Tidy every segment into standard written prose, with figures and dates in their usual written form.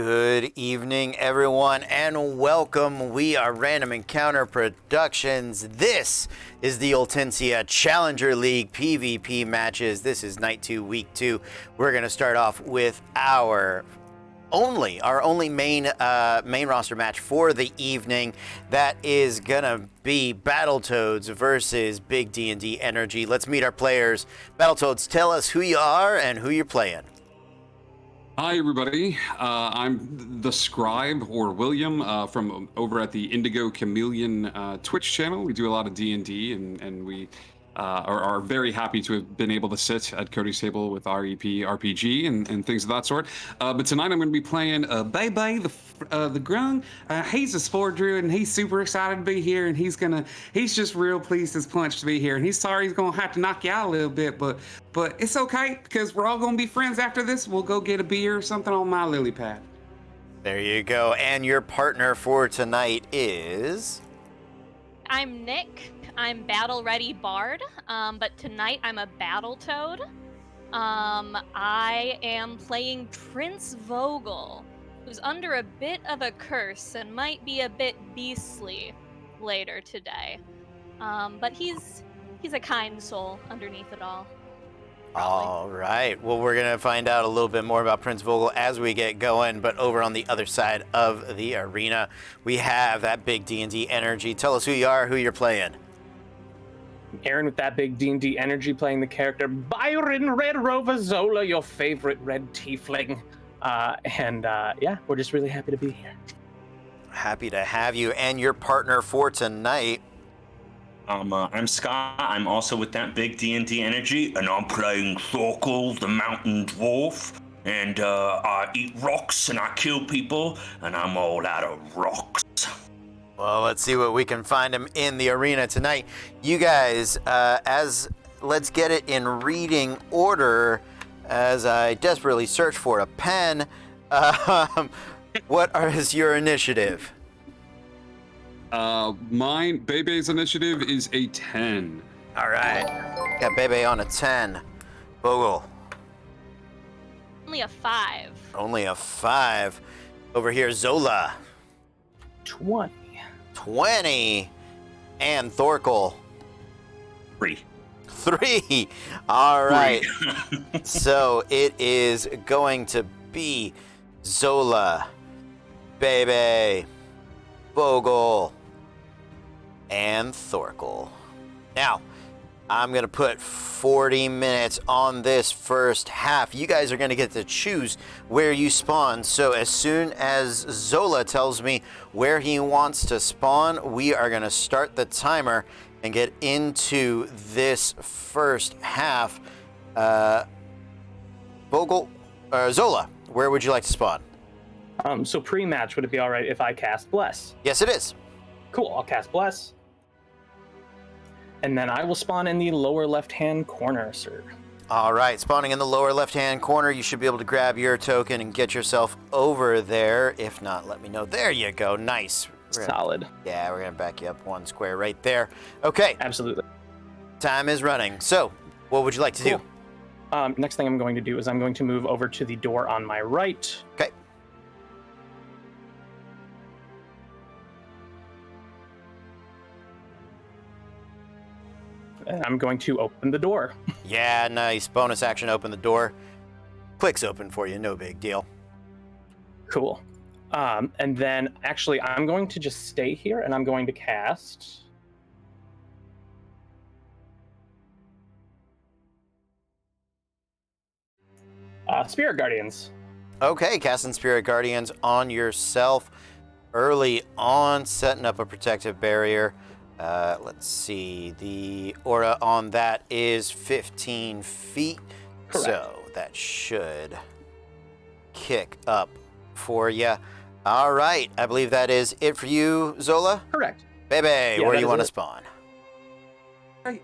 Good evening, everyone, and welcome. We are Random Encounter Productions. This is the Ultensia Challenger League PvP matches. This is Night 2, Week 2. We're going to start off with our only main roster match for the evening. That is going to be Battletoads versus Big D&D Energy. Let's meet our players. Battletoads, tell us who you are and who you're playing. Hi, everybody. I'm the Scribe, or William, from over at the Indigo Chameleon Twitch channel. We do a lot of D&D, and we are very happy to have been able to sit at Cody's table with REP, RPG, and things of that sort. But tonight I'm going to be playing Bebe, the Grung. He's a spore druid, and he's super excited to be here, and he's just real pleased as punch to be here. And he's sorry he's going to have to knock you out a little bit, but it's okay, because we're all going to be friends after this. We'll go get a beer or something on my lily pad. There you go. And your partner for tonight is... I'm Nick. I'm Battle Ready Bard, but tonight I'm a Battletoad. I am playing Prince Vogel, who's under a bit of a curse and might be a bit beastly later today. But he's a kind soul underneath it all. Probably. All right. Well, we're going to find out a little bit more about Prince Vogel as we get going, but over on the other side of the arena, we have that Big D&D Energy. Tell us who you are, who you're playing. Aaron with that Big D&D Energy, playing the character Byron Red Rover Zola, your favorite red tiefling. Yeah, we're just really happy to be here. Happy to have you. And your partner for tonight... I'm Scott. I'm also with that Big D&D Energy, and I'm playing Thorkel, the Mountain Dwarf. And I eat rocks and I kill people, and I'm all out of rocks. Well, let's see what we can find him in the arena tonight. You guys, let's get it in reading order as I desperately search for a pen. What is your initiative? Bebe's initiative is a 10. All right. Got Bebe on a 10. Vogel. Only a 5. Only a 5. Over here, Zola. 20. 20. And Thorkel. 3. All right. So it is going to be Zola, Bebe, Vogel, and Thorkel. Now, I'm going to put 40 minutes on this first half. You guys are going to get to choose where you spawn. So as soon as Zola tells me where he wants to spawn, we are going to start the timer and get into this first half. Zola, where would you like to spawn? So pre-match, would it be all right if I cast Bless? Yes, it is. Cool, I'll cast Bless. And then I will spawn in the lower left-hand corner, sir. All right, spawning in the lower left-hand corner, you should be able to grab your token and get yourself over there. If not, let me know. There you go. Nice. Solid. Yeah, we're going to back you up one square right there. Okay. Absolutely. Time is running. So, what would you like to do? Next thing I'm going to do is I'm going to move over to the door on my right. Okay. And I'm going to open the door. Yeah, nice. Bonus action, open the door. Clicks open for you, no big deal. Cool. And then, actually, I'm going to just stay here, and I'm going to cast... Spirit Guardians. Okay, casting Spirit Guardians on yourself early on, setting up a protective barrier. Let's see, the aura on that is 15 feet. Correct. So that should kick up for you. All right, I believe that is it for you, Zola. Correct. Bebe, where do you want to spawn? Hey,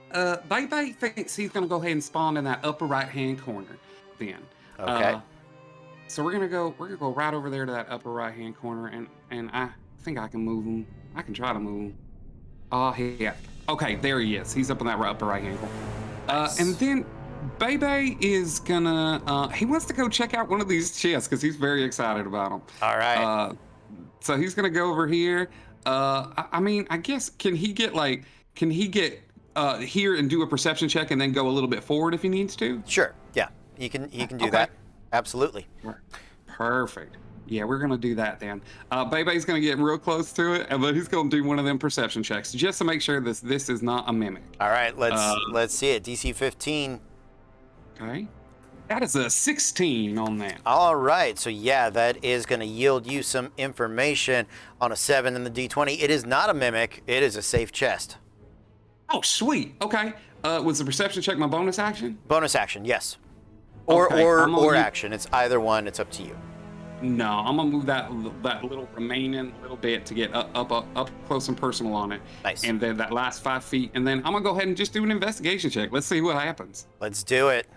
Bebe thinks he's going to go ahead and spawn in that upper right-hand corner then. Okay. So we're gonna go right over there to that upper right-hand corner, and I think I can move him. I can try to move him. Oh, yeah. Okay, there he is. He's up in that upper right-hand corner. Nice. And then Bebe is gonna. He wants to go check out one of these chests because he's very excited about them. All right. So he's gonna go over here. I mean, I guess can he get here and do a perception check and then go a little bit forward if he needs to? Sure. Yeah. He can do Okay. that. Absolutely. Perfect. Yeah, we're gonna do that then. Bebe's gonna get real close to it, but he's gonna do one of them perception checks just to make sure this is not a mimic. All right. Let's see it. DC 15. Okay. That is a 16 on that. All right. So yeah, that is going to yield you some information on a 7 in the D20. It is not a mimic. It is a safe chest. Oh, sweet. Okay. Was the perception check my bonus action? Bonus action, yes. Or Okay, I'm gonna or use- action. It's either one. It's up to you. No, I'm gonna move that little remaining little bit to get up close and personal on it. Nice. And then that last 5 feet, and then I'm gonna go ahead and just do an investigation check. Let's see what happens. Let's do it.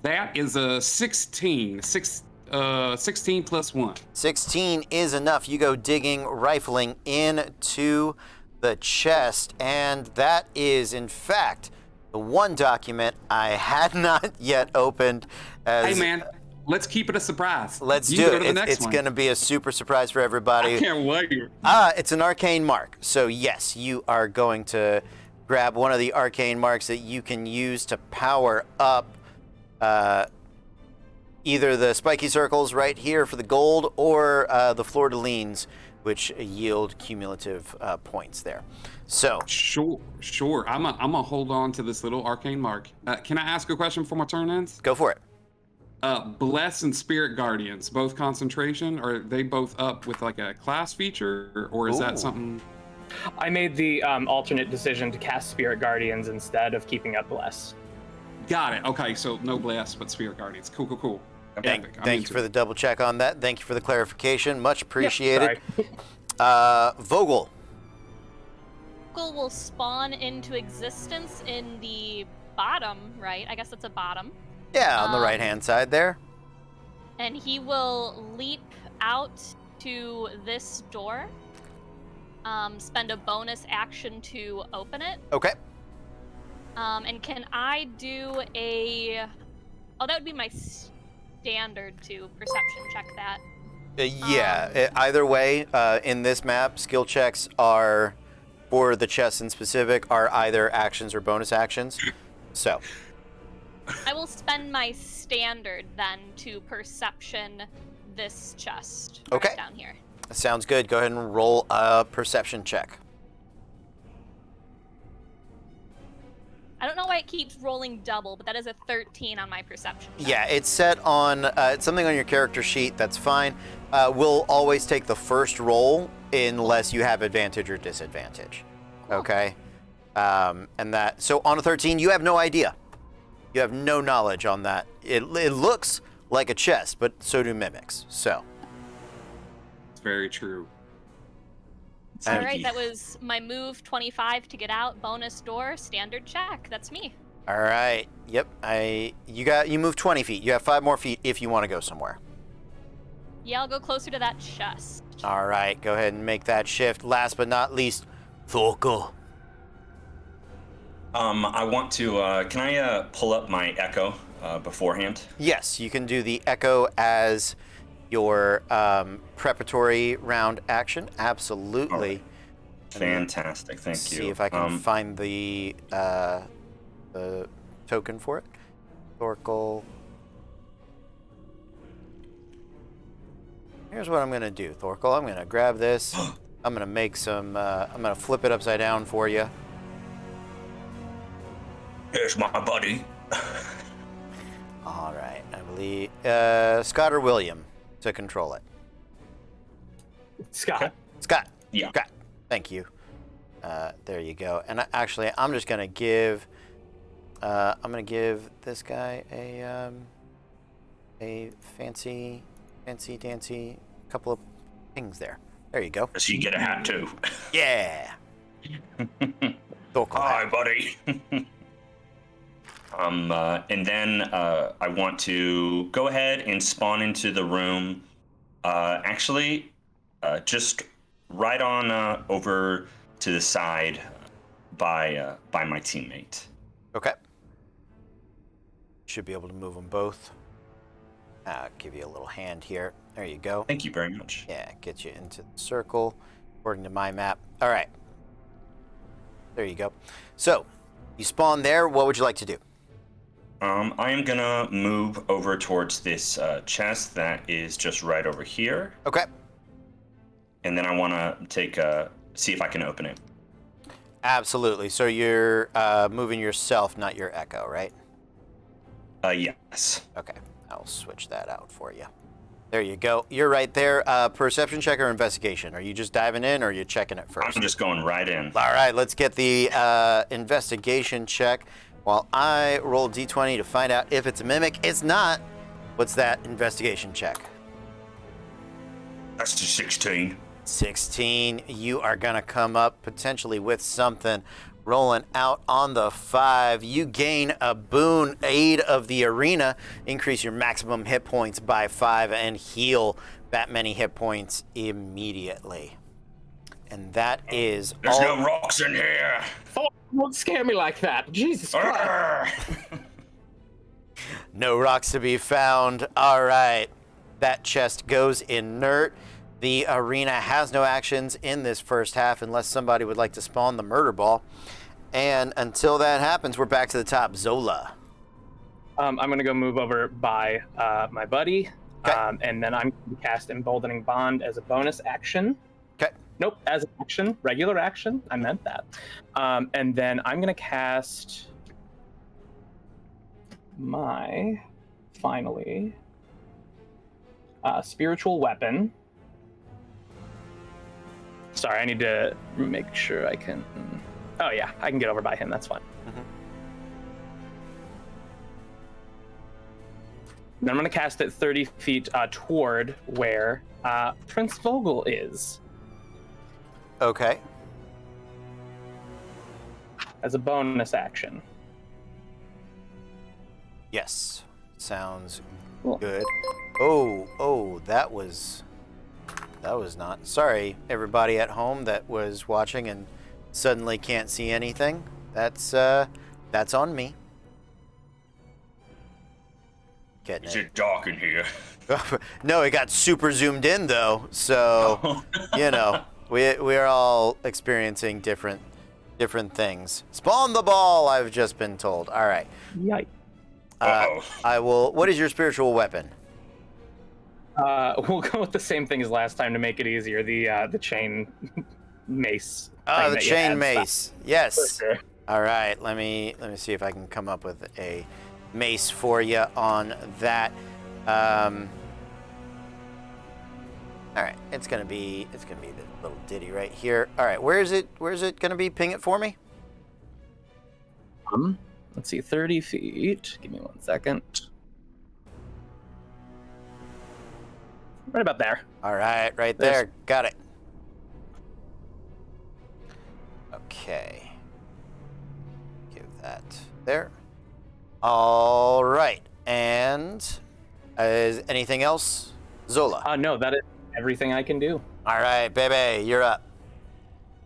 That is a 16. 16 plus 1. 16 is enough. You go digging, rifling into the chest, and that is, in fact, the one document I had not yet opened. Hey man, let's keep it a surprise. Let's You do go it. to the next It's one. going to be a super surprise for everybody. I can't wait. It's an arcane mark. So yes, you are going to grab one of the arcane marks that you can use to power up either the spiky circles right here for the gold or the fleur-de-lines, which yield cumulative points there. So Sure. I'm gonna hold on to this little arcane mark. Can I ask a question before my turn ends? go for it. Bless and Spirit Guardians, both concentration, are they both up with like a class feature, or is Ooh. that something? I made the alternate decision to cast Spirit Guardians instead of keeping up Bless. Got it. Okay, so no Bless, but Spirit Guardians. Cool. Thank Epic. I'm you into for it. the double check on that. Thank you for the clarification. Much Yep, appreciated. sorry. Vogel. Vogel will spawn into existence in the bottom, right? I guess that's a bottom. Yeah, on the right-hand side there. And he will leap out to this door. Spend a bonus action to open it. Okay. And can I do a... Oh, that would be my standard to perception check that. Either way, in this map, skill checks are, for the chest in specific, are either actions or bonus actions. So, I will spend my standard then to perception this chest Okay. right down here. sounds good. Go ahead and roll a perception check. I don't know why it keeps rolling double, but that is a 13 on my perception check. Yeah, it's set on it's something on your character sheet. That's fine. We'll always take the first roll unless you have advantage or disadvantage. Cool. Okay. And that. So on a 13, you have no idea. You have no knowledge on that. It looks like a chest, but so do mimics. So. It's very true. All right, that was my move 25 to get out. Bonus door, standard check. That's me. All right. Yep. You move 20 feet. You have 5 more feet if you want to go somewhere. Yeah, I'll go closer to that chest. All right. Go ahead and make that shift. Last but not least, Thorkel. I want to. Can I pull up my echo beforehand? Yes, you can do the echo as your preparatory round action. Absolutely. All right. Fantastic. Thank you. See if I can find the token for it. Thorkel. Here's what I'm going to do, Thorkel. I'm going to grab this. I'm going to make some. I'm going to flip it upside down for you. Here's my buddy. All right. I believe Scott or William to control it. Scott. Scott. Yeah. Scott. Thank you. There you go. And actually, I'm just gonna give. I'm gonna give this guy a fancy dancy couple of things there. There you go. So you get a hat too. Yeah. Thorkel Hi, hat. buddy. And then I want to go ahead and spawn into the room. Just right on over to the side by my teammate. Okay. should be able to move them both. Give you a little hand here. There you go. Thank you very much. Yeah, get you into the circle according to my map. All right. There you go. So, you spawn there. What would you like to do? I am gonna move over towards this chest that is just right over here, Okay. and then I want to see if I can open it. Absolutely. So you're moving yourself, not your echo, right? Yes. Okay. I'll switch that out for you. There you go. You're right there. Perception check or investigation? Are you just diving in or are you checking it first? I'm just going right in. All right, let's get the investigation check while I roll d20 to find out if it's a mimic. It's not. What's that investigation check? That's the 16. 16. You are going to come up potentially with something. Rolling out on the 5. You gain a boon, Aid of the Arena. Increase your maximum hit points by 5 and heal that many hit points immediately. And that is There's all. no rocks in here. Thor, don't scare me like that. Jesus Christ. Arrgh. No rocks to be found. All right. That chest goes inert. The arena has no actions in this first half unless somebody would like to spawn the murder ball. And until that happens, we're back to the top. Zola. I'm going to go move over by my buddy. Okay. And then I'm going to cast Emboldening Bond as a bonus action. Okay. Nope, as an action. Regular action. I meant that. And then I'm going to cast my, finally, Spiritual Weapon. Sorry, I need to make sure I can... Oh, yeah, I can get over by him. That's fine. Then I'm going to cast it 30 feet toward where Prince Vogel is Okay. as a bonus action. Yes. Sounds Cool. good. Oh, that was not. Sorry, everybody at home that was watching and suddenly can't see anything. That's on me. Getting Is it. it dark in here? No, it got super zoomed in though. So, you know, we're all experiencing different things. Spawn the ball, I've just been told. All right. Yikes. I will. What is your spiritual weapon? We'll go with the same thing as last time to make it easier. The chain mace. Oh, thing the that you chain had. mace. For Yes. sure. All right. Let me see if I can come up with a mace for you on that. All right. It's gonna be the little ditty right here. All right. Where is it gonna be? Ping it for me. Let's see, 30 feet. Give me 1 second. Right about there. All right. Right There's- there. Got it. Okay. Give that there. All right. And is anything else? Zola. No, that is everything I can do. All right, baby, you're up.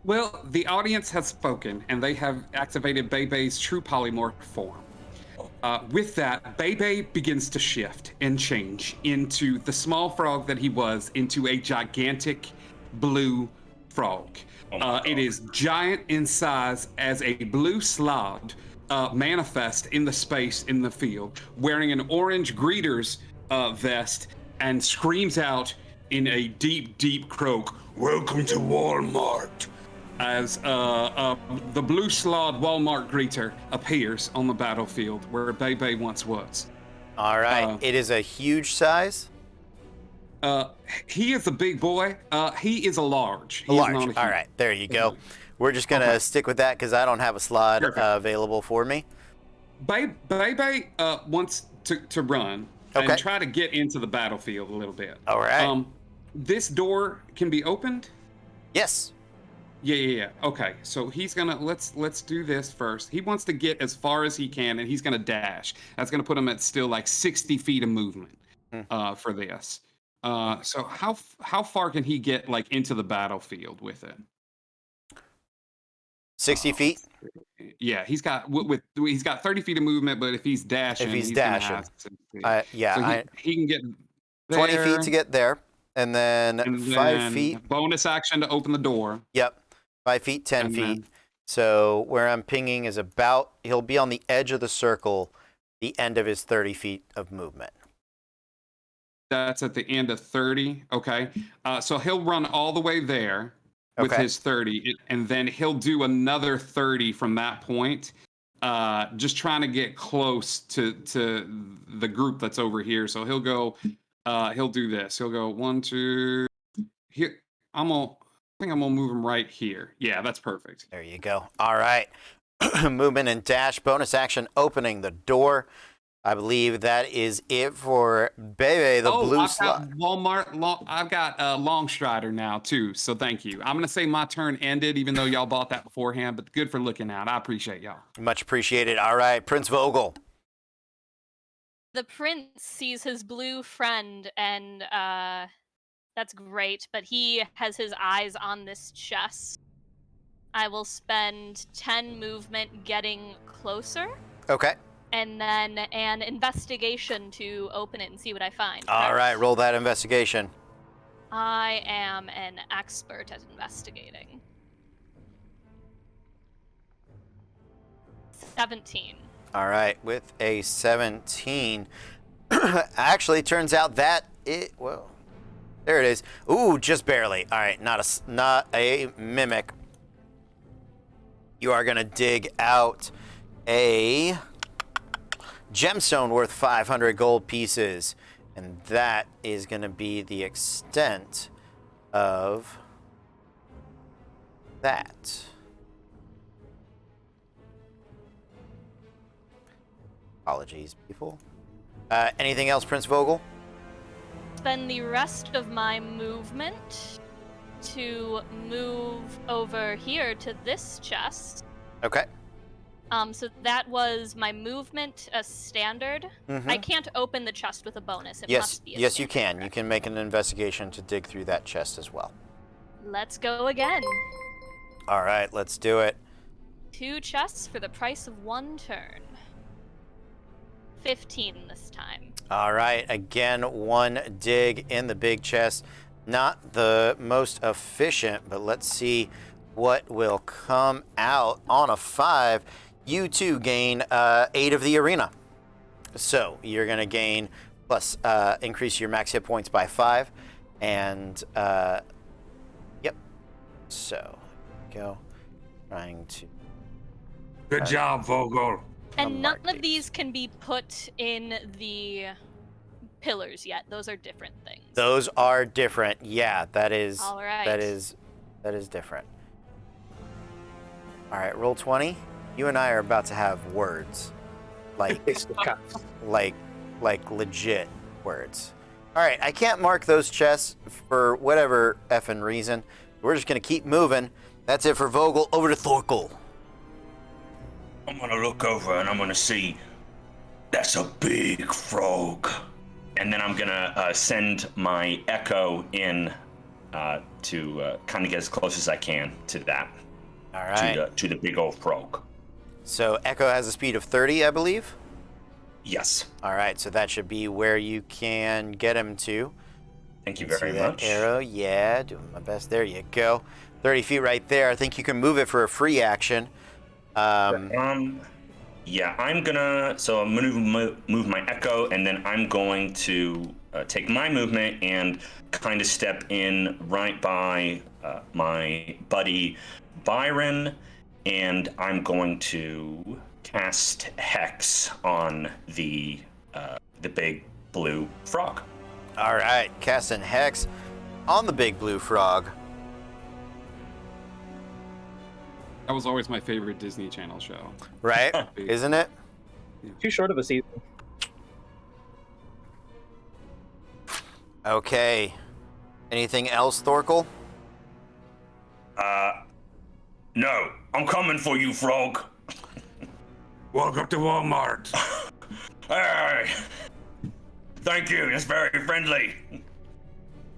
Well, the audience has spoken, and they have activated Bebe's true polymorph form. With that, Bebe begins to shift and change into the small frog that he was into a gigantic blue frog. It is giant in size as a blue slod manifest in the space in the field, wearing an orange greeter's vest, and screams out in a deep, deep croak, "Welcome to Walmart," as the blue slod Walmart greeter appears on the battlefield where Bebe once was. All right, it is a huge size. He is a big boy. He is a large. He is Large. not a All huge. right, there you go. We're just gonna stick with that because I don't have a slot Perfect. available for me. Bebe wants to run Okay. and try to get into the battlefield a little bit. All right. This door can be opened. Yes. Yeah. Okay, so he's gonna let's do this first. He wants to get as far as he can, and he's gonna dash. That's gonna put him at still like 60 feet of movement for this. So how far can he get like into the battlefield with it? 60 feet? Yeah, he's got he's got 30 feet of movement, but if he's dashing, he's gonna dashing. have 60 feet. Yeah, so he can get 20 there, feet to get there, and then and 5 then feet. bonus action to open the door. Yep, 5 feet, 10 And feet. then- So where I'm pinging is about, he'll be on the edge of the circle, the end of his 30 feet of movement. That's at the end of 30. Okay. So he'll run all the way there with Okay. his 30, and then he'll do another 30 from that point. Just trying to get close to the group that's over here. So he'll go, he'll do this. He'll go 1, 2, here. I think I'm gonna move him right here. Yeah, that's perfect. There you go. All right. Movement and dash, bonus action, opening the door. I believe that is it for Bebe, the blue I've slot. got Walmart. I've got Longstrider now too. So thank you. I'm gonna say my turn ended, even though y'all bought that beforehand. But good for looking out. I appreciate y'all. Much appreciated. All right, Prince Vogel. The prince sees his blue friend, and that's great, but he has his eyes on this chest. I will spend 10 movement getting closer, Okay. and then an investigation to open it and see what I find. All Correct? right, roll that investigation. I am an expert at investigating. 17. All right, with a 17. Actually, turns out that well, there it is. Ooh, just barely. All right, not a mimic. You are gonna dig out a gemstone worth 500 gold pieces, and that is gonna be the extent of that. Apologies, people. Anything else, Prince Vogel? Spend the rest of my movement to move over here to this chest. Okay. So that was my movement, a standard. Mhm. I can't open the chest with a bonus. It Yes, must be a yes, you standard, can. You correct? can make an investigation to dig through that chest as well. Let's go again. All right, let's do it. 2 chests for the price of 1 turn. 15 this time. All right, again, one dig in the big chest. Not the most efficient, but let's see what will come out on a 5. You too gain 8 of the arena. So you're going to gain plus increase your max hit points by 5. And yep. So go. Trying to. Good job, Vogel. And none mark of these can be put in the pillars yet. Those are different things. Those are different. Yeah, that is. All right. That is different. All right, roll 20. You and I are about to have words, like legit words. All right, I can't mark those chests for whatever effing reason. We're just gonna keep moving. That's it for Vogel. Over to Thorkel. I'm gonna look over and I'm gonna see that's a big frog. And then I'm gonna send my echo in to kind of get as close as I can to that, All right. to the big old frog. So Echo has a speed of 30, I believe. Yes. All right, so that should be where you can get him to. Thank you See very that much. arrow? Yeah, doing my best. There you go. 30 feet right there. I think you can move it for a free action. Yeah, I'm gonna move my echo, and then I'm going to take my movement and kind of step in right by my buddy Byron, and I'm going to cast Hex on the big blue frog. All right, casting Hex on the big blue frog. That was always my favorite Disney Channel show. Right? Isn't it? Too short of a season. Okay. Anything else, Thorkel? No, I'm coming for you, frog. Welcome to Walmart. Hey, thank you. That's very friendly.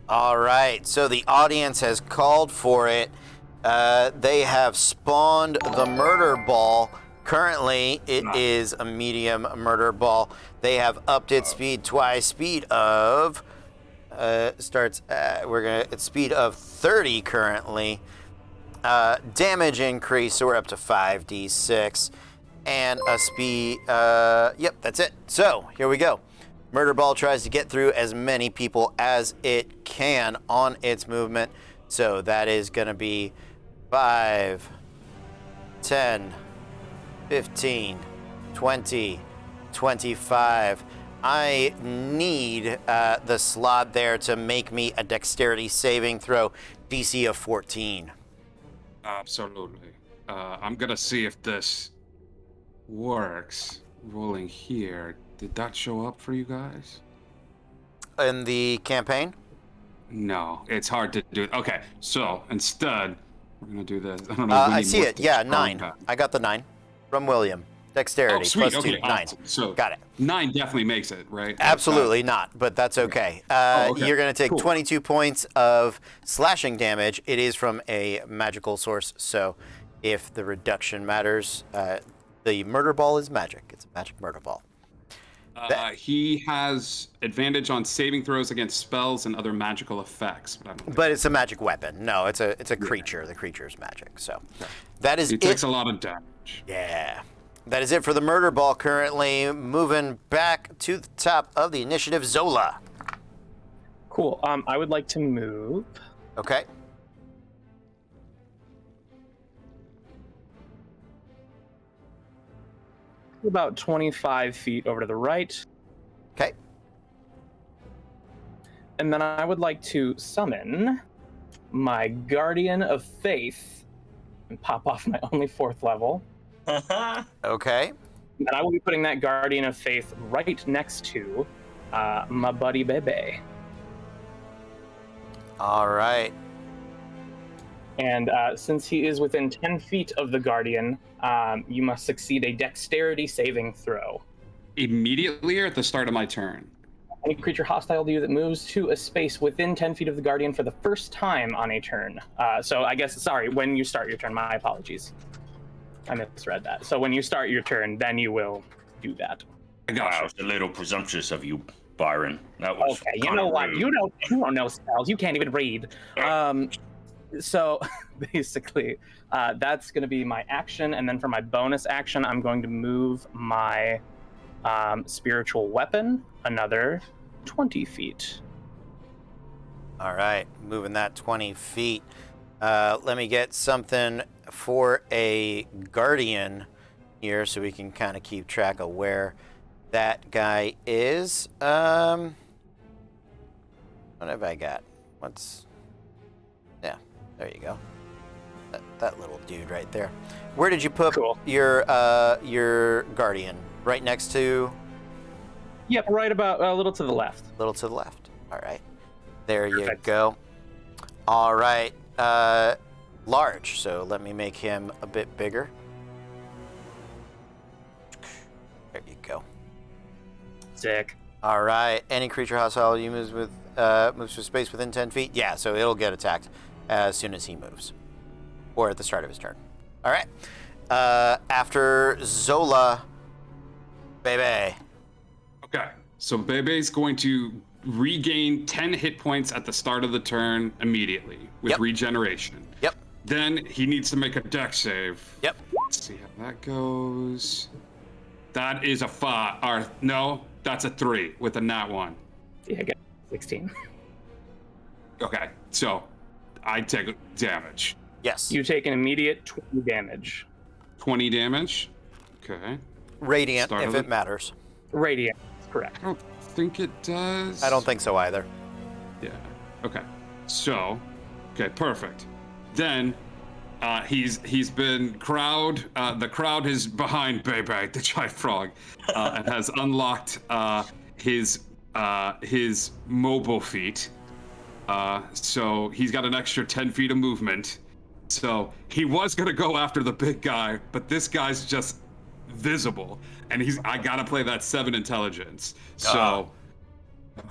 All right, so the audience has called for it. They have spawned the murder ball. Currently, it is a medium murder ball. They have upped its speed twice. Speed of it's speed of 30 currently. Damage increase, so we're up to 5d6, and a speed. Yep, that's it. So here we go. Murder ball tries to get through as many people as it can on its movement. So that is going to be 5, 10, 15, 20, 25. I need the slot there to make me a dexterity saving throw, DC of 14. Absolutely. I'm gonna see if this works. Rolling here. Did that show up for you guys? In the campaign? No, it's hard to do. Okay, so instead, we're gonna do this. I don't know. I see it. Yeah, 9. I got the 9 from William. Dexterity Oh, sweet. plus Okay, 2. 9. awesome. So Got it. 9 definitely makes it, right? Absolutely not, but that's okay. okay. You're going to take Cool. 22 points of slashing damage. It is from a magical source, so if the reduction matters, the murder ball is magic. It's a magic murder ball. He has advantage on saving throws against spells and other magical effects, but I don't think But it's a magic weapon. No, it's a creature. The creature's magic. So that is he it. takes a lot of damage. Yeah. That is it for the murder ball currently. Moving back to the top of the initiative, Zola. Cool. I would like to move. Okay. About 25 feet over to the right. Okay. And then I would like to summon my Guardian of Faith and pop off my only 4th level. Okay. And I will be putting that Guardian of Faith right next to my buddy Bebe. All right. And since he is within 10 feet of the Guardian, you must succeed a dexterity saving throw. Immediately or at the start of my turn? Any creature hostile to you that moves to a space within 10 feet of the Guardian for the first time on a turn. So I guess, sorry, when you start your turn, my apologies. I misread that. So when you start your turn, then you will do that. I got Wow, you. it's a little presumptuous of you, Byron. That was Okay, you kinda know what? rude. You don't know spells. You can't even read. So basically, that's going to be my action, and then for my bonus action, I'm going to move my spiritual weapon another 20 feet. All right, moving that 20 feet. Let me get something for a guardian here so we can kind of keep track of where that guy is. What have I got? Yeah, there you go. That little dude right there. Where did you put Cool. your guardian? Right next to? Yep, right about a little to the left. Little to the left. All right. There you Perfect. go. All right. Large. So let me make him a bit bigger. There you go. Sick. All right. Any creature hostile you moves to space within 10 feet. Yeah. So it'll get attacked as soon as he moves, or at the start of his turn. All right. After Zola, baby. Okay, so Bebe's going to regain 10 hit points at the start of the turn immediately with Yep. regeneration. Yep. Then he needs to make a dex save. Yep. Let's see how that goes. That is a 5. Or no, that's a 3 with a nat 1. Yeah, I got 16. Okay, so I take damage. Yes. You take an immediate 20 damage. 20 damage. Okay. Radiant, Start if of it it. matters. Radiant, correct. I don't think it does. I don't think so either. Yeah. Okay. So, okay, perfect. Then he's been crowd. The crowd is behind Bebe, the giant frog, and has unlocked his mobile feat. So he's got an extra 10 feet of movement. So he was gonna go after the big guy, but this guy's just visible, and I gotta play that 7 intelligence. So,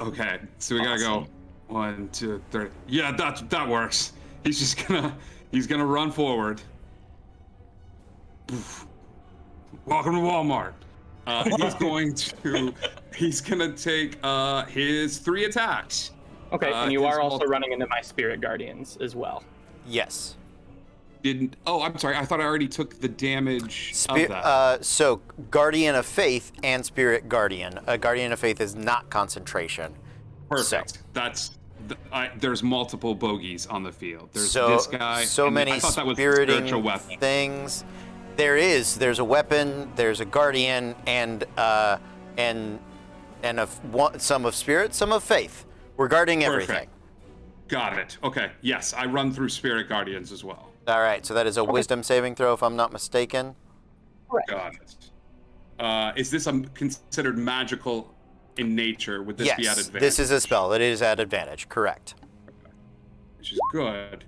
okay, so we gotta go Awesome. 1, 2, 3. Yeah, that works. He's just gonna He's gonna run forward. Poof. Welcome to Walmart. He's gonna take his 3 attacks. Okay, and you his are also multi- running into my spirit guardians as well. Yes. I'm sorry. I thought I already took the damage of that. So Guardian of Faith and Spirit Guardian. A Guardian of Faith is not concentration. Perfect. There's multiple bogeys on the field. There's So this guy. so and many I thought that was a spiriting spiritual weapon. things. There's a weapon. There's a Guardian and some of Spirit, some of Faith. We're guarding everything. Perfect. Got it. Okay. Yes, I run through Spirit Guardians as well. All right. So that is a Wisdom saving throw, if I'm not mistaken. Got it. Is this considered magical in nature? Would this be at Yes. advantage? This is a spell. It is at advantage. Correct. Which is good,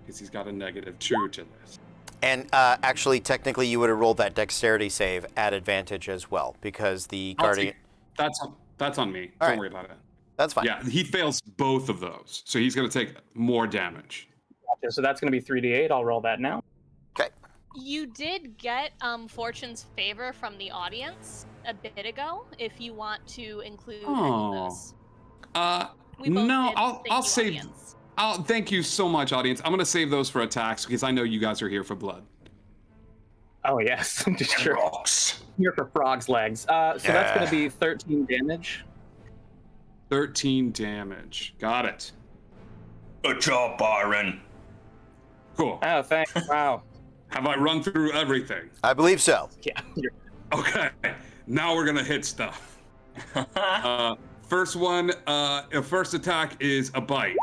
because he's got a -2 to this. And actually, technically, you would have rolled that Dexterity save at advantage as well, because the Guardian. That's on me. All Don't right. worry about it. That's fine. Yeah, he fails both of those, so he's going to take more damage. Gotcha. So that's going to be 3d8. I'll roll that now. Okay. You did get Fortune's favor from the audience a bit ago. If you want to include any of those. We both No, did. I'll Thank you, save. audience. Thank you so much, audience. I'm going to save those for attacks because I know you guys are here for blood. Oh, yes. Sure. Rocks. Here for frog's legs. So that's going to be 13 damage. 13 damage. Got it. Good job, Byron. Cool. Oh, thanks. Wow. Have I run through everything? I believe so. Yeah. Okay. Now we're going to hit stuff. First one, first attack is a bite.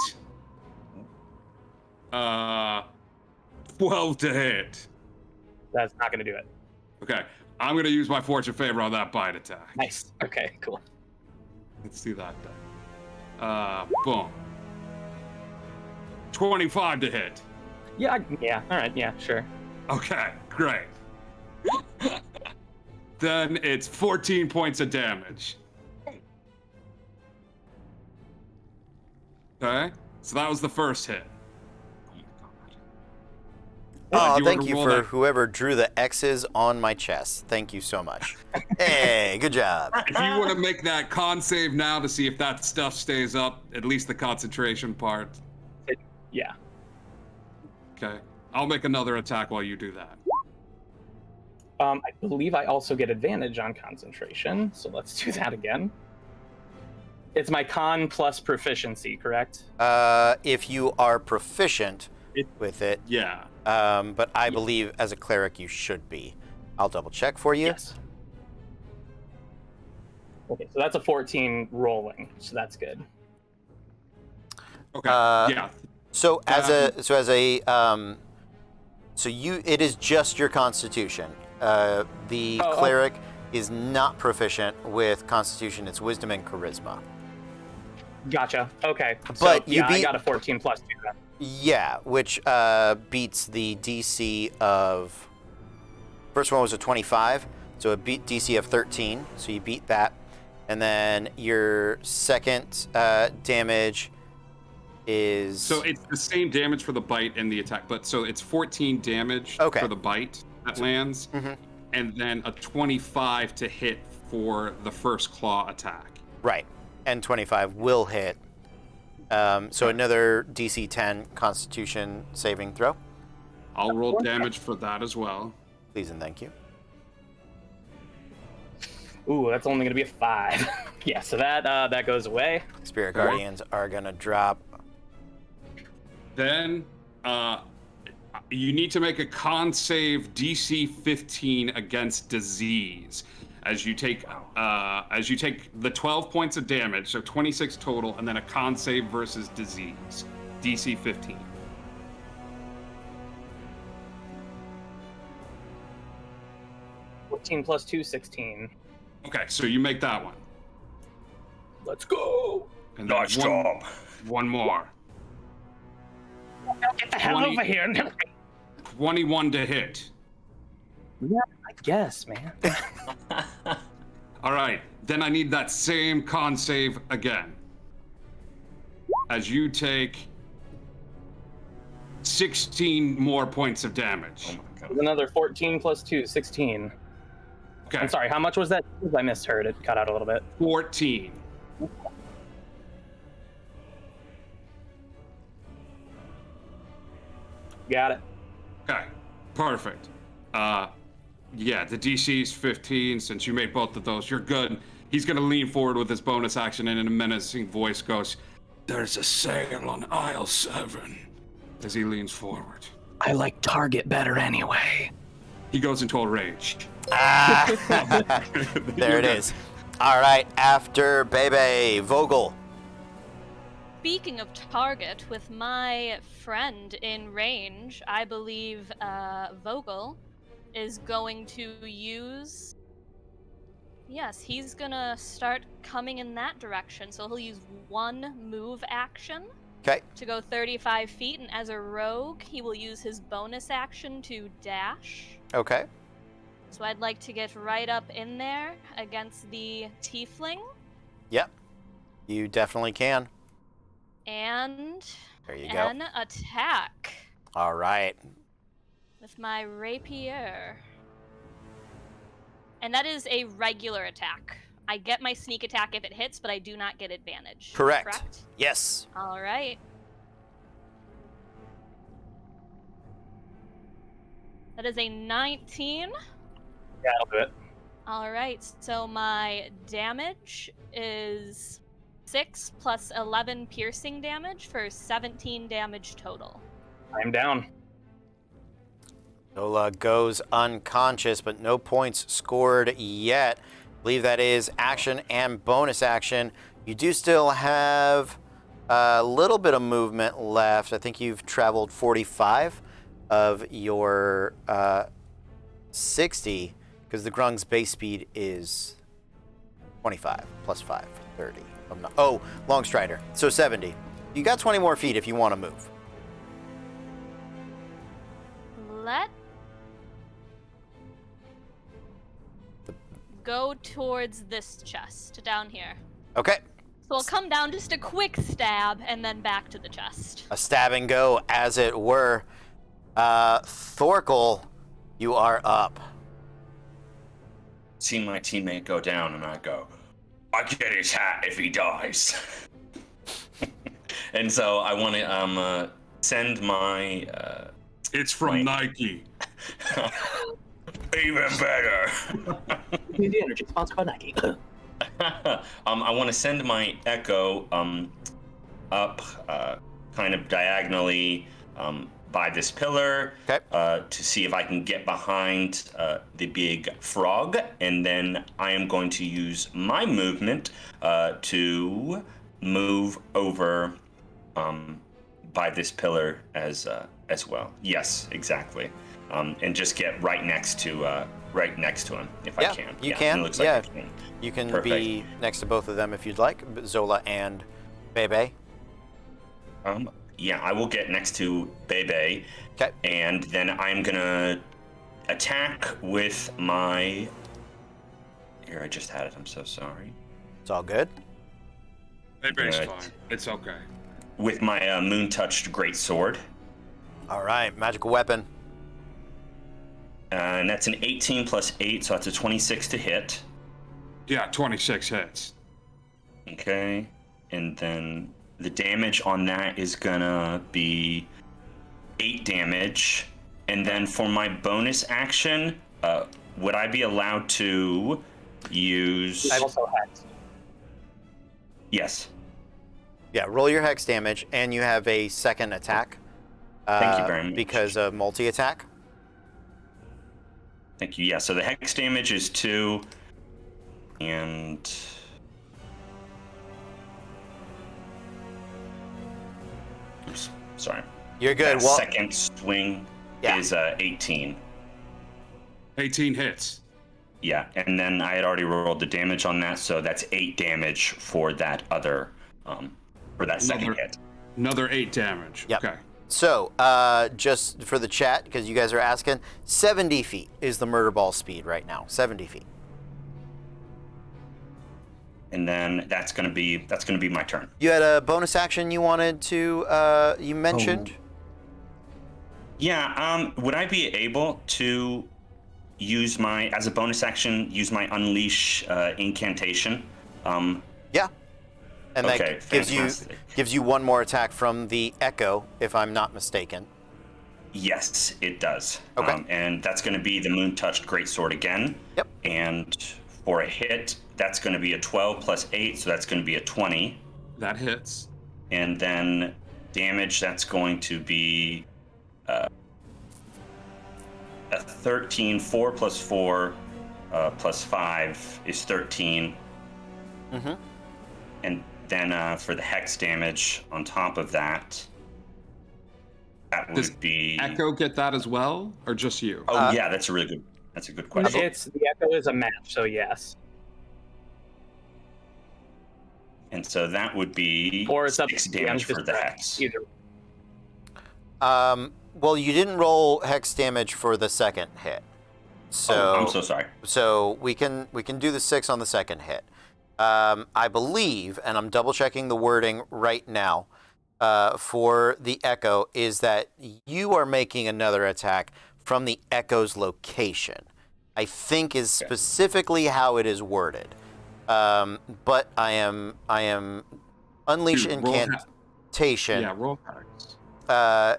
12 to hit. That's not going to do it. Okay. I'm going to use my fortune favor on that bite attack. Nice. Okay, cool. Let's do that then. Boom. 25 to hit. Yeah. All right. Yeah, sure. Okay, great. Then it's 14 points of damage. Okay, so that was the first hit. Oh my god. Oh, you thank wanna you roll for that- whoever drew the X's on my chest. Thank you so much. Hey, good job. If you want to make that con save now to see if that stuff stays up, at least the concentration part. Yeah. Okay, I'll make another attack while you do that. I believe I also get advantage on concentration, so let's do that again. It's my con plus proficiency, correct? If you are proficient with it, Yeah. but I believe as a cleric you should be. I'll double check for you. Yes. Okay, so that's a 14 rolling, so that's good. Okay. Yeah. So it is just your constitution. The Oh, cleric is not proficient with constitution. It's wisdom and charisma. Gotcha. Okay. But so, you I beat- got a 14 plus 2 then. Yeah, which beats the DC of. First one was a 25, so a beat DC of 13, so you beat that. And then your second damage is. So it's the same damage for the bite and the attack, but so it's 14 damage Okay. for the bite that lands, Mhm. and then a 25 to hit for the first claw attack. Right, and 25 will hit. So another DC 10 Constitution saving throw. I'll roll damage for that as well. Please and thank you. Ooh, that's only going to be a 5. Yeah, so that goes away. Spirit Guardians are gonna drop. Then you need to make a con save DC 15 against disease as you take the 12 points of damage, so 26 total, and then a con save versus disease, DC 15. $14 plus 2, 16. Okay, so you make that one. Let's go! And then Nice job. one more. Get the hell 20. over here! 21 to hit. Yeah, I guess, man. All right, then I need that same con save again. As you take 16 more points of damage. Oh my god. Another 14 plus 2, 16. Okay. I'm sorry, how much was that? I misheard. It cut out a little bit. 14. Got it. Okay. Perfect. Yeah, the DC is 15. Since you made both of those, you're good. He's gonna lean forward with his bonus action, and in a menacing voice goes, "There's a sale on aisle 7." As he leans forward, I like Target better anyway. he goes into a rage. There it is. All right, after Bebe, Vogel. Speaking of target, with my friend in range, I believe Vogel is going to use. Yes, he's gonna start coming in that direction. So he'll use one move action Okay. to go 35 feet, and as a rogue, he will use his bonus action to dash. Okay. So I'd like to get right up in there against the tiefling, Yep. You definitely can. and There you go. an attack All right. with my rapier. And that is a regular attack. I get my sneak attack if it hits, but I do not get advantage. Correct. Yes. All right. That is a 19. Yeah, I'll do it. All right. So my damage is 6 plus 11 piercing damage for 17 damage total. I'm down. Zola goes unconscious, but no points scored yet. I believe that is action and bonus action. You do still have a little bit of movement left. I think you've traveled 45 of your 60, because the Grung's base speed is 25 plus 5, 30. Long strider. So 70. You got 20 more feet if you want to move. Let go towards this chest down here. Okay. So I'll come down, just a quick stab, and then back to the chest. A stab and go, as it were. Thorkel, you are up. See my teammate go down, and I go, "I get his hat if he dies." And so I want to send my. It's from Nike. Even better. The energy sponsored by Nike. I want to send my echo up, kind of diagonally by this pillar, Okay. to see if I can get behind the big frog, and then I am going to use my movement to move over by this pillar as well. Yes, exactly. And just get right next to him if I Yeah, can. you It can. looks Yeah. like I can. You can Perfect. be next to both of them if you'd like, Zola and Bebe. Yeah, I will get next to Bebe, Okay. and then I'm gonna attack with my. Here, I just had it. I'm so sorry. It's all good. Bebe's Good. fine. It's okay. With my moon-touched greatsword, All right, magical weapon. and that's an 18 plus 8, so that's a 26 to hit. Yeah, 26 hits. Okay, and then the damage on that is gonna be 8 damage, and then for my bonus action, would I be allowed to use? I've also hacked. Yes. Yeah, roll your hex damage, and you have a second attack. Thank you very much. Because of multi-attack. Thank you. Yeah, so the hex damage is 2, and oops, sorry. You're good. That Well, second swing Yeah. is 18. 18 hits. Yeah, and then I had already rolled the damage on that, so that's 8 damage for that other, for that second Another- hit. Another 8 damage. Yep. Okay. so just for the chat, because you guys are asking, 70 feet is the murder ball speed right now. 70 feet. And then that's gonna be my turn. You had a bonus action you wanted to, you mentioned? Yeah. Would I be able to use as a bonus action, use my unleash incantation? Yeah. And Okay, that fantastic. gives you one more attack from the echo, if I'm not mistaken. Yes, it does. Okay. And that's going to be the Moon-Touched Greatsword again. Yep. And for a hit, that's going to be a 12 plus 8, so that's going to be a 20. That hits. And then damage, that's going to be a 13. 4 plus 4 plus 5 is 13. Mm-hmm. And then for the hex damage on top of that, that would Does be... Echo get that as well, or just you? Oh, yeah, that's a good question. The echo is a match, so yes. And so that would be Or it's up 6 to you. I'm damage for just the hex. either. Well, you didn't roll hex damage for the second hit. So I'm so sorry. So we can do the 6 on the second hit. I believe, and I'm double checking the wording right now, for the echo, is that you are making another attack from the echo's location. I think is specifically how it is worded. But I am unleash Dude, roll incantation. Yeah, roll hex.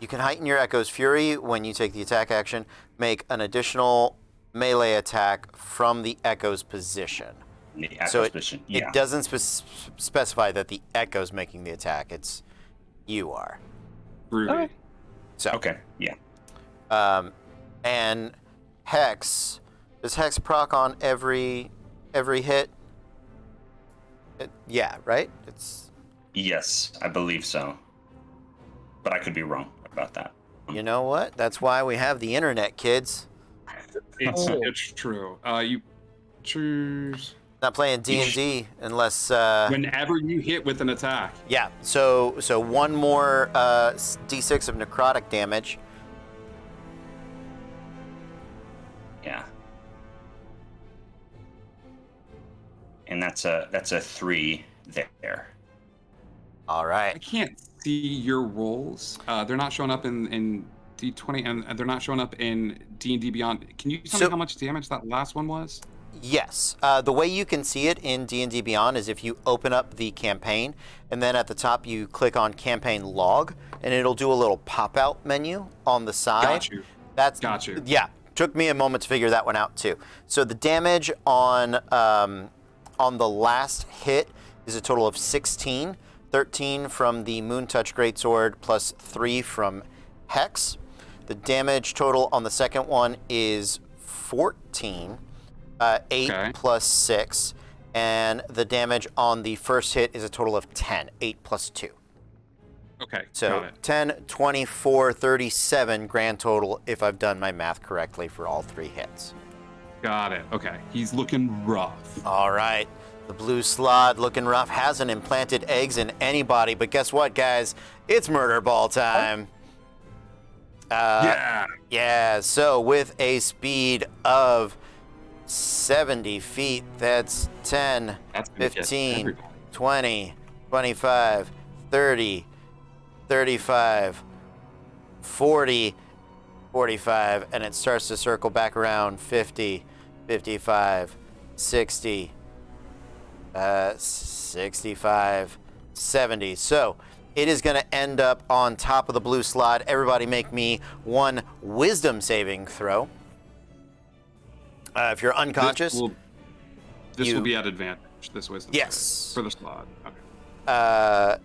You can heighten your echo's fury when you take the attack action. Make an additional melee attack from the echo's position. The So echo's position. Yeah. It doesn't specify that the echo's making the attack. It's you are. Groovy. Okay. So Okay. Yeah. and hex, does hex proc on every hit? Yeah, right. It's, Yes, I believe so. But I could be wrong about that. you know what? That's why we have the internet, kids. It's true. You choose Not playing D&D unless whenever you hit with an attack. yeah. So one more d6 of necrotic damage. Yeah. And that's a 3 there. All I right. can't see your rolls. They're not showing up in D20, and they're not showing up in D&D Beyond. Can you tell So- me how much damage that last one was? Yes. The way you can see it in D&D Beyond is if you open up the campaign, and then at the top you click on Campaign Log, and it'll do a little pop-out menu on the side. Got you. That's Got you. Yeah. Took me a moment to figure that one out too. So the damage on the last hit is a total of 16, 13 from the Moon-Touched Greatsword plus 3 from Hex. The damage total on the second one is 14, 8 Okay. plus 6, and the damage on the first hit is a total of 10, 8 plus 2. Okay, So got it. 10, 24, 37 grand total if I've done my math correctly for all 3 hits. Got it. Okay, he's looking rough. All right. The blue slot looking rough hasn't implanted eggs in anybody, but guess what, guys? It's murder ball time. Yeah. Yeah, so with a speed of 70 feet, that's 10, That's gonna get 15, everybody. 20, 25, 30, 35, 40, 45, and it starts to circle back around 50, 55, 60, 65, 70. So it is going to end up on top of the blue slot. Everybody make me one wisdom saving throw. If you're unconscious, This you- will be at advantage. This wisdom Yes. save for the slot. Okay.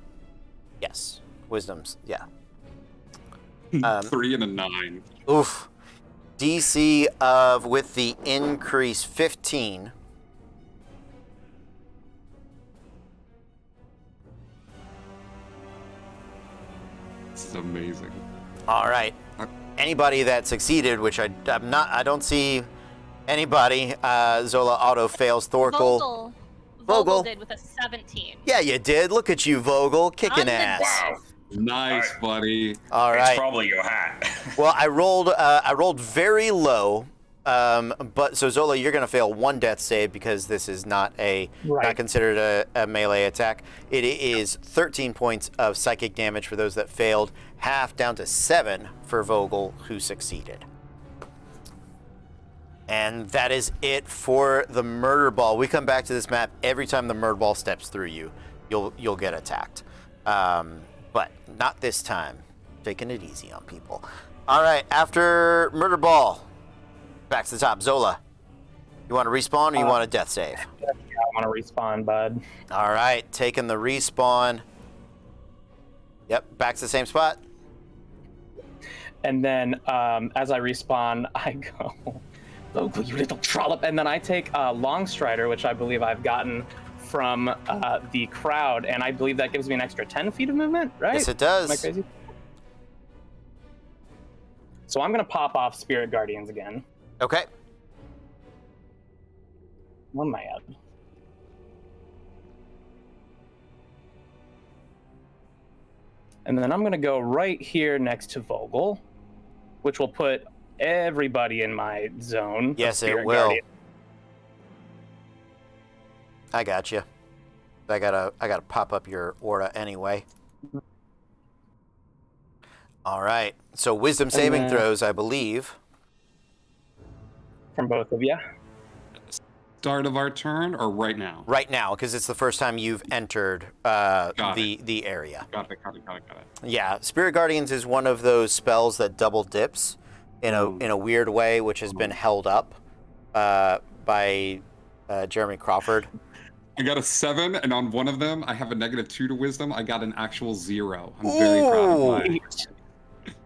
yes, wisdoms, yeah. 3 and a 9. Oof. DC of, with the increase, 15. This is amazing. All right. Anybody that succeeded, which I don't see anybody. Zola auto fails. Thorkel. Vogel Vogel. did with a 17. Yeah, you did. Look at you, Vogel, kicking I'm the ass. best. Nice, buddy. All It's right. probably your hat. Well, I rolled very low But so Zola, you're going to fail one death save because this is not not considered a melee attack. It is 13 points of psychic damage for those that failed, half down to 7 for Vogel, who succeeded. And that is it for the murder ball. We come back to this map every time the murder ball steps through you. You'll get attacked, but not this time. Taking it easy on people. All right, after murder ball. Back to the top. Zola, you want to respawn or you want a death save? Yeah, I want to respawn, bud. All right, taking the respawn. Yep, back to the same spot. And then as I respawn, I go, Vogel, you little trollop. And then I take Long Strider, which I believe I've gotten from the crowd. And I believe that gives me an extra 10 feet of movement, right? Yes, it does. Am I crazy? So I'm going to pop off Spirit Guardians again. Okay. One my ad. And then I'm going to go right here next to Vogel, which will put everybody in my zone. of Yes, it Spirit will. Guardian. I got you. I gotta pop up your aura anyway. All right. So wisdom saving then- throws, I believe. From both of you. Start of our turn or right now? Right now, because it's the first time you've entered the area. Got it. Yeah, Spirit Guardians is one of those spells that double dips in a weird way, which has been held up by Jeremy Crawford. I got a 7, and on one of them, I have a -2 to wisdom. I got an actual 0. I'm very proud of mine.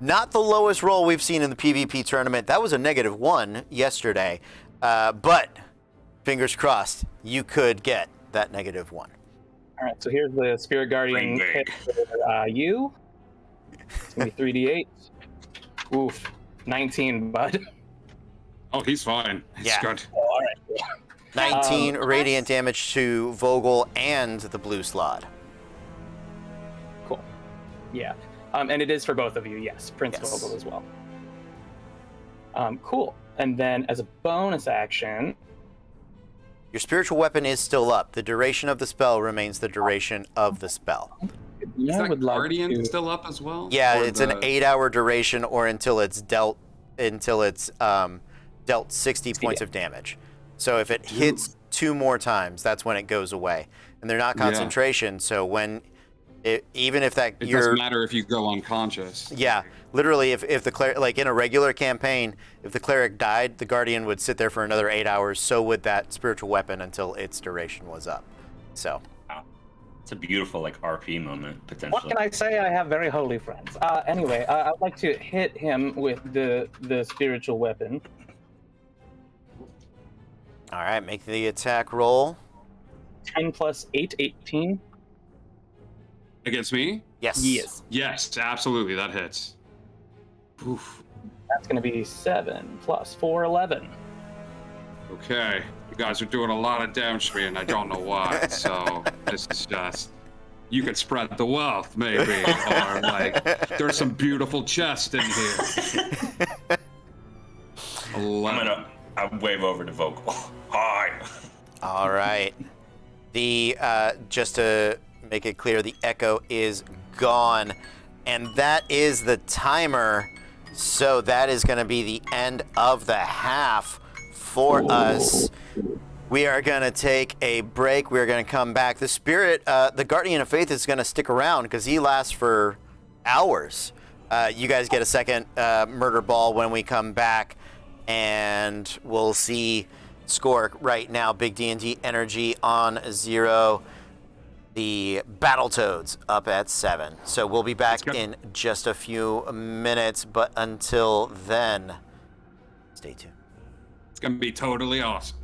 Not the lowest roll we've seen in the PvP tournament. That was a -1 yesterday, but fingers crossed you could get that -1. All right, so here's the Spirit Guardian Big. hit for you. It's going to be 3d8. Oof. 19, bud. Oh, he's fine. He's Yeah. good. All right. 19 radiant damage to Vogel and the blue slot. Cool. Yeah. And it is for both of you, yes. Prince Yes. Vogel as well. Cool. And then as a bonus action, Your spiritual weapon is still up. The duration of the spell remains the duration of the spell. Is I that would like Guardian to... still up as well? Yeah, Or it's an 8-hour duration or until it's dealt 60 points of damage. So if it hits 2 more times, that's when it goes away. And they're not Yeah. concentration, so when even if that It you're doesn't matter if you go unconscious. yeah, literally if the cleric, like in a regular campaign, if the cleric died, the guardian would sit there for another 8 hours, so would that spiritual weapon until its duration was up. So It's a beautiful like RP moment What potentially. can I say? I have very holy friends. Anyway, I'd like to hit him with the spiritual weapon. all right, make the attack roll. 10 plus 8, 18. Against me? Yes. Yes, absolutely. That hits. Oof. That's going to be 7 plus 4, 11. Okay. You guys are doing a lot of damage to me, and I don't know why. So this is just... You could spread the wealth, maybe. Or, like, there's some beautiful chests in here. 11. I wave over to Vogel. Hi. All right. The just to make it clear, the echo is gone, and that is the timer. So that is going to be the end of the half for us. We are going to take a break. We're going to come back. The spirit, the Guardian of Faith, is going to stick around because he lasts for hours. You guys get a second murder ball when we come back, and we'll see score right now. Big D&D Energy on 0. The Battletoads up at 7. So we'll be back in just a few minutes, but until then, stay tuned. It's going to be totally awesome.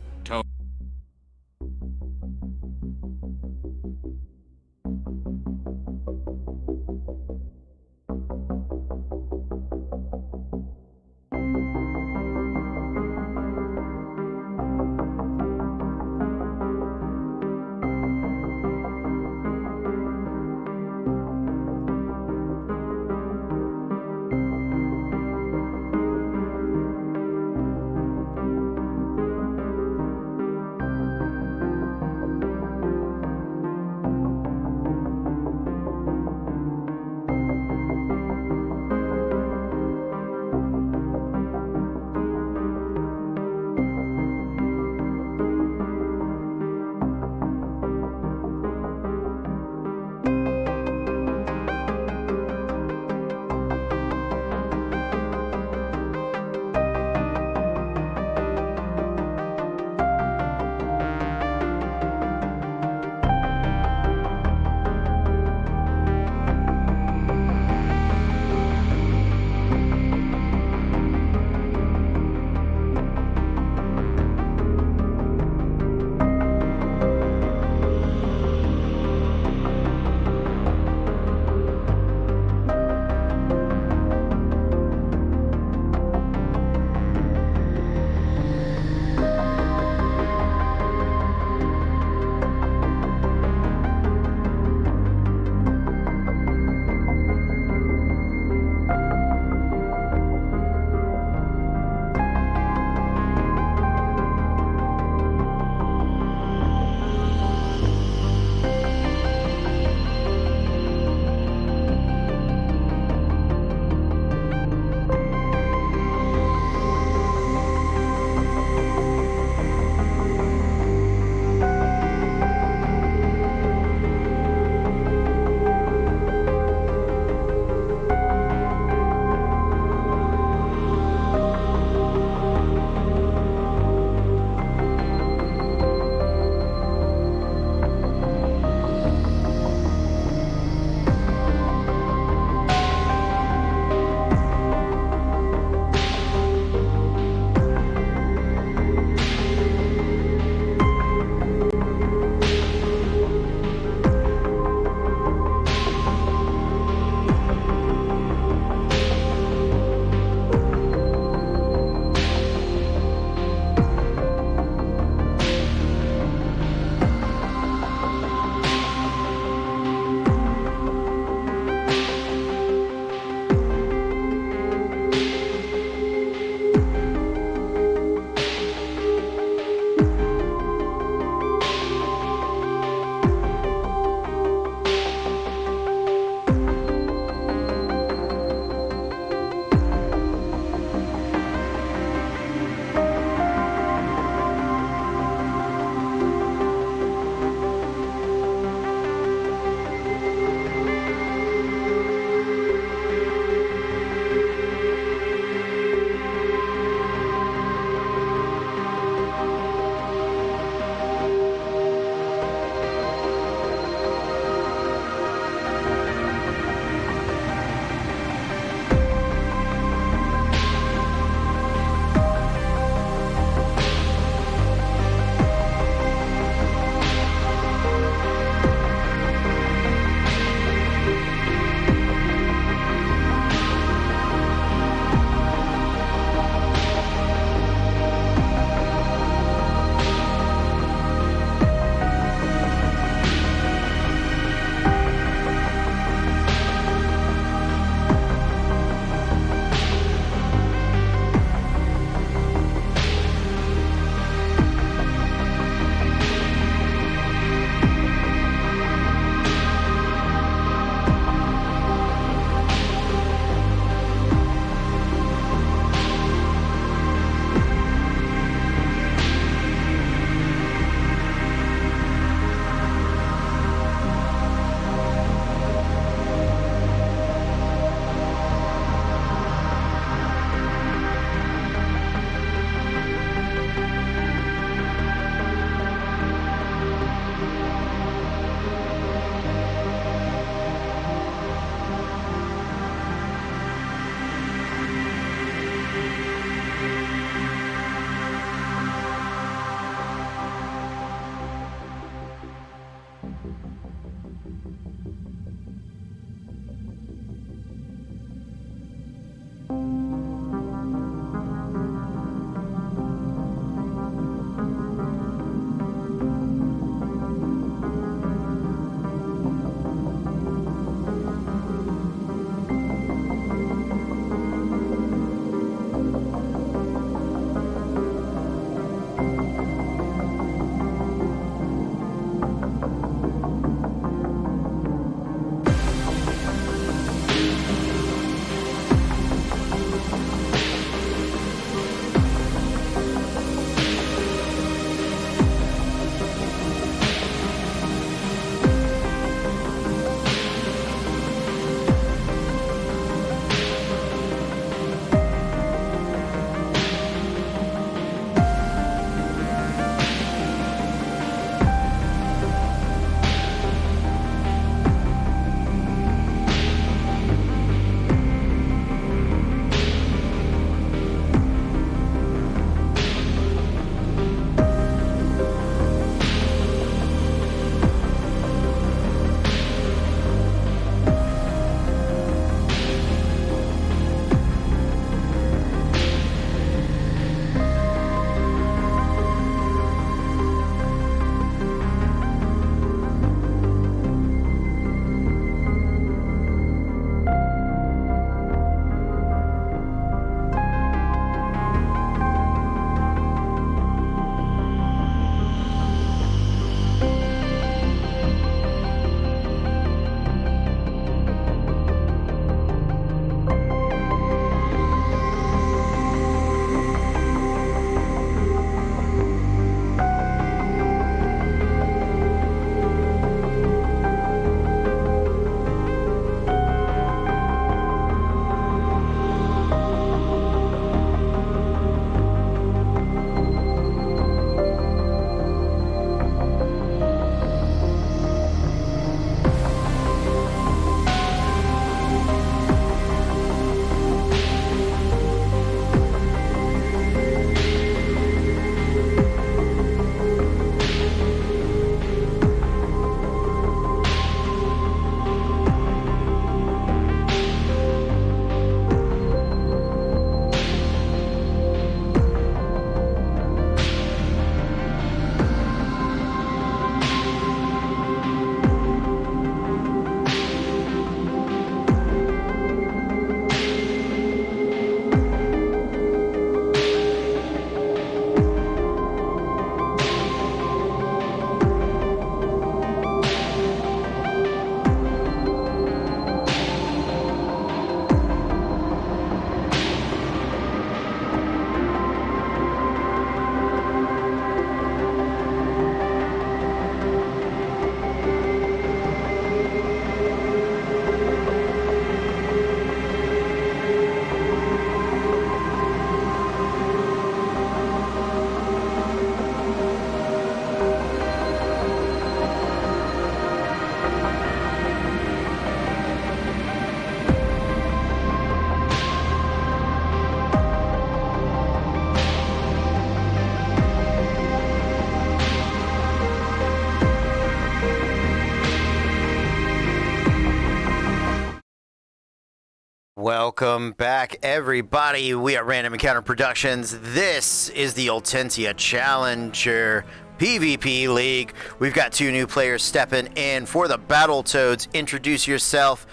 Welcome back, everybody. We are Random Encounter Productions. This is the Ultentia Challenger PvP League. We've got 2 new players stepping in for the Battletoads. Introduce yourself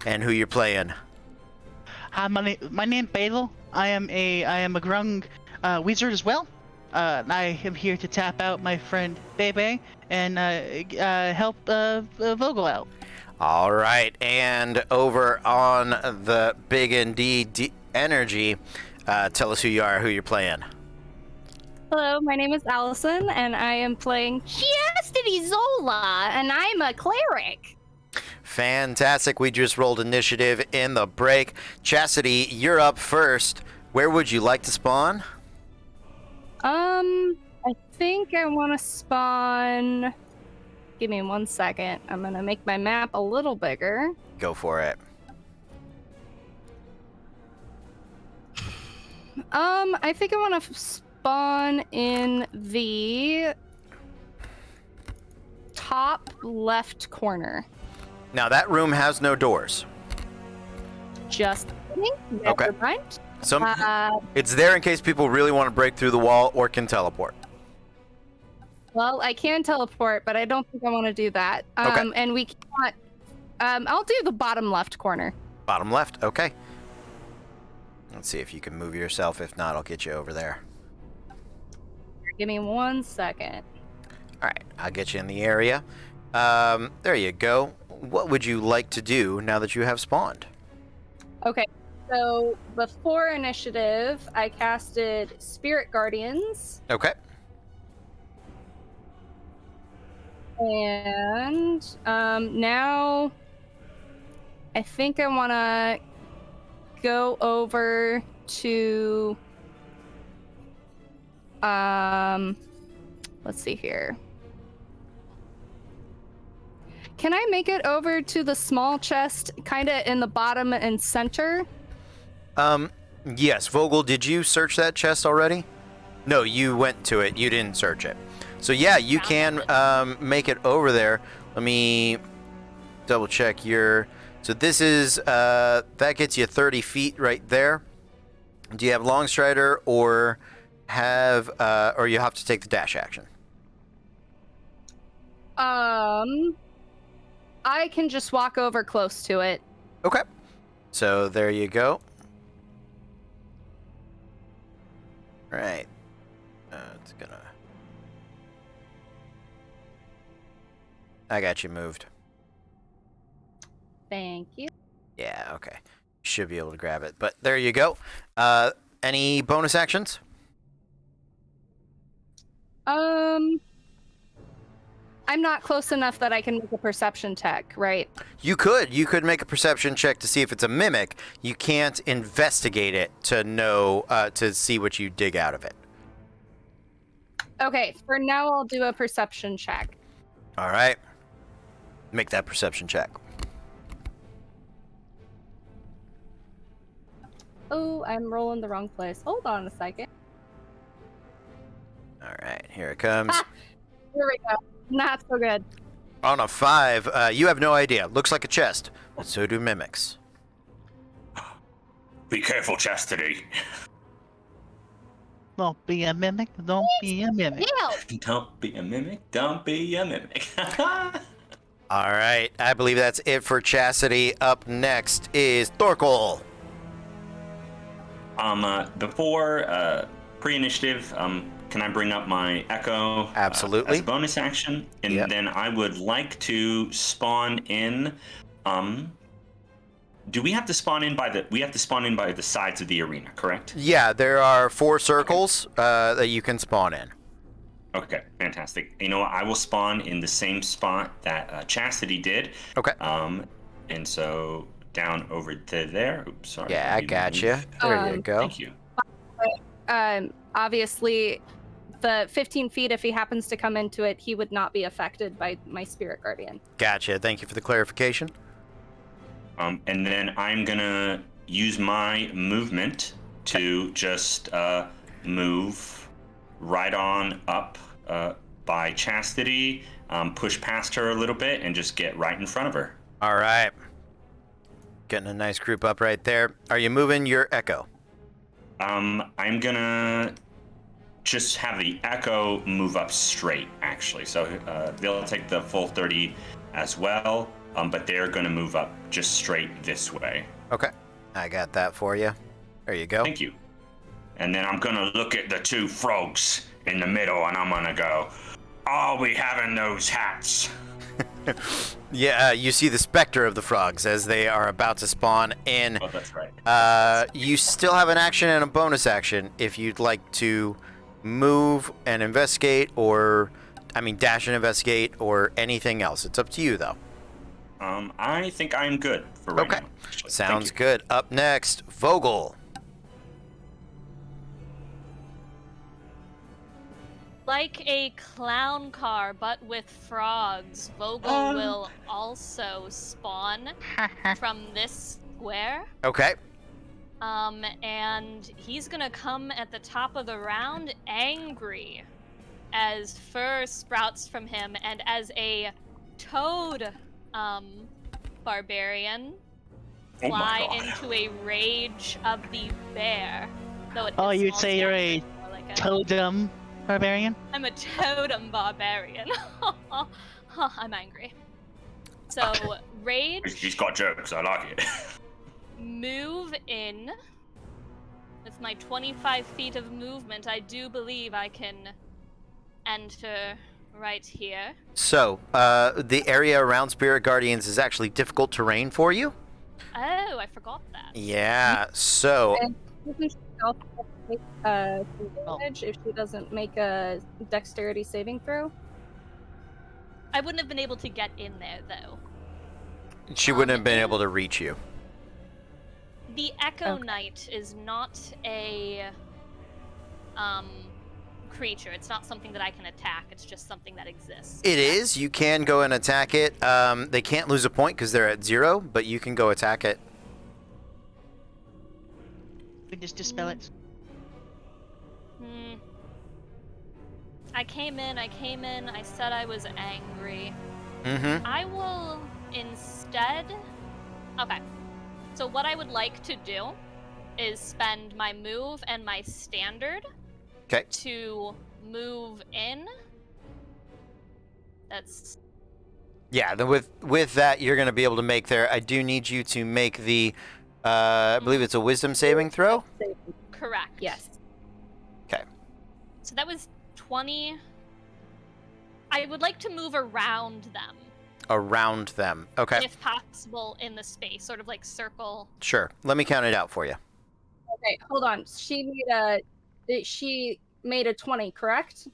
and who you're playing. My name Basil. I am a Grung wizard as well. I am here to tap out my friend Bebe and help Vogel out. All right, and over on the Big and D Energy, tell us who you are, who you're playing. Hello, my name is Allison, and I am playing Chastity Zola, and I'm a cleric. Fantastic. We just rolled initiative in the break. Chastity, you're up first. Where would you like to spawn? I think I want to spawn... Give me 1 second. I'm going to make my map a little bigger. Go for it. I think I want to spawn in the top left corner. Now, that room has no doors. Just kidding. Okay. Never mind. It's there in case people really want to break through the wall or can teleport. Well, I can teleport, but I don't think I want to do that. Okay. And we cannot... I'll do the bottom left corner. Bottom left, okay. Let's see if you can move yourself. If not, I'll get you over there. Give me 1 second. All right, I'll get you in the area. There you go. What would you like to do now that you have spawned? Okay, so before initiative, I casted Spirit Guardians. Okay. And now I think I want to go over to let's see here. Can I make it over to the small chest kind of in the bottom and center? Yes. Vogel, did you search that chest already? No, you went to it. You didn't search it. So yeah, you can make it over there. Let me double check your... So this is, that gets you 30 feet right there. Do you have Long Strider or or you have to take the dash action? I can just walk over close to it. Okay. So there you go. Right. It's gonna... I got you moved. Thank you. Yeah, okay. Should be able to grab it. But there you go. Any bonus actions? I'm not close enough that I can make a perception check, right? You could make a perception check to see if it's a mimic. You can't investigate it to know, to see what you dig out of it. Okay, for now I'll do a perception check. All right. Make that perception check. Oh, I'm rolling the wrong place. Hold on a second. All right, here it comes. Here we go. Not so good. On a 5, you have no idea. Looks like a chest, but so do mimics. Be careful, Chastity. Don't be a mimic. Don't be a mimic. Ew! Don't be a mimic. Don't be a mimic. All right, I believe that's it for Chastity. Up next is Thorkel. Before pre-initiative, can I bring up my Echo? Absolutely. As a bonus action, and then I would like to spawn in. Do we have to spawn in by the? We have to spawn in by the sides of the arena, correct? Yeah, there are 4 circles that you can spawn in. Okay, fantastic. You know what? I will spawn in the same spot that Chastity did. Okay. And so down over to there. Oops, sorry. Yeah, I gotcha. There you go. Thank you. Obviously, the 15 feet, if he happens to come into it, he would not be affected by my Spirit Guardian. Gotcha. Thank you for the clarification. And then I'm gonna use my movement to just move right on up by Chastity, push past her a little bit, and just get right in front of her. All right. Getting a nice group up right there. Are you moving your echo? I'm gonna just have the echo move up straight, actually. So they'll take the full 30 as well, but they're gonna move up just straight this way. Okay. I got that for you. There you go. Thank you. And then I'm gonna look at the two frogs in the middle, and I'm gonna go, "Are we having those hats?" Yeah, you see the specter of the frogs as they are about to spawn in. Oh, that's right. You still have an action and a bonus action if you'd like to move and investigate, or, dash and investigate, or anything else. It's up to you, though. I think I'm good for right Okay. now. Actually. Sounds Thank you. good. Up next, Vogel. Like a clown car, but with frogs, Vogel will also spawn from this square. Okay. And he's gonna come at the top of the round angry as fur sprouts from him, and as a toad barbarian Oh my fly God. into a rage of the bear. Though it Oh, is you'd small say you're a stature, more like totem barbarian? I'm a totem barbarian. I'm angry. So, rage, He's got jokes. I like it. move in. With my 25 feet of movement, I do believe I can enter right here. So, the area around Spirit Guardians is actually difficult terrain for you. Oh, I forgot that. Yeah, so... And doesn't she also take some damage if she doesn't make a dexterity saving throw? I wouldn't have been able to get in there, though. She wouldn't have been able to reach you. The Echo Okay. Knight is not a creature. It's not something that I can attack. It's just something that exists. It is. You can go and attack it. They can't lose a point because they're at 0, but you can go attack it. We just dispel it. I came in, I said I was angry. Mm-hmm. I will instead... Okay. So what I would like to do is spend my move and my standard Okay. to move in. That's... Yeah, then with that, you're going to be able to make there. I do need you to make the, I believe it's a wisdom saving throw. correct. Yes. Okay. So that was 20. I would like to move around them, Around them. Okay. if possible, in the space, sort of like circle. Sure. Let me count it out for you. Okay, hold on. She made a 20, correct?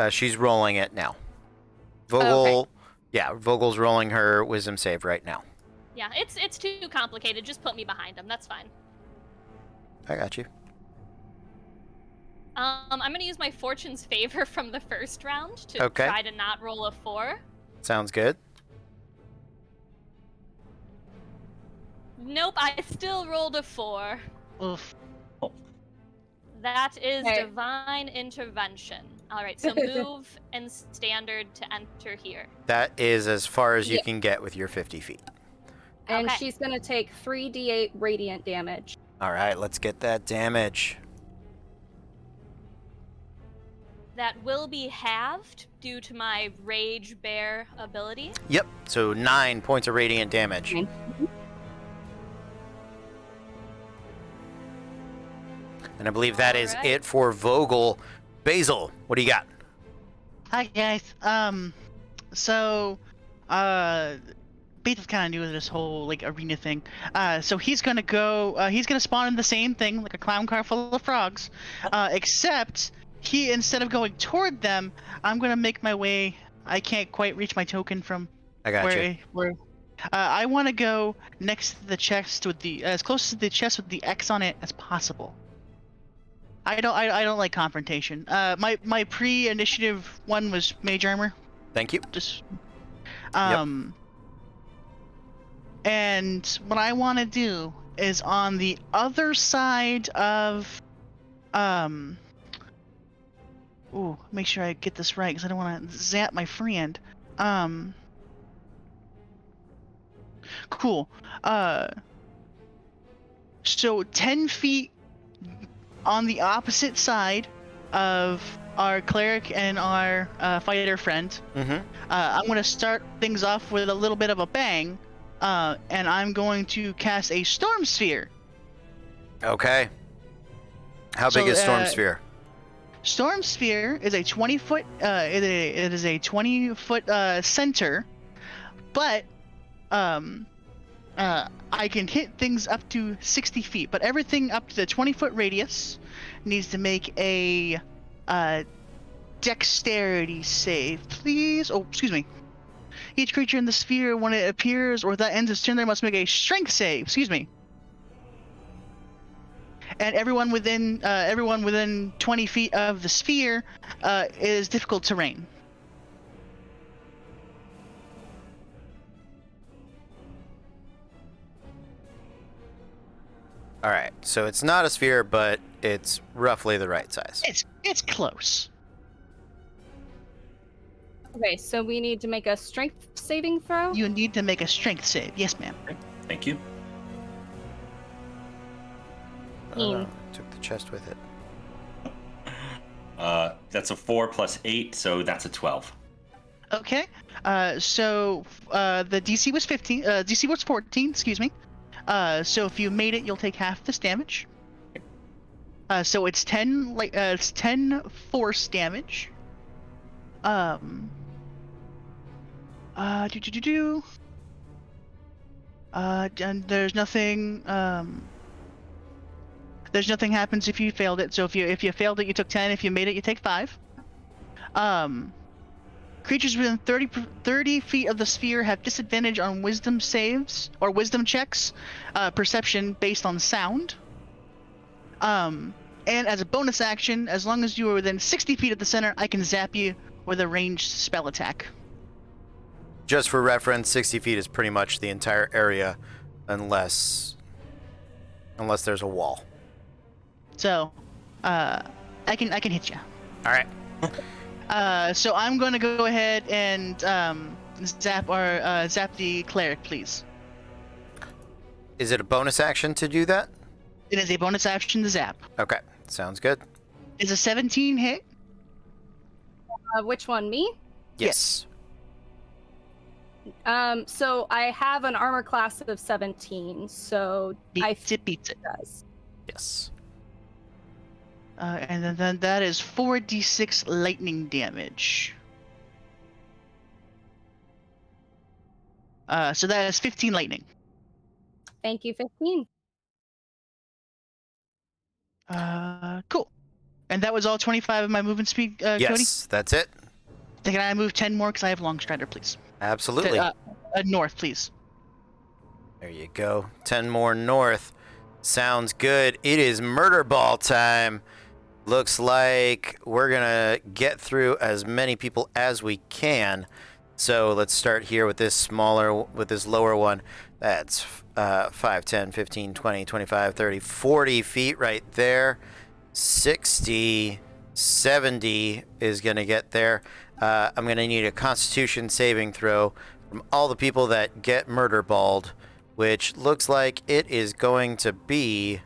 She's rolling it now. Vogel. Yeah, Vogel's rolling her wisdom save right now. Yeah, it's too complicated. Just put me behind them. That's fine. I got you. I'm gonna use my fortune's favor from the first round to Okay. try to not roll a 4. Sounds good. Nope, I still rolled a 4. Oof. That is Okay. divine intervention. All right, so move and standard to enter here. That is as far as you Yeah. can get with your 50 feet. And Okay. she's gonna take 3d8 radiant damage. All right, let's get that damage. That will be halved due to my Rage Bear ability. Yep. So 9 points of radiant damage. Nine. And I believe that is Alright. it for Vogel. Basil, what do you got? Hi guys. So, Beetle's kind of new to this whole like arena thing. So he's gonna go. He's gonna spawn in the same thing, like a clown car full of frogs. Except he, instead of going toward them, I'm gonna make my way. I can't quite reach my token from I got you. where. I want to go next to the chest with the as close to the chest with the X on it as possible. I don't like confrontation. My pre-initiative one was mage armor. Thank you. Just and what I want to do is on the other side of ooh, make sure I get this right because I don't want to zap my friend. Cool. So 10 feet on the opposite side of our cleric and our fighter friend. Mm-hmm. I'm going to start things off with a little bit of a bang, and I'm going to cast a Storm Sphere. Okay. How big is Storm Sphere? Storm Sphere is a 20-foot. It is a 20-foot center, but I can hit things up to 60 feet. But everything up to the 20-foot radius needs to make a dexterity save, please. Oh, excuse me. Each creature in the sphere, when it appears or that ends its turn, they must make a strength save. Excuse me. And everyone within 20 feet of the sphere is difficult terrain. All right. So it's not a sphere, but it's roughly the right size. It's close. Okay, so we need to make a strength saving throw. You need to make a strength save. Yes, ma'am. Thank you. Took the chest with it. That's a 4 plus 8, so that's a 12. Okay. So the DC was 15. DC was 14. Excuse me. So if you made it, you'll take half this damage. So it's 10. It's 10 force damage. And there's nothing. There's nothing happens if you failed it. So if you failed it, you took 10. If you made it, you take 5. Creatures within 30 feet of the sphere have disadvantage on wisdom saves or wisdom checks, perception based on sound. And as a bonus action, as long as you are within 60 feet of the center, I can zap you with a ranged spell attack. Just for reference, 60 feet is pretty much the entire area, unless there's a wall. So, I can hit you. All right. So I'm going to go ahead and zap the cleric, please. Is it a bonus action to do that? It is a bonus action to zap. Okay, sounds good. Is a 17 hit? Which one, me? Yes. So I have an armor class of 17, so Beats it. does. Yes. And then that is 4d6 lightning damage. So that is 15 lightning. Thank you, 15. Cool. And that was all 25 of my movement speed, Cody? Yes, that's it. Can I move 10 more because I have long strider, please? Absolutely. North, please. There you go. 10 more north. Sounds good. It is murder ball time. Looks like we're going to get through as many people as we can. So let's start here with this lower one. That's 5, 10, 15, 20, 25, 30, 40 feet right there. 60, 70 is going to get there. I'm going to need a Constitution saving throw from all the people that get murder balled, which looks like it is going to be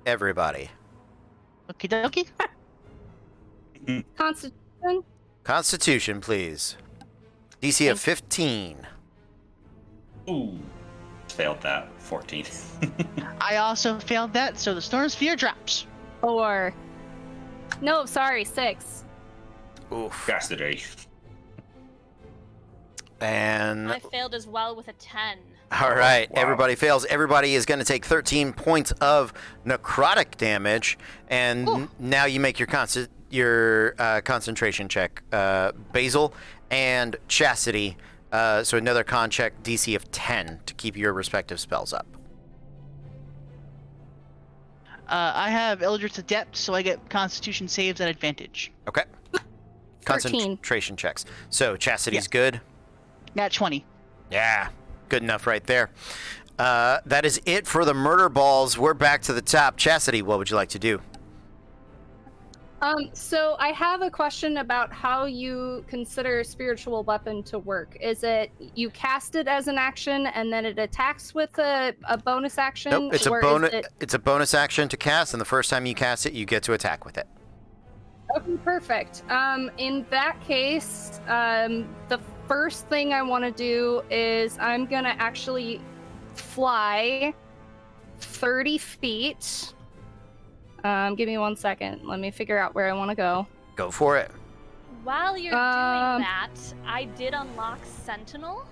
everybody. Okie dokie. Constitution? Constitution, please. DC of 15. Ooh. Failed that. 14. I also failed that, so the Storm Sphere drops. 4. No, sorry, 6. Oof. Yesterday. And I failed as well with a 10. all right, Wow. everybody fails. Everybody is going to take 13 points of necrotic damage, and now you make your concentration check. Basil and Chastity, so another con check, DC of 10 to keep your respective spells up. I have Eldritch Adept, so I get Constitution saves at advantage. Okay. 13. Concentration checks. So Chastity's good. Nat 20. Yeah, good enough right there. That is it for the murder balls. We're back to the top. Chastity, what would you like to do? So I have a question about how you consider spiritual weapon to work. Is it you cast it as an action and then it attacks with a bonus action? Nope, it's a or bonus. is it... It's a bonus action to cast, and the first time you cast it, you get to attack with it. Okay, perfect. In that case, the first thing I want to do is I'm gonna actually fly 30 feet. Give me 1 second. Let me figure out where I want to go. Go for it. While you're doing that, I did unlock Sentinel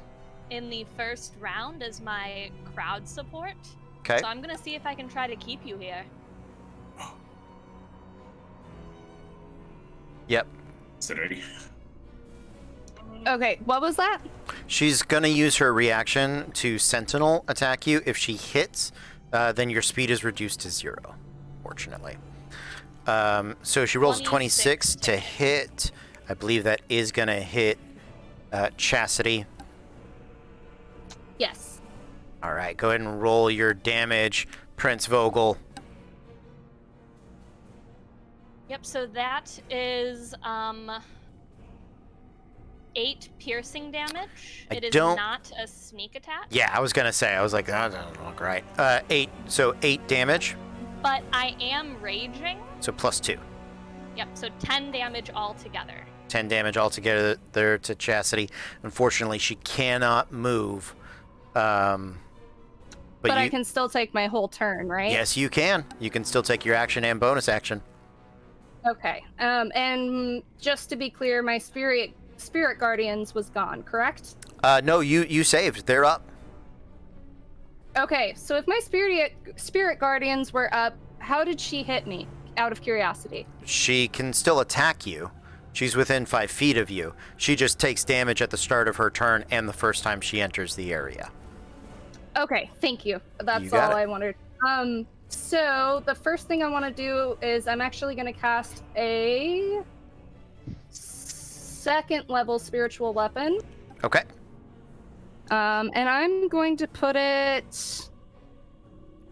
in the first round as my crowd support. Okay. So I'm gonna see if I can try to keep you here. Yep. Sorry. Okay, what was that? She's gonna use her reaction to Sentinel attack you. If she hits, then your speed is reduced to 0. Fortunately. So she rolls 26 to hit. I believe that is gonna hit Chastity. Yes. All right, go ahead and roll your damage, Prince Vogel. Yep, so that is 8 piercing damage. It is not a sneak attack. Yeah, I was gonna say. I was like, that doesn't look right. 8. So 8 damage. But I am raging. So +2. Yep, so 10 damage altogether. 10 damage altogether there to Chastity. Unfortunately, she cannot move. But I can still take my whole turn, right? Yes, you can. You can still take your action and bonus action. Okay. And just to be clear, my spirit guardians was gone, correct? No, you saved. They're up. Okay, so if my spirit guardians were up, how did she hit me? Out of curiosity. She can still attack you. She's within 5 feet of you. She just takes damage at the start of her turn and the first time she enters the area. Okay, thank you. That's You got all it. I wanted. So the first thing I want to do is I'm actually going to cast a 2nd level spiritual weapon. Okay. And I'm going to put it,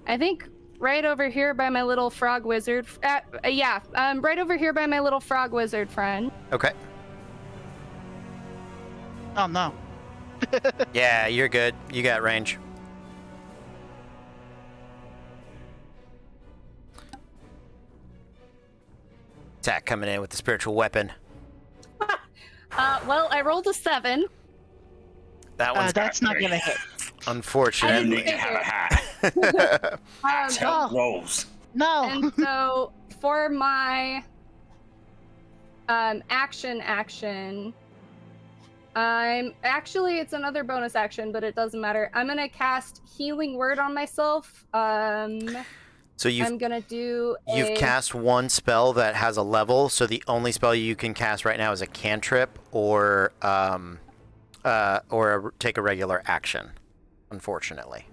I think, right over here by my little frog wizard. Right over here by my little frog wizard friend. Okay. Oh no. Yeah, you're good. You got range. Attack coming in with the spiritual weapon. Well, I rolled a 7. That one's That's not gonna hit. unfortunately. Need to have a hat. That's how it Oh. rolls. No. And so for my action, it's another bonus action, but it doesn't matter. I'm gonna cast Healing Word on myself. So I'm gonna do you've cast one spell that has a level, so the only spell you can cast right now is a cantrip or take a regular action, unfortunately.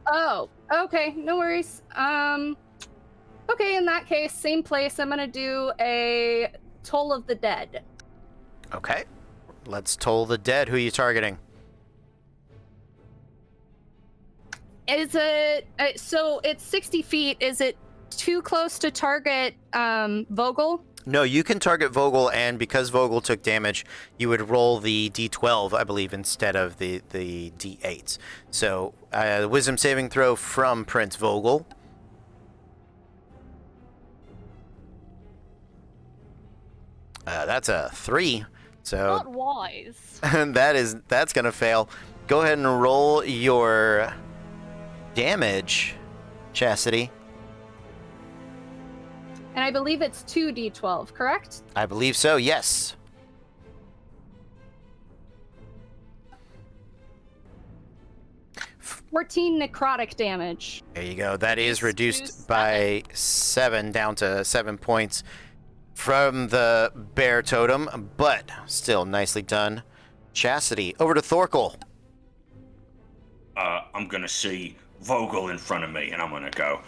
Oh, okay, no worries. Okay, in that case, same place. I'm gonna do a Toll of the Dead. Okay. Let's toll the dead. Who are you targeting? Is it so? It's 60 feet. Is it too close to target Vogel? No, you can target Vogel, and because Vogel took damage, you would roll the D12, I believe, instead of the D8s. So, wisdom saving throw from Prince Vogel. That's a 3. So Not wise. that's gonna fail. Go ahead and roll your damage, Chastity. And I believe it's 2d12, correct? I believe so. Yes. $14 necrotic damage. There you go. That is To reduced by 7 down to 7 points from the bear totem, but still nicely done. Chastity, over to Thorkel. I'm gonna see Vogel in front of me, and I'm gonna go,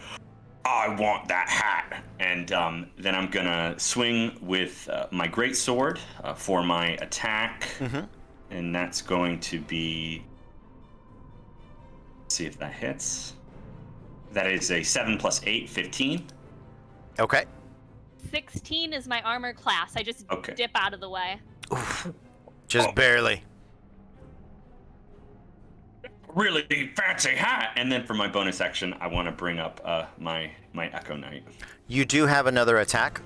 I want that hat. And then I'm gonna swing with my greatsword for my attack. And that's going to be, let's see if that hits. That is a 7 + 8, 15. Okay. 16 is my armor class. I just Okay. dip out of the way. Just barely. Really fancy hat. And then for my bonus action, I want to bring up my Echo Knight. You do have another attack.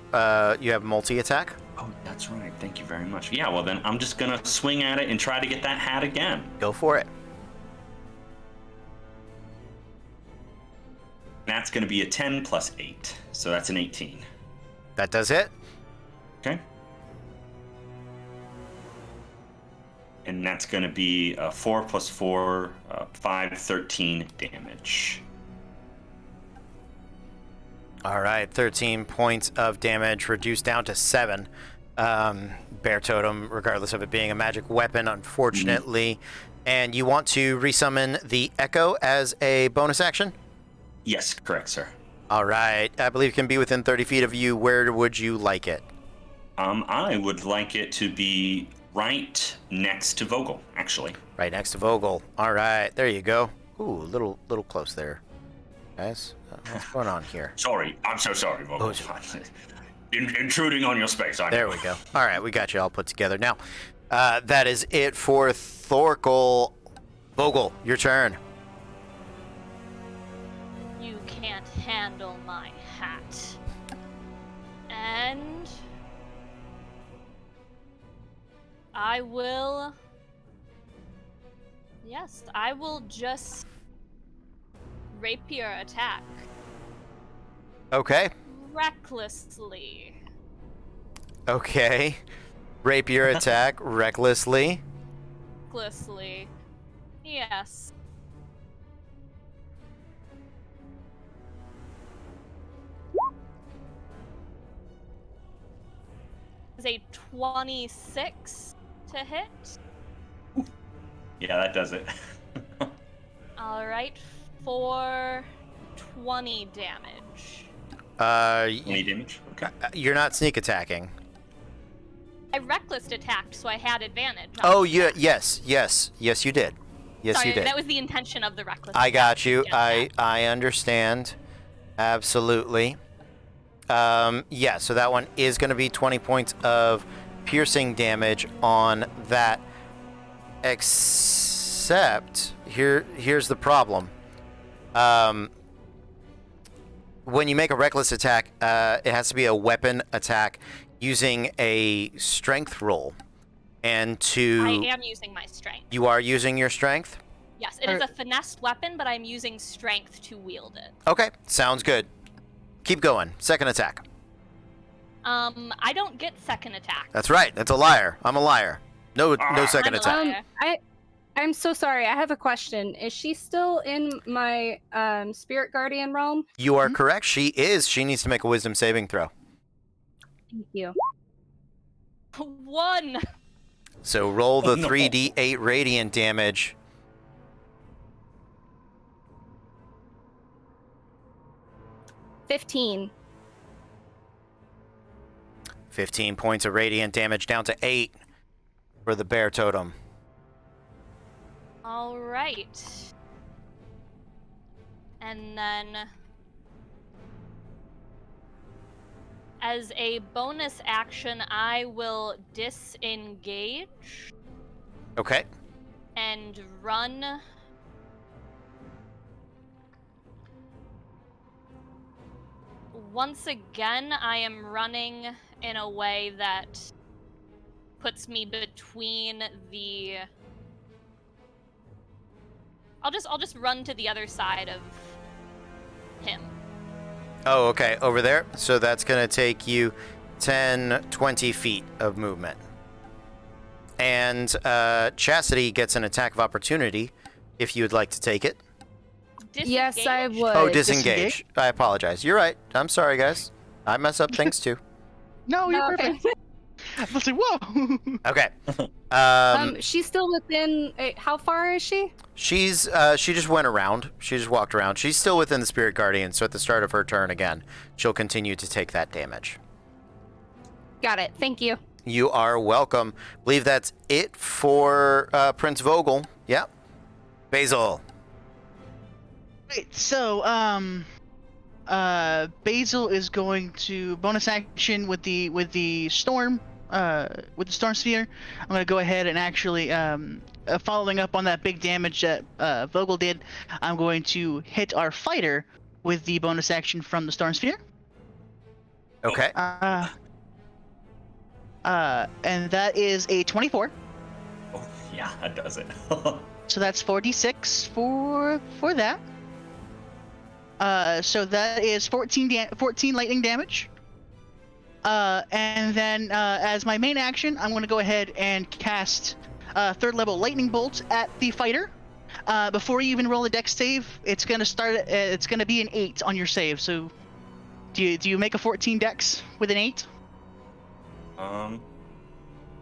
You have multi-attack. Oh, that's right. Thank you very much. Yeah, well then I'm just gonna swing at it and try to get that hat again. Go for it. That's gonna be a 10 plus 8, so that's an 18. That does hit. Okay. And that's gonna be 4 plus 4, 5, 13 damage. All right, 13 points of damage, reduced down to 7. Bear Totem, regardless of it being a magic weapon, unfortunately. And you want to resummon the Echo as a bonus action? Yes, correct, sir. All right, I believe it can be within 30 feet of you. Where would you like it? I would like it to be right next to Vogel, actually. Right next to Vogel. All right, there you go. Ooh, little close there, guys. What's going on here? Sorry, I'm so sorry, Vogel. Oh, Intruding on your space, I know. There we go. All right, we got you all put together. Now, that is it for Thorkel. Vogel, your turn. You can't handle my hat. And I will. Yes, I will just rapier attack Okay. recklessly. Okay. Rapier attack recklessly. Recklessly. Yes. Is a 26 to hit. Yeah, that does it. All right, for 20 damage. 20 damage? Okay. You're not sneak attacking. I reckless attacked, so I had advantage. on Oh, the yeah, attack. yes, you did. Yes, Sorry, you did. that was the intention of the reckless. I got attack. you. Yeah, I understand. Absolutely. Yeah, so that one is going to be 20 points of piercing damage on that. Except here's the problem. When you make a reckless attack, it has to be a weapon attack using a strength roll. And I am using my strength. You are using your strength? Yes, it is a finessed weapon, but I'm using strength to wield it. Okay, sounds good. Keep going. Second attack. I don't get second attack. That's right. That's a liar. I'm a liar. No second I'm a attack. liar. I'm so sorry. I have a question. Is she still in my spirit guardian realm? You are correct. She is. She needs to make a wisdom saving throw. Thank you. 1. So roll the Oh, no. 3d8 radiant damage. $15. 15 points of radiant damage down to 8 for the bear totem. All right. And then, as a bonus action, I will disengage Okay. and run. Once again, I am running in a way that puts me between the. I'll just run to the other side of him. Oh, okay. Over there. So that's going to take you 10, 20 feet of movement. And Chastity gets an attack of opportunity if you would like to take it. Yes, I Disengage? would. Oh, disengage. disengage? I apologize. You're right. I'm sorry, guys. I mess up things too. No, you're Oh, okay. perfect. I was like, whoa. Okay. She's still within. How far is she? She just went around. She just walked around. She's still within the Spirit Guardian, so at the start of her turn again, she'll continue to take that damage. Got it. Thank you. You are welcome. Believe that's it for Prince Vogel. Yep. Basil. Wait, so, Basil is going to bonus action with the storm sphere. I'm gonna go ahead and actually following up on that big damage that Vogel did. I'm going to hit our fighter with the bonus action from the storm sphere. Okay. And that is a 24. Oh, yeah, that does it. So that's 4d6 for that. So that is 14 lightning damage. And then as my main action, I'm going to go ahead and cast third level lightning bolt at the fighter. Before you even roll a dex save, it's going to start. It's going to be an 8 on your save. So do you make a 14 dex with an 8?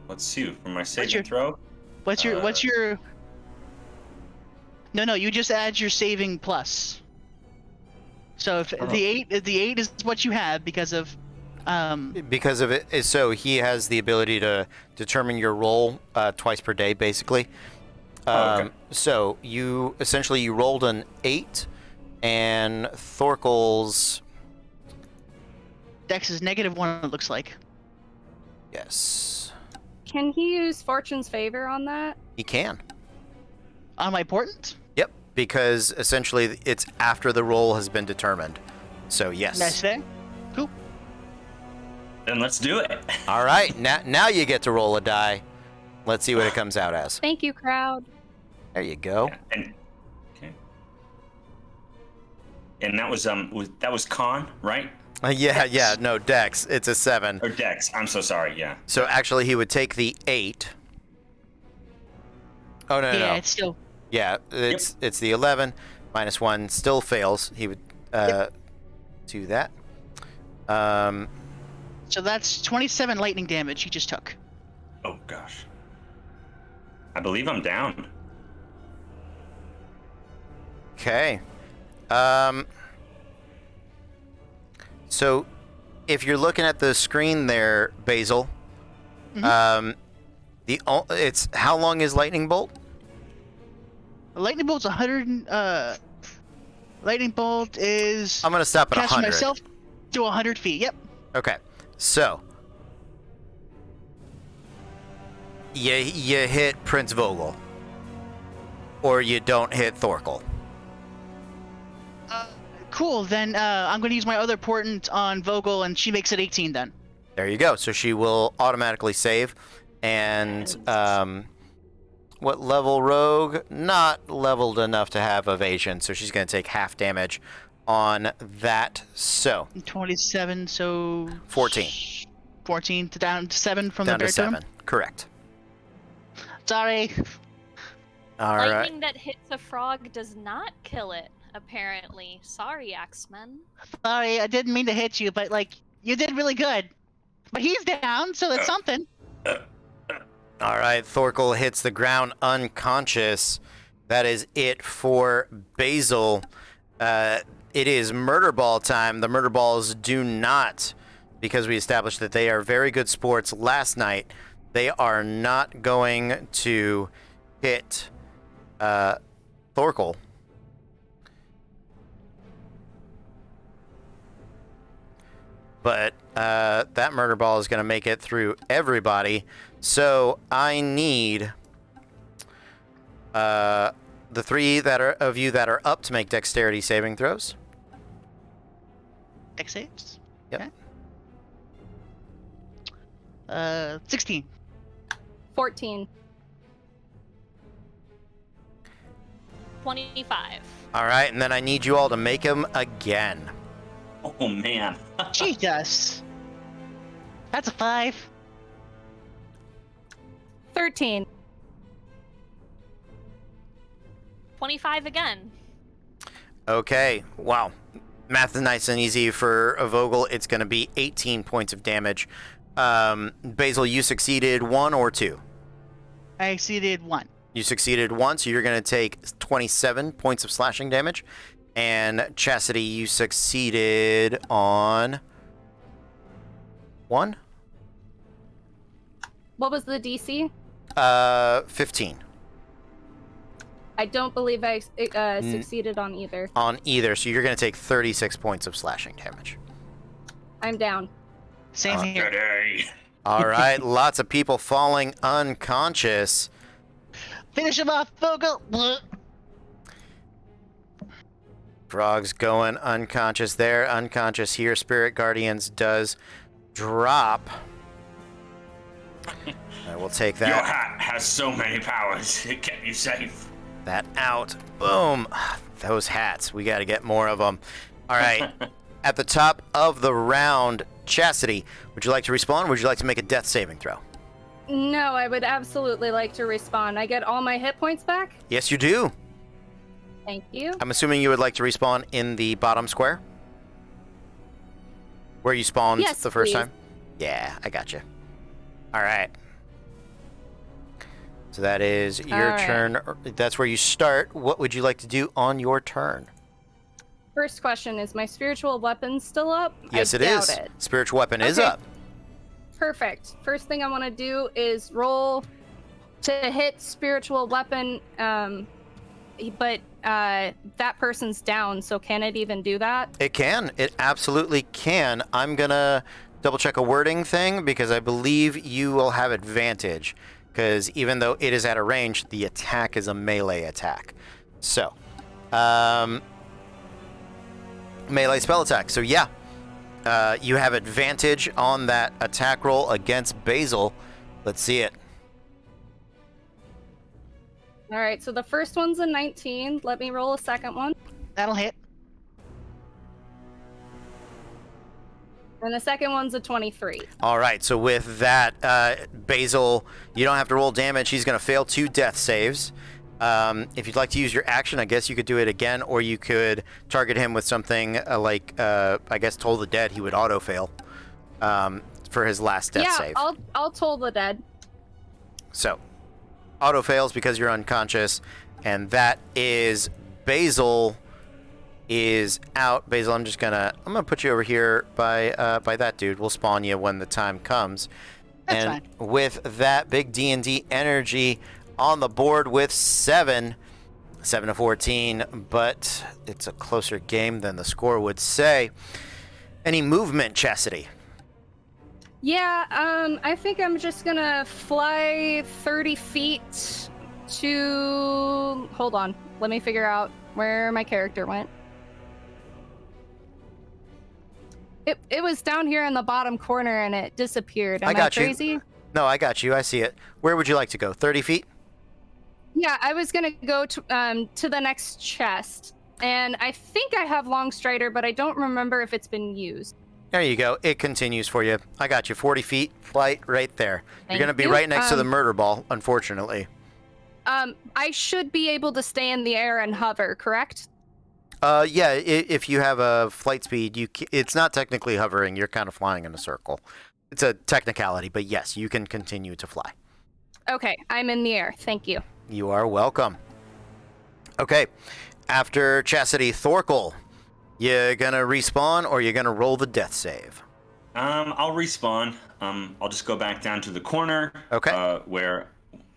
Let's see. For my saving throw. What's your? No, you just add your saving plus. So if the 8 is what you have because of it. So he has the ability to determine your roll twice per day, basically. Okay. So you rolled an 8, and Thorkel's dex is -1. It looks like. Yes. Can he use Fortune's favor on that? He can. On my portent? Yep, because essentially it's after the roll has been determined. So yes. Nice thing. Cool. Then let's do it. All right, now you get to roll a die. Let's see what it comes out as. Thank you, crowd. There you go. Okay. And that was con, right? Yeah. No, Dex. It's a 7. Or Dex. I'm so sorry. Yeah. So actually, he would take the 8. Oh no. Yeah, it's still. Yeah, it's the 11 -1 still fails. He would do that. So that's 27 lightning damage he just took. Oh gosh. I believe I'm down. Okay. So if you're looking at the screen there, Basil, it's how long is lightning bolt? A lightning bolt's 100. Lightning bolt is. I'm gonna stop at cast 100. myself to 100 feet. Yep. Okay. So you hit Prince Vogel, or you don't hit Thorkel. Cool. Then I'm going to use my other portent on Vogel, and she makes it 18 then. There you go. So she will automatically save. And what level rogue? Not leveled enough to have evasion, so she's going to take half damage on that. So 27, so 14. 14 to down to 7 from Down the to bear 7. Correct. Sorry. All right. Lightning that hits a frog does not kill it, apparently. Sorry, Axemen. Sorry, I didn't mean to hit you, but like you did really good. But he's down, so that's something. All right, Thorkel hits the ground unconscious. That is it for Basil. It is murder ball time. The murder balls do not, because we established that they are very good sports last night, they are not going to hit Thorkel. But that murder ball is going to make it through everybody. So I need the 3 of you that are up to make dexterity saving throws. Dex saves. Yep. Okay. 16. 14. 25. All right, and then I need you all to make them again. Oh man. Jesus. That's a 5. 13. 25 again. Okay, wow. Math is nice and easy for a Vogel. It's going to be 18 points of damage. Basil, you succeeded 1 or 2? I exceeded 1. You succeeded 1, so you're going to take 27 points of slashing damage. And Chastity, you succeeded on 1? What was the DC? 15. I don't believe I succeeded on either. On either, so you're going to take 36 points of slashing damage. I'm down. Same here. Today. All right, lots of people falling unconscious. Finish him off, Vogel. Bleh. Frog's going unconscious there, unconscious here. Spirit Guardians does drop. I will take Your that. hat has so many powers. It kept you safe. That out. Boom. Those hats. We got to get more of them. All right. At the top of the round, Chastity, would you like to respawn? Or would you like to make a death saving throw? No, I would absolutely like to respawn. I get all my hit points back? Yes, you do. Thank you. I'm assuming you would like to respawn in the bottom square? Where you spawned Yes, the first please. time? Yeah, I got you. All right. So that is your All right. turn. That's where you start. What would you like to do on your turn? First question, is my spiritual weapon still up? Yes, I it is. doubt it. Spiritual weapon is Okay. up. Perfect. First thing I want to do is roll to hit spiritual weapon, but that person's down, so can it even do that? It can. It absolutely can. I'm going to double check a wording thing because I believe you will have advantage. Because even though it is at a range, the attack is a melee attack. So, melee spell attack. So yeah, you have advantage on that attack roll against Basil. Let's see it. All right, so the first one's a 19. Let me roll a second one. That'll hit. And the second one's a 23. All right, so with that, Basil, you don't have to roll damage. He's going to fail 2 death saves. If you'd like to use your action, I guess you could do it again, or you could target him with something like, I guess, Toll the Dead. He would auto-fail for his last death save. Yeah, I'll toll the dead. So, auto-fails because you're unconscious, and that is Basil is out. Basil, I'm gonna put you over here by that dude. We'll spawn you when the time comes. That's and with that, big D&D energy on the board with 7 to 14, but it's a closer game than the score would say. Any movement, Chastity? Yeah, I think I'm just gonna fly 30 feet to... Hold on. Let me figure out where my character went. It was down here in the bottom corner and it disappeared. Am I got you. crazy? No, I got you. I see it. Where would you like to go? 30 feet? Yeah, I was gonna go to the next chest. And I think I have Long Strider, but I don't remember if it's been used. There you go. It continues for you. I got you. 40 feet flight right there. Thank You're going to be you. right next to the murder ball, unfortunately. I should be able to stay in the air and hover, correct? Yeah, if you have a flight speed, it's not technically hovering. You're kind of flying in a circle. It's a technicality, but yes, you can continue to fly. Okay, I'm in the air. Thank you. You are welcome. Okay, after Chastity, Thorkel, you going to respawn or you going to roll the death save? I'll respawn. I'll just go back down to the corner. Okay. Where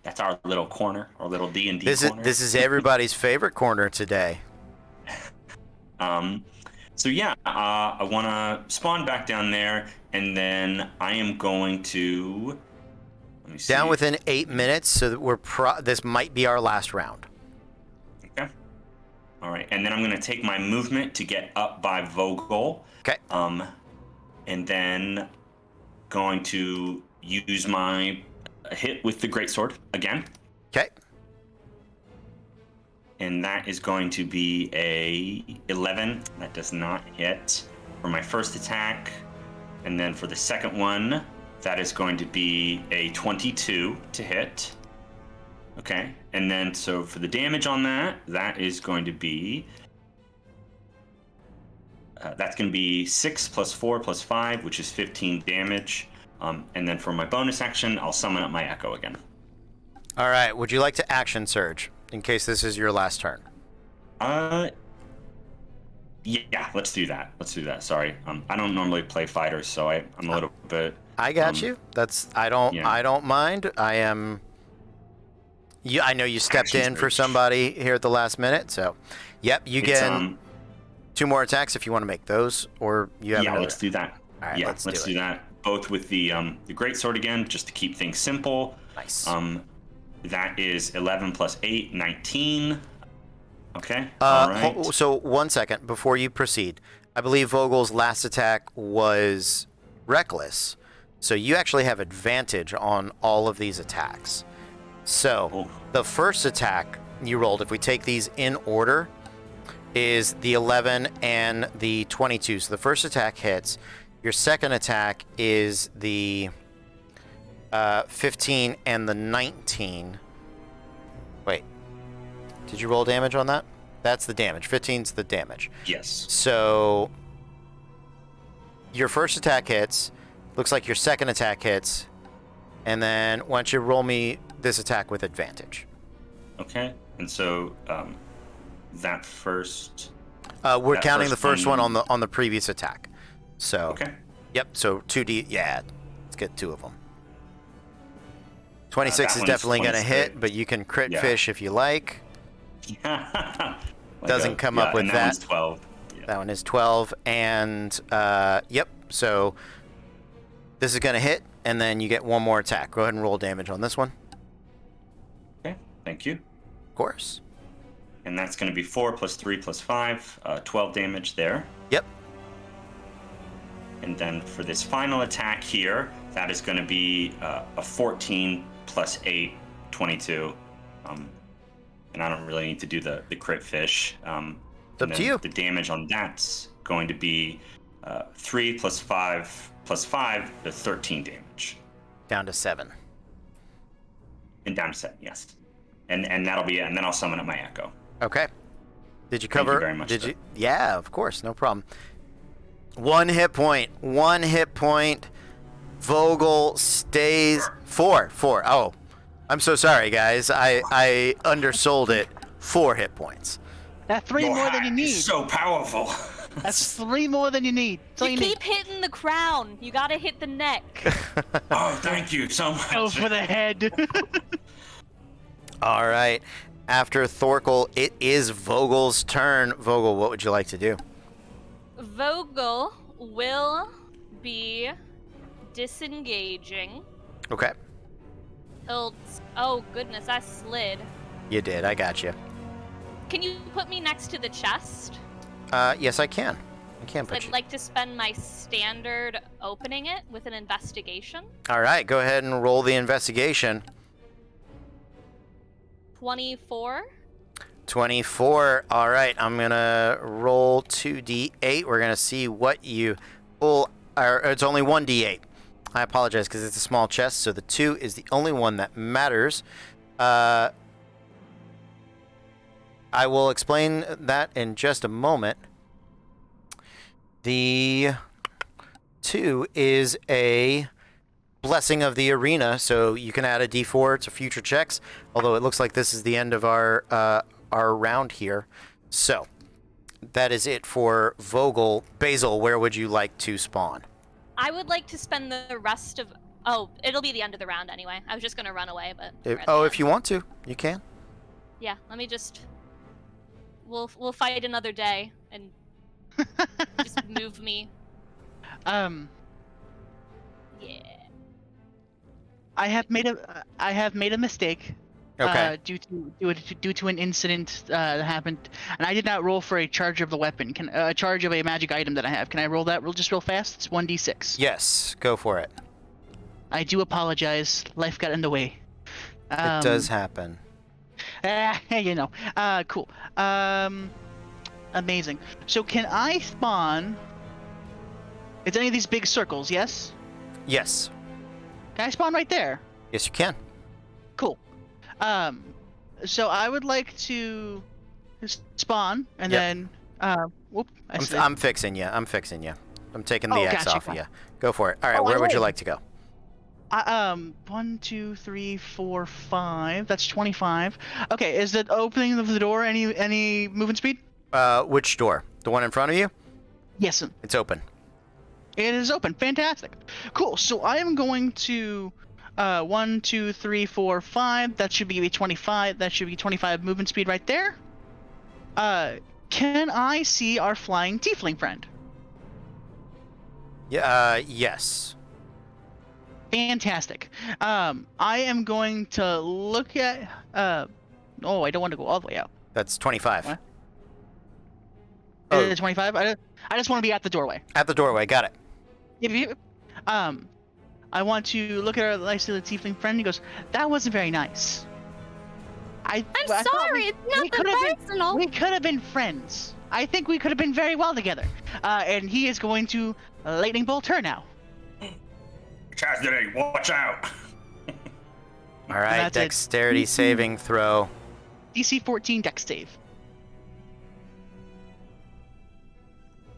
that's our little corner, our little D&D corner. This is everybody's favorite corner today. So yeah, I want to spawn back down there, and then I am going to. Let me see. Down within 8 minutes, so that this might be our last round. Okay. All right, and then I'm going to take my movement to get up by Vogel. Okay. And then going to use my hit with the greatsword again. Okay. And that is going to be a 11. That does not hit for my first attack. And then for the second one, that is going to be a 22 to hit. Okay. And then so for the damage on that, that is going to be... that's going to be 6 plus 4 plus 5, which is 15 damage. And then for my bonus action, I'll summon up my Echo again. All right. Would you like to action surge in case this is your last turn? Yeah, let's do that. Sorry. I don't normally play fighters, so I'm a little bit... I got you. I don't mind. I know you stepped Action in for surge. somebody here at the last minute, so yep, you It's, get 2 more attacks if you want to make those, or you have yeah, another. let's do that. All right, Yeah, let's let's do do it. that. Both with the great sword again, just to keep things simple. Nice. That is 11 plus 8, 19. Okay. Uh, All right. So 1 second before you proceed. I believe Vogel's last attack was reckless, so you actually have advantage on all of these attacks. So Oh. the first attack you rolled, if we take these in order, is the 11 and the 22. So the first attack hits. Your second attack is the 15 and the 19. Wait, did you roll damage on that? That's the damage. 15's the damage. Yes. So your first attack hits. Looks like your second attack hits. And then why don't you roll me this attack with advantage? Okay. And so that first. We're That counting the first first one one- on the previous attack. So Okay. yep. So 2d. Yeah, let's get 2 of them. 26 that is one's definitely going to 26. hit, but you can crit Yeah. fish if you like. Like Doesn't come up with and that. one's 12. Yeah. That one is 12, and yep. So this is going to hit, and then you get 1 more attack. Go ahead and roll damage on this one, Okay. Thank you. of course. And that's going to be 4 plus 3 plus 5, 12 damage there. Yep. And then for this final attack here, that is going to be a 14 plus 8, 22. And I don't really need to do the crit fish. It's up and to then you. The damage on that's going to be 3 plus 5 plus 5, 13 damage. Down to 7. And down to 7, yes. And that'll be it. And then I'll summon up my echo. Okay. Did you Thank you cover? very much, Did sir. you? Yeah, of course, no problem. 1 hit point. 1 hit point. Vogel stays 4. Oh, I'm so sorry, guys. I undersold it. 4 hit points. That's 3 Your more than hat you need. is so powerful. That's 3 more than you need. That's all You you need. keep hitting the crown. You gotta hit the neck. Oh, thank you so much. Go for the head. All right. After Thorkel, it is Vogel's turn. Vogel, what would you like to do? Vogel will be disengaging. Okay. He'll. Oh goodness, I slid. You did. I got you. Can you put me next to the chest? Yes, I can. I can put I'd you. like to spend my standard opening it with an investigation. All right. Go ahead and roll the investigation. 24. 24. All right. I'm going to roll 2d8. We're going to see what you pull. Or it's only 1d8. I apologize because it's a small chest, so the 2 is the only one that matters. I will explain that in just a moment. The 2 is a Blessing of the Arena, so you can add a d4 to future checks, although it looks like this is the end of our round here. So, that is it for Vogel. Basil, where would you like to spawn? I would like to spend the rest of. Oh, it'll be the end of the round anyway. I was just gonna run away, but. we're at the If end. you want to, you can. Yeah, let me just. We'll fight another day and just move me. Yeah. I have made a mistake. Okay. Due to an incident that happened, and I did not roll for a charge of the weapon. Can a charge of a magic item that I have? Can I roll that? Real fast. It's 1d6. Yes, go for it. I do apologize. Life got in the way. It does happen. Cool. Amazing. So can I spawn? It's any of these big circles, yes? Yes. Can I spawn right there? Yes, you can. Cool. So I would like to spawn and Yep. then whoop. I'm fixing you. I'm taking the Oh, X gotcha, off of you. Go for it. All right, Oh, where I would you would. like to go? 1, 2, 3, 4, 5. That's 25. Okay, is the opening of the door any movement speed? Which door? The one in front of you? Yes. It's open. It is open. Fantastic. Cool. So I am going to 1, 2, 3, 4, 5. That should be 25. That should be 25 movement speed right there. Can I see our flying tiefling friend? Yeah. Yes. Fantastic. I am going to look at. Oh, I don't want to go all the way out. That's 25. What? Oh. 25. I just want to be at the doorway. At the doorway. Got it. If you, I want to look at our nice little tiefling friend. He goes, "That wasn't very nice." I thought sorry, it's nothing personal. We could have been friends. I think we could have been very well together. And he is going to lightning bolt her now. Chastity, watch out. All right. That's it. Dexterity saving throw. DC 14 dex save.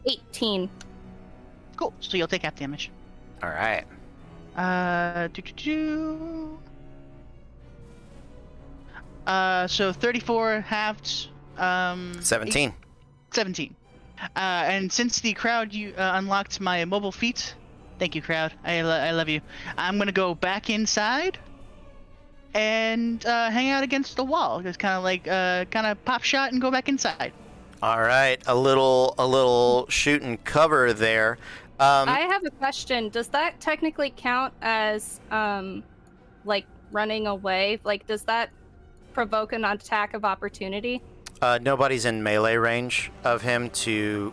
18. Cool. So you'll take half damage. All right. So 34 halved. 17. 17. And since the crowd unlocked my mobile feat, thank you, crowd. I love you. I'm gonna go back inside and hang out against the wall. Just kind of like kind of pop shot and go back inside. All right. A little shoot and cover there. I have a question. Does that technically count as like running away? Like, does that provoke an attack of opportunity? Nobody's in melee range of him to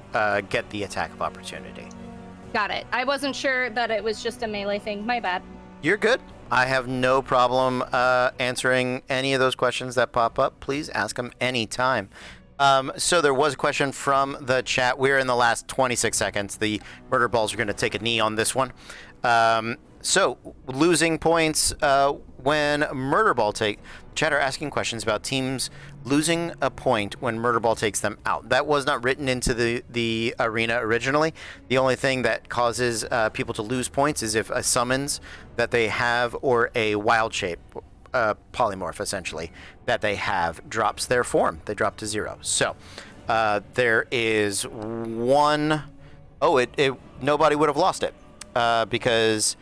get the attack of opportunity. Got it. I wasn't sure that it was just a melee thing. My bad. You're good. I have no problem answering any of those questions that pop up. Please ask them anytime. So there was a question from the chat. We're in the last 26 seconds. The murder balls are going to take a knee on this one. So losing points when murder ball take. Chat are asking questions about teams losing a point when murder ball takes them out. That was not written into the arena originally. The only thing that causes people to lose points is if a summons that they have or a wild shape, polymorph essentially, that they have drops their form. They drop to 0. So there is one. Oh, nobody would have lost it because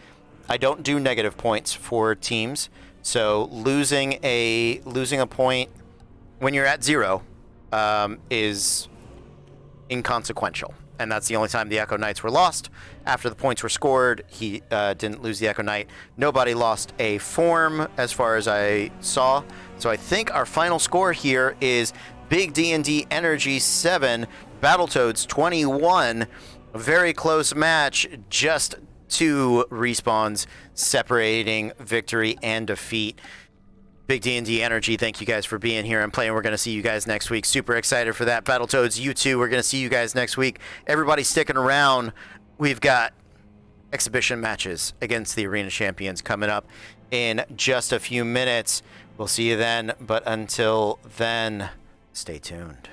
I don't do negative points for teams. So losing a point when you're at 0 is inconsequential. And that's the only time the Echo Knights were lost. After the points were scored, he didn't lose the Echo Knight. Nobody lost a form as far as I saw. So I think our final score here is Big D&D Energy 7, Battletoads 21. A very close match, just 2 respawns separating victory and defeat. Big D&D Energy, thank you guys for being here and playing. We're going to see you guys next week. Super excited for that. Battletoads, you too. We're going to see you guys next week. Everybody sticking around. We've got exhibition matches against the Arena Champions coming up in just a few minutes. We'll see you then. But until then, stay tuned.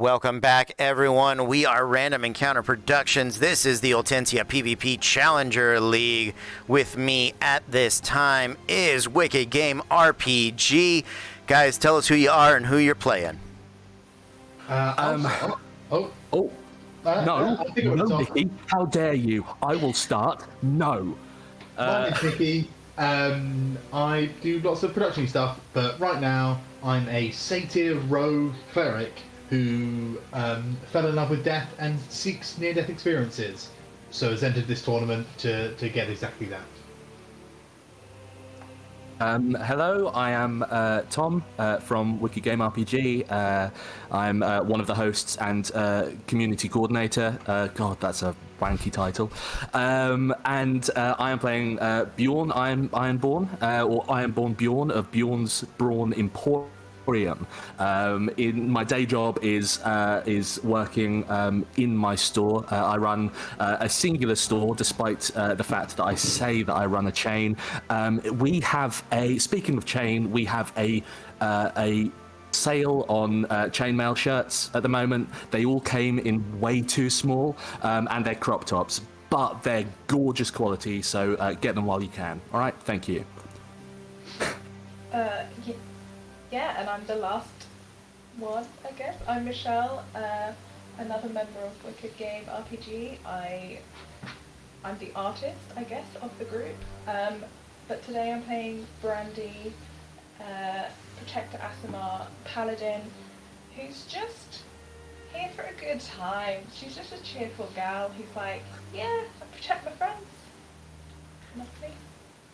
Welcome back, everyone. We are Random Encounter Productions. This is the Ultensia PvP Challenger League. With me at this time is Wicked Game RPG. Guys, tell us who you are and who you're playing. No, Nicky, how dare you? I will start. No. My name's Nicky. I do lots of production stuff, but right now I'm a satyr rogue cleric who fell in love with death and seeks near-death experiences. So has entered this tournament to get exactly that. Hello, I am Tom from Wicked Game RPG. I'm one of the hosts and community coordinator. God, that's a wanky title. And I am playing Bjorn Ironborn, or Ironborn Bjorn of Bjorn's Brawn Emporium. In my day job is working in my store. I run a singular store, despite the fact that I say that I run a chain. Speaking of chain, we have a sale on chainmail shirts at the moment. They all came in way too small, and they're crop tops, but they're gorgeous quality. So get them while you can. All right, thank you. Yeah, and I'm the last one, I guess. I'm Michelle, another member of Wicked Game RPG. I'm the artist, I guess, of the group. But today I'm playing Brandy, Protector Asimar, Paladin, who's just here for a good time. She's just a cheerful gal who's like, yeah, I protect my friends. Nothing.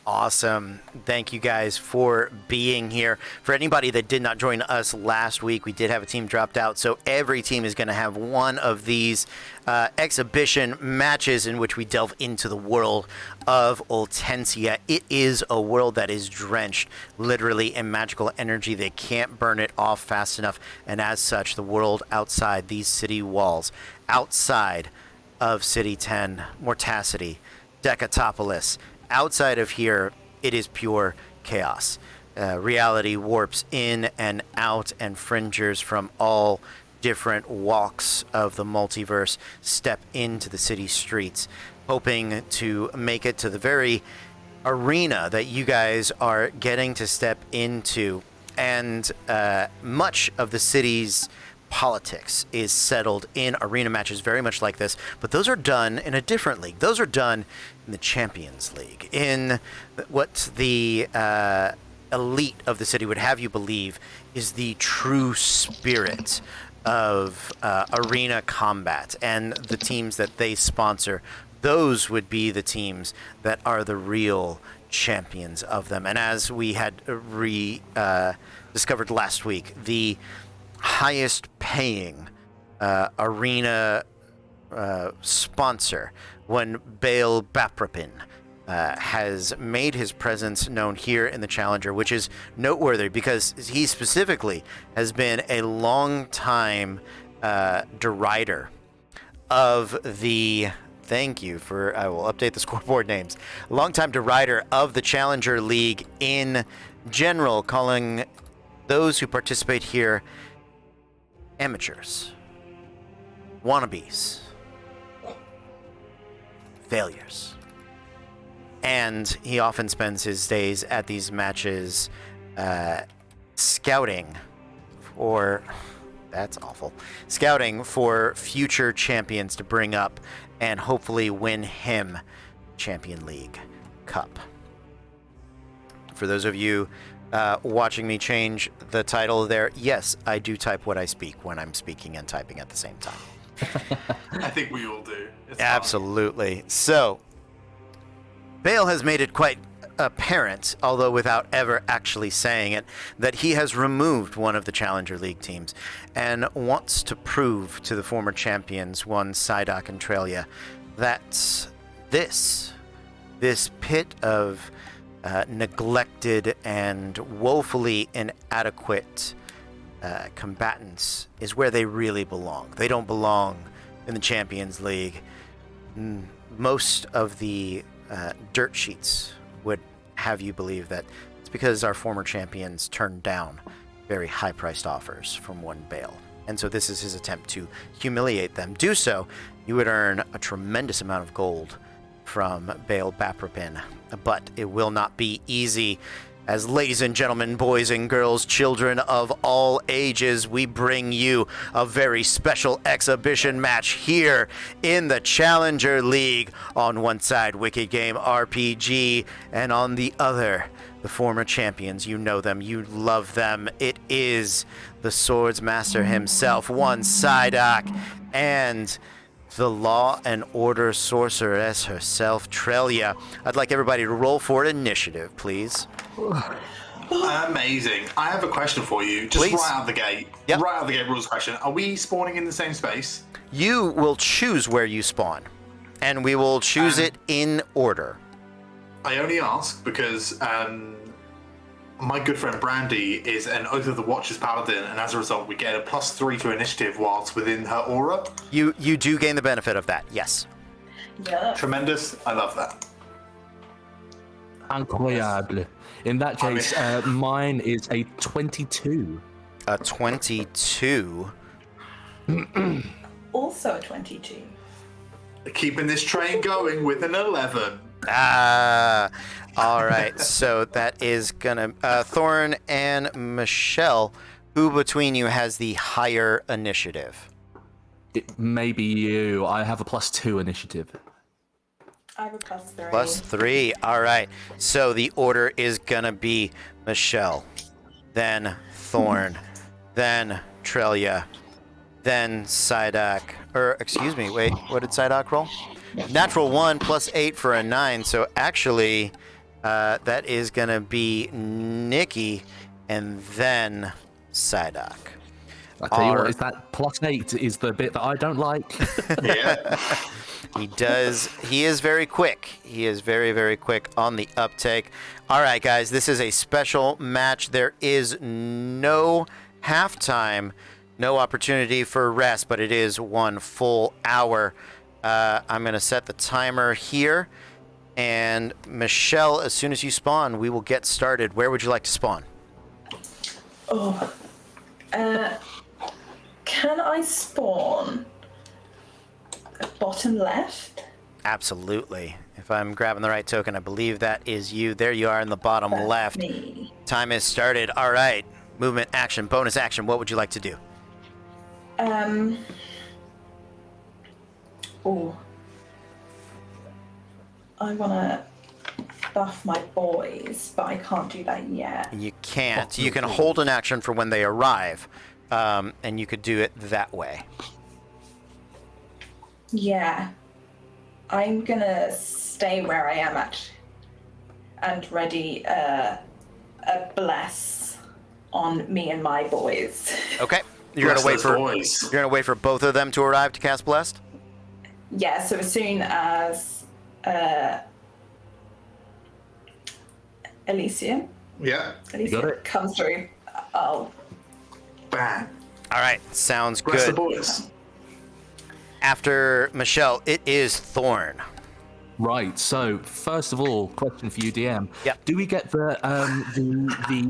Awesome. Thank you guys for being here. For anybody that did not join us last week, we did have a team dropped out, so every team is going to have one of these exhibition matches in which we delve into the world of Ultensia. It is a world that is drenched literally in magical energy. They can't burn it off fast enough, and as such, the world outside these city walls, outside of City 10, Mortacity, Decatopolis, outside of here, it is pure chaos. Reality warps in and out, and fringers from all different walks of the multiverse step into the city streets, hoping to make it to the very arena that you guys are getting to step into. And much of the city's politics is settled in arena matches very much like this, but those are done in a different league. Those are done in the Champions League, in what the elite of the city would have you believe is the true spirit of arena combat, and the teams that they sponsor, those would be the teams that are the real champions of them. And as we had discovered last week, the highest paying arena sponsor, when Bale Baprapin has made his presence known here in the Challenger, which is noteworthy because he specifically has been a long time derider of the thank you for I will update the scoreboard names, longtime derider of the Challenger League in general, calling those who participate here amateurs, wannabes, failures. And he often spends his days at these matches scouting for, that's awful, scouting for future champions to bring up and hopefully win him Champion League Cup. For those of you watching me change the title there, yes, I do type what I speak when I'm speaking and typing at the same time. I think we all do. It's absolutely. So, Bale has made it quite apparent, although without ever actually saying it, that he has removed one of the Challenger League teams and wants to prove to the former champions, one Psyduck and Trelia, that this pit of neglected and woefully inadequate combatants is where they really belong. They don't belong in the Champions League. Most of the dirt sheets would have you believe that it's because our former champions turned down very high-priced offers from one Bale. and so this is his attempt to humiliate them. Do so, you would earn a tremendous amount of gold from Baal Baprapin, but it will not be easy. As ladies and gentlemen, boys and girls, children of all ages, we bring you a very special exhibition match here in the Challenger League. On one side, Wicked Game RPG, and on the other, the former champions. You know them, you love them. It is the Swords Master himself, one Psyduck, and the Law and Order Sorceress herself, Trelia. I'd like everybody to roll for initiative, please. Amazing. I have a question for you, just right out the gate. Yep. Right out the gate, rules question. Are we spawning in the same space? You will choose where you spawn, and we will choose it in order. I only ask because my good friend Brandy is an Oath of the Watchers paladin, and as a result, we get a +3 to initiative whilst within her aura. You do gain the benefit of that, yes. Yeah. Tremendous. I love that. Incroyable. In that case, mine is a 22. A 22. Also a 22. Keeping this train going with an 11. All right. So that is gonna Thorn and Michelle. Who between you has the higher initiative? It may be you. I have a +2 initiative. I have a +3. +3. All right. So the order is gonna be Michelle, then Thorn, then Trelia, then Psyduck. Or excuse me. Wait. What did Psyduck roll? Natural 1 +8 for a 9. So actually, that is gonna be Nikki, and then Psyduck. I tell you what, is that +8 is the bit that I don't like. Yeah. He is very quick. He is very, very quick on the uptake. All right, guys, this is a special match. There is no halftime, no opportunity for rest, but it is 1 full hour. I'm going to set the timer here. And Michelle, as soon as you spawn, we will get started. Where would you like to spawn? Oh. Can I spawn bottom left? Absolutely. If I'm grabbing the right token, I believe that is you. There you are in the bottom left. Me. Time is started. All right. Movement, action, bonus action. What would you like to do? Oh. I want to buff my boys, but I can't do that yet. You can't. You can hold an action for when they arrive, and you could do it that way. Yeah. I'm going to stay where I am at and ready a bless on me and my boys. Okay. You're gonna wait for both of them to arrive to cast Blessed? Yeah, so as soon as Elysium comes through, I'll bang. All right, sounds Bless good. the boys. After Michelle, it is Thorn. Right. So first of all, question for you, DM. Yep. Do we get the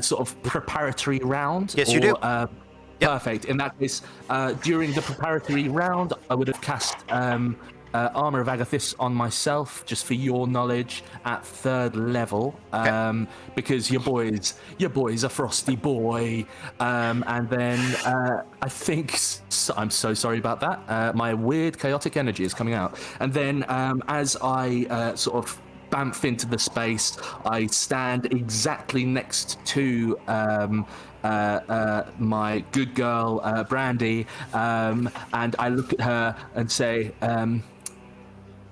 sort of preparatory round? Yes, you do. Perfect. In that case, during the preparatory round, I would have cast Armor of Agathis on myself, just for your knowledge, at 3rd level, because your boy's a frosty boy, and then I think I'm so sorry about that. My weird chaotic energy is coming out, and then as I sort of bamf into the space, I stand exactly next to my good girl Brandy, and I look at her and say,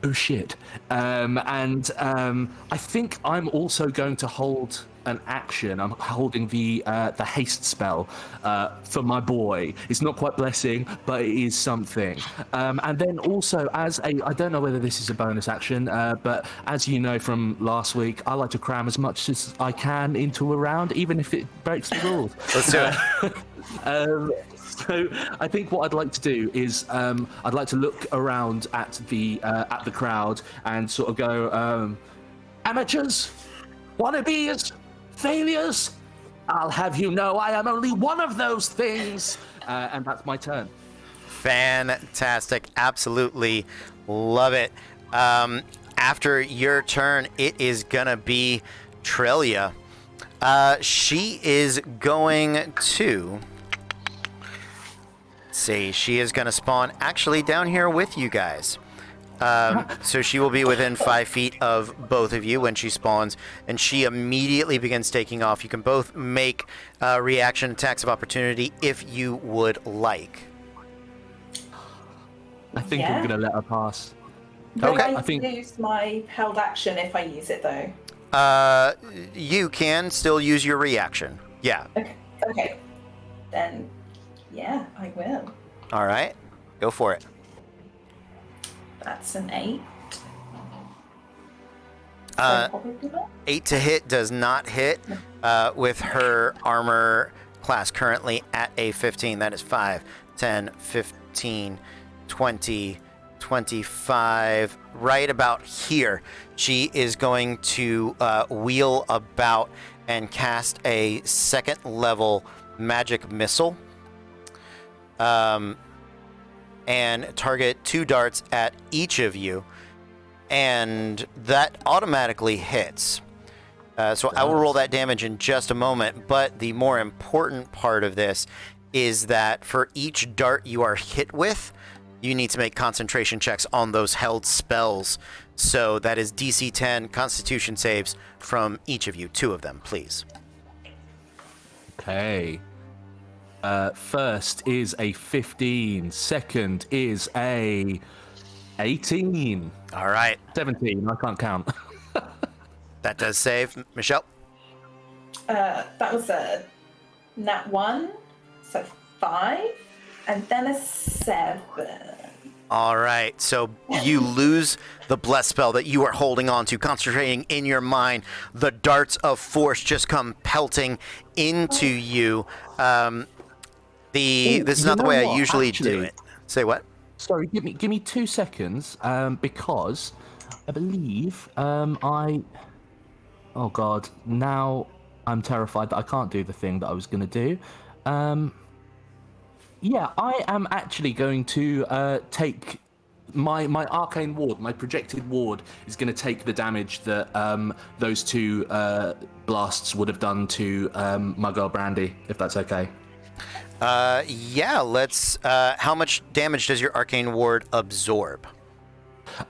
oh shit. I think I'm also going to hold an action. I'm holding the haste spell for my boy. It's not quite blessing, but it is something. And then also, I don't know whether this is a bonus action, but as you know from last week, I like to cram as much as I can into a round, even if it breaks the rules. Let's do it. So I think what I'd like to do is I'd like to look around at the crowd and sort of go, amateurs, wannabes, failures. I'll have you know I am only one of those things. and that's my turn. Fantastic. Absolutely love it. After your turn, it is going to be Trillia. She is going to... see, she is going to spawn actually down here with you guys. So she will be within 5 feet of both of you when she spawns, and she immediately begins taking off. You can both make reaction attacks of opportunity if you would like. I think I'm going to let her pass. Will Okay. I lose my held action if I use it though? You can still use your reaction. Yeah. Okay. Then, yeah, I will. All right. Go for it. That's an 8. 8 to hit does not hit with her armor class currently at a 15. That is 5, 10, 15, 20, 25. Right about here, she is going to wheel about and cast a 2nd level magic missile. And target 2 darts at each of you. And that automatically hits. So I will roll that damage in just a moment, but the more important part of this is that for each dart you are hit with, you need to make concentration checks on those held spells. So that is DC 10 Constitution saves from each of you, 2 of them, please. Okay. First is a 15. Second is a 18. All right. 17. I can't count. That does save. Michelle? That was a nat 1, so 5, and then a 7. All right, so you lose the bless spell that you are holding on to, concentrating in your mind. The darts of force just come pelting into you. This is not the way I usually do it. Say what? Sorry, give me 2 seconds, because I believe oh god, now I'm terrified that I can't do the thing that I was going to do. Yeah, I am actually going to take my arcane ward, my projected ward, is going to take the damage that those 2 blasts would have done to my girl Brandy, if that's okay. Yeah, let's... how much damage does your arcane ward absorb?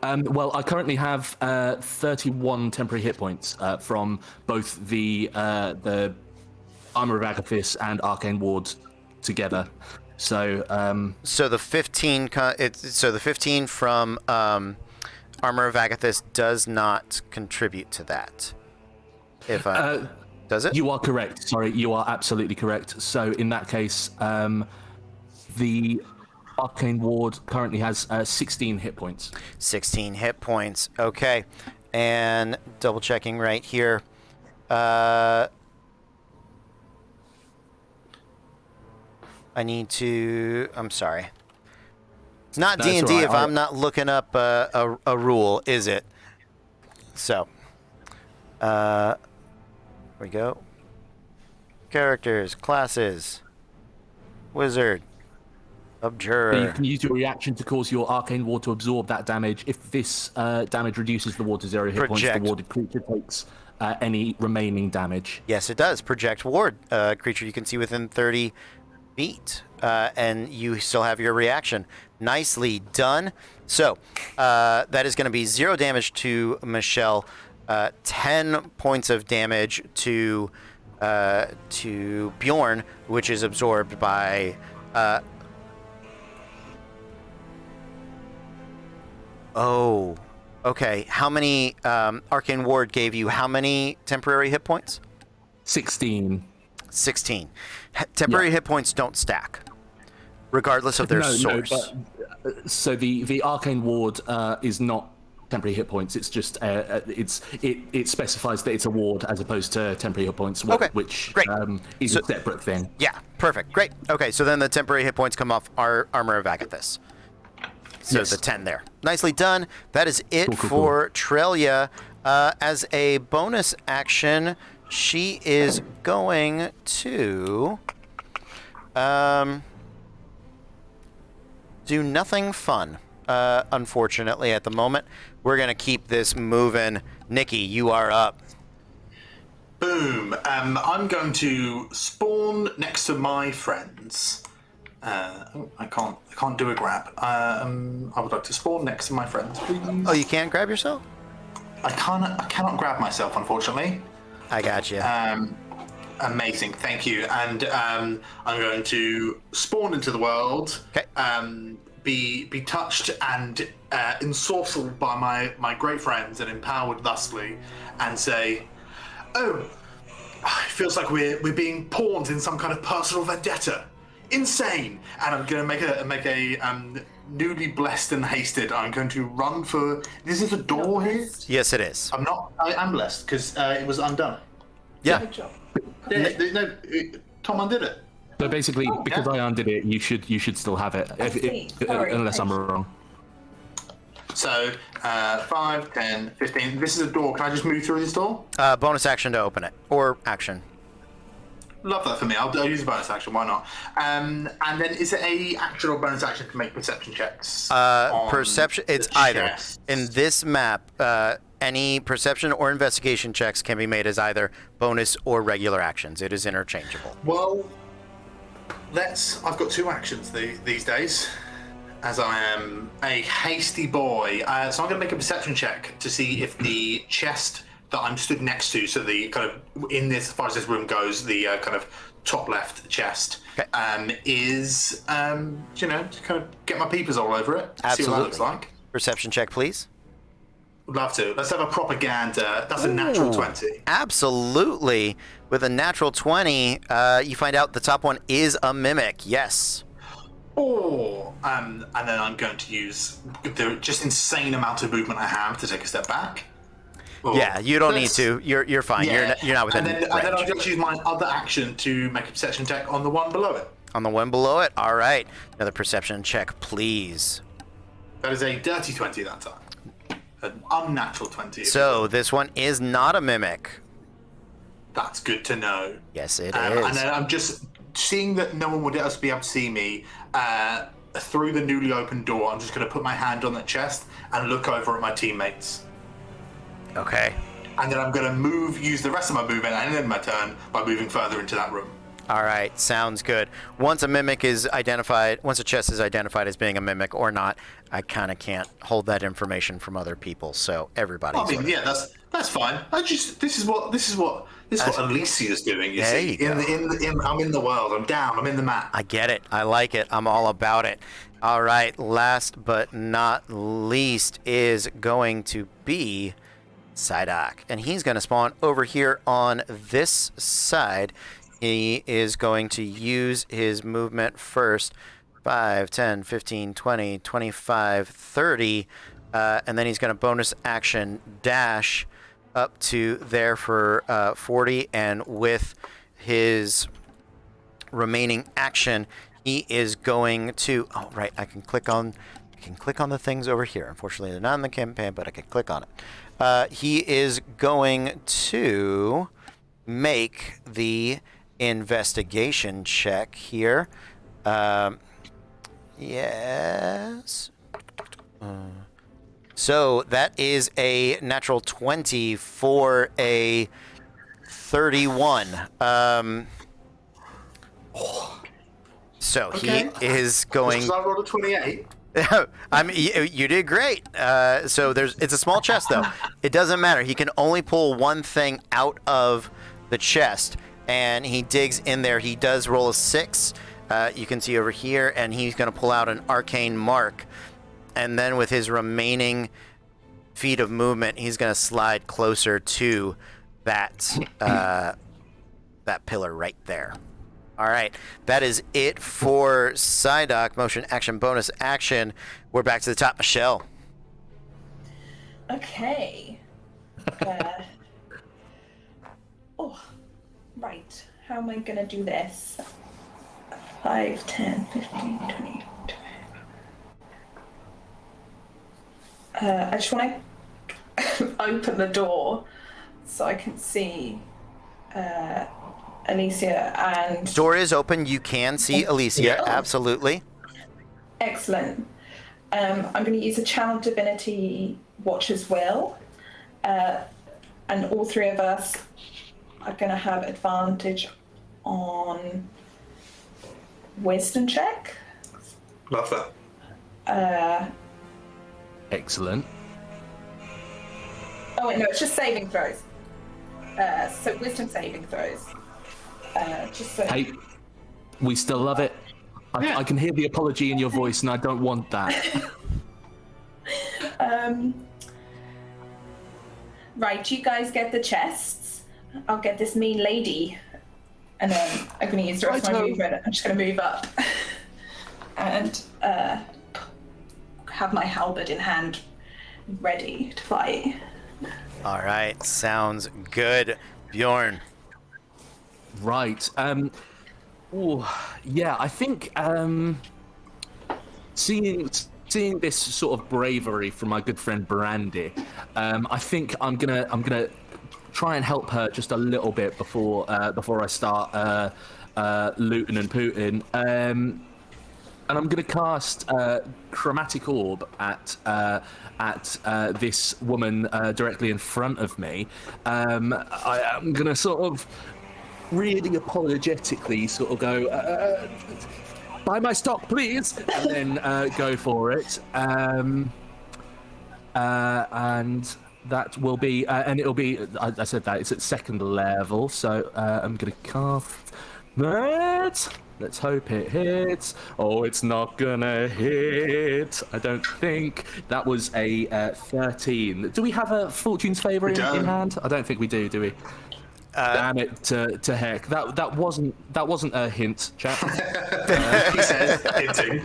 Well, I currently have 31 temporary hit points from both the Armor of Agathis and arcane ward together. So, so the 15, the 15 from Armor of Agathis does not contribute to that. If does it? You are correct. Sorry, you are absolutely correct. So in that case, the arcane ward currently has 16 hit points. 16 hit points. Okay, and double checking right here. I need to... I'm sorry. It's not That's D&D all right. if I'm not looking up a rule, is it? So, here we go. Characters, classes, wizard, abjurer. So you can use your reaction to cause your arcane ward to absorb that damage. If this damage reduces the ward to 0 hit points, the warded creature takes any remaining damage. Yes, it does. Project ward. Creature you can see within 30 feet. And you still have your reaction. Nicely done. So, that is going to be 0 damage to Michelle. 10 points of damage to Bjorn, which is absorbed by... oh, okay. How many... Arcane Ward gave you how many temporary hit points? 16. 16. Temporary hit points don't stack, regardless of their source. So the arcane ward is not temporary hit points. It's just it specifies that it's a ward as opposed to temporary hit points, which is a separate thing. Yeah, perfect, great. Okay, so then the temporary hit points come off our Armor of Agathis. So Yes. the 10 there. Nicely done. That is it for Trillia. As a bonus action, she is going to do nothing fun, unfortunately, at the moment. We're going to keep this moving. Nikki, you are up. Boom. I'm going to spawn next to my friends. I can't do a grab. I would like to spawn next to my friends, please. Oh, you can't grab yourself? I cannot grab myself, unfortunately. I got you. Amazing, thank you. And I'm going to spawn into the world. Okay. Be touched and ensorcelled by my great friends and empowered thusly, and say, "Oh, it feels like we're being pawns in some kind of personal vendetta. Insane!" And I'm going to make a newly blessed and hasted. I'm going to run for. This is a door here. Yes, it is. I'm not. I am blessed because it was undone. Yeah. Good job. No, Tom undid it. So basically, because I undid it, you should still have it, unless I'm wrong. So 5, 10, 15. This is a door. Can I just move through this door? Bonus action to open it, or action. Love that for me. I'll use a bonus action. Why not? And then is it a action or bonus action to make perception checks? Perception. It's either. In this map, any perception or investigation checks can be made as either bonus or regular actions. It is interchangeable. Well, I've got 2 actions these days, as I am a hasty boy. So I'm going to make a perception check to see if the chest that I'm stood next to, so the kind of in this, as far as this room goes, the kind of top left chest, is to kind of get my peepers all over it. Absolutely. See what that looks like. Perception check, please. Would love to. Let's have a propaganda. That's a natural 20. Absolutely. With a natural 20, you find out the top one is a mimic. Yes. Oh, and then I'm going to use the just insane amount of movement I have to take a step back. Oh, yeah, you don't need to. You're fine. Yeah. You're not within and then I'll just use my other action to make a perception check on the one below it. On the one below it? All right. Another perception check, please. That is a dirty 20 that time. An unnatural 20. So this one is not a mimic. That's good to know. Yes, it is. And then I'm just seeing that no one would else be able to see me through the newly opened door. I'm just going to put my hand on the chest and look over at my teammates. Okay. And then I'm going to use the rest of my movement and end my turn by moving further into that room. All right, sounds good. Once a mimic is identified, once a chest is identified as being a mimic or not, I kind of can't hold that information from other people. So everybody. I mean, yeah, that's fine. This is what Alicia's doing. You see, I'm in the world. I'm down. I'm in the map. I get it. I like it. I'm all about it. All right. Last but not least is going to be Psyduck, and he's going to spawn over here on this side. He is going to use his movement first. 5, 10, 15, 20, 25, 30. And then he's going to bonus action dash up to there for 40. And with his remaining action, he is going to... Oh, right. I can click on the things over here. Unfortunately, they're not in the campaign, but I can click on it. He is going to make the investigation check here. Yes. So that is a natural 20 for a 31. So okay. He is going. Because I rolled a 28. You did great. So it's a small chest though. It doesn't matter. He can only pull one thing out of the chest, and he digs in there. He does roll a 6. You can see over here, and he's going to pull out an arcane mark, and then with his remaining feet of movement, he's going to slide closer to that that pillar right there. All right, that is it for Psyduck. Motion, action, bonus action. We're back to the top. Michelle. Okay. Right. How am I going to do this? 5, 10, 15, 20, 25. I just want to open the door so I can see Alicia and... Door is open. You can see Alicia, Yeah. absolutely. Excellent. I'm going to use a Channel Divinity Watcher's Will, and all three of us are going to have advantage on Wisdom check. Love that. Excellent. Oh wait, no, it's just saving throws. So Wisdom saving throws. Just so. Hey, we still love it. I can hear the apology in your voice, and I don't want that. Right, you guys get the chests. I'll get this mean lady. And then I'm going to use the rest of my movement. I'm just going to move up. And have my halberd in hand, ready to fight. All right, sounds good. Bjorn. Right. Ooh, yeah, I think seeing this sort of bravery from my good friend Brandy, I think I'm gonna try and help her just a little bit before I start looting and pooting. And I'm going to cast Chromatic Orb at this woman directly in front of me. I'm going to sort of really apologetically sort of go, buy my stock, please, and then go for it. And that will be, and it'll be, I said that, it's at second level, so I'm going to cast that. Let's hope it hits. Oh, it's not gonna hit. I don't think. That was a 13. Do we have a Fortune's Favour in hand? I don't think we do we? Damn it to heck. That wasn't a hint, chap. He says hinting.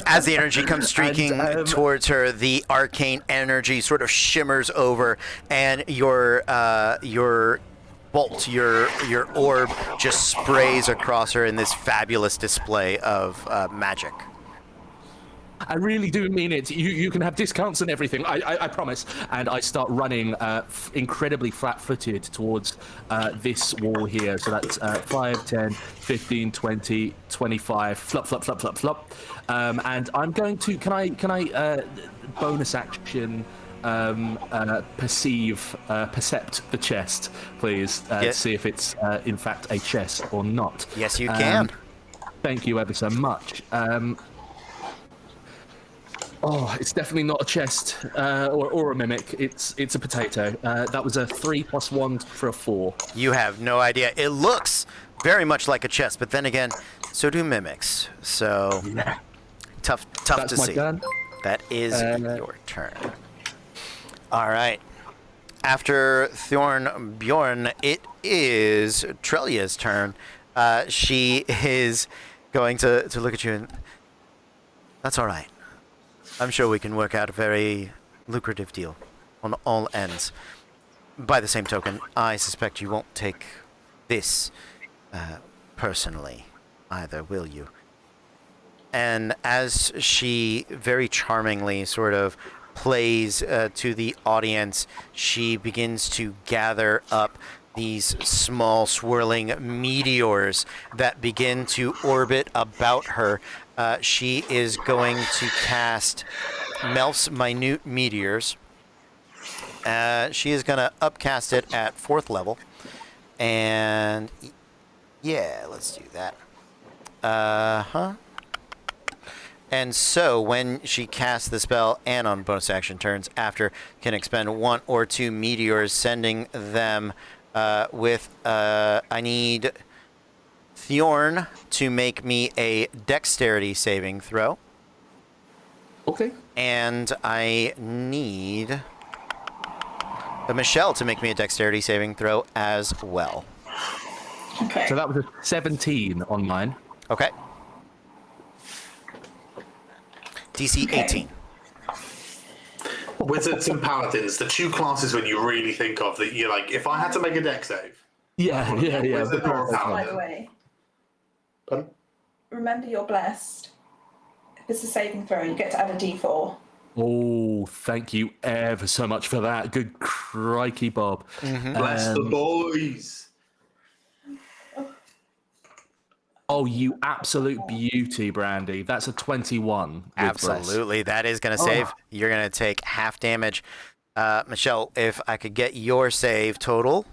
As the energy comes streaking towards her, the arcane energy sort of shimmers over, and your bolt, your orb just sprays across her in this fabulous display of magic. I really do mean it. You can have discounts and everything, I promise. And I start running incredibly flat-footed towards this wall here. So that's 5, 10, 15, 20, 25, flop, flop, flop, flop, flop. And I'm going to, can I bonus action percept the chest, please, Yes. see if it's in fact a chest or not. Yes, you can. Thank you ever so much. Oh, it's definitely not a chest or a mimic. It's a potato. That was a 3 + 1 for a 4. You have no idea. It looks very much like a chest, but then again, so do mimics. So tough That's to my see. turn. That is your turn. All right. After Thorn Bjorn, it is Trelia's turn. She is going to look at you and... That's all right. I'm sure we can work out a very lucrative deal on all ends. By the same token, I suspect you won't take this personally either, will you? And as she very charmingly sort of plays to the audience, she begins to gather up these small swirling meteors that begin to orbit about her. She is going to cast Melf's Minute Meteors. She is going to upcast it at 4th level. And yeah, let's do that. And so when she casts the spell and on bonus action turns after, can expend 1 or 2 meteors, sending them with, I need Thorn to make me a dexterity saving throw. Okay. And I need Michelle to make me a dexterity saving throw as well. Okay. So that was a 17 on mine. Okay. DC 18. Wizards and paladins, the 2 classes when you really think of that you're like, if I had to make a dex save. Yeah. Wizard or a By the paladin. way, Pardon? remember you're blessed. If it's a saving throw, you get to add a d4. Oh, thank you ever so much for that. Good crikey, Bob. Bless the boys. Oh, you absolute beauty, Brandy. That's a 21. With Absolutely. That is going to Oh. save. You're going to take half damage. Michelle, if I could get your save total.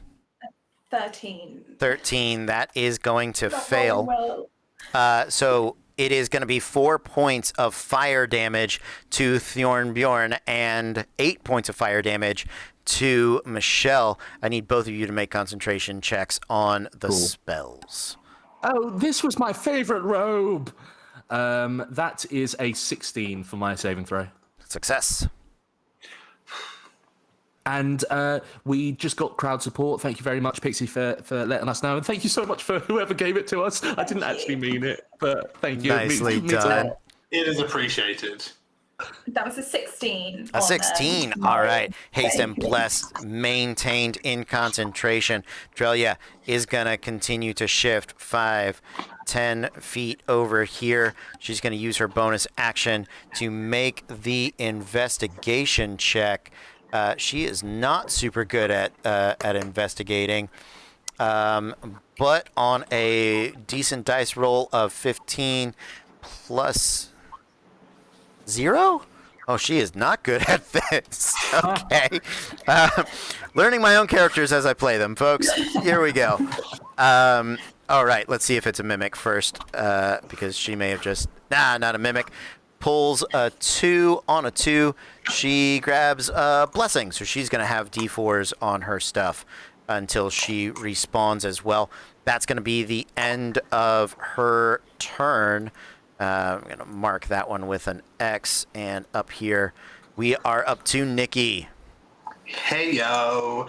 13. 13. That is going to Not fail. rolling well. So it is going to be 4 points of fire damage to Thornbjorn and 8 points of fire damage to Michelle. I need both of you to make concentration checks on the spells. Oh, this was my favorite robe. That is a 16 for my saving throw. Success. And we just got crowd support. Thank you very much, Pixie, for letting us know. And thank you so much for whoever gave it to us. I didn't actually mean it, but thank you. Nicely done. It is appreciated. That was a 16. A on, 16. my All right. Haste and save. Blessed maintained in concentration. Drelia is going to continue to shift 5, 10 feet over here. She's going to use her bonus action to make the investigation check. She is not super good at investigating, but on a decent dice roll of 15 plus 0? Oh, she is not good at this. Okay. Learning my own characters as I play them, folks. Here we go. All right, let's see if it's a mimic first, because she may have just... not a mimic. Pulls a 2 on a 2. She grabs a blessing, so she's going to have D4s on her stuff until she respawns as well. That's going to be the end of her turn. I'm going to mark that one with an X, and up here we are up to Nikki. Hey, yo.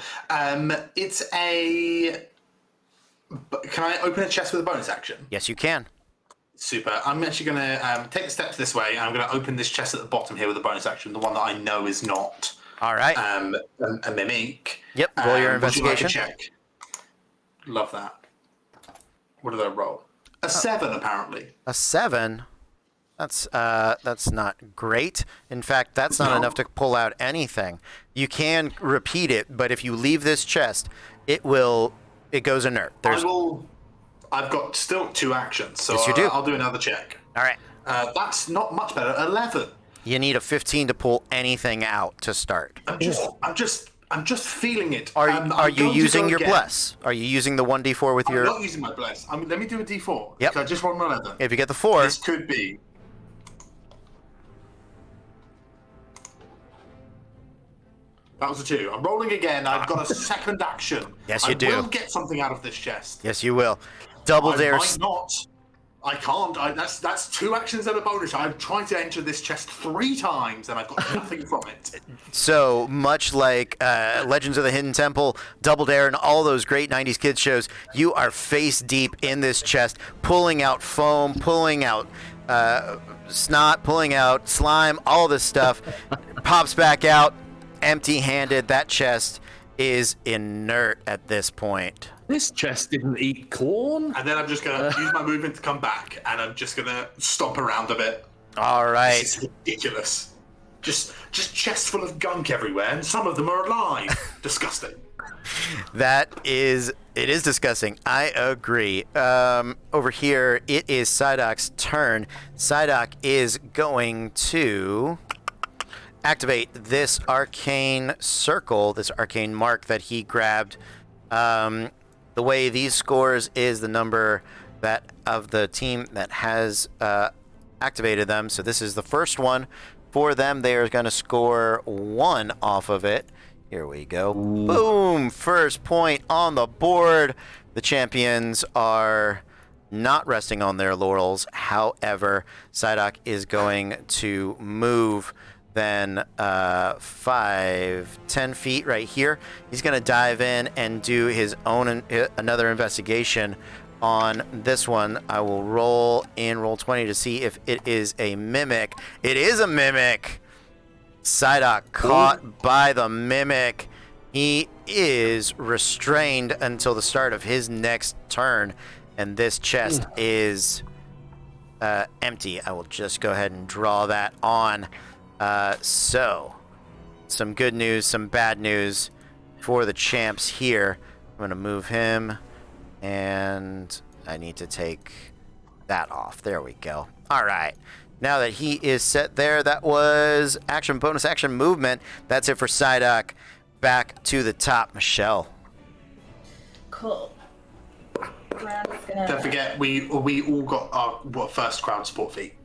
It's a... Can I open a chest with a bonus action? Yes, you can. Super. I'm actually going to take the steps this way, and I'm going to open this chest at the bottom here with a bonus action, the one that I know is not All right. a mimic. Yep, roll your Would you like a investigation. check? Love that. What did I roll? A 7, apparently. A 7? That's not great. In fact, that's not enough to pull out anything. You can repeat it, but if you leave this chest, it goes inert. I've got still 2 actions, so Yes, you do. I'll do another check. All right. That's not much better. 11. You need a 15 to pull anything out to start. I'm just feeling it. Are I'm you going to using go your again. bless? Are you using the 1d4 with your... I'm not using my bless. Let me do a d4. Yep. So I just rolled an 11. If you get the 4... This could be... That was a 2. I'm rolling again. I've got a second action. Yes, you do. I will get something out of this chest. Yes, you will. Double I dare... might not. I can't. That's 2 actions and a bonus. I've tried to enter this chest 3 times, and I've got nothing from it. So much like Legends of the Hidden Temple, Double Dare, and all those great 90s kids shows, you are face deep in this chest, pulling out foam, pulling out snot, pulling out slime, all this stuff. Pops back out, empty-handed. That chest is inert at this point. This chest didn't eat corn. And then I'm just going to use my movement to come back, and I'm just going to stomp around a bit. All right. This is ridiculous. Just chests full of gunk everywhere, and some of them are alive. Disgusting. It is disgusting. I agree. Over here, it is Psyduck's turn. Psyduck is going to activate this arcane circle, this arcane mark that he grabbed. The way these scores is the number that of the team that has activated them. So this is the first one for them. They are going to score 1 off of it. Here we go. Ooh. Boom! First point on the board. The champions are not resting on their laurels. However, Psyduck is going to move then 5, 10 feet right here. He's going to dive in and do his own another investigation on this one. I will roll in Roll20 to see if it is a mimic. It is a mimic. Psyduck caught by the mimic. He is restrained until the start of his next turn, and this chest is empty. I will just go ahead and draw that on. So, some good news, some bad news for the champs here. I'm going to move him, and I need to take that off. There we go. All right. Now that he is set there, that was action, bonus action, movement. That's it for Psyduck. Back to the top, Michelle. Cool. Don't forget, we all got our first crowd support feat.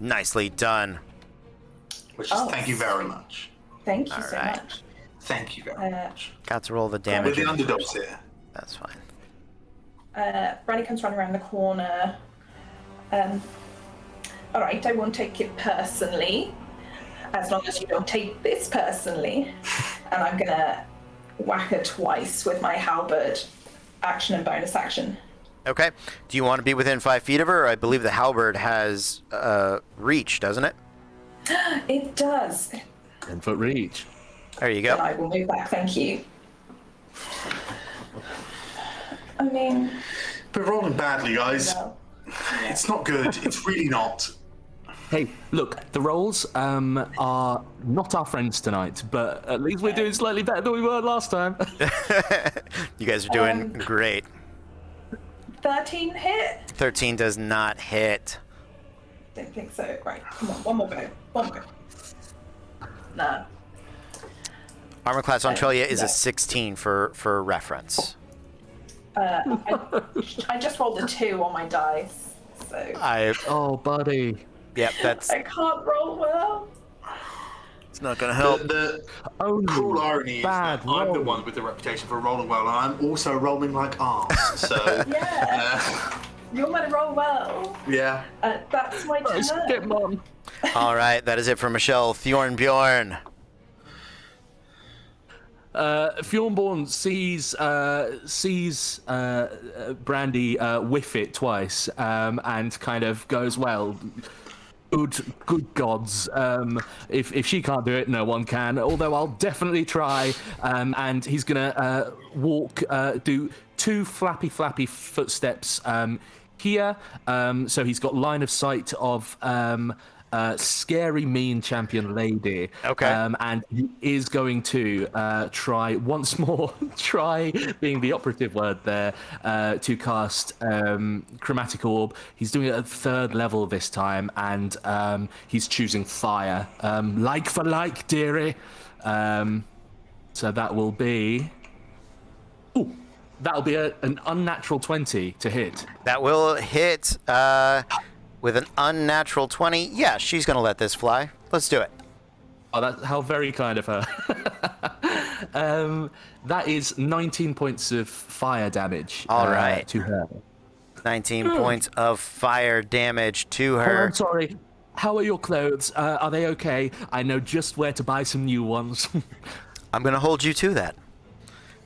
Nicely done. Which is thank you very much. Thank you so much. Thank you very much. Got to roll the damage. We're the underdogs here. That's fine. Brandy comes running around the corner. All right, I won't take it personally, as long as you don't take this personally. And I'm gonna whack her twice with my halberd, action and bonus action. Okay. Do you want to be within 5 feet of her? I believe the halberd has reach, doesn't it? It does. 10-foot reach. There you go. Then I will move back, thank you. I mean... We're rolling badly, guys. It's not good. It's really not. Hey, look, the rolls are not our friends tonight, but at least we're doing slightly better than we were last time. You guys are doing great. 13 hit? 13 does not hit. Don't think so. Right, come on, one more go. One more go. No. Armor class on Trelia is a 16 for reference. I just rolled a 2 on my dice, so... Oh, buddy. Yep, that's... I can't roll well. It's not gonna help. The cruel irony is that I'm the one with the reputation for rolling well, and I'm also rolling like arms, so... Yeah. You're gonna roll well. Yeah. That's my turn. Get mom. All right, that is it for Michelle. Thornbjorn. Fjornborn sees Brandy whiff it twice, and kind of goes, well, good gods. If she can't do it, no one can. Although I'll definitely try. And he's gonna do 2 flappy footsteps here. So he's got line of sight of scary mean champion lady. Okay. And he is going to try once more, try being the operative word there, to cast Chromatic Orb. He's doing it at 3rd level this time, and he's choosing fire. Like for like, dearie. So that will be... Ooh, that'll be an unnatural 20 to hit. That will hit with an unnatural 20. Yeah, she's going to let this fly. Let's do it. Oh, that's how very kind of her. That is 19 points of fire damage. All right. To her. 19 points of fire damage to her. Oh, I'm sorry. How are your clothes? Are they okay? I know just where to buy some new ones. I'm going to hold you to that.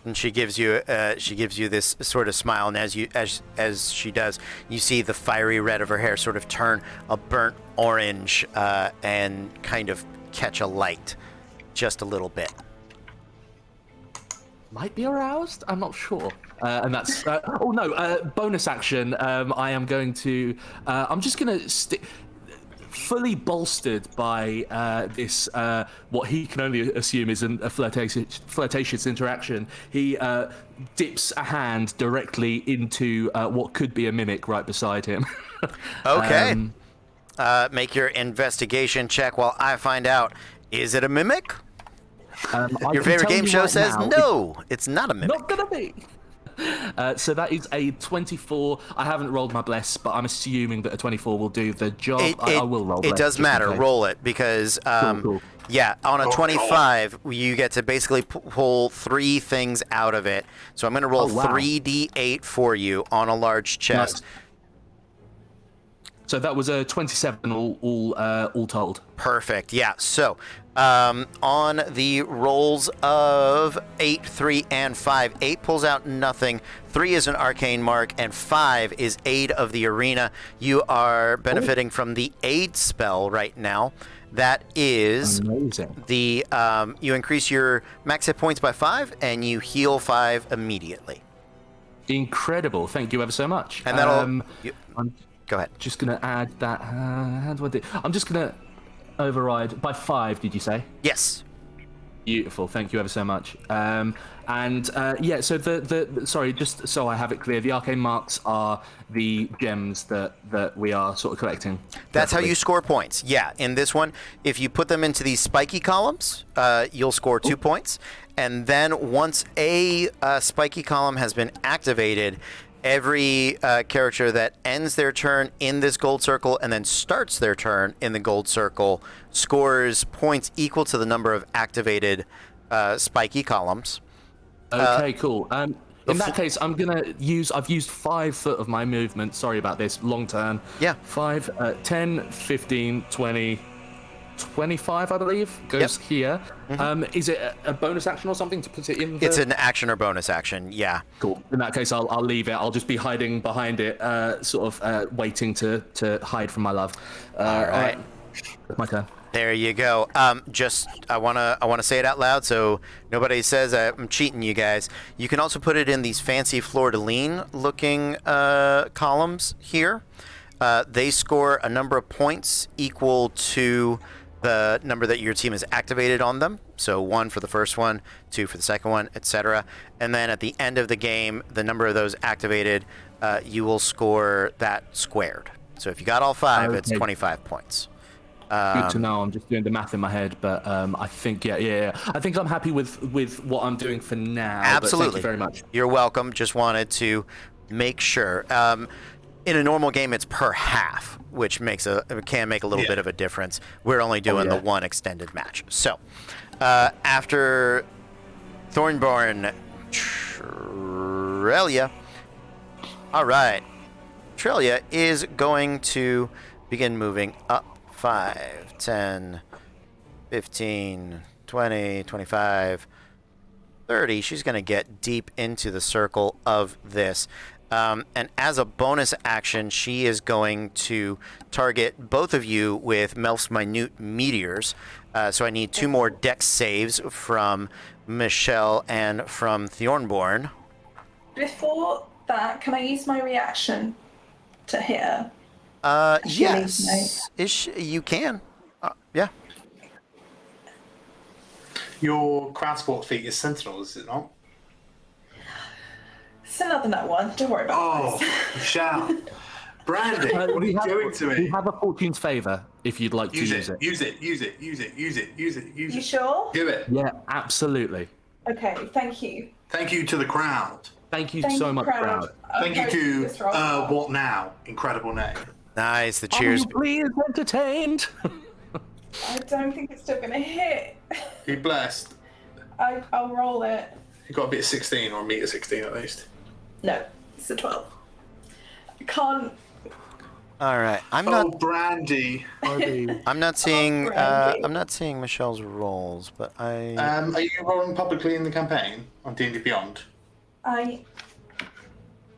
And she gives you this sort of smile, and as she does, you see the fiery red of her hair sort of turn a burnt orange and kind of catch a light just a little bit. Might be aroused? I'm not sure. And that's... bonus action. I am going to... I'm just going to stick... Fully bolstered by this, what he can only assume is a flirtatious interaction, he dips a hand directly into what could be a mimic right beside him. Okay. Make your investigation check while I find out. Is it a mimic? Your favorite game show says no, it's not a mimic. Not gonna be. So that is a 24. I haven't rolled my bless, but I'm assuming that a 24 will do the job. I will roll bless. It does matter. Roll it because, cool. yeah, on a 25, you get to basically pull 3 things out of it. So I'm going to roll 3d8 for you on a large chest. Nice. So that was a 27 all told. Perfect. Yeah. So on the rolls of 8, 3, and 5, 8 pulls out nothing. 3 is an arcane mark, and 5 is Aid of the Arena. You are benefiting from the Aid spell right now. That is amazing. The you increase your max hit points by 5, and you heal 5 immediately. Incredible. Thank you ever so much. And that'll. Go ahead. Just going to add that. How do I do? I'm just going to override by 5, did you say? Yes. Beautiful. Thank you ever so much. Yeah, so sorry, just so I have it clear, the arcane marks are the gems that we are sort of collecting. That's how you score points. Yeah, in this one, if you put them into these spiky columns, you'll score 2 points. And then once a spiky column has been activated, every character that ends their turn in this gold circle and then starts their turn in the gold circle scores points equal to the number of activated spiky columns. Okay, cool. In that case, I've used 5 foot of my movement. Sorry about this. Long turn. Yeah. 5, 10, 15, 20, 25, I believe, goes here. Is it a bonus action or something to put it in? It's an action or bonus action, yeah. Cool. In that case, I'll leave it. I'll just be hiding behind it, waiting to hide from my love. All right. That's my turn. There you go. I wanna say it out loud so nobody says I'm cheating you guys. You can also put it in these fancy fleur-de-lis looking columns here. They score a number of points equal to the number that your team has activated on them. So 1 for the first one, 2 for the second one, etc. And then at the end of the game, the number of those activated, you will score that squared. So if you got all 5, it's 25 points. Good to know. I'm just doing the math in my head, but I think I think I'm happy with what I'm doing for now. Absolutely. Thank you very much. You're welcome. Just wanted to make sure. In a normal game, it's per half, which can make a little bit of a difference. We're only doing the one extended match. So, after Thornborn, Trelia. All right. Trelia is going to begin moving up 5, 10, 15, 20, 25, 30. She's going to get deep into the circle of this. And as a bonus action, she is going to target both of you with Melf's Minute Meteors. So I need 2 more dex saves from Michelle and from Thornborn. Before that, can I use my reaction to hit her? Yes. You can. Yeah. Your crowd sport feat is Sentinel, is it not? It's another nut one. Don't worry about it. Oh, Michelle. Brandy, what are you doing to me? We have a Fortune's Favour if you'd like to use it. Use it. You sure? Do it. Yeah, absolutely. Okay, thank you. Thank you to the crowd. Thank you so much, crowd. Thank you to What Now? Incredible name. Nice. The cheers. Are you please entertained? I don't think it's still going to hit. Be blessed. I'll roll it. You've got to be a 16 or a meter 16 at least. No, it's a 12. I can't. All right. Brandy. I'm not seeing. I'm not seeing Michelle's rolls, but I. Are you rolling publicly in the campaign on D&D Beyond?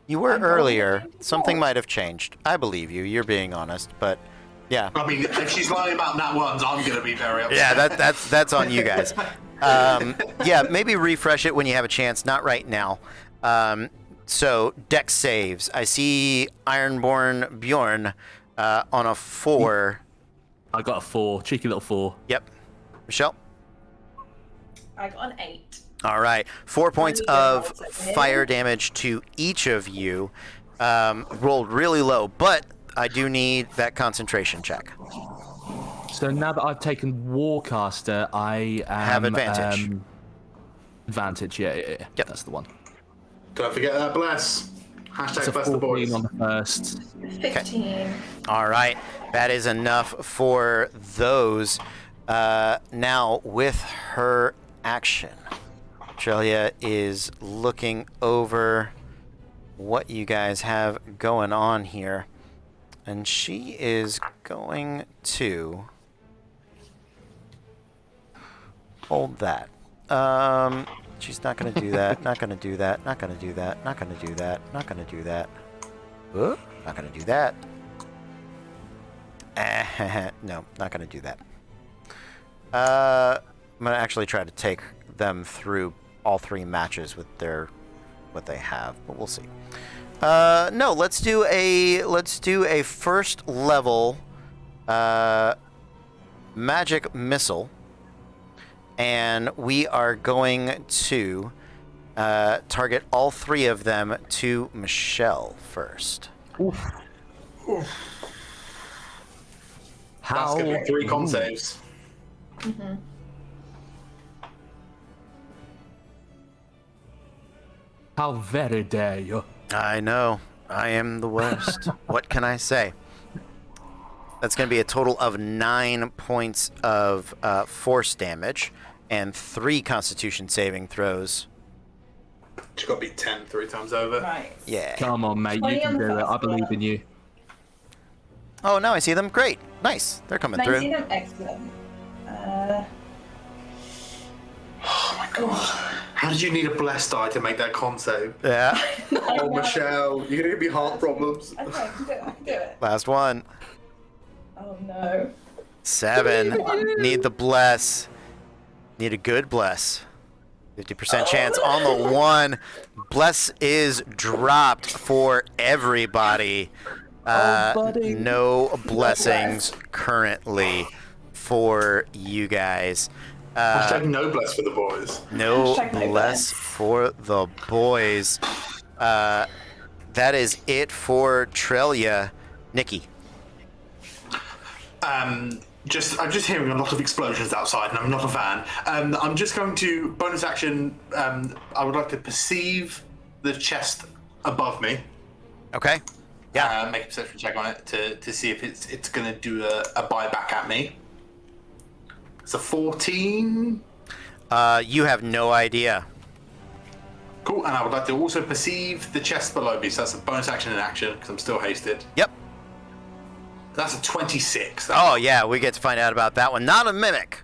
You were earlier. Something might have changed. I believe you. You're being honest, but yeah. I mean, if she's lying about nat ones, I'm going to be very upset. Yeah, that's on you guys. Yeah, maybe refresh it when you have a chance. Not right now. So dex saves. I see Ironborn Bjorn on a 4. I got a 4. Cheeky little 4. Yep. Michelle? I got an 8. All right. 4 points of fire damage to each of you. Rolled really low, but I do need that concentration check. So now that I've taken Warcaster, I have advantage. Advantage, yeah. Yep. That's the one. Don't forget that bless. Hashtag bless the boys. On the first. 15. Okay. All right. That is enough for those. Now, with her action, Trelia is looking over what you guys have going on here. And she is going to hold that. She's not going to do that. Not going to do that. Not going to do that. Not going to do that. Not going to do that. Not going to do that. No, not going to do that. I'm going to actually try to take them through all 3 matches with what they have, but we'll see. No, let's do a first level magic missile, and we are going to target all 3 of them to Michelle first. That's How? going to be 3 con saves. Mm-hmm. How very dare you? I know. I am the worst. What can I say? That's going to be a total of 9 points of force damage and 3 Constitution saving throws. She's got to be 10 3 times over. Right. Yeah. Come on, mate. You can do it. I believe in you. Oh, now I see them. Great. Nice. They're coming through. 19, excellent. Oh my god. How did you need a blessed die to make that con save? Yeah. Oh, Michelle, you're going to give me heart problems. Okay, I can do it. Last one. Oh no. 7. Need the bless. Need a good bless. 50% chance on the 1. Bless is dropped for everybody. buddy. No blessings currently for you guys. Hashtag no bless for the boys. No Hashtag no bless bless. for the boys. That is it for Trelia. Nikki. I'm just hearing a lot of explosions outside, and I'm not a fan. I'm just going to bonus action. I would like to perceive the chest above me. Okay. Yeah. Make a perception check on it to see if it's going to do a buyback at me. It's a 14. You have no idea. Cool, and I would like to also perceive the chest below me. So that's a bonus action in action because I'm still hasted. Yep. That's a 26. Oh yeah, we get to find out about that one. Not a mimic.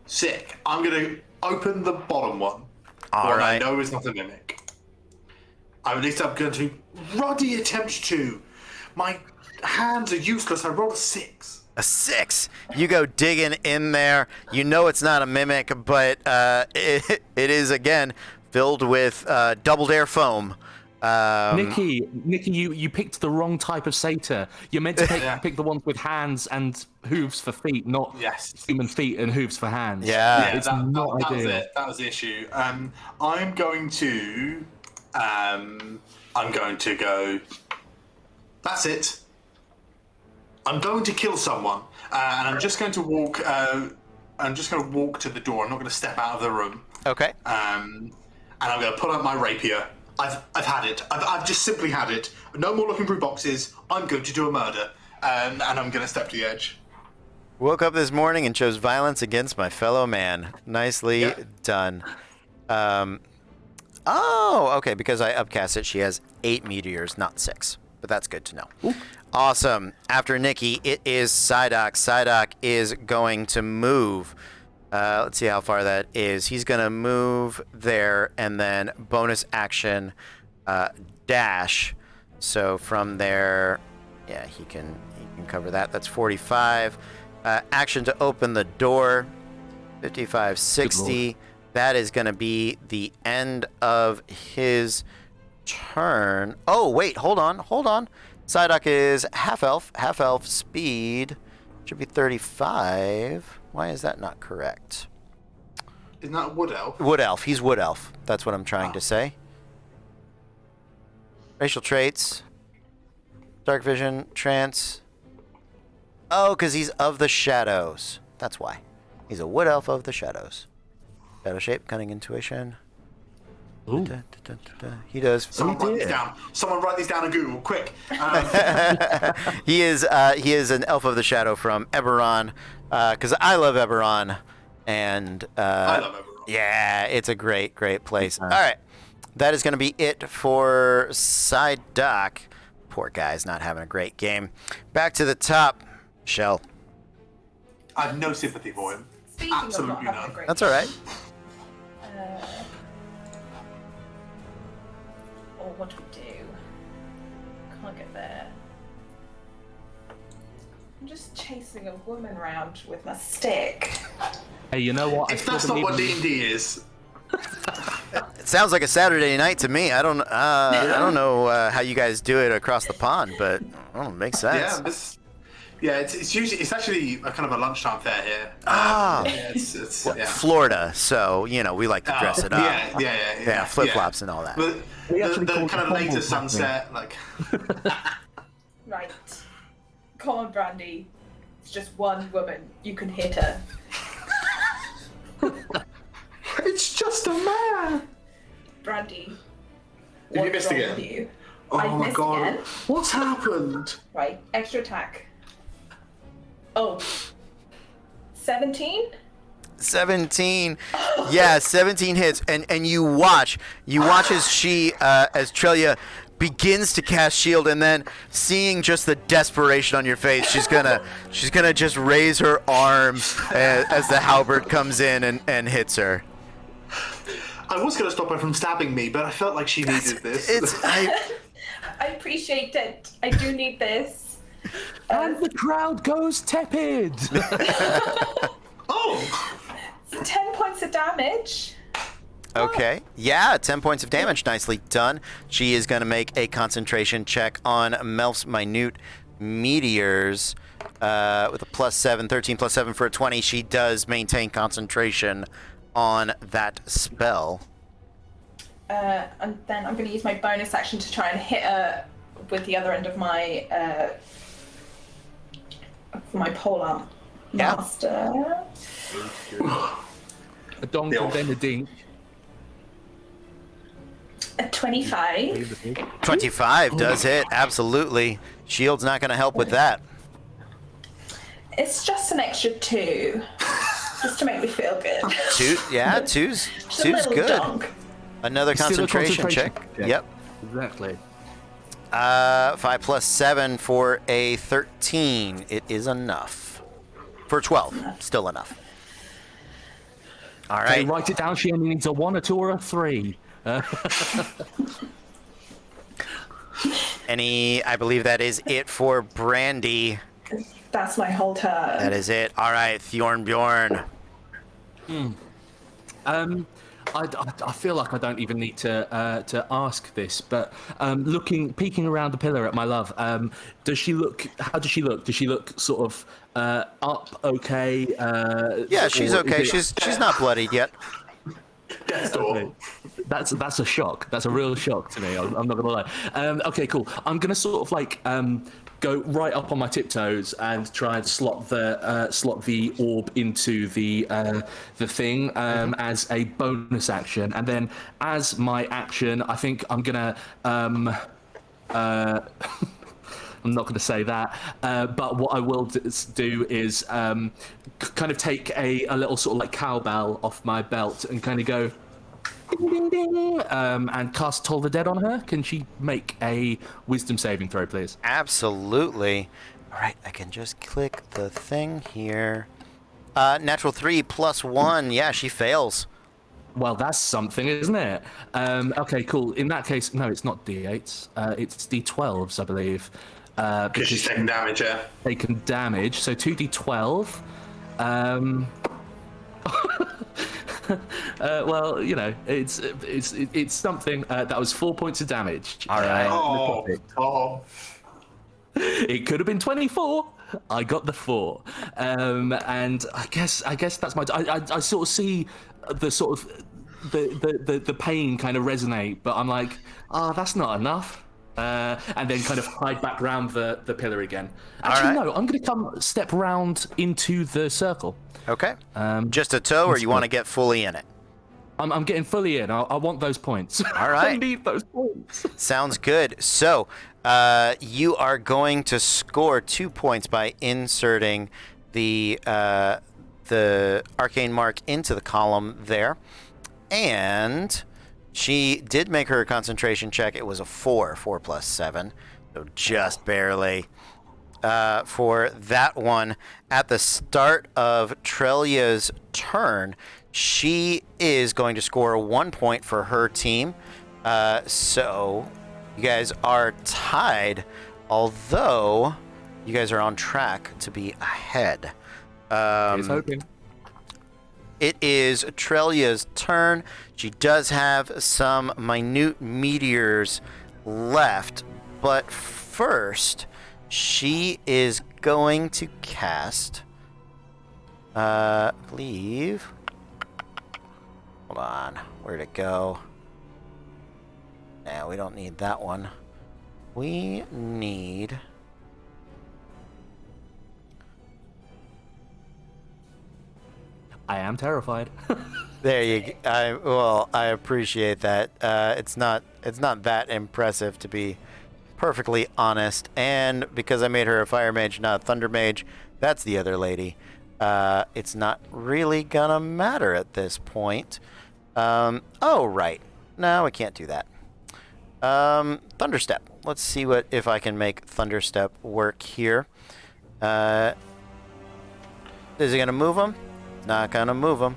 Sick. I'm going to open the bottom one. All One right. I know is not a mimic. At least I'm going to ruddy attempt to. My hands are useless. I rolled a 6. A 6. You go digging in there. You know it's not a mimic, but it is again filled with double dare foam. Nikki, you picked the wrong type of satyr. You're meant to pick the ones with hands and hooves for feet, not human feet and hooves for hands. Yeah, it's that not was ideal. it. That was the issue. I'm going to go. That's it. I'm going to kill someone, and I'm just going to walk. I'm just going to walk to the door. I'm not going to step out of the room. Okay. And I'm going to pull out my rapier. I've had it. I've just simply had it. No more looking through boxes. I'm going to do a murder, and I'm going to step to the edge. Woke up this morning and chose violence against my fellow man. Nicely done. Oh, okay. Because I upcast it, she has 8 meteors, not 6. But that's good to know. Ooh. Awesome. After Nikki, it is Psyduck. Psyduck is going to move. Let's see how far that is. He's going to move there and then bonus action dash. So from there, yeah, he can cover that. That's 45. Action to open the door. 55, 60. That is going to be the end of his turn. Oh, wait, hold on. Psyduck is half elf speed should be 35. Why is that not correct? Isn't that wood elf? Wood elf. He's wood elf. That's what I'm trying to say. Racial traits. Dark vision. Trance. Oh, because he's of the shadows. That's why. He's a wood elf of the shadows. Shadow shape, cunning intuition. Ooh. He does. Someone write these down. Someone write these down on Google, quick. He is an elf of the shadow from Eberron, because I love Eberron, and I love Eberron. Yeah, it's a great place. All right, that is going to be it for Psyduck. Poor guy's not having a great game. Back to the top, Shell. I have no sympathy for him. Speaking of Absolutely not having none. a great That's all right. Or what do we do? Can't get there. I'm just chasing a woman around with my stick. Hey, you know what? If that's not what D&D is. It sounds like a Saturday night to me. I don't know how you guys do it across the pond, but it makes sense. Yeah, Yeah, it's actually a kind of a lunchtime fair here. Yeah. Florida, so we like to dress it up. Yeah, flip flops and all that. The kind of later sunset, like. Right. Come on, Brandy. It's just one woman. You can hit her. It's just a man. Brandy. Have you missed again? You? Oh my god. Again. What's happened? Right, extra attack. Oh. 17? 17. Yeah, 17 hits. And you watch as as Trelia begins to cast shield, and then seeing just the desperation on your face, she's gonna just raise her arm as the halberd comes in and hits her. I was gonna stop her from stabbing me, but I felt like she needed this. I appreciate it. I do need this. And the crowd goes tepid. Oh! 10 points of damage. Okay. Yeah, 10 points of damage. Nicely done. She is going to make a concentration check on Melf's minute meteors with a +7, 13 + 7 for a 20. She does maintain concentration on that spell. And then I'm going to use my bonus action to try and hit her with the other end of my polearm master. A donk and then a dink. A 25. 25 does hit, absolutely. Shield's not going to help with that. It's just an extra 2. Just to make me feel good. Two's good. Donk. Another concentration check. Yep. Exactly. 5 + 7 for a 13. It is enough. For 12, still enough. All right. Okay, write it down. She only needs a 1, a 2, or a 3. I believe that is it for Brandy. That's my whole turn. That is it. All right, Thornbjorn. I feel like I don't even need to ask this, but peeking around the pillar at my love, does she look? How does she look? Does she look sort of up? Okay. Yeah, she's okay. She's not bloodied yet. Okay. That's a shock. That's a real shock to me. I'm not gonna lie. Okay, cool. I'm gonna sort of like go right up on my tiptoes and try and slot the orb into the thing as a bonus action, and then as my action, I think I'm gonna I'm not going to say that, but what I will do is kind of take a little sort of like cowbell off my belt and kind of go ding, ding, ding, and cast Toll the Dead on her. Can she make a wisdom saving throw, please? Absolutely. All right, I can just click the thing here. Natural 3 + 1. Yeah, she fails. Well, that's something, isn't it? Okay, cool. In that case, no, it's not D8s. It's D12s, I believe. Because she's taking damage, yeah. Taken damage, so 2d12. Well, it's something. That was 4 points of damage. All right. It could have been 24. I got the 4, and I guess that's my. I sort of see the sort of the pain kind of resonate, but I'm like, that's not enough. And then kind of hide back round the pillar again. Actually, no, I'm going to step round into the circle. Okay. Just a toe, or you want to get fully in it? I'm getting fully in. I want those points. All right. I need those points. Sounds good. So, you are going to score 2 points by inserting the arcane mark into the column there, and she did make her concentration check. It was a 4 + 7, so just barely. For that one, at the start of Trelia's turn, she is going to score 1 point for her team. So you guys are tied, although you guys are on track to be ahead. Here's hoping. It is Trelia's turn. She does have some minute meteors left, but first she is going to cast, I believe. Hold on, where'd it go? Nah, we don't need that one. We need. I am terrified. There you go. I appreciate that. It's not that impressive, to be perfectly honest. And because I made her a fire mage, not a thunder mage, that's the other lady. It's not really gonna matter at this point. Oh, right. No, we can't do that. Thunderstep. Let's see if I can make Thunderstep work here. Is it gonna move him? Not gonna move him.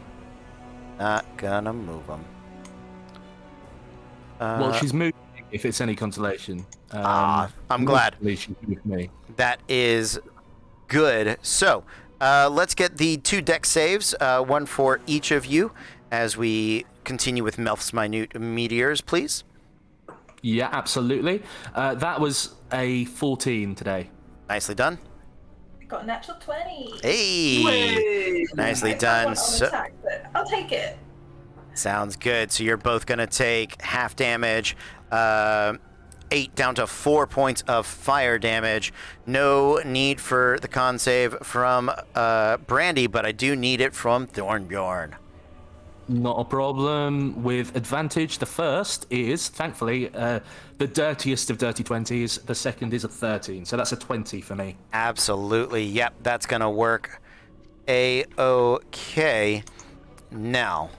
Not gonna move him. Well, she's moving, if it's any consolation. I'm glad. She's with me. That is good. So, let's get the 2 deck saves, one for each of you, as we continue with Melf's Minute Meteors, please. Yeah, absolutely. That was a 14 today. Nicely done. Got a natural 20. Hey! Whey! Nicely I done. want on attack, but I'll take it. Sounds good. So you're both going to take half damage, 8 down to 4 points of fire damage. No need for the con save from Brandy, but I do need it from Thornbjorn. Not a problem. With advantage, the first is, thankfully, the dirtiest of dirty 20s. The second is a 13, so that's a 20 for me. Absolutely. Yep, that's going to work A-OK. Now,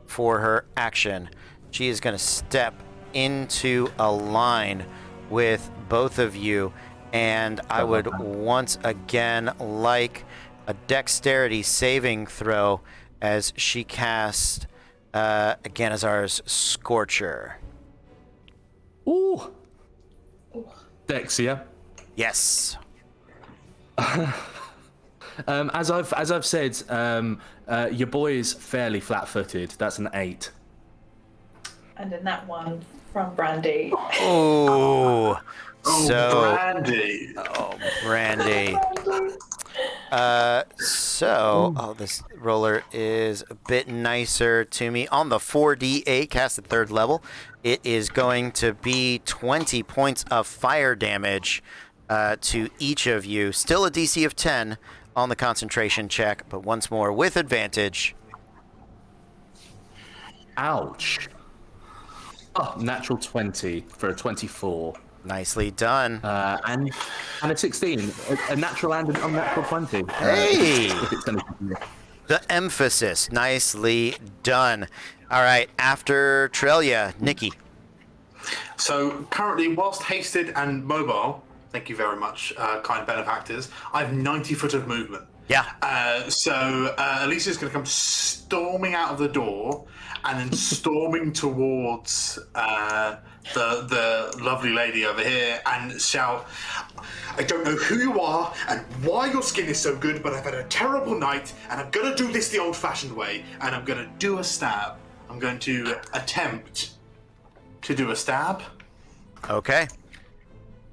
for her action, she is going to step into a line with both of you, and I would once again like a dexterity saving throw as she casts Ganazar's Scorcher. Ooh. Dex, yeah? Yes. As I've said, your boy is fairly flat-footed. That's an 8. And in that one from Brandy. Oh. Brandy. Oh, Brandy. This roller is a bit nicer to me. On the 4d8 cast at 3rd level, it is going to be 20 points of fire damage to each of you. Still a DC of 10 on the concentration check, but once more with advantage. Ouch. Oh, natural 20 for a 24. Nicely done. And a 16. A natural and an unnatural 20. Hey! If it's anything. The emphasis. Nicely done. All right, after Trelia, Nikki. So currently, whilst hasted and mobile, thank you very much, kind benefactors, I have 90 foot of movement. Yeah. So Alicia's going to come storming out of the door and then storming towards the lovely lady over here and shout, I don't know who you are and why your skin is so good, but I've had a terrible night and I'm going to do this the old-fashioned way and I'm going to do a stab. I'm going to attempt to do a stab. Okay.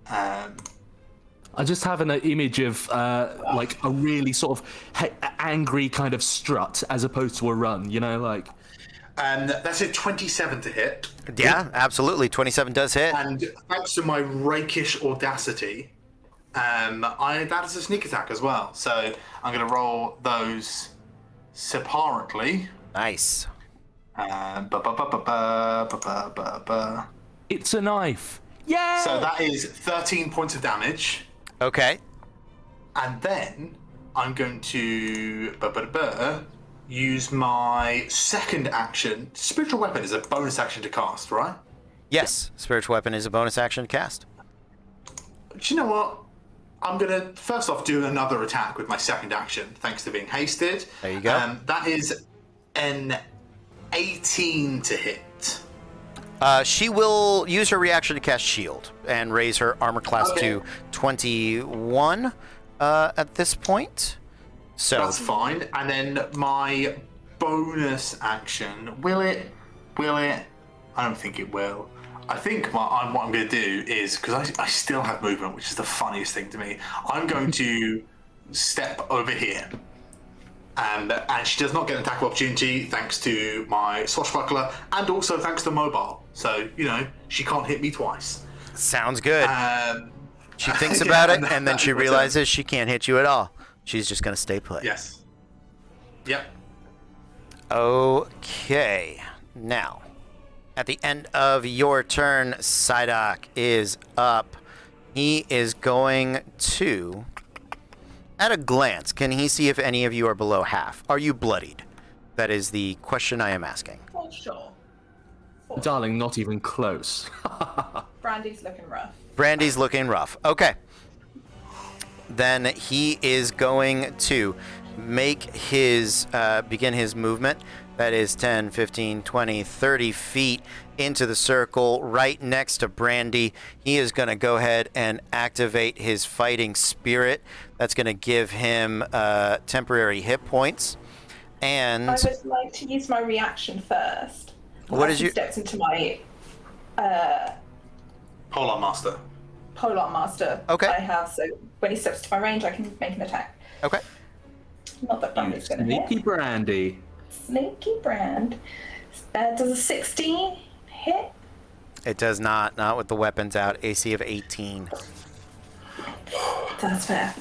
I just have an image of like a really sort of angry kind of strut as opposed to a run, you know, like. That's a 27 to hit. Yeah, absolutely. 27 does hit. And thanks to my rakish audacity, that is a sneak attack as well. So I'm going to roll those separately. Nice. It's a knife. Yeah. So that is 13 points of damage. Okay. And then I'm going to use my second action. Spiritual Weapon is a bonus action to cast, right? Yes, Spiritual Weapon is a bonus action to cast. Do you know what? I'm going to first off do another attack with my second action, thanks to being hasted. There you go. That is an 18 to hit. She will use her reaction to cast Shield and raise her armor class to 21 at this point. So that's fine. And then my bonus action, will it? I don't think it will. I think what I'm going to do is, because I still have movement, which is the funniest thing to me, I'm going to step over here. And she does not get an attack of opportunity thanks to my swashbuckler and also thanks to mobile. So, she can't hit me twice. Sounds good. She thinks about it, and then she realizes she can't hit you at all. She's just going to stay put. Yes. Yep. Okay. Now, at the end of your turn, Psyduck is up. He is going to... At a glance, can he see if any of you are below half? Are you bloodied? That is the question I am asking. For sure. Darling, not even close. Brandy's looking rough. Brandy's looking rough. Okay. Then he is going to make his, begin his movement. That is 10, 15, 20, 30 feet into the circle right next to Brandy. He is going to go ahead and activate his fighting spirit. That's going to give him temporary hit points. And I would like to use my reaction first. What is your... steps into my Polearm Master. Polearm Master. Okay. I have, so when he steps to my range, I can make an attack. Okay. Not that Brandy's going to hit. Sneaky Brandy. Sneaky Brand. Does a 16 hit? It does not. Not with the weapons out. AC of 18. That's fair.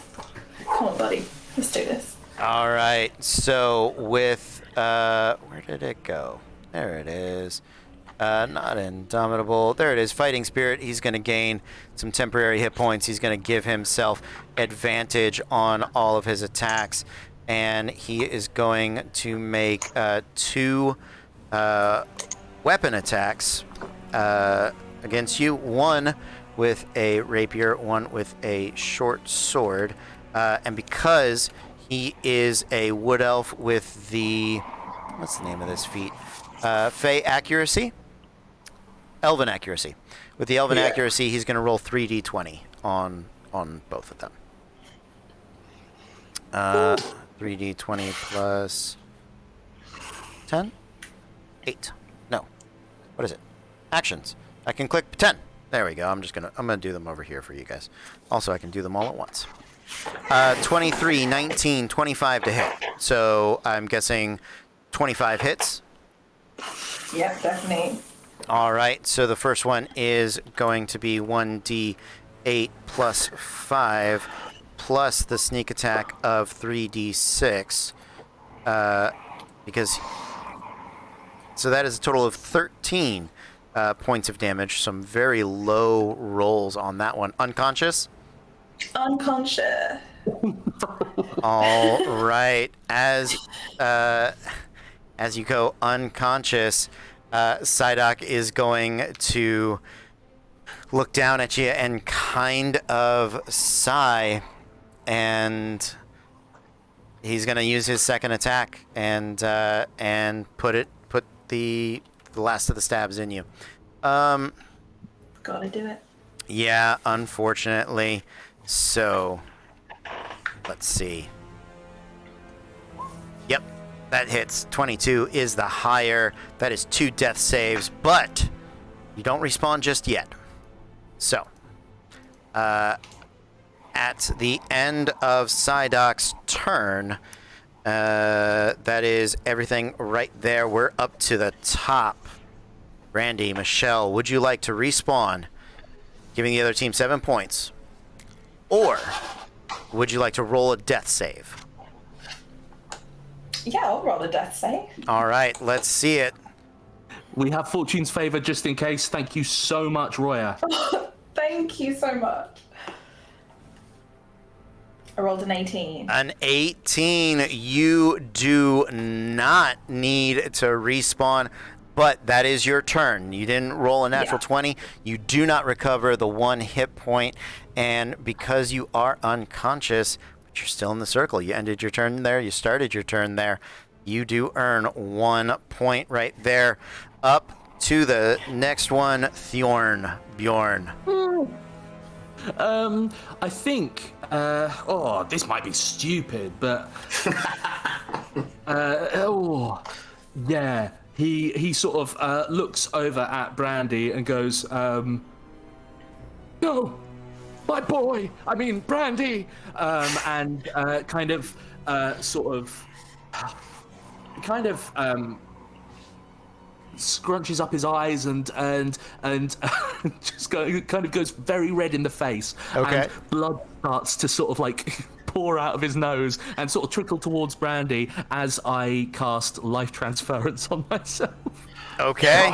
Come on, buddy. Let's do this. All right. So with... where did it go? There it is. Not Indomitable. There it is. Fighting Spirit. He's going to gain some temporary hit points. He's going to give himself advantage on all of his attacks. And he is going to make 2 weapon attacks against you. One with a rapier, one with a short sword. And because he is a wood elf with the... What's the name of this feat? Fey Accuracy? Elven Accuracy. With the Elven Accuracy, he's going to roll 3d20 on both of them. 3d20 plus 10? 8. No. What is it? Actions. I can click 10. There we go. I'm gonna do them over here for you guys. Also, I can do them all at once. 23, 19, 25 to hit. So I'm guessing 25 hits. Yep, definitely. All right. So the first one is going to be 1d8 plus 5 plus the sneak attack of 3d6. Because... So that is a total of 13 points of damage. Some very low rolls on that one. Unconscious? Unconscious. All right. As you go unconscious, Psyduck is going to look down at you and kind of sigh, and he's going to use his second attack and put the last of the stabs in you. Gotta do it. Yeah, unfortunately. So, let's see. Yep, that hits. 22 is the higher. That is 2 death saves, but you don't respawn just yet. So, at the end of Psyduck's turn, that is everything right there. We're up to the top. Brandy, Michelle, would you like to respawn, giving the other team 7 points? Or would you like to roll a death save? Yeah, I'll roll a death save. All right, let's see it. We have Fortune's favor just in case. Thank you so much, Roya. Thank you so much. I rolled an 18. An 18. You do not need to respawn, but that is your turn. You didn't roll a natural 20. You do not recover the 1 hit point, and because you are unconscious, but you're still in the circle. You ended your turn there. You started your turn there. You do earn 1 point right there. Up to the next one, Bjorn. I think, this might be stupid, but, yeah, he sort of looks over at Brandy and goes, "No, my boy. I mean, Brandy," and kind of scrunches up his eyes and just kind of goes very red in the face. Okay. And blood starts to sort of like pour out of his nose and sort of trickle towards Brandy as I cast life transference on myself. Okay.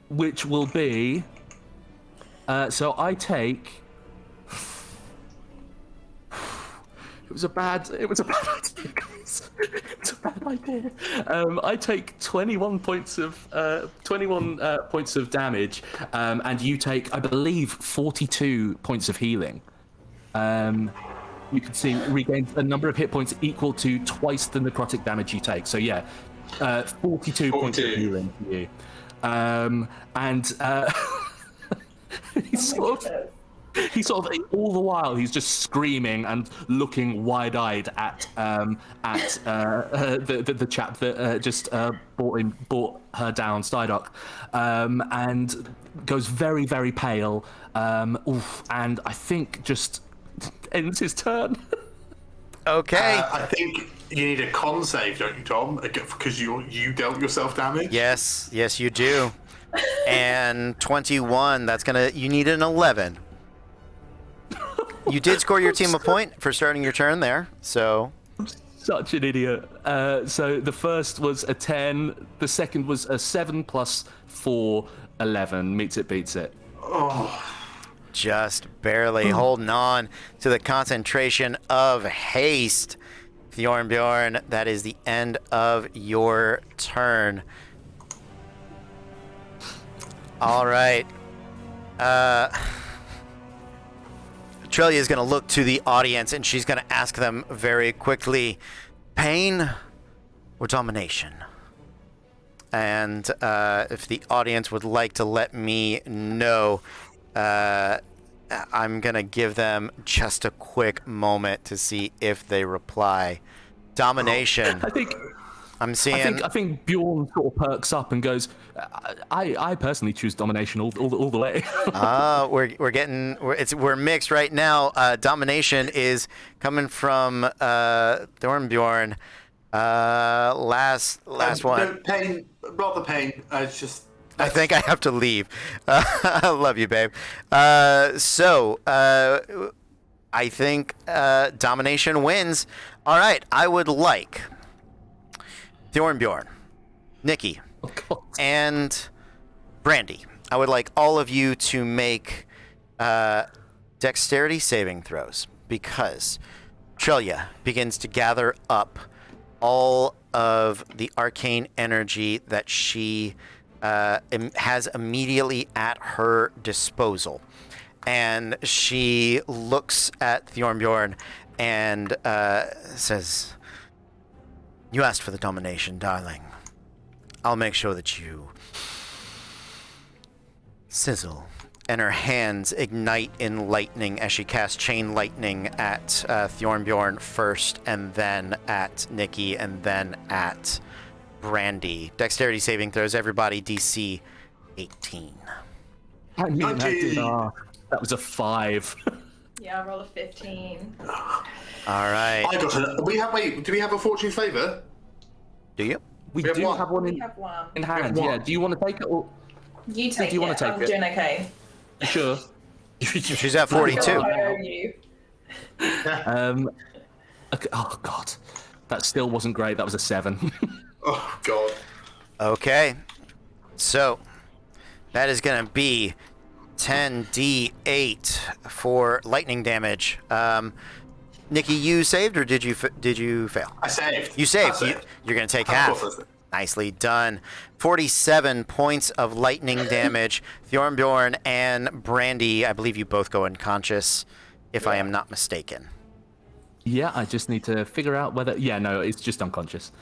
Which will be so I take. It was a bad idea, guys. It's a bad idea. I take 21 points of damage, and you take, I believe, 42 points of healing. You can see regain a number of hit points equal to twice the necrotic damage you take. So yeah, 42 points of healing for you. And he sort of all the while he's just screaming and looking wide-eyed at the chap that just brought her down, Stydock, and goes very, very pale. And I think just ends his turn. Okay. I think you need a con save, don't you, Tom? Because you dealt yourself damage. Yes, you do. And 21. You need an 11. You did score your team a point for starting your turn there, so... Such an idiot. So the first was a 10, the second was a 7 plus 4, 11. Meets it, beats it. Oh. Just barely holding on to the concentration of haste. Thornbjorn, that is the end of your turn. All right. Trillia is going to look to the audience and she's going to ask them very quickly, pain or domination? And if the audience would like to let me know, I'm going to give them just a quick moment to see if they reply. Domination. I'm seeing. I think Bjorn sort of perks up and goes, I personally choose domination all the way. We're mixed right now. Domination is coming from Thornbjorn. Last one. No, pain, rather pain. It's just. I think I have to leave. I love you, babe. So I think domination wins. All right, I would like Thornbjorn, Nikki, and Brandy. I would like all of you to make dexterity saving throws because Trillia begins to gather up all of the arcane energy that she has immediately at her disposal. And she looks at Thornbjorn and says, "You asked for the domination, darling. I'll make sure that you sizzle." And her hands ignite in lightning as she casts chain lightning at Thornbjorn first, and then at Nikki, and then at Brandy. Dexterity saving throws, everybody, DC 18. I mean, that was a 5. Yeah, I rolled a 15. All right. I got a. Do we have a fortune favor? Do you? We do have one in hand. Yeah. Do you want to take it or? You take it. Do you want to take I'm it? doing okay. Sure. She's at 42. I owe you. Okay. Oh God, that still wasn't great. That was a 7. Oh God. Okay. So that is going to be 10d8 for lightning damage. Nikki, you saved or did you fail? I saved. You saved. You're going to take half. Nicely done. 47 points of lightning damage. Thornbjorn and Brandy, I believe you both go unconscious, if I am not mistaken. Yeah, I just need to figure out whether. Yeah, no, it's just unconscious.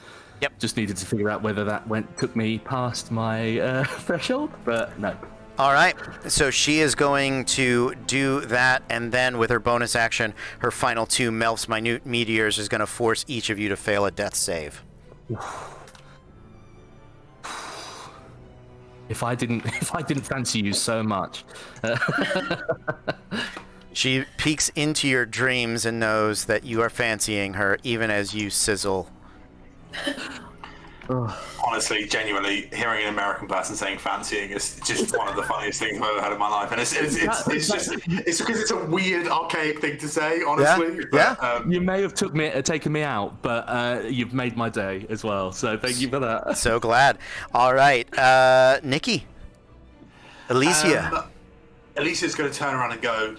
Yep. Just needed to figure out whether that took me past my threshold, but no. All right, so she is going to do that, and then with her bonus action, her final 2 Melf's Minute Meteors is going to force each of you to fail a death save. If I didn't fancy you so much. She peeks into your dreams and knows that you are fancying her, even as you sizzle. Honestly, genuinely, hearing an American person saying fancying is just one of the funniest things I've ever had in my life, and it's because it's a weird, archaic thing to say. Honestly, You may have taken me out, but you've made my day as well. So thank you for that. So glad. All right, Nikki, Alicia. Alicia's going to turn around and go.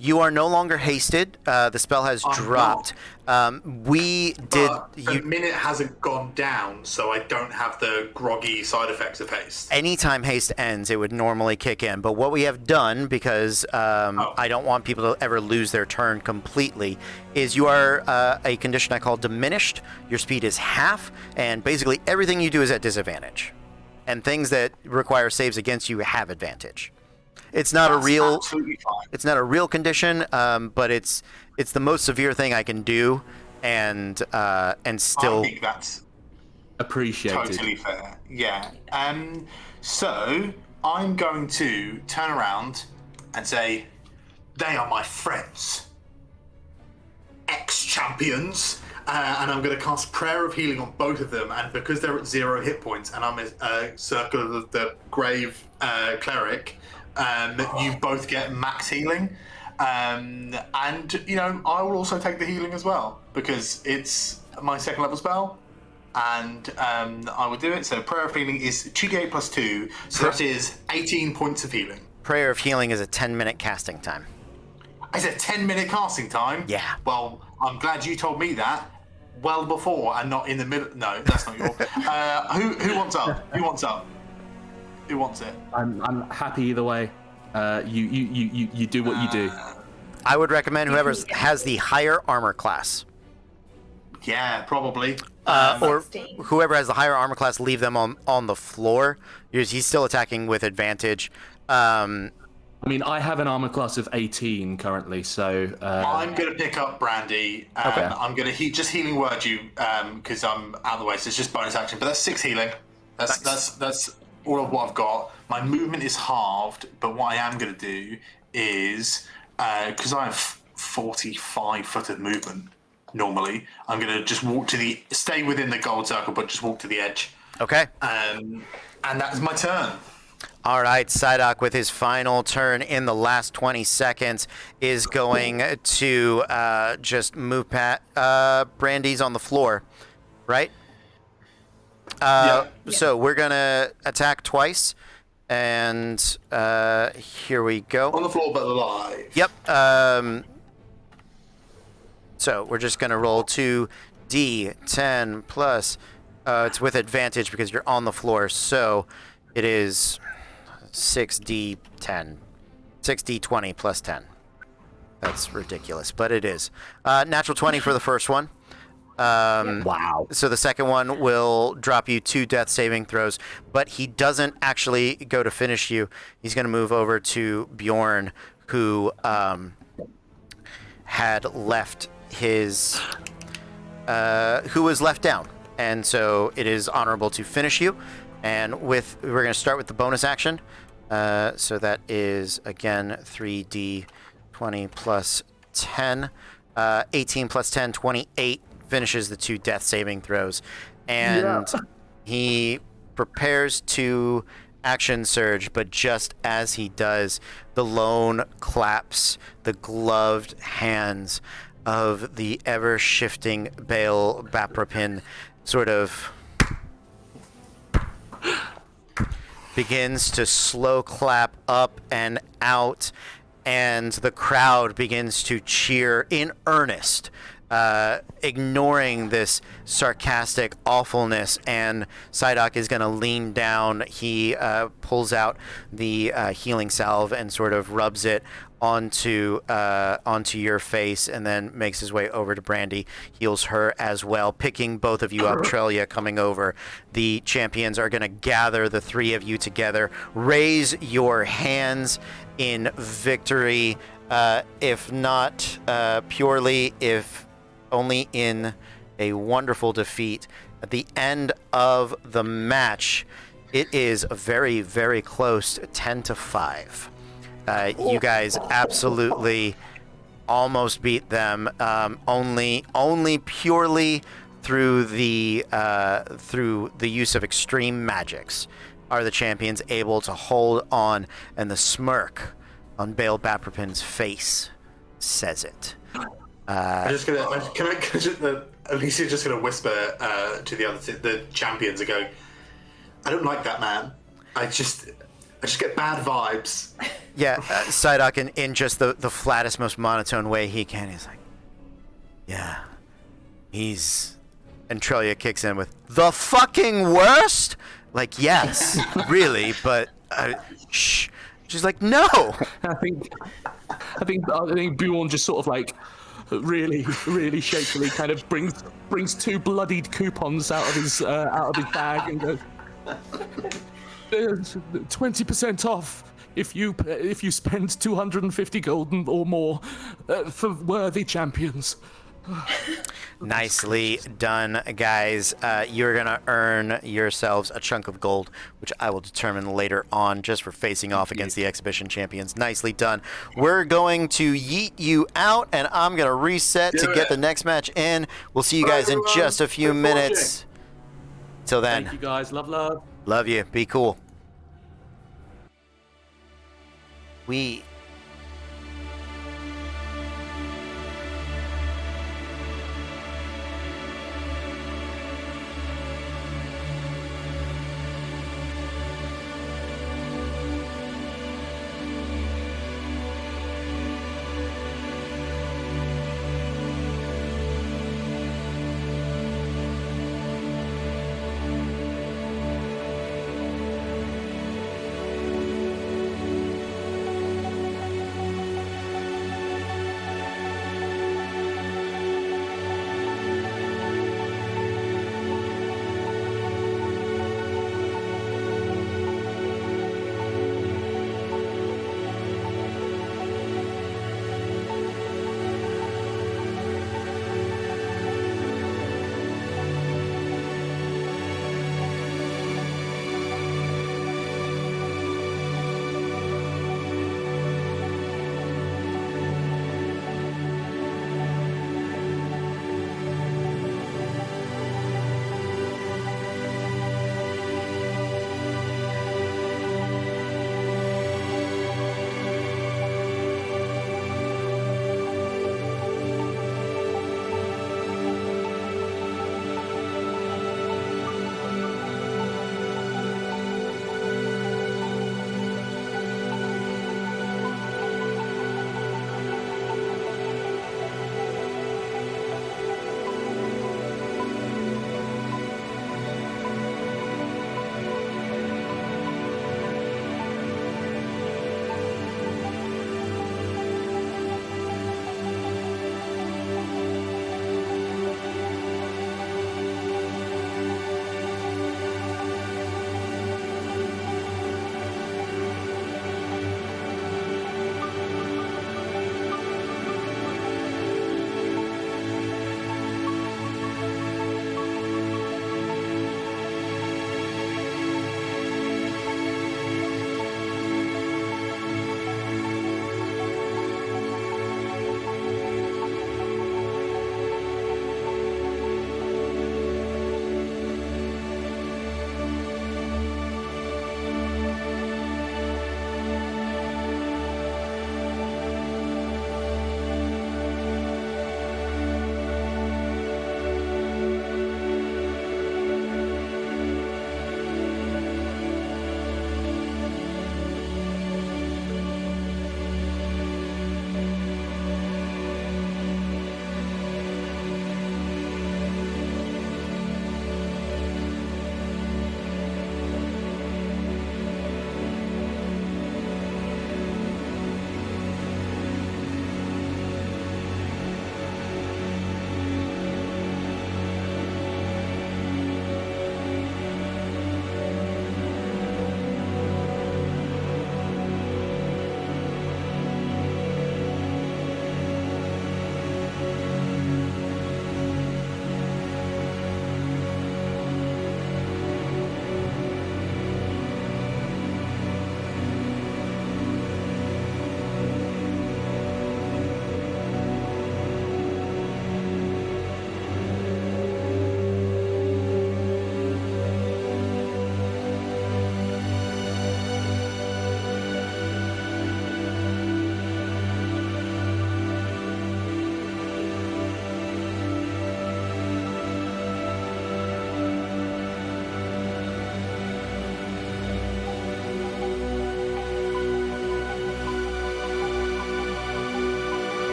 You are no longer hasted. The spell has dropped. The minute hasn't gone down, so I don't have the groggy side effects of haste. Anytime haste ends, it would normally kick in. But what we have done, because I don't want people to ever lose their turn completely, is you are a condition I call diminished. Your speed is half, and basically everything you do is at disadvantage. And things that require saves against you have advantage. It's not It's not a real condition, but it's the most severe thing I can do, and still. I think that's appreciated. Totally fair. Yeah. So I'm going to turn around and say, "They are my friends, ex-champions." And I'm going to cast Prayer of Healing on both of them, and because they're at 0 hit points, and I'm a Circle of the Grave cleric. You both get max healing, and I will also take the healing as well because it's my 2nd level spell, and I will do it. So Prayer of Healing is 2d8 plus 2, so that is 18 points of healing. Prayer of Healing is a 10-minute casting time. Is it 10-minute casting time? Yeah. Well, I'm glad you told me that well before and not in the middle. No, that's not your. Who wants up? Who wants up? Who wants it? I'm happy either way. You do what you do. I would recommend whoever has the higher armor class. Yeah, probably. Or whoever has the higher armor class, leave them on the floor. He's still attacking with advantage. I mean, I have an armor class of 18 currently, so. I'm going to pick up Brandy. Okay. I'm going to just healing word you because I'm out of the way, so it's just bonus action. But that's 6 healing. That's all of what I've got. My movement is halved, but what I am going to do is, because I have 45 foot of movement normally, I'm going to just stay within the gold circle, but just walk to the edge. Okay. And that's my turn. All right, Psyduck with his final turn in the last 20 seconds is going to just move Brandy's on the floor, right? So we're going to attack twice, and here we go. On the floor, but alive. Yep. So we're just going to roll 2d10 plus. It's with advantage because you're on the floor, so it is 6d10. 6d20 plus 10. That's ridiculous, but it is. Natural 20 for the first one. Wow. So the second one will drop you 2 death saving throws, but he doesn't actually go to finish you. He's going to move over to Bjorn, who had left his... who was left down. And so it is honorable to finish you. And we're going to start with the bonus action. So that is, again, 3d20 plus 10. 18 plus 10, 28. Finishes the 2 death saving throws, and he prepares to action surge, but just as he does, the lone claps the gloved hands of the ever-shifting Baal Bapropin sort of begins to slow clap up and out, and the crowd begins to cheer in earnest. Ignoring this sarcastic awfulness, and Psyduck is going to lean down. He pulls out the healing salve and sort of rubs it onto your face, and then makes his way over to Brandy, heals her as well, picking both of you up. Trelia coming over. The champions are going to gather the 3 of you together. Raise your hands in victory, if not purely, if only in a wonderful defeat, At the end of the match, it is very, very close, 10-5. You guys absolutely almost beat them, only purely through the use of extreme magics are the champions able to hold on, and the smirk on Bale Baprapin's face says it. Alicia's just gonna whisper to the champions and go, I don't like that man. I just get bad vibes. Yeah, Psyduck in just the flattest, most monotone way he can, he's like, yeah, he's... And Trelia kicks in with, the fucking worst? Like, yes, really, but shh. She's like, no. I think Bjorn just sort of like really shakily kind of brings 2 bloodied coupons out of his bag and goes, 20% off if you spend 250 gold or more for worthy champions. Nicely done, guys. You're gonna earn yourselves a chunk of gold, which I will determine later on just for facing off against the exhibition champions. Nicely done. We're going to yeet you out, and I'm gonna reset to get the next match in. We'll see you guys in just a few minutes. Till then. Thank you guys. Love. Love you. Be cool. We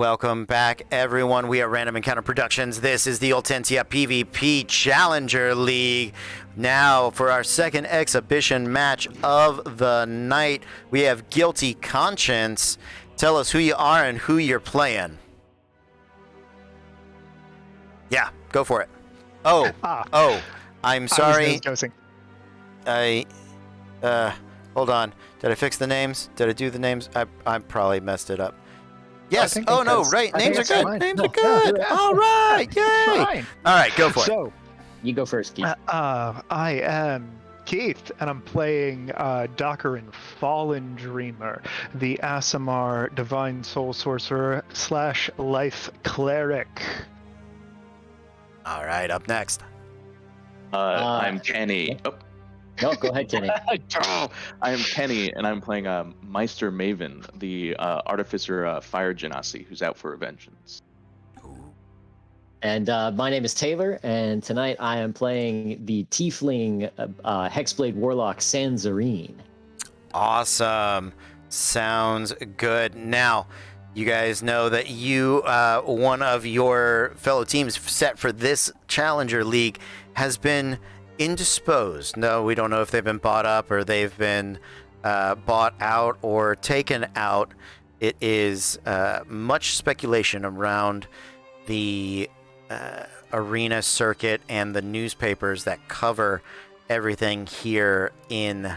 Welcome back, everyone. We are Random Encounter Productions. This is the Ultentia PvP Challenger League. Now, for our second exhibition match of the night, we have Guilty Conscience. Tell us who you are and who you're playing. Yeah, go for it. I'm sorry. Hold on. Did I fix the names? Did I do the names? I probably messed it up. Yes. Oh, no, right. Names are good. Names are good. All right. Yay. All right, go for it. So, you go first, Keith. I am Keith, and I'm playing Dockerin Fallen Dreamer, the Aasimar Divine Soul Sorcerer / Life Cleric. All right, up next. I'm Kenny. Oh. No, go ahead, Kenny. I am Kenny, and I'm playing Meister Maven, the Artificer Fire Genasi, who's out for vengeance. And my name is Taylor, and tonight I am playing the Tiefling Hexblade Warlock Sanzarine. Awesome. Sounds good. Now, you guys know that you, one of your fellow teams set for this Challenger League, has been indisposed. No, we don't know if they've been bought up or they've been bought out or taken out. It is much speculation around the arena circuit and the newspapers that cover everything here in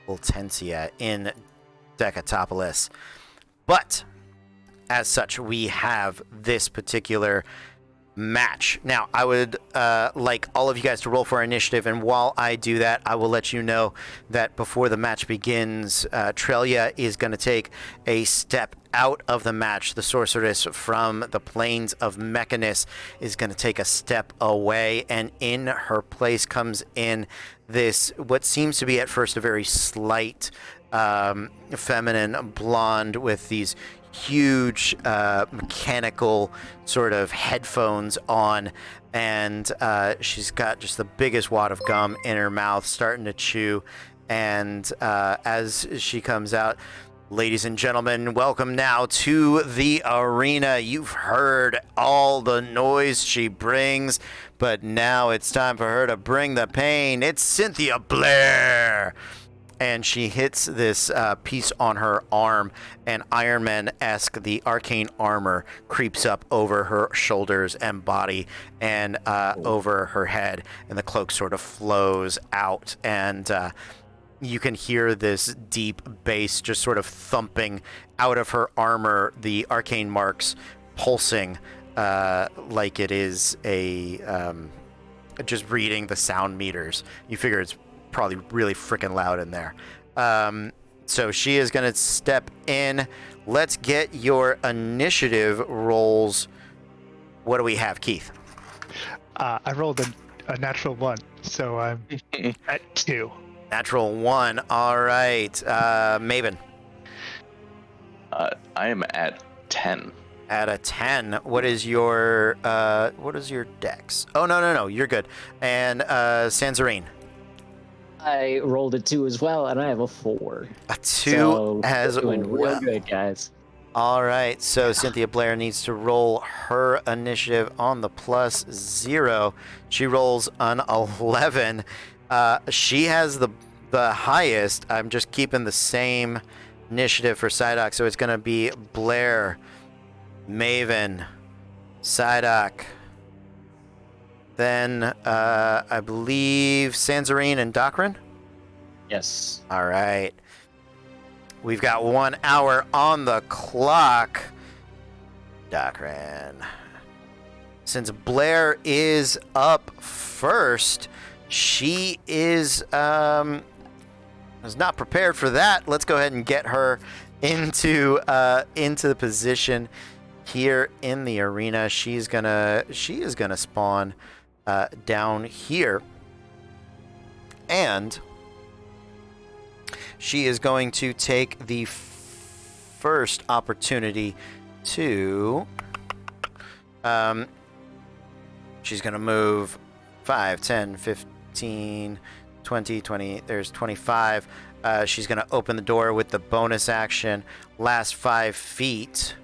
Ultentia, in Decatopolis. But as such, we have this particular match. Now, I would like all of you guys to roll for initiative, and while I do that, I will let you know that before the match begins, Trelia is going to take a step out of the match. The sorceress from the plains of Mechanus is going to take a step away, and in her place comes in this, what seems to be at first a very slight feminine blonde with these huge mechanical sort of headphones on, and she's got just the biggest wad of gum in her mouth, starting to chew. And as she comes out, ladies and gentlemen, welcome now to the arena. You've heard all the noise she brings, but now it's time for her to bring the pain. It's Cynthia Blair. And she hits this piece on her arm, and Iron Man-esque, the arcane armor creeps up over her shoulders and body and over her head, and the cloak sort of flows out, and you can hear this deep bass just sort of thumping out of her armor, the arcane marks pulsing like it is a just reading the sound meters. You figure it's probably really freaking loud in there. So she is going to step in. Let's get your initiative rolls. What do we have, Keith? I rolled a natural 1, so I'm at 2. Natural 1. All right. Maven. I am at 10. At a 10. What is your dex? Oh, no. You're good. And Sanzarine. I rolled a 2 as well, and I have a 4. A 2 so as doing well. Real good, guys. All right, so Cynthia Blair needs to roll her initiative on the +0. She rolls an 11. She has the highest. I'm just keeping the same initiative for Psyduck, so it's going to be Blair, Maven, Psyduck. Then I believe Sanzarine and Dockerin? Yes. All right. We've got 1 hour on the clock. Dockerin. Since Blair is up first, she is not prepared for that. Let's go ahead and get her into the position here in the arena. She is gonna spawn down here, and she is going to take the first opportunity to she's going to move 5, 10, 15, 20, there's 25. She's going to open the door with the bonus action, last 5 feet.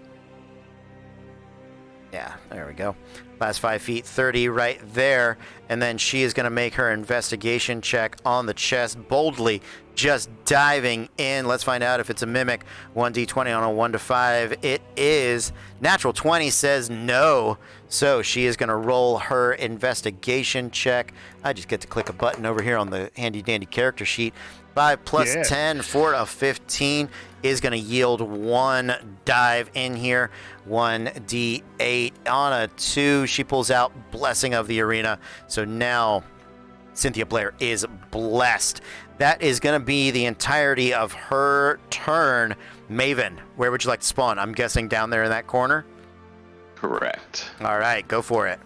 Yeah, there we go. Last 5 feet, 30 right there. And then she is going to make her investigation check on the chest, boldly just diving in. Let's find out if it's a mimic. 1d20 on a 1 to 5. It is. Natural 20 says no. So she is going to roll her investigation check. I just get to click a button over here on the handy dandy character sheet. 5 plus 10 for a 15 is going to yield 1 dive in here. 1d8 on a 2. She pulls out Blessing of the Arena. So now Cynthia Blair is blessed. That is going to be the entirety of her turn. Maven, where would you like to spawn? I'm guessing down there in that corner? Correct. All right, go for it.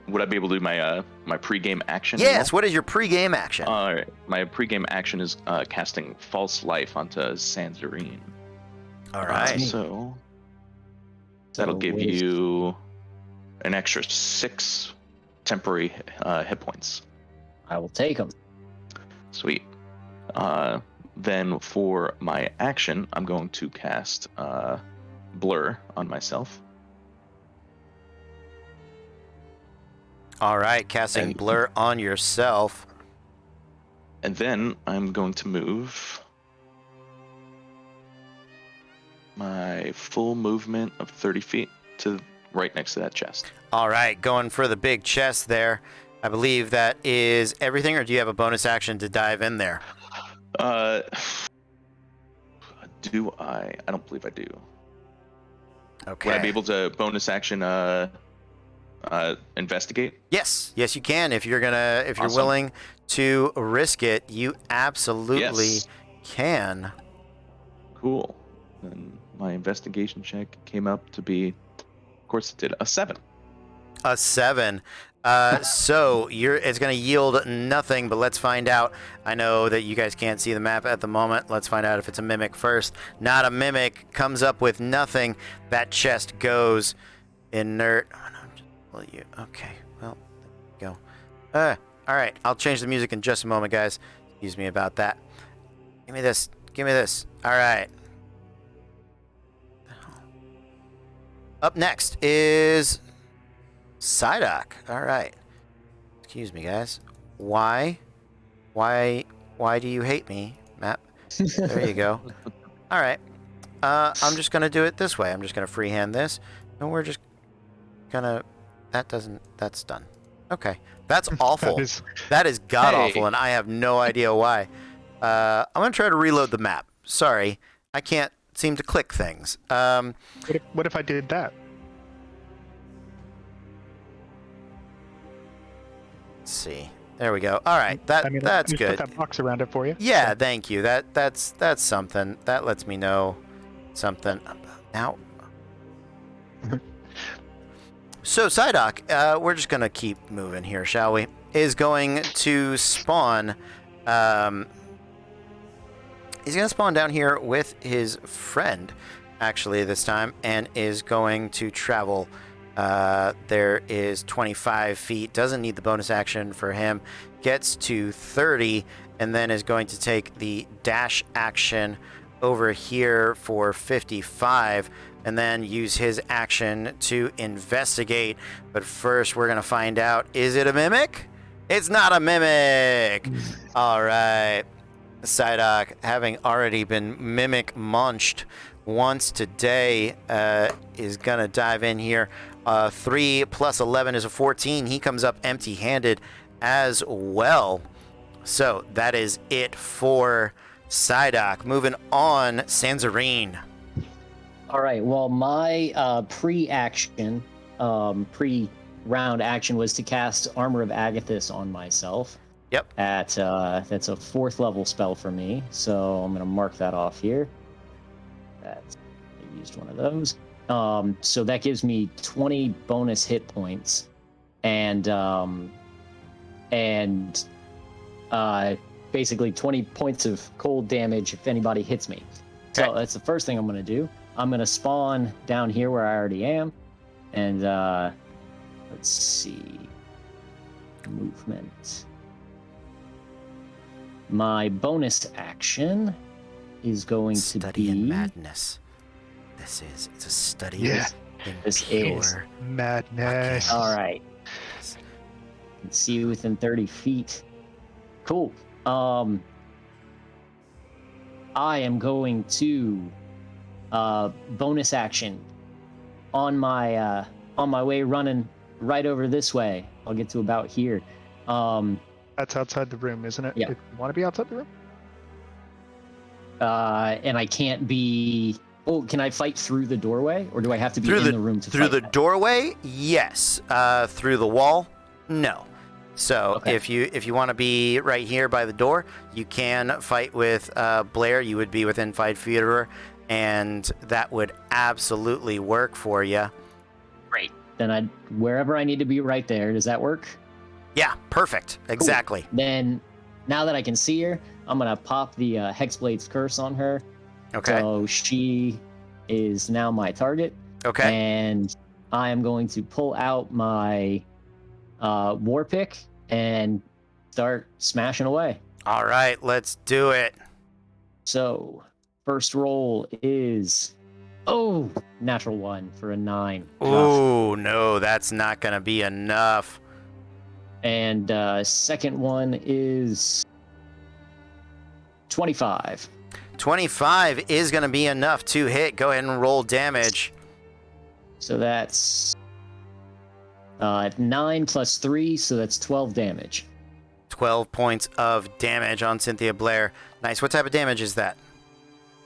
Would I be able to do my pre-game action? Yes, what is your pre-game action? All right, my pre-game action is casting False Life onto Sanzarine. All right. So that'll give you an extra 6 temporary hit points. I will take them. Sweet. Then for my action, I'm going to cast Blur on myself. All right, casting Blur on yourself. And then I'm going to move my full movement of 30 feet to right next to that chest. All right, going for the big chest there. I believe that is everything, or do you have a bonus action to dive in there? Do I? I don't believe I do. Okay. Would I be able to bonus action investigate? Yes, yes, you can. If you're Awesome. willing to risk it, you absolutely Yes. can. Cool. And my investigation check came up to be, of course, it did a 7. A 7. So it's going to yield nothing, but let's find out. I know that you guys can't see the map at the moment. Let's find out if it's a mimic first. Not a mimic. Comes up with nothing. That chest goes inert. Oh, no, okay, well, there you go. All right, I'll change the music in just a moment, guys. Excuse me about that. Give me this. Give me this. All right. Up next is Psyduck. All right. Excuse me, guys. Why do you hate me, Matt? There you go. All right. I'm just gonna do it this way. I'm just gonna freehand this, and we're just gonna. That's done. Okay. That's awful. That is god awful, and I have no idea why. I'm gonna try to reload the map. Sorry, I can't seem to click things. What if I did that? Let's see. There we go. All right, that's just good. Put that box around it for you. Yeah, thank you. That's something. That lets me know something. Now, so Psyduck, we're just gonna keep moving here, shall we? Is going to spawn. He's gonna spawn down here with his friend, actually this time, and is going to travel. There is 25 feet. Doesn't need the bonus action for him. Gets to 30, and then is going to take the dash action over here for 55, and then use his action to investigate. But first, we're gonna find out: is it a mimic? It's not a mimic. All right. Psyduck, having already been mimic munched once today, is gonna dive in here. 3 plus 11 is a 14. He comes up empty-handed as well. So that is it for Psyduck. Moving on, Sanzarine. All right. Well, my pre-action, pre-round action was to cast Armor of Agathis on myself. Yep. That's a 4th level spell for me, so I'm gonna mark that off here. I used one of those. So that gives me 20 bonus hit points, and basically 20 points of cold damage if anybody hits me. So that's the first thing I'm gonna do. I'm gonna spawn down here where I already am, and let's see, movement. My bonus action is going to be Study in madness. It's a study This is madness. all right. Can see you within 30 feet. Cool. I am going to bonus action on my way running right over this way. I'll get to about here. That's outside the room, isn't it? Yeah. If you want to be outside the room? And I can't be. Oh, can I fight through the doorway, or do I have to be in the room to through fight? the doorway? Yes. Through the wall? No. So if you want to be right here by the door, you can fight with Blair. You would be within 5 feet of her, and that would absolutely work for you. Great. Then wherever I need to be, right there. Does that work? Yeah, perfect. Exactly. Cool. Then, now that I can see her, I'm gonna pop the Hexblade's Curse on her. Okay. So she is now my target. Okay. And I am going to pull out my war pick and start smashing away. All right, let's do it. So, first roll is natural 1 for a 9. Oh no, that's not gonna be enough. And second one is 25. 25 is going to be enough to hit. Go ahead and roll damage. So that's 9 plus 3, so that's 12 damage. 12 points of damage on Cynthia Blair. Nice. What type of damage is that?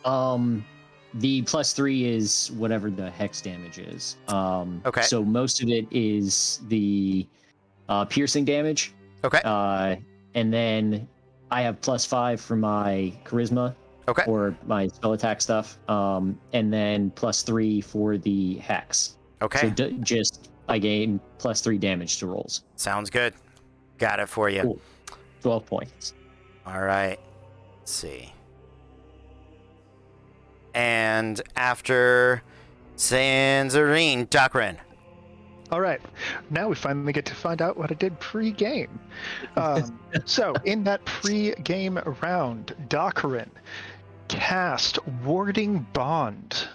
The plus 3 is whatever the hex damage is. Okay. So most of it is the piercing damage. Okay. And then I have plus 5 for my charisma. Okay. Or my spell attack stuff. And then plus 3 for the hex. Okay. So I gain plus 3 damage to rolls. Sounds good. Got it for you. Cool. 12 points. All right. Let's see. And after Sanzarine, Docrin. All right. Now we finally get to find out what I did pre-game. So in that pre-game round, Docrin cast Warding Bond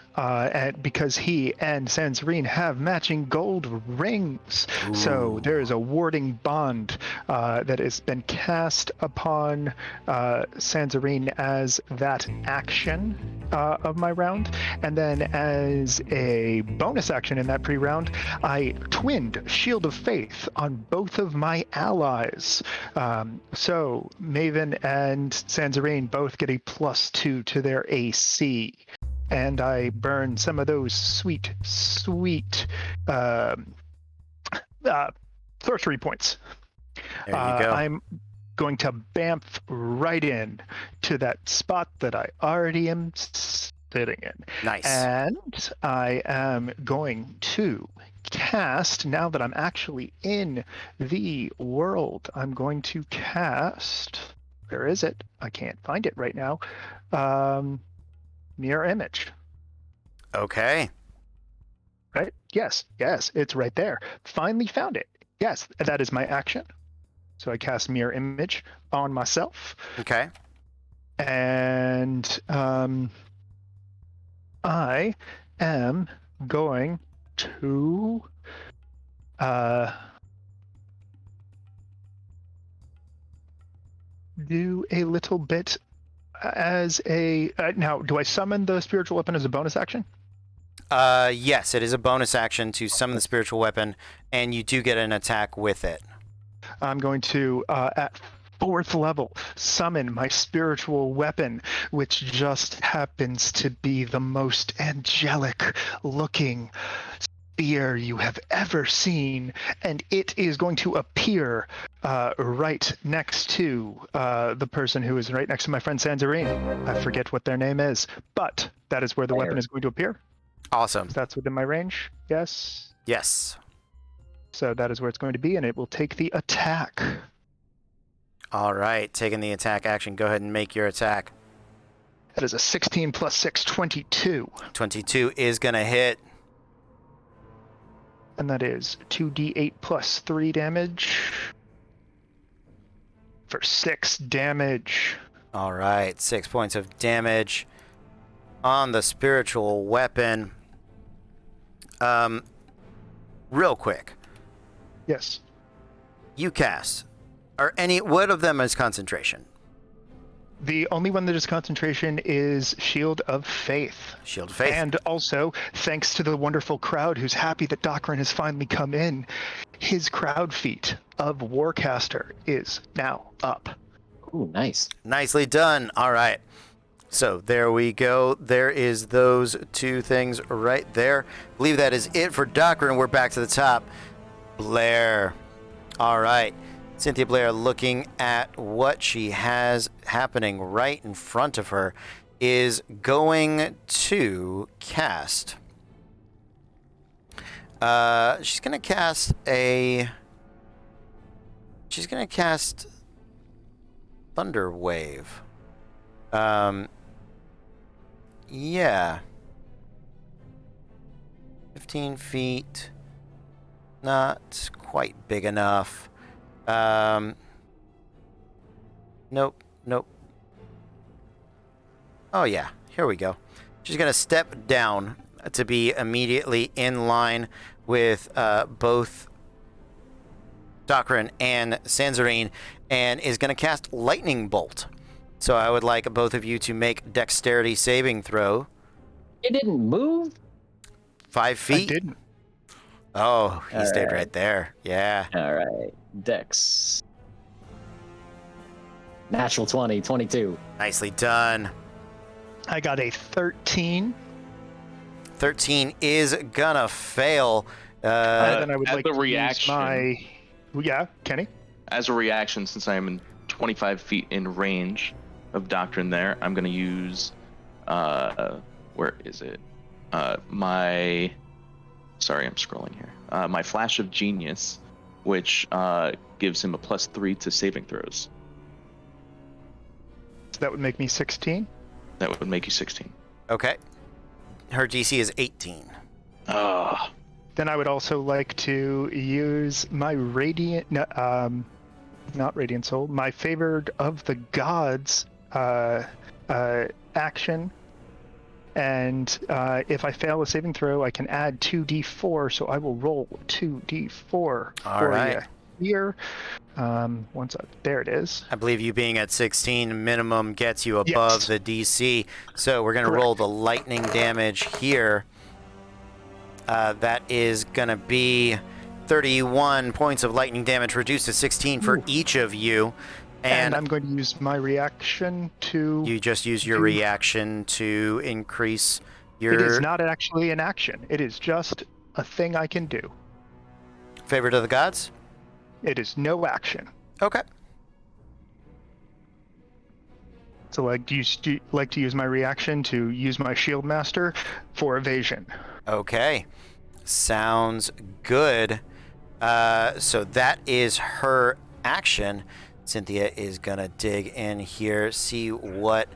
because he and Sanzarine have matching gold rings. Ooh. So there is a Warding Bond that has been cast upon Sanzarine as that action of my round. And then as a bonus action in that pre-round, I twinned Shield of Faith on both of my allies. So Maven and Sanzarine both get a +2 to their AC. And I burn some of those sweet sorcery points. There you go. I'm going to bamf right in to that spot that I already am sitting in. Nice. And I am going to cast, now that I'm actually in the world, I'm going to cast, where is it? I can't find it right now. Mirror Image. Okay. Right? Yes, it's right there. Finally found it. Yes, that is my action. So I cast Mirror Image on myself. Okay. And I am going to do a little bit as a now, do I summon the spiritual weapon as a bonus action? Yes, it is a bonus action to summon the spiritual weapon, and you do get an attack with it. I'm going to, at 4th level, summon my spiritual weapon, which just happens to be the most angelic looking spear you have ever seen, and it is going to appear right next to the person who is right next to my friend Sanzarine. I forget what their name is, but that is where the weapon is going to appear. Awesome. That's within my range. Yes. Yes. So that is where it's going to be, and it will take the attack. All right, taking the attack action. Go ahead and make your attack. That is a 16 plus 6, 22. 22 is going to hit. And that is 2d8 plus 3 damage for 6 damage. All right, 6 points of damage on the spiritual weapon. Real quick. Yes. You cast. What of them is concentration? The only one that is concentration is Shield of Faith. Shield of Faith. And also, thanks to the wonderful crowd who's happy that Docrin has finally come in, his crowd feat of Warcaster is now up. Ooh, nice. Nicely done. All right. So there we go. There is those two things right there. I believe that is it for Docrin. We're back to the top. Blair. All right. Cynthia Blair, looking at what she has happening right in front of her, is going to cast. She's going to cast Thunder Wave. Yeah. 15 feet. Not quite big enough. Nope. Oh yeah, here we go. She's gonna step down to be immediately in line with both Docrin and Sanzarine, and is gonna cast Lightning Bolt. So I would like both of you to make Dexterity saving throw. It didn't move? 5 feet? I didn't. Oh, he stayed right. right there. Yeah. All right. Dex. Natural 20, 22. Nicely done. I got a 13. 13 is gonna fail. Then I would as like a to reaction, use my... Yeah, Kenny? As a reaction, since I am in 25 feet in range of Doctrine there, I'm going to use... where is it? Sorry, I'm scrolling here. My Flash of Genius, which gives him a +3 to saving throws. So that would make me 16. That would make you 16. Okay. Her DC is 18. Then I would also like to use my Radiant... not Radiant Soul. My Favored of the Gods action. And if I fail a saving throw, I can add 2d4, so I will roll 2d4 All right. you here. There it is. I believe you being at 16 minimum gets you above the DC. So we're going to roll the lightning damage here. That is going to be 31 points of lightning damage, reduced to 16 for each of you. And I'm going to use my reaction to... You just use your reaction to increase your... It is not actually an action. It is just a thing I can do. Favorite of the Gods? It is no action. Okay. So like to use my reaction to use my Shield Master for evasion. Okay. Sounds good. So that is her action. Cynthia is gonna dig in here, see what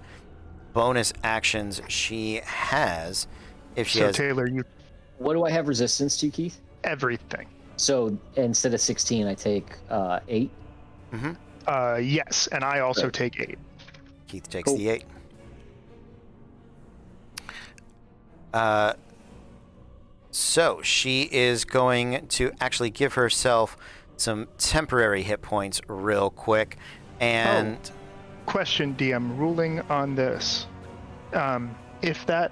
bonus actions she has. If she has... Taylor, you... What do I have resistance to, Keith? Everything. So instead of 16, I take 8? Mm-hmm. Yes, and I also take 8. Keith takes the 8. So she is going to actually give herself some temporary hit points real quick. And question, DM, ruling on this. If the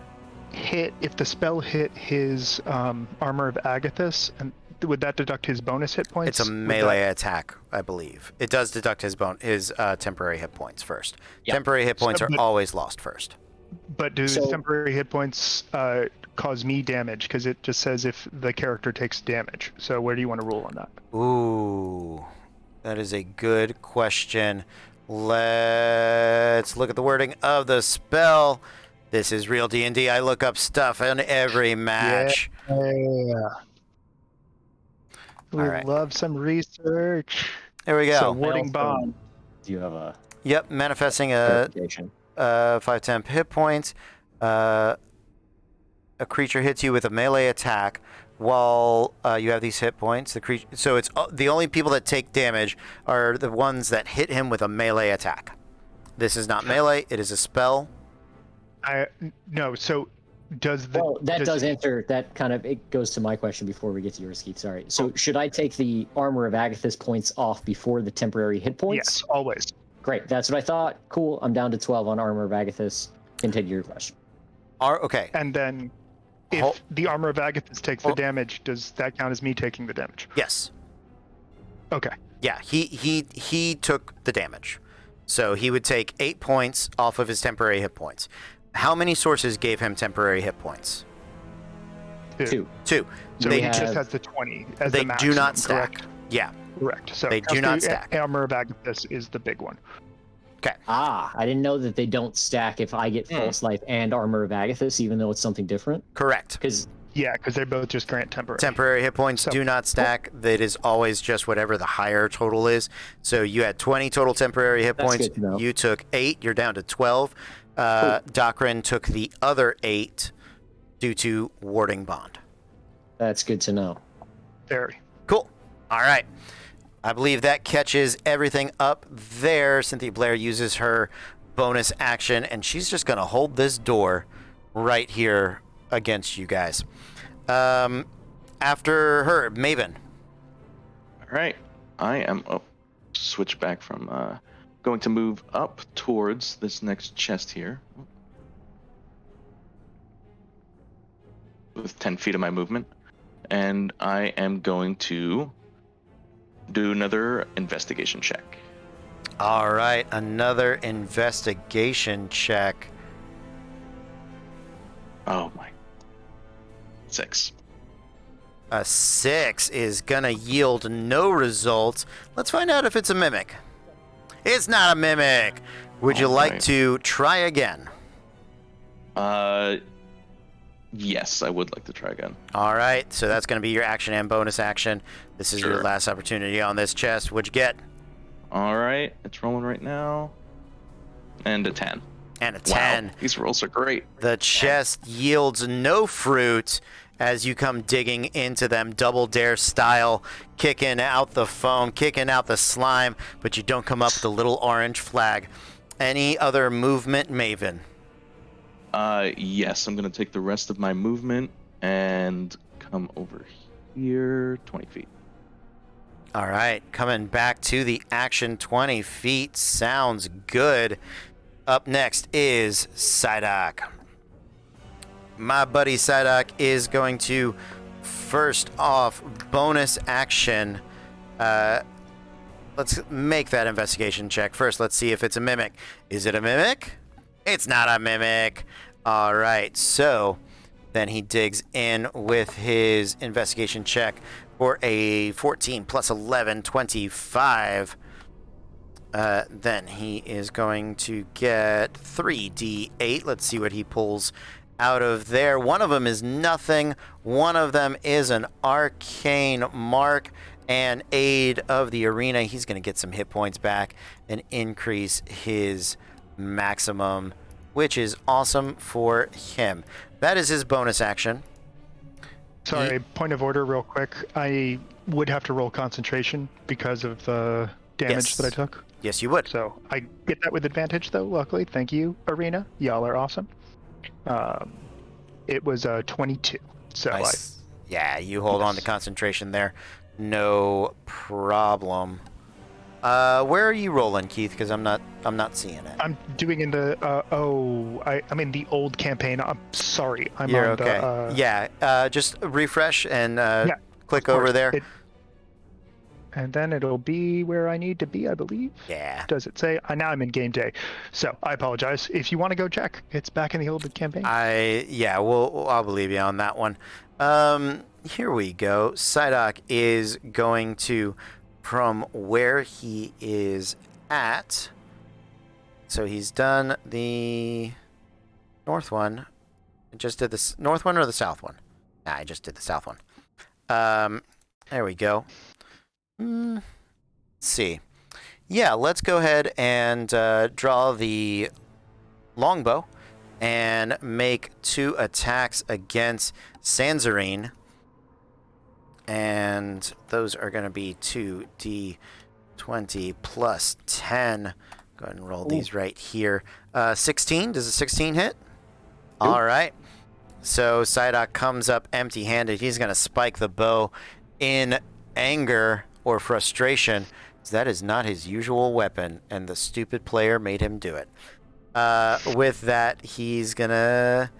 spell hit his Armor of Agathis, and would that deduct his bonus hit points? It's a melee attack, I believe. It does deduct his temporary hit points first. Yep. Temporary hit points are always lost first. But do temporary hit points cause me damage? Because it just says if the character takes damage. So where do you want to rule on that? Ooh, that is a good question. Let's look at the wording of the spell. This is real D&D. I look up stuff in every match. Yeah. We love some research. There we go. So warding bomb. Do you have a... Yep, manifesting a 5 temp hit points. A creature hits you with a melee attack while you have these hit points. So it's the only people that take damage are the ones that hit him with a melee attack. This is not melee. It is a spell. No, so does the Well, that does answer that kind of. It goes to my question before we get to yours, Keith. Sorry. So should I take the Armor of Agathis points off before the temporary hit points? Yes, always. Great. That's what I thought. Cool. I'm down to 12 on Armor of Agathis. Continue your question. Okay. And then, if the Armor of Agathis takes the damage, does that count as me taking the damage? Yes. Okay. Yeah, he took the damage. So he would take 8 points off of his temporary hit points. How many sources gave him temporary hit points? 2. 2. So he just has the 20 as they the maximum, do not stack. correct? Yeah. Correct. So they do not stack. Armor of Agathis is the big one. Okay. I didn't know that they don't stack if I get False Life and Armor of Agathis, even though it's something different. Correct. Because they both just grant temporary. Temporary hit points do not stack. That is always just whatever the higher total is. So you had 20 total temporary hit points. Good to know. You took 8. You're down to 12. Docrin took the other 8 due to warding bond. That's good to know. Very cool. All right. I believe that catches everything up there. Cynthia Blair uses her bonus action, and she's just going to hold this door right here against you guys. After her, Maven. All right. I am switch back from going to move up towards this next chest here with 10 feet of my movement, and I am going to do another investigation check. All right, another investigation check. Oh my. 6. A 6 is gonna yield no results. Let's find out if it's a mimic. It's not a mimic. Would you like to try again? Yes, I would like to try again. All right, so that's going to be your action and bonus action. This is your last opportunity on this chest. What'd you get? All right, it's rolling right now. And a 10. And a 10. Wow, these rolls are great. The chest yields no fruit as you come digging into them, double dare style, kicking out the foam, kicking out the slime, but you don't come up with the little orange flag. Any other movement, Maven? Yes, I'm going to take the rest of my movement and come over here 20 feet. All right, coming back to the action, 20 feet. Sounds good. Up next is Psyduck. My buddy Psyduck is going to, first off, bonus action. Let's make that investigation check. First, let's see if it's a mimic. Is it a mimic? It's not a mimic. All right, so then he digs in with his investigation check for a 14 plus 11, 25. Then he is going to get 3d8. Let's see what he pulls out of there. One of them is nothing. One of them is an arcane mark and aid of the arena. He's going to get some hit points back and increase his maximum, which is awesome for him. That is his bonus action. Sorry, point of order real quick. I would have to roll concentration because of the damage that I took. Yes, you would. So I get that with advantage, though, luckily. Thank you, Arena. Y'all are awesome. It was 22. So nice. Yeah, you hold on to concentration there. No problem. Where are you rolling, Keith? Because I'm not seeing it. I'm doing in the I'm in the old campaign. I'm sorry. You're okay. Yeah. Just refresh and click over there. And then it'll be where I need to be, I believe. Yeah. Does it say? Now I'm in game day, so I apologize. If you want to go check, it's back in the old campaign. I'll believe you on that one. Here we go. Psyduck is going to, from where he is at. So he's done the north one. I just did the north one or the south one? Nah, I just did the south one. There we go. Let's see. Yeah, let's go ahead and draw the longbow and make 2 attacks against Sanzarine. And those are going to be 2d20 plus 10. Go ahead and roll these right here. 16. Does a 16 hit? All right. So Psyduck comes up empty-handed. He's going to spike the bow in anger or frustration. That is not his usual weapon, and the stupid player made him do it. With that, he's going to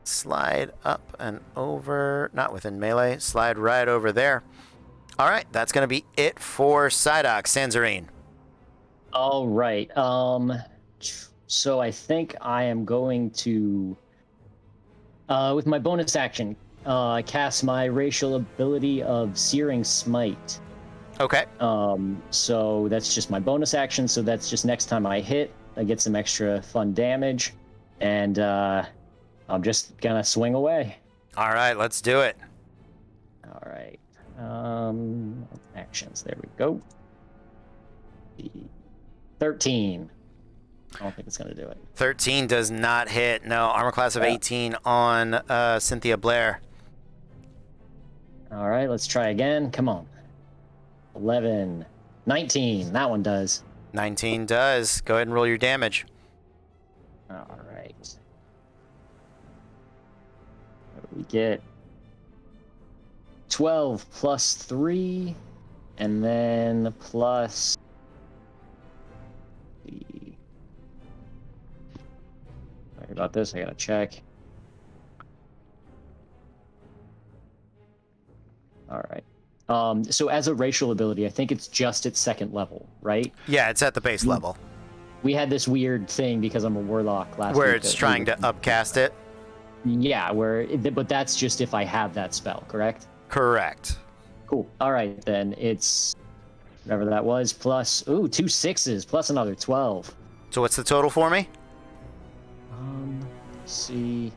slide up and over, not within melee, slide right over there. All right, that's going to be it for Psyduck. Sanzarine. All right. So I think I am going to, with my bonus action, cast my racial ability of Searing Smite. Okay. So that's just my bonus action. So that's just next time I hit, I get some extra fun damage, and I'm just gonna swing away. All right, let's do it. All right. Actions. There we go. 13. I don't think it's gonna do it. 13 does not hit. No, armor class of 18 on Cynthia Blair. All right, let's try again. Come on. 11. 19. That one does. 19 does. Go ahead and roll your damage. All right. What do we get? 12 plus 3, and then plus... Sorry about this, I gotta check. All right. So as a racial ability, I think it's just at second level, right? Yeah, it's at the base level. We had this weird thing because I'm a warlock last where week. It's trying to upcast it? Yeah, but that's just if I have that spell, correct? Correct. Cool. All right, then it's whatever that was, plus, 2 6s, plus another 12. So what's the total for me? Let's see.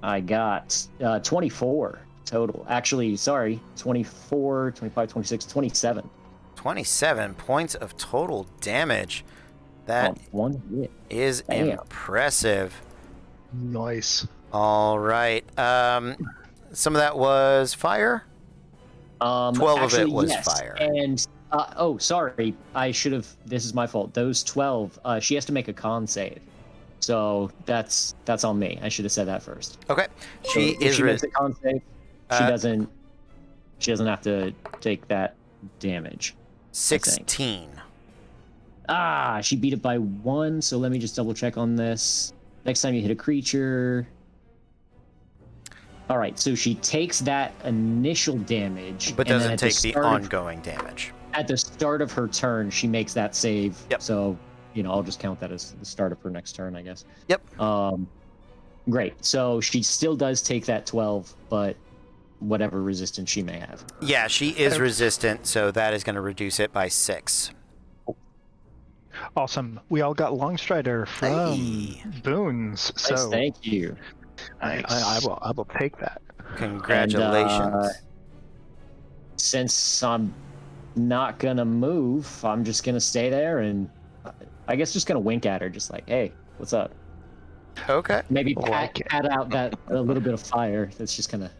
I got 24 total. Actually, sorry, 24, 25, 26, 27. 27 points of total damage. That one hit. Is impressive. Nice. All right. Some of that was fire? 12 of it was fire. And, sorry. I should have, this is my fault. Those 12, she has to make a con save. So that's on me. I should have said that first. Okay. She makes a con save. She doesn't have to take that damage. 16. She beat it by 1, so let me just double check on this. Next time you hit a creature... Alright, so she takes that initial damage... But doesn't take the ongoing damage. At the start of her turn, she makes that save. Yep. So, I'll just count that as the start of her next turn, I guess. Yep. Great. So she still does take that 12, but whatever resistance she may have. Yeah, she is resistant, so that is going to reduce it by 6. Awesome. We all got Longstrider from Boons. So nice, thank you. I will take that. Congratulations. And, since I'm not gonna move, I'm just gonna stay there and I guess just gonna wink at her, just like, hey, what's up? Okay. Maybe pat out that a little bit of fire that's just kind of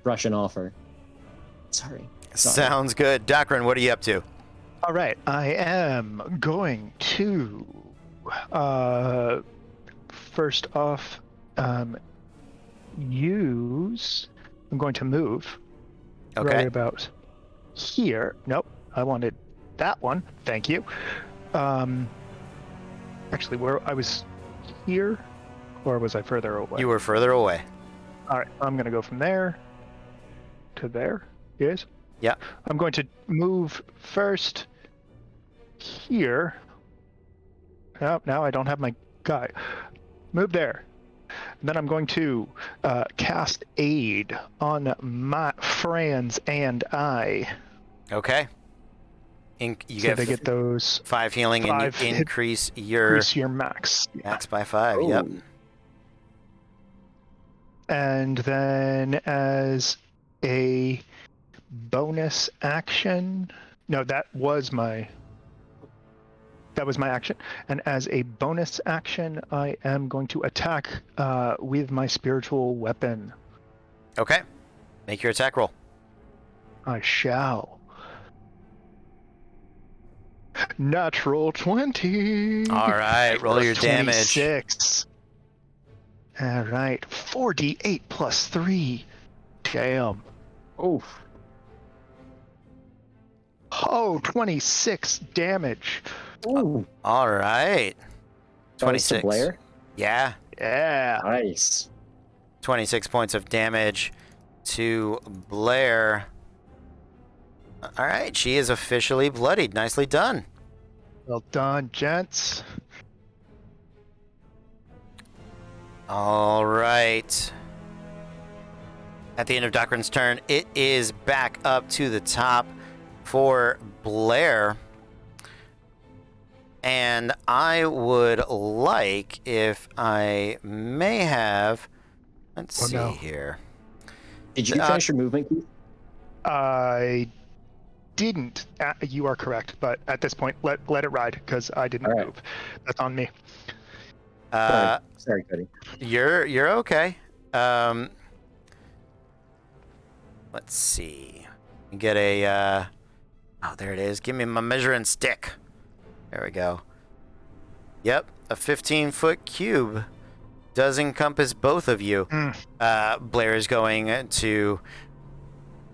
brushing off her. Sorry. Sounds good. Dakrin, what are you up to? All right, I am going to first off I'm going to move right about here. Nope, I wanted that one. Thank you. Actually, where I was here, or was I further away? You were further away. All right, I'm going to go from there to there. Yes? Yeah. I'm going to move first here. Oh, now I don't have my guy. Move there. And then I'm going to cast Aid on my friends and I. Okay. You get those 5 healing, and you increase your max. Max by 5. Ooh. Yep. And then as a bonus action, that was my action. And as a bonus action, I am going to attack with my spiritual weapon. Okay. Make your attack roll. I shall. Natural 20. All right, roll your damage. 26. All right, 4d8 plus 3. Damn. Oof. Oh, 26 damage. Ooh. All right. Bonus to 26. Blair? Yeah. Yeah. Nice. 26 points of damage to Blair. All right, she is officially bloodied. Nicely done. Well done, gents. All right. At the end of Docrin's turn, it is back up to the top for Blair. And I would like, if I may have, let's see here. Did you finish your movement, Keith? I didn't. You are correct, but at this point, let it ride because I didn't move. That's on me. Sorry, Cody. You're okay. Let's see. Get a. Oh, there it is. Give me my measuring stick. There we go. Yep, a 15-foot cube does encompass both of you. Blair is going to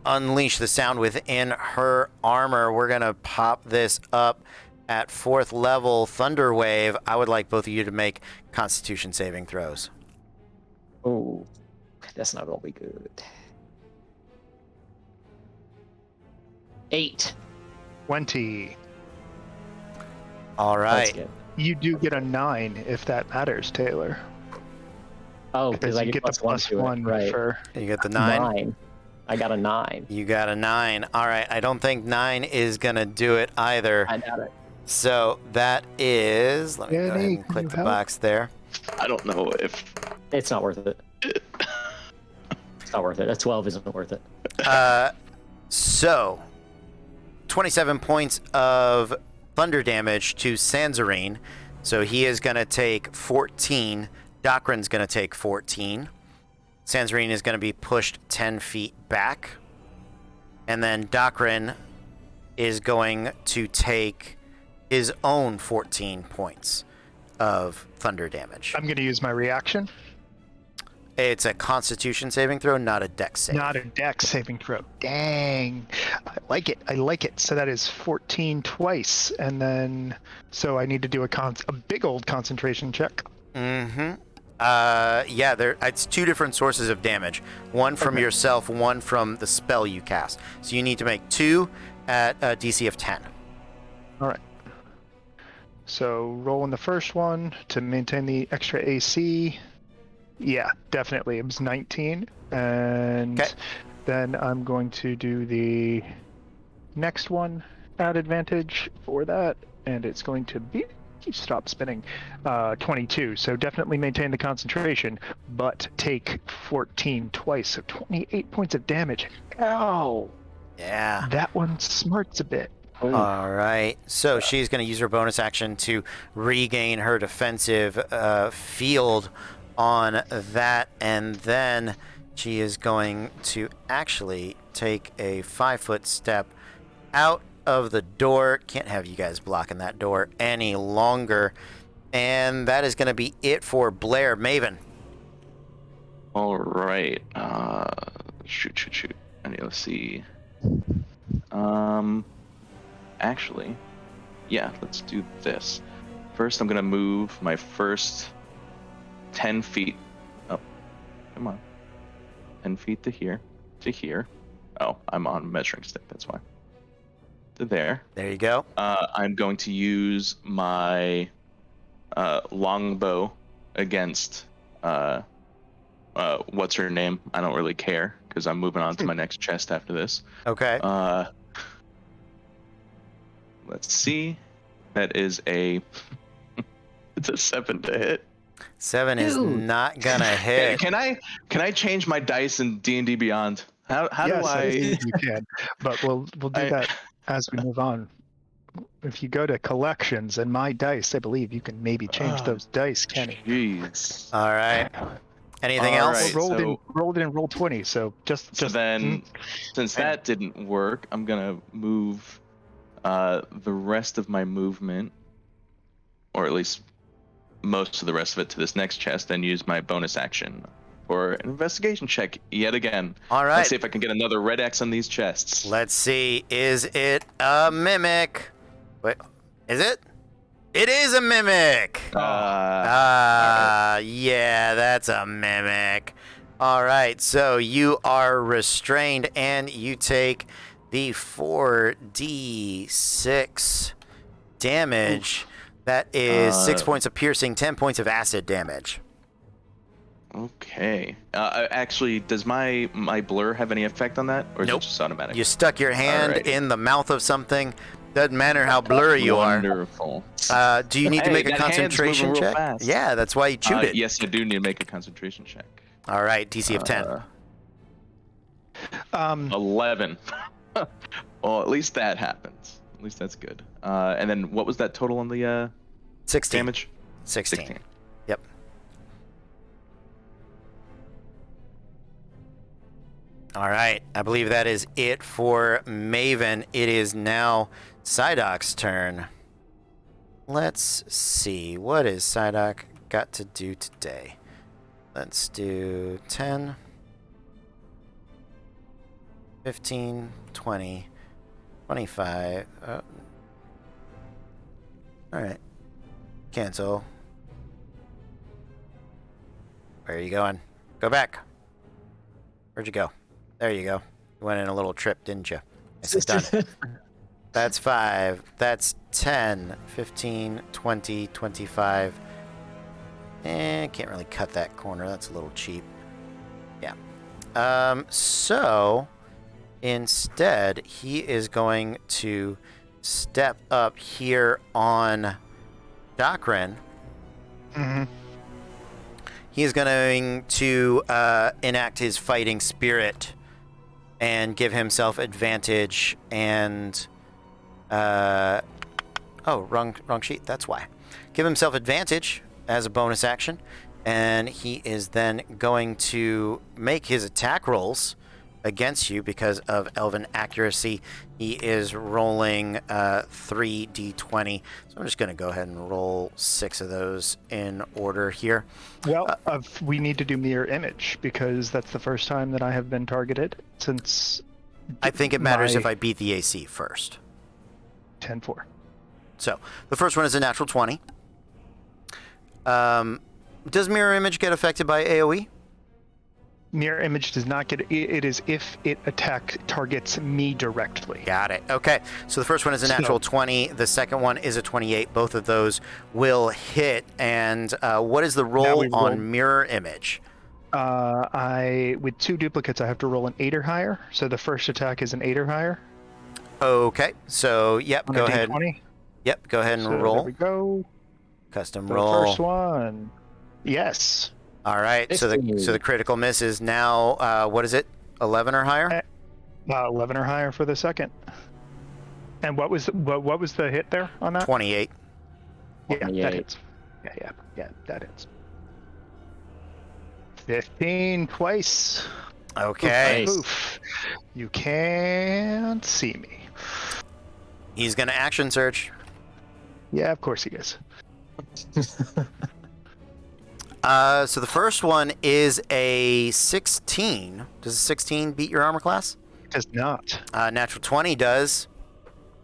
unleash the sound within her armor. We're going to pop this up at 4th level Thunder Wave. I would like both of you to make Constitution saving throws. Oh, that's not gonna be good. 8. 20. All right. You do get a 9 if that matters, Taylor. Oh, because I you get get the plus 1 right? for. You get the 9? 9. I got a 9. You got a 9. All right. I don't think 9 is going to do it either. I got it. So that is. Let me go ahead and click the box there. I don't know if. It's not worth it. It's not worth it. A 12 isn't worth it. So 27 points of thunder damage to Sanzarine. So he is going to take 14. Docrin's going to take 14. Sanzarine is going to be pushed 10 feet back. And then Docrin is going to take his own 14 points of thunder damage. I'm going to use my reaction. It's a Constitution saving throw, not a Dex save. Not a Dex saving throw. Dang. I like it. I like it. So that is 14 twice. And then, so I need to do a big old concentration check. Mm-hmm. Yeah, it's 2 different sources of damage. One from yourself, one from the spell you cast. So you need to make 2 at a DC of 10. All right. So rolling the first one to maintain the extra AC. Yeah, definitely. It was 19. And then I'm going to do the next one at advantage for that. And it's going to be, stop spinning, 22. So definitely maintain the concentration, but take 14 twice. So 28 points of damage. Ow. Yeah. That one smarts a bit. All right. So she's going to use her bonus action to regain her defensive field on that. And then she is going to actually take a 5-foot step out of the door. Can't have you guys blocking that door any longer. And that is going to be it for Blair. Maven. All right. Shoot. Let's see. Actually, yeah, let's do this. First, I'm going to move my first 10 feet. Oh, come on. 10 feet to here. Oh, I'm on measuring stick, that's why. To there. There you go. I'm going to use my longbow against what's her name? I don't really care because I'm moving on to my next chest after this. Okay. Let's see. That is a it's a 7 to hit. 7 is not gonna hit. Can I change my dice in D&D Beyond? How yes, do I? You can, but we'll do that as we move on. If you go to collections and my dice, I believe you can maybe change those dice, Kenny. Jeez. All right. Anything All else? right, Rolled in roll 20. So just then, since that didn't work, I'm gonna move the rest of my movement, or at least most of the rest of it to this next chest and use my bonus action for an investigation check yet again. All right. Let's see if I can get another red X on these chests. Let's see. Is it a mimic? Wait, is it? It is a mimic. Yeah, that's a mimic. All right, so you are restrained and you take the 4d6 damage. That is 6 points of piercing, 10 points of acid damage. Okay. Actually, does my blur have any effect on that, or is it just automatic? You stuck your hand in the mouth of something. Doesn't matter how blurry you are. Wonderful. Do you need to make a concentration check? Fast. Yeah, that's why you chewed it. Yes, I do need to make a concentration check. All right, DC of 10. 11. Well, at least that happens. At least that's good. And then what was that total on the 16 damage? 16. Yep. All right, I believe that is it for Maven. It is now Psyduck's turn. Let's see, what is Psyduck got to do today? Let's do 10, 15, 20, 25. All right, cancel. Where are you going? Go back. Where'd you go? There you go. You went in a little trip, didn't you? Nicely done. That's 5. That's 10, 15, 20, 25. Can't really cut that corner. That's a little cheap. Yeah. So, instead, he is going to step up here on Dakrin. Mm-hmm. He is going to enact his fighting spirit and give himself advantage and wrong sheet, that's why. Give himself advantage as a bonus action, and he is then going to make his attack rolls against you because of Elven accuracy. He is rolling 3d20, so I'm just going to go ahead and roll 6 of those in order here. Well, we need to do mirror image because that's the first time that I have been targeted since. I think it matters if I beat the AC first. 10-4. So the first one is a natural 20. Does mirror image get affected by AoE? Mirror image does not get it is if it targets me directly. Got it. Okay. So the first one is a natural 20. The second one is a 28. Both of those will hit. And what is the roll on mirror image? With 2 duplicates, I have to roll an 8 or higher. So the first attack is an 8 or higher. Okay. So yep. Go ahead. Yep. Go ahead and roll. There we go. Custom The roll. First one. Yes. All right. So the critical miss is now what is it? 11 or higher? 11 or higher for the second. And what was the hit there on that? 28. Yeah, that hits. Yeah, that hits. 15 twice. Okay. Oof. You can't see me. He's gonna action search. Yeah, of course he is. So the first one is a 16. Does a 16 beat your armor class? It does not. Natural 20 does.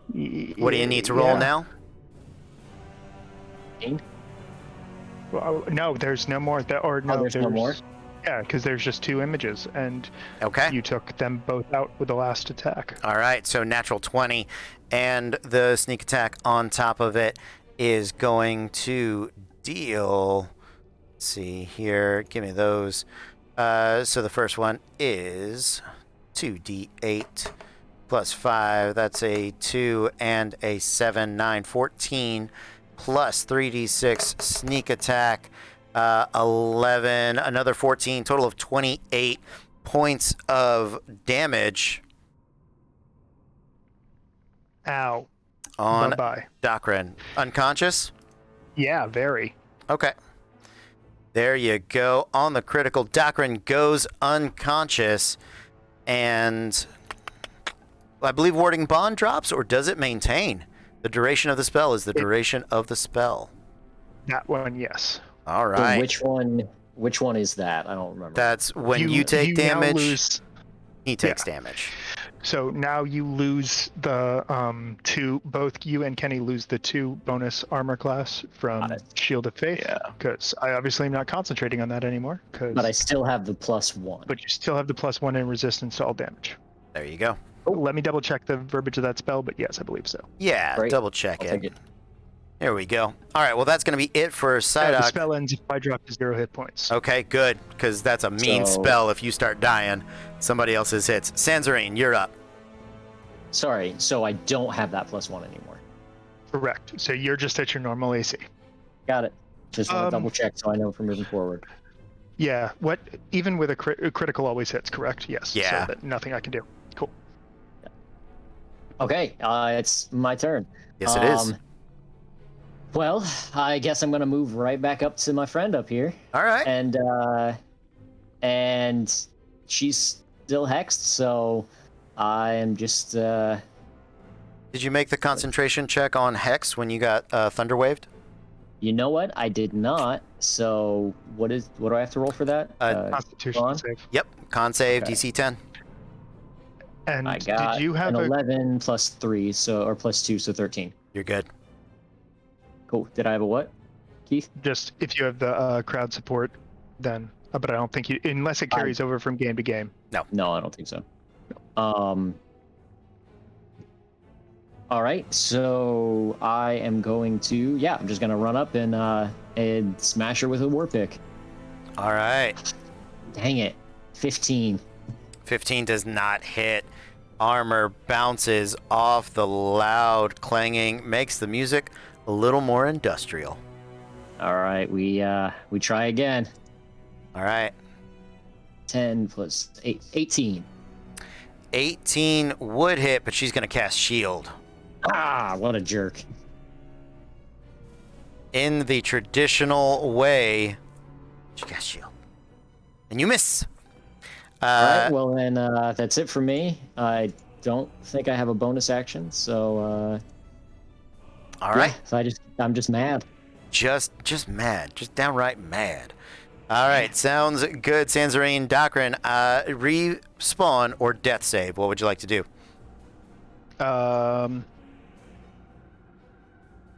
What do you need to roll now? Well, no, there's no more. There's no more? Yeah, because there's just 2 images, and okay, you took them both out with the last attack. All right, so natural 20, and the sneak attack on top of it is going to deal. Let's see here. Give me those. So the first one is 2d8 plus 5. That's a 2 and a 7, 9, 14 plus 3d6 sneak attack. 11, another 14, total of 28 points of damage. Ow. On Bye-bye. Dakrin. Unconscious? Yeah, very. Okay. There you go. On the critical, Dakrin goes unconscious, and I believe Warding Bond drops, or does it maintain? The duration of the spell is the duration of the spell. That one, yes. All So right. which one is that? I don't remember. That's when you take now damage. He takes damage. So now you lose the both you and Kenny lose the 2 bonus armor class from Shield of Faith. Yeah. Because I obviously am not concentrating on that anymore. But I still have the +1. But you still have the +1 in resistance to all damage. There you go. Let me double check the verbiage of that spell, but yes, I believe so. Yeah, Great. double check I'll it. take it. There we go. All right, well, that's going to be it for The Psyduck. spell ends if I drop to 0 hit points. Okay, good, because that's a mean So- spell if you start dying. Somebody else's hits. Sanzarine, you're up. Sorry, so I don't have that +1 anymore. Correct. So you're just at your normal AC. Got it. Just want to double check so I know for moving forward. Yeah. What? Even with a critical always hits, correct? Yes. Yeah. So that nothing I can do. Cool. Okay, it's my turn. Yes, it is. Well, I guess I'm gonna move right back up to my friend up here. All right. And she's still hexed, so I am just. Did you make the concentration check on Hex when you got Thunderwaved? You know what? I did not. So what do I have to roll for that? Constitution save. Yep. Con save, Okay. DC 10. And I got did you have an a 11 +3, or +2, so 13. You're good. Cool. Did I have a what, Keith? just if you have the crowd support, then. But I don't think you, unless it carries over from game to game. No, I don't think so. All right, so I am going to, I'm just gonna run up and smash her with a war pick. All right. Dang it, 15. 15 does not hit. Armor bounces off the loud clanging, makes the music a little more industrial. All right, we try again. All right. 10 plus 8, 18. 18 would hit, but she's going to cast Shield. Ah, what a jerk. In the traditional way, she casts Shield. And you miss. All right, well then that's it for me. I don't think I have a bonus action, so all right. So I'm just mad. Just mad. Just downright mad. All right, sounds good. Sanzarine, Dakrin, respawn or death save. What would you like to do?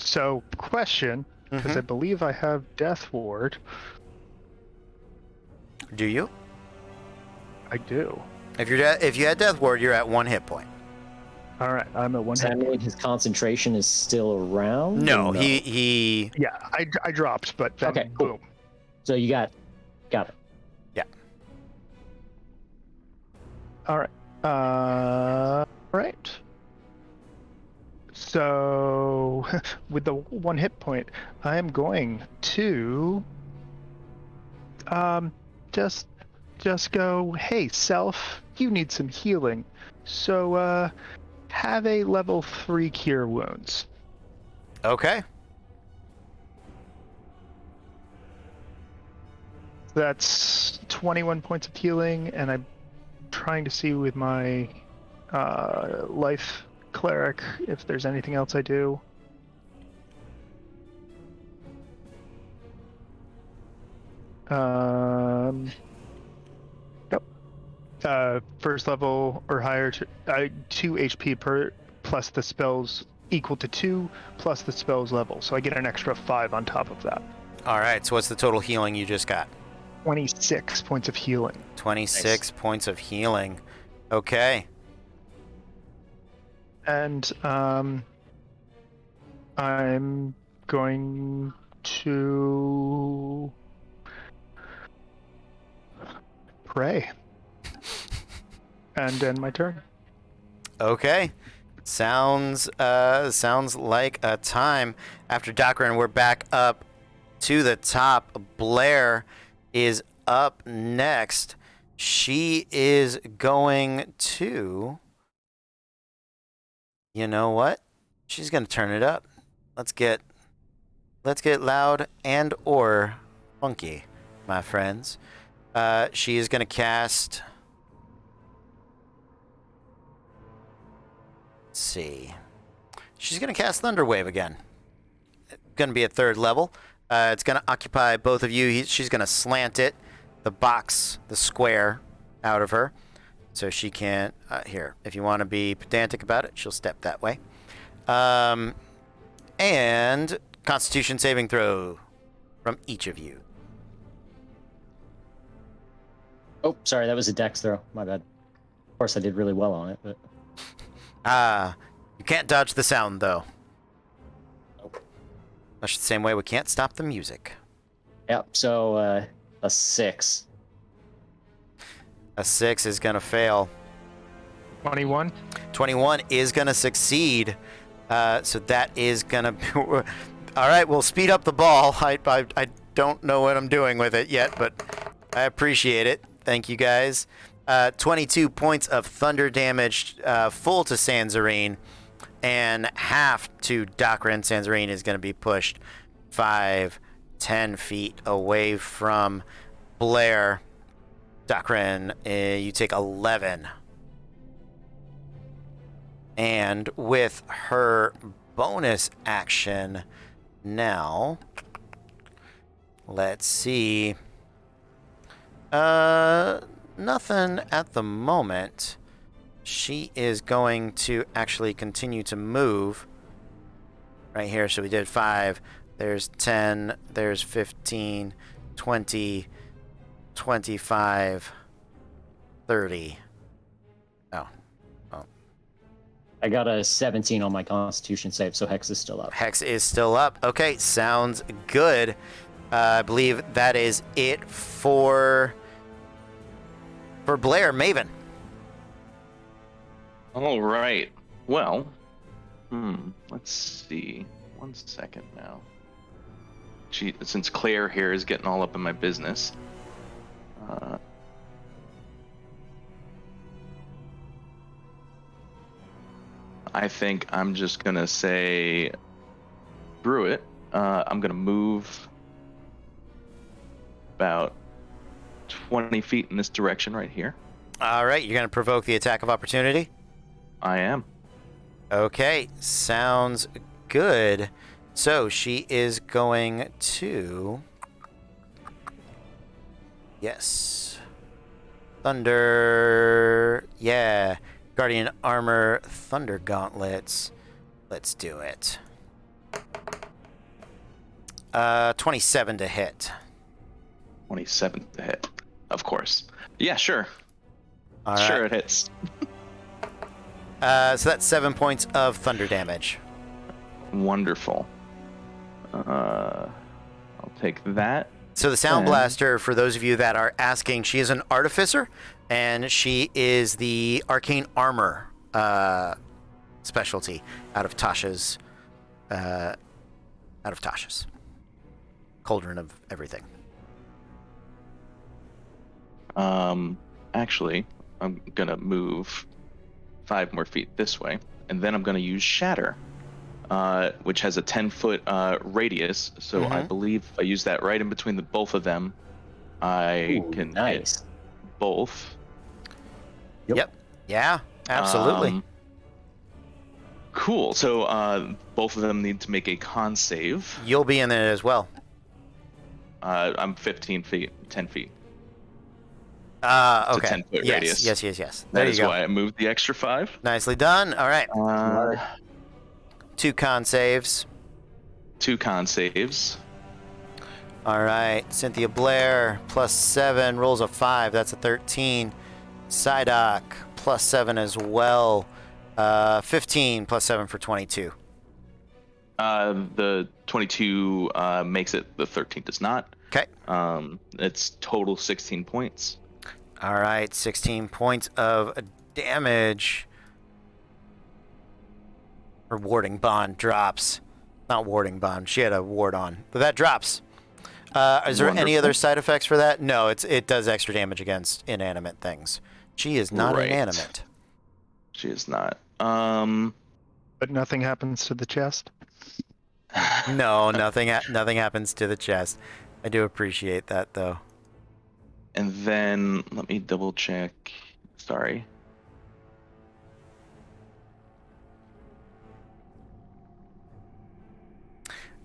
So question, because I believe I have Death Ward. Do you? I do. If you had Death Ward, you're at 1 hit point. All right, I'm at 1 Does hit that mean his concentration is still around? No, or he. Yeah, I dropped, but then Okay, cool. boom. So you got it. Yeah. All right. Right. So, with the 1 hit point, I am going to just go, hey, self, you need some healing. So, have a level 3 cure wounds. Okay. That's 21 points of healing, and I'm trying to see with my life cleric if there's anything else I do. Nope. First level or higher, 2 HP per plus the spells equal to 2 plus the spell's level, so I get an extra 5 on top of that. All right, so what's the total healing you just got? 26 points of healing. 26 points of healing. Okay. And I'm going to pray and end my turn. Okay. Sounds like a time. After Dakrin, we're back up to the top. Blair is up next. She is going to... You know what? She's going to turn it up. Let's get loud and or funky, my friends. She is going to cast... Let's see. She's going to cast Thunderwave again. Going to be at 3rd level. It's going to occupy both of you. She's going to slant it, the square, out of her. So she can't, here, if you want to be pedantic about it, she'll step that way. And Constitution saving throw from each of you. Oh, sorry, that was a dex throw. My bad. Of course, I did really well on it, but... You can't dodge the sound, though. Nope. Much the same way we can't stop the music. Yep, so, a 6. A 6 is going to fail. 21? 21 is going to succeed. So that is going to be... All right, we'll speed up the ball. I don't know what I'm doing with it yet, but I appreciate it. Thank you, guys. 22 points of thunder damage, full to Sanzarine, and half to Dakrin. Sanzarine is going to be pushed 5, 10 feet away from Blair. Dakrin, you take 11. And with her bonus action now, let's see. Nothing at the moment. She is going to actually continue to move right here. So we did 5. There's 10. There's 15, 20, 25, 30. Oh. I got a 17 on my Constitution save, so Hex is still up. Hex is still up. Okay, sounds good. I believe that is it for Blair. Maven. All right. Well, let's see. 1 second now. Since Claire here is getting all up in my business. I think I'm just gonna say, screw it. I'm gonna move about 20 feet in this direction right here. All right, you're gonna provoke the attack of opportunity? I am. Okay, sounds good. So she is going to... Yes. Thunder... Yeah. Guardian Armor, Thunder Gauntlets. Let's do it. 27 to hit. 27 to hit. Of course. Yeah, sure. All right. Sure, it hits. So that's 7 points of thunder damage. Wonderful. I'll take that. So the Sound Blaster, for those of you that are asking, she is an artificer, and she is the arcane armor specialty out of Tasha's Cauldron of Everything. Actually, I'm gonna move 5 more feet this way, and then I'm gonna use Shatter, which has a 10-foot radius. So I believe if I use that right in between both of them, I can hit both. Yep. Yeah, absolutely. Cool. So both of them need to make a con save. You'll be in there as well. I'm 15 feet, 10 feet. Okay. It's a 10-foot radius. Yes. There That you is go. why I moved the extra 5. Nicely done. All right. 2 con saves. 2 con saves. All right. Cynthia Blair, +7, rolls a 5. That's a 13. Psyduck, +7 as well. 15 +7 for 22. The 22 makes it. The 13 does not. Okay. It's total 16 points. All right. 16 points of damage. Her warding bond drops. Not warding bond. She had a ward on, but that drops. Is there any other side effects for that? No, it does extra damage against inanimate things. She is not inanimate. She is not. But nothing happens to the chest? No, nothing happens to the chest. I do appreciate that, though. And then let me double check. Sorry.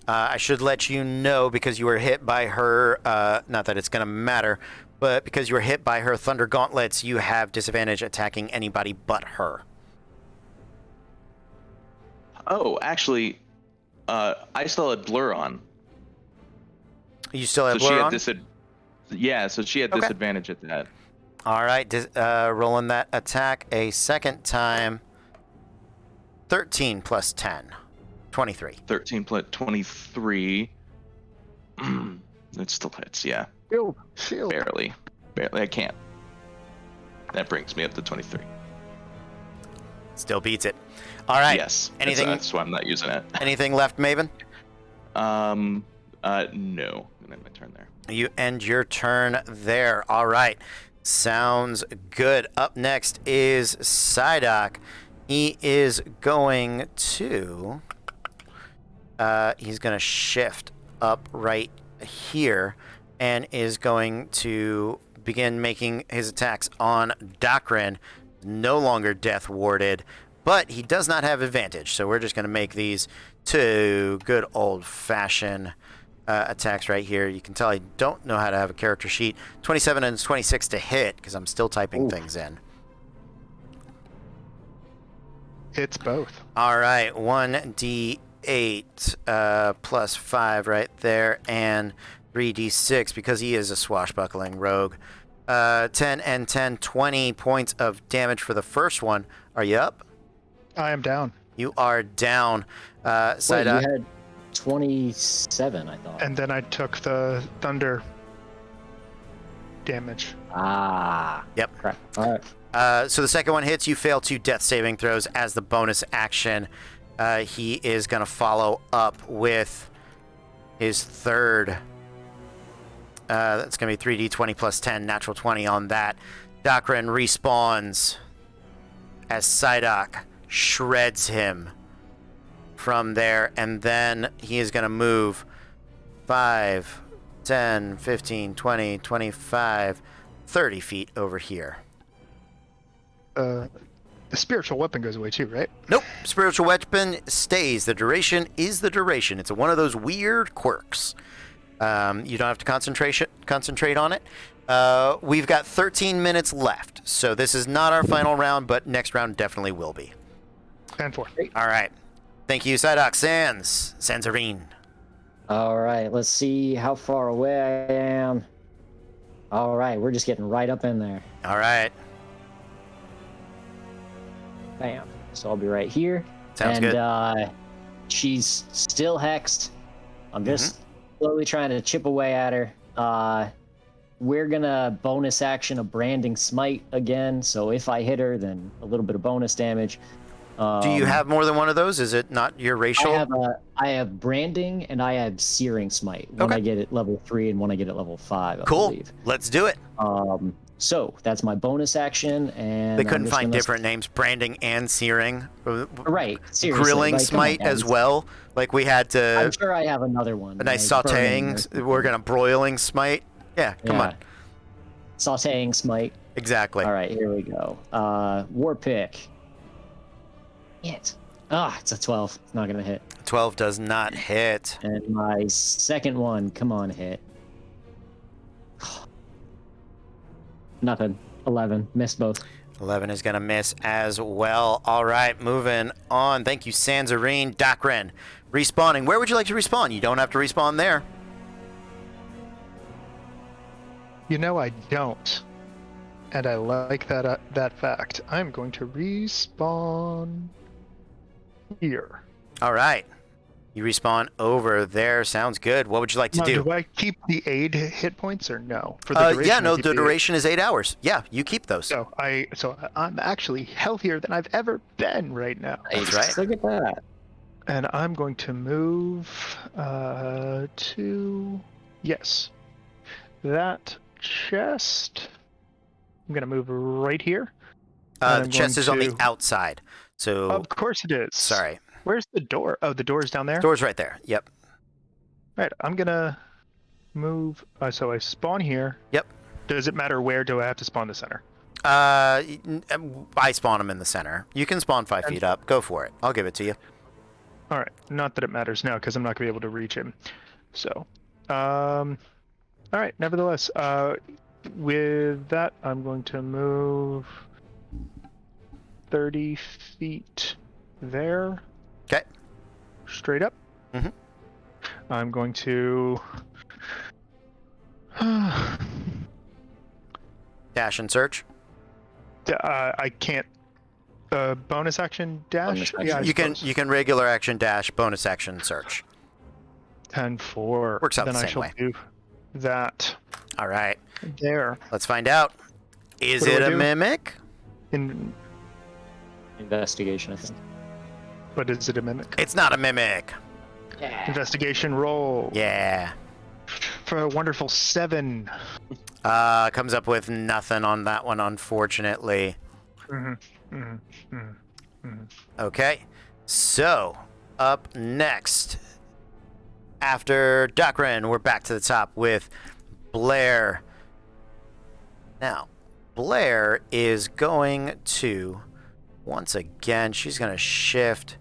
I should let you know because you were hit by her, not that it's going to matter, but because you were hit by her Thunder Gauntlets, you have disadvantage attacking anybody but her. Oh, actually, I still had Blur on. You still have so Blur she had on? Yeah, so she had disadvantage at that. All right, rolling that attack a second time. 13 plus 10. 23. 13 plus 23. It still hits, yeah. Shield. Barely. I can't. That brings me up to 23. Still beats it. All right. Yes. Anything? That's why I'm not using it. Anything left, Maven? No. I'm gonna end my turn there. You end your turn there. All right. Sounds good. Up next is Psyduck. He is going to... he's going to shift up right here and is going to begin making his attacks on Dakrin. No longer death warded, but he does not have advantage. So we're just going to make these two good old-fashioned attacks right here. You can tell I don't know how to have a character sheet. 27 and 26 to hit because I'm still typing things in. It's both. All right, 1d8 plus 5 right there, and 3d6 because he is a swashbuckling rogue. 10 and 10, 20 points of damage for the first one. Are you up? I am down. You are down. Wait, you had 27, I thought. And then I took the thunder damage. Ah. Yep. Crap. All right. So the second one hits, you fail 2 death saving throws. As the bonus action, he is going to follow up with his third. That's going to be 3d20 plus 10, natural 20 on that. Dakrin respawns as Psyduck shreds him from there, and then he is going to move 5, 10, 15, 20, 25, 30 feet over here. The spiritual weapon goes away too, right? Nope. Spiritual weapon stays. The duration is the duration. It's one of those weird quirks. You don't have to concentrate on it. We've got 13 minutes left, so this is not our final round, but next round definitely will be. And 4. All right. Thank you, Psyduck. Sanzarine. All right, let's see how far away I am. All right, we're just getting right up in there. All right. Bam. So I'll be right here. Sounds good. good. And she's still hexed. I'm just slowly trying to chip away at her. We're gonna bonus action a branding smite again. So if I hit her, then a little bit of bonus damage. Do you have more than one of those? Is it not your racial? I have branding and I have searing smite. One I get at level 3 and one I get at level 5. I believe. Let's do it. So that's my bonus action, and they couldn't find different names: branding and searing. Right, seriously. Grilling like, smite as well. Like we had to. I'm sure I have another one. A nice sautéing. We're gonna broiling smite. Yeah, come on. Sautéing smite. Exactly. All right, here we go. War pick. It's a 12. It's not gonna hit. 12 does not hit. And my second one, come on, hit. Nothing. 11. Missed both. 11 is going to miss as well. All right, moving on. Thank you, Sanzarine. Dakrin, respawning. Where would you like to respawn? You don't have to respawn there. You know I don't. And I like that fact. I'm going to respawn here. All right. You respawn over there. Sounds good. What would you like to do? Do I keep the 8 hit points or no? For the duration, yeah, no, the duration is 8 hours. Yeah, you keep those. So I'm actually healthier than I've ever been right now. That's right. Look at that. And I'm going to move to that chest. I'm going to move right here. The chest is on the outside. So of course it is. Sorry. Where's the door? Oh, the door's down there? Door's right there. Yep. Right, I'm gonna move. So I spawn here. Yep. Does it matter where? Do I have to spawn the center? I spawn them in the center. You can spawn 5 feet up. Go for it. I'll give it to you. All right. Not that it matters now, because I'm not gonna be able to reach him. So, all right. Nevertheless, with that, I'm going to move 30 feet there. Okay. Straight up. Mm-hmm. I'm going to dash and search. I can't. Bonus action dash. Bonus Yeah, action. You can regular action dash, bonus action search. 10-4. Works out then the I same shall way. do that. All right. There. Let's find out. Is What do it I a do? mimic? Investigation, I think. But is it a mimic? It's not a mimic. Investigation roll. Yeah. For a wonderful 7. Comes up with nothing on that one, unfortunately. Okay. So, up next, after Dakrin, we're back to the top with Blair. Now, Blair is going to, once again, she's going to shift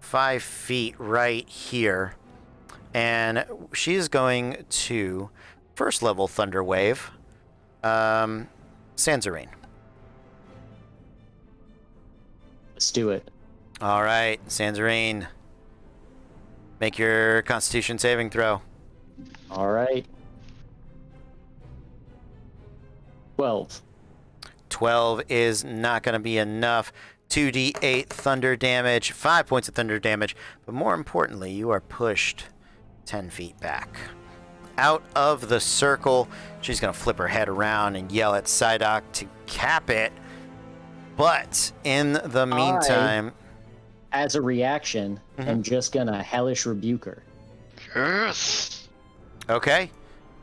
5 feet right here. And she's going to first level Thunder Wave, Sanzarine. Let's do it. All right, Sanzarine. Make your Constitution saving throw. All right. 12. 12 is not going to be enough. 2d8 thunder damage, 5 points of thunder damage, but more importantly, you are pushed 10 feet back. Out of the circle, she's going to flip her head around and yell at Psyduck to cap it. But in the meantime... As a reaction, I'm just going to Hellish Rebuke her. Yes! Okay.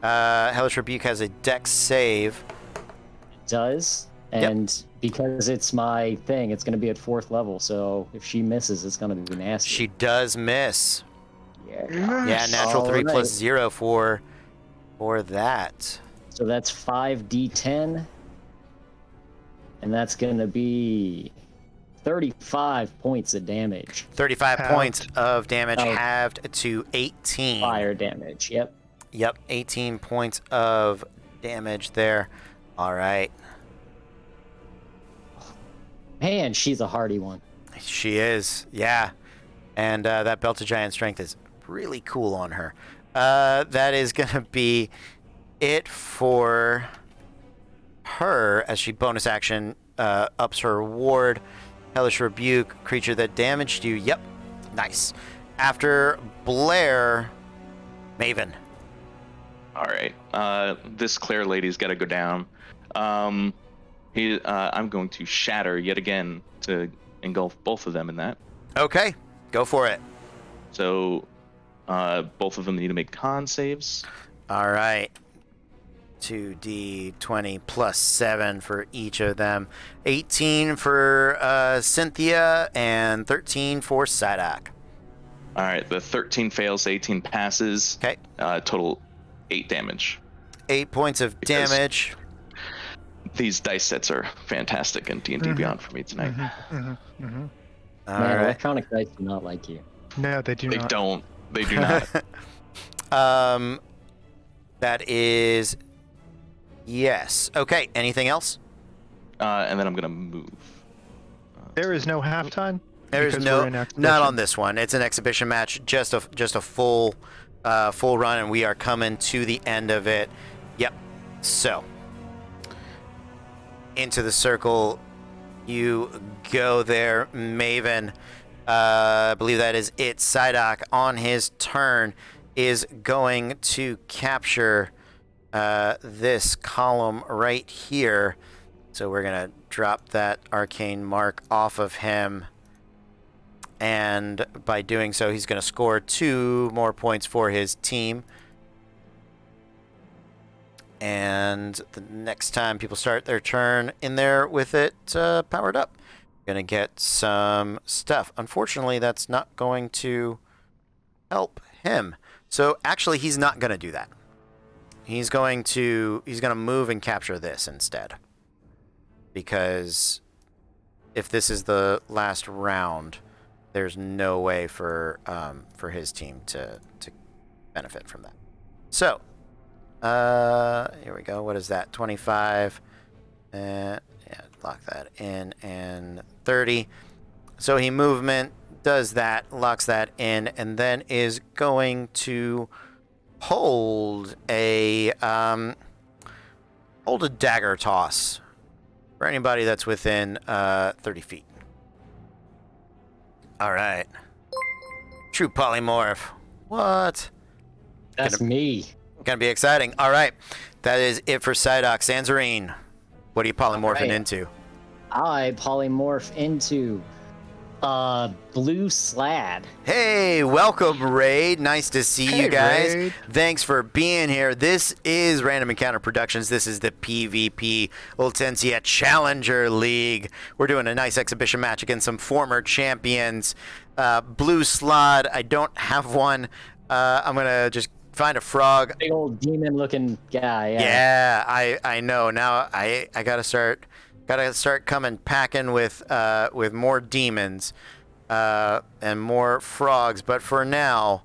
Hellish Rebuke has a dex save. It does. And because it's my thing, it's going to be at 4th level. So if she misses, it's going to be nasty. She does miss. Yeah. Yeah, natural 3 All plus right. 0 for that. So that's 5d10. And that's going to be 35 points of damage. 35 Halved. points of damage, Oh. halved to 18. Fire damage, yep. Yep, 18 points of damage there. All right. Man, she's a hardy one. She is, yeah. And that Belt of Giant Strength is really cool on her. That is going to be it for her as she bonus action ups her ward. Hellish Rebuke, creature that damaged you. Yep, nice. After Blair, Maven. All right. This Claire lady's got to go down. I'm going to shatter yet again to engulf both of them in that. Okay, go for it. So both of them need to make con saves. All right. 2d20 plus 7 for each of them. 18 for Cynthia and 13 for Psyduck. All right. The 13 fails, 18 passes. Okay. Total 8 damage. 8 points of damage. These dice sets are fantastic in D&D Beyond for me tonight. Man, All right. electronic dice do not like you. No, they do They not. don't. They do not. That is yes. Okay. Anything else? And then I'm gonna move. There is no halftime. There's because no, we're in not exhibition. on this one. It's an exhibition match, just a full run, and we are coming to the end of it. Yep. So into the circle, you go there, Maven. I believe that is it. Psyduck on his turn is going to capture this column right here. So we're gonna drop that arcane mark off of him. And by doing so, he's going to score 2 more points for his team. And the next time people start their turn in there with it powered up, going to get some stuff. Unfortunately, that's not going to help him. So actually, he's not going to do that. He's going to move and capture this instead. Because if this is the last round, there's no way for his team to benefit from that. So, here we go. What is that? 25. Yeah, lock that in, and 30. So he movement, does that, locks that in, and then is going to hold a dagger toss for anybody that's within 30 feet. All right. True polymorph. What? That's me. Gonna be exciting. All right. That is it for Psyduck. Sanzarine, what are you polymorphing into? I polymorph into Blue Slad. Hey, welcome, Raid. Nice to see you guys. Raid. Thanks for being here. This is Random Encounter Productions. This is the PvP Ultencia Challenger League. We're doing a nice exhibition match against some former champions. Blue Slad, I don't have one. I'm going to just find a frog. Big old demon-looking guy. Yeah, I know. Now I gotta start coming packing with more demons and more frogs. But for now,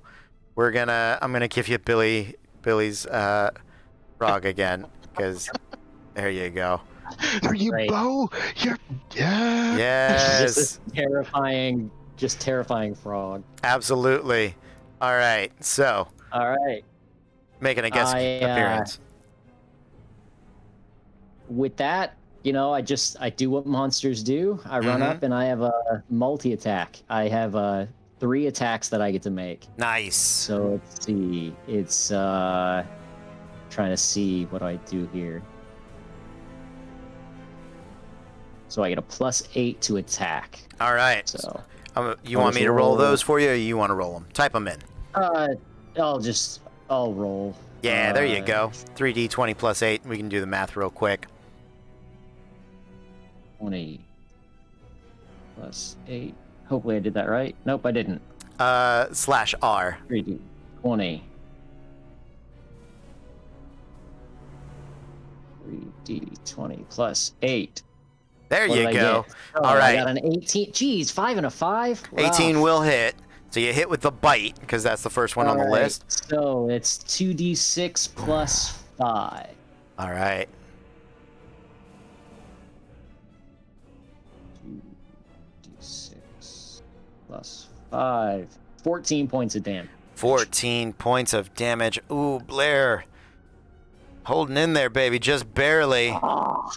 I'm gonna give you Billy's frog again, because there you go. Are you Bo? You're Yes. Just terrifying frog. Absolutely. All right. So. All right. Making a guest appearance. With that, I do what monsters do. I run up and I have a multi-attack. I have 3 attacks that I get to make. Nice. So let's see. It's trying to see what I do here. So I get a +8 to attack. All right. So you want me to roll those for you, or you want to roll them? Type them in. I'll roll. Yeah, there you go. 3d20 +8. We can do the math real quick. 20 +8. Hopefully I did that right. Nope, I didn't. /R. 3d20. 3d20 +8. There you go. Oh, all right. I got an 18. Geez, 5 and a 5. 18 will hit. So you hit with the bite, because that's the first one on the list. So it's 2d6 +5. All right. 2d6 +5. 14 points of damage. 14 points of damage. Ooh, Blair. Holding in there, baby, just barely. Oh,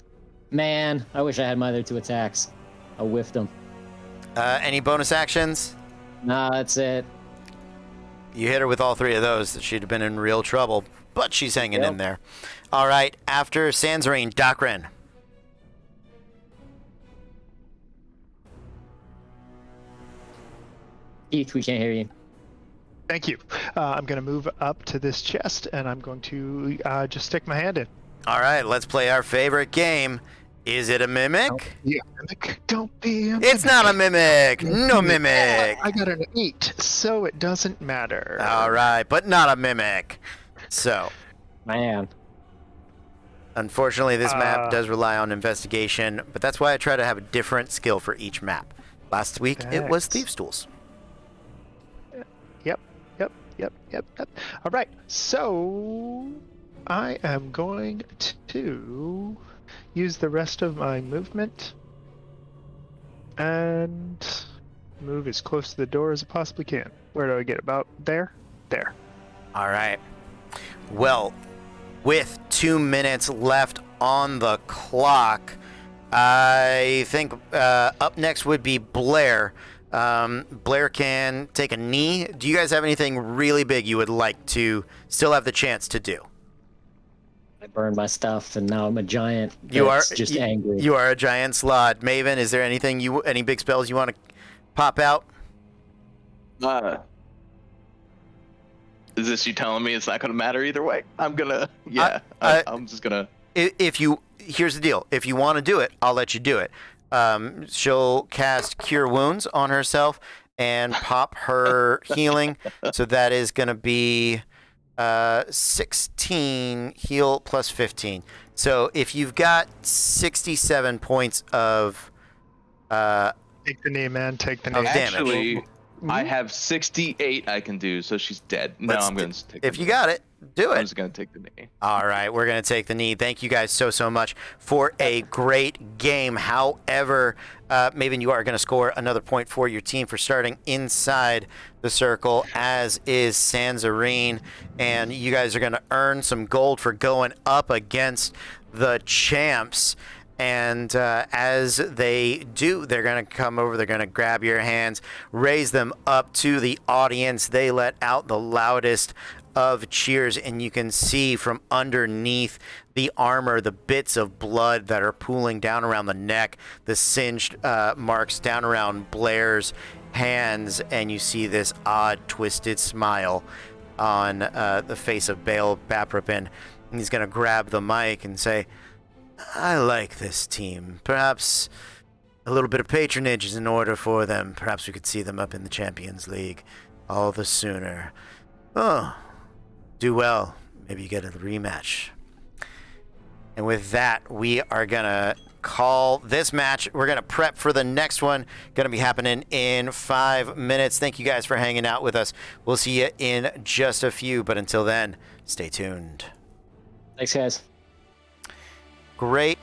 man, I wish I had my other 2 attacks. I whiffed them. Any bonus actions? Nah, that's it. You hit her with all 3 of those. She'd have been in real trouble, but she's hanging in there. All right, after Sanzarine, Docrin. Keith, we can't hear you. Thank you. I'm going to move up to this chest, and I'm going to just stick my hand in. All right, let's play our favorite game. Is it a mimic? Don't be a mimic. Don't be a mimic. It's not a mimic. No mimic. I got an 8, so it doesn't matter. All right, but not a mimic. So. Man. Unfortunately, this map does rely on investigation, but that's why I try to have a different skill for each map. Last week, it was Thieves' Tools. Yep. All right, so I am going to use the rest of my movement and move as close to the door as I possibly can. Where do I get? About there? There. All right. Well, with 2 minutes left on the clock, I think up next would be Blair. Blair can take a knee. Do you guys have anything really big you would like to still have the chance to do? I burned my stuff, and now I'm a giant. You are just angry. You are a giant slot. Maven, is there anything any big spells you want to pop out? Is this you telling me it's not going to matter either way? I'm gonna. I'm just gonna. Here's the deal. If you want to do it, I'll let you do it. She'll cast Cure Wounds on herself and pop her healing. So that is going to be 16 heal plus 15. So if you've got 67 points of Take the knee, man. Take the knee. Actually, I have 68 I can do, so she's dead. No, I'm going to take the If you got it, do it. I'm just going to take the knee. All right, we're going to take the knee. Thank you guys so much for a great game. However, Maven, you are going to score another point for your team for starting inside the circle, as is Sanzarine. And you guys are going to earn some gold for going up against the champs. And as they do, they're going to come over, they're going to grab your hands, raise them up to the audience. They let out the loudest of cheers, and you can see from underneath the armor the bits of blood that are pooling down around the neck, the singed marks down around Blair's hands, and you see this odd twisted smile on the face of Baal Baprapin. And he's going to grab the mic and say, I like this team. Perhaps a little bit of patronage is in order for them. Perhaps we could see them up in the Champions League all the sooner. Oh, do well. Maybe you get a rematch. And with that, we are going to call this match. We're going to prep for the next one. Going to be happening in 5 minutes. Thank you guys for hanging out with us. We'll see you in just a few. But until then, stay tuned. Thanks, guys. Great.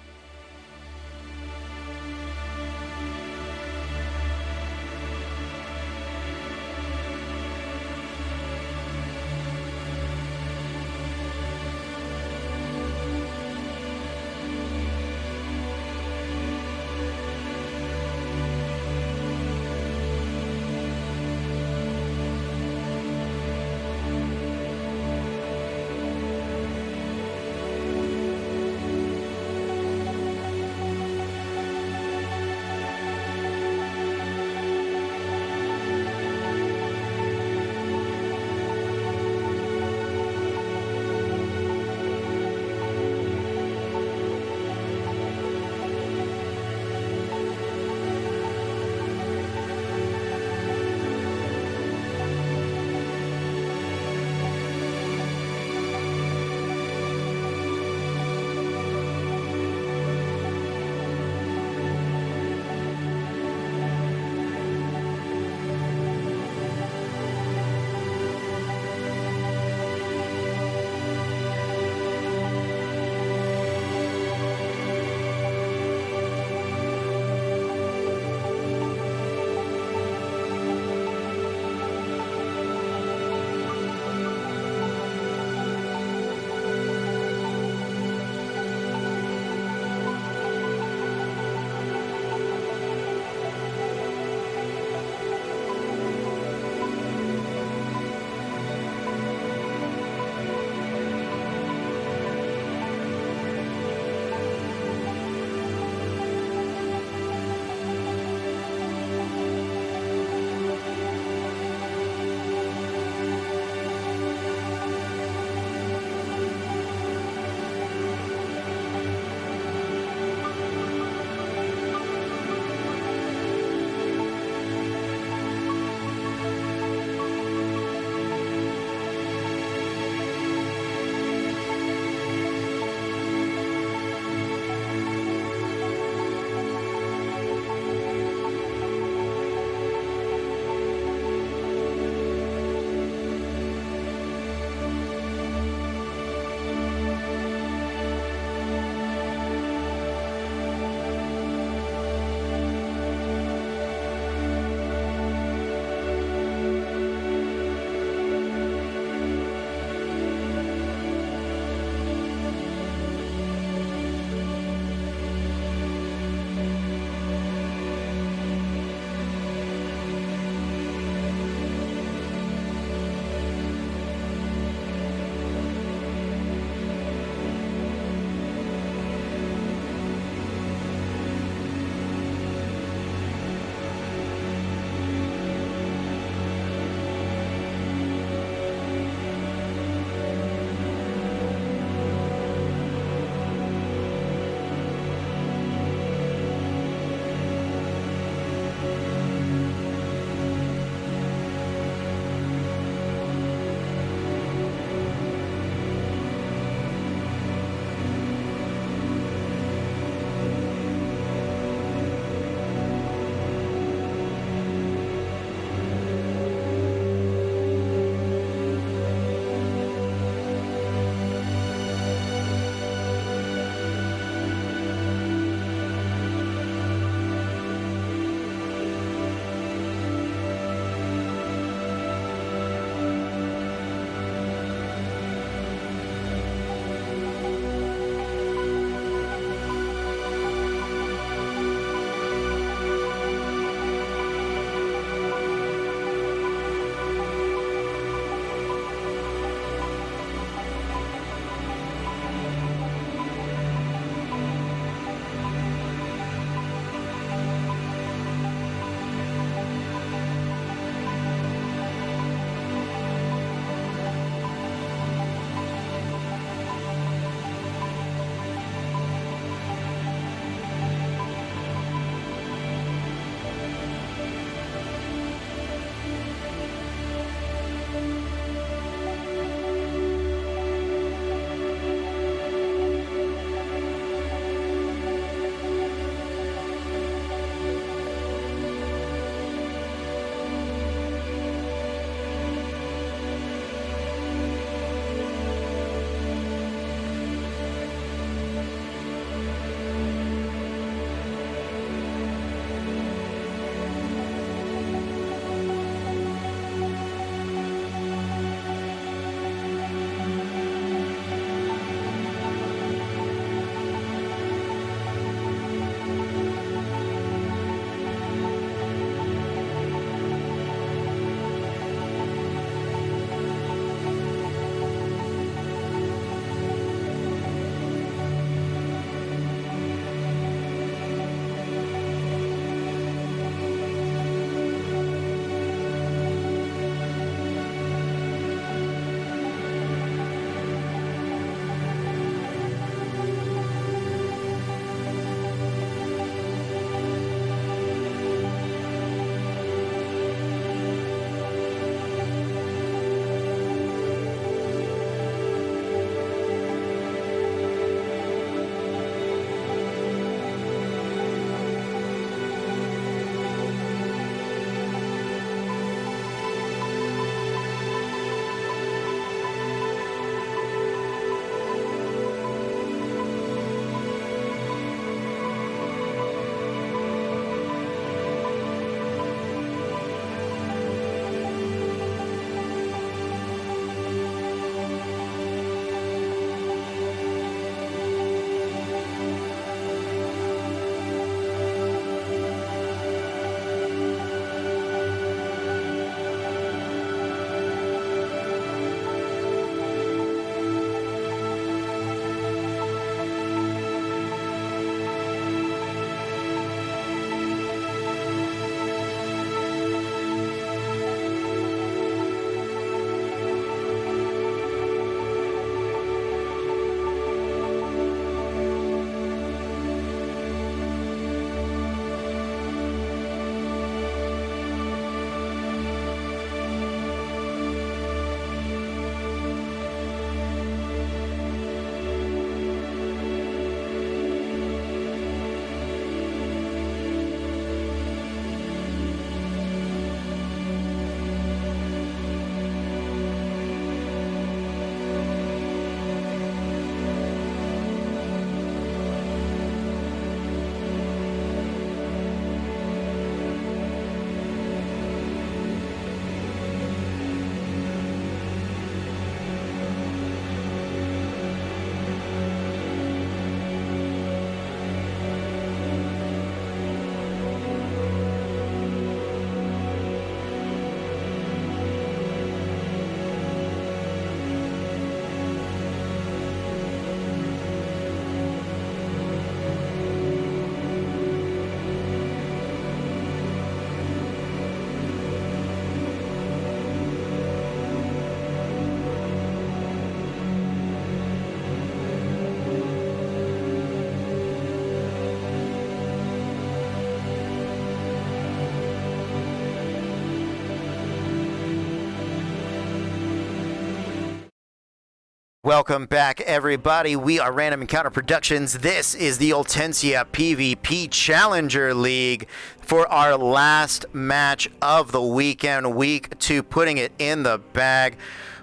Welcome back, everybody. We are Random Encounter Productions. This is the Oltencia PvP Challenger League for our last match of the weekend, week 2, putting it in the bag.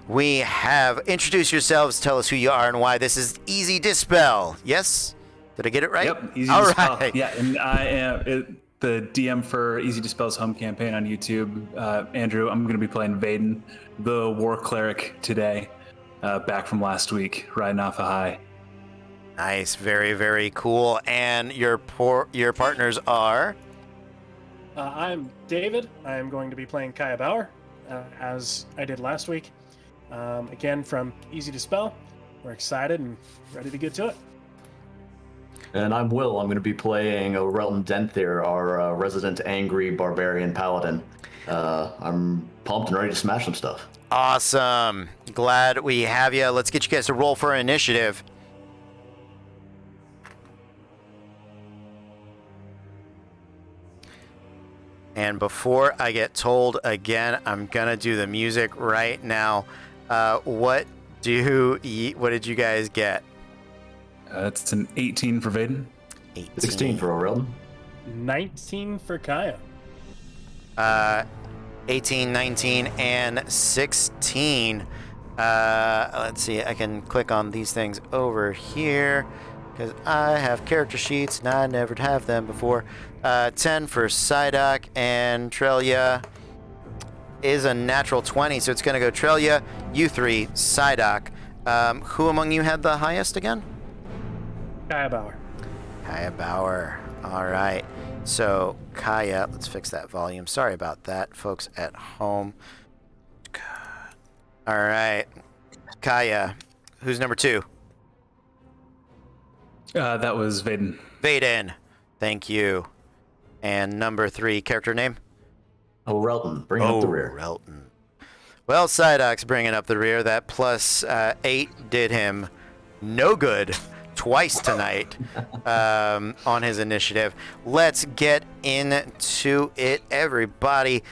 We have introduce yourselves, tell us who you are and why. This is Easy Dispel. Yes? Did I get it right? Yep, Easy All Dispel. right. Yeah, and I am the DM for Easy Dispel's home campaign on YouTube. Andrew, I'm going to be playing Vaden, the War Cleric, today. Back from last week, riding off a high. Nice, very, very cool. And your partners are? I'm David. I'm going to be playing Kaya Bauer, as I did last week. Again, from Easy Dispel. We're excited and ready to get to it. And I'm Will. I'm going to be playing Relton Denthir, our resident angry barbarian paladin. I'm pumped and ready to smash some stuff. Awesome. Glad we have you. Let's get you guys to roll for initiative. And before I get told again, I'm going to do the music right now. What did you guys get? It's an 18 for Vaden. 16 for Aurelton. 19 for Kaya. 18, 19, and 16. Let's see. I can click on these things over here because I have character sheets and I never have them before. 10 for Psyduck, and Trelia is a natural 20, so it's going to go Trelia, you 3, Psyduck. Who among you had the highest again? Kaya Bauer. Kaya Bauer. All right. So, Kaya, let's fix that volume. Sorry about that, folks at home. All right. Kaya, who's number 2? That was Vaden. Vaden. Thank you. And number 3, character name? Relton. Bring up the rear. Relton. Well, Psyduck's bringing up the rear. That plus 8 did him no good. Twice tonight on his initiative. Let's get into it, everybody.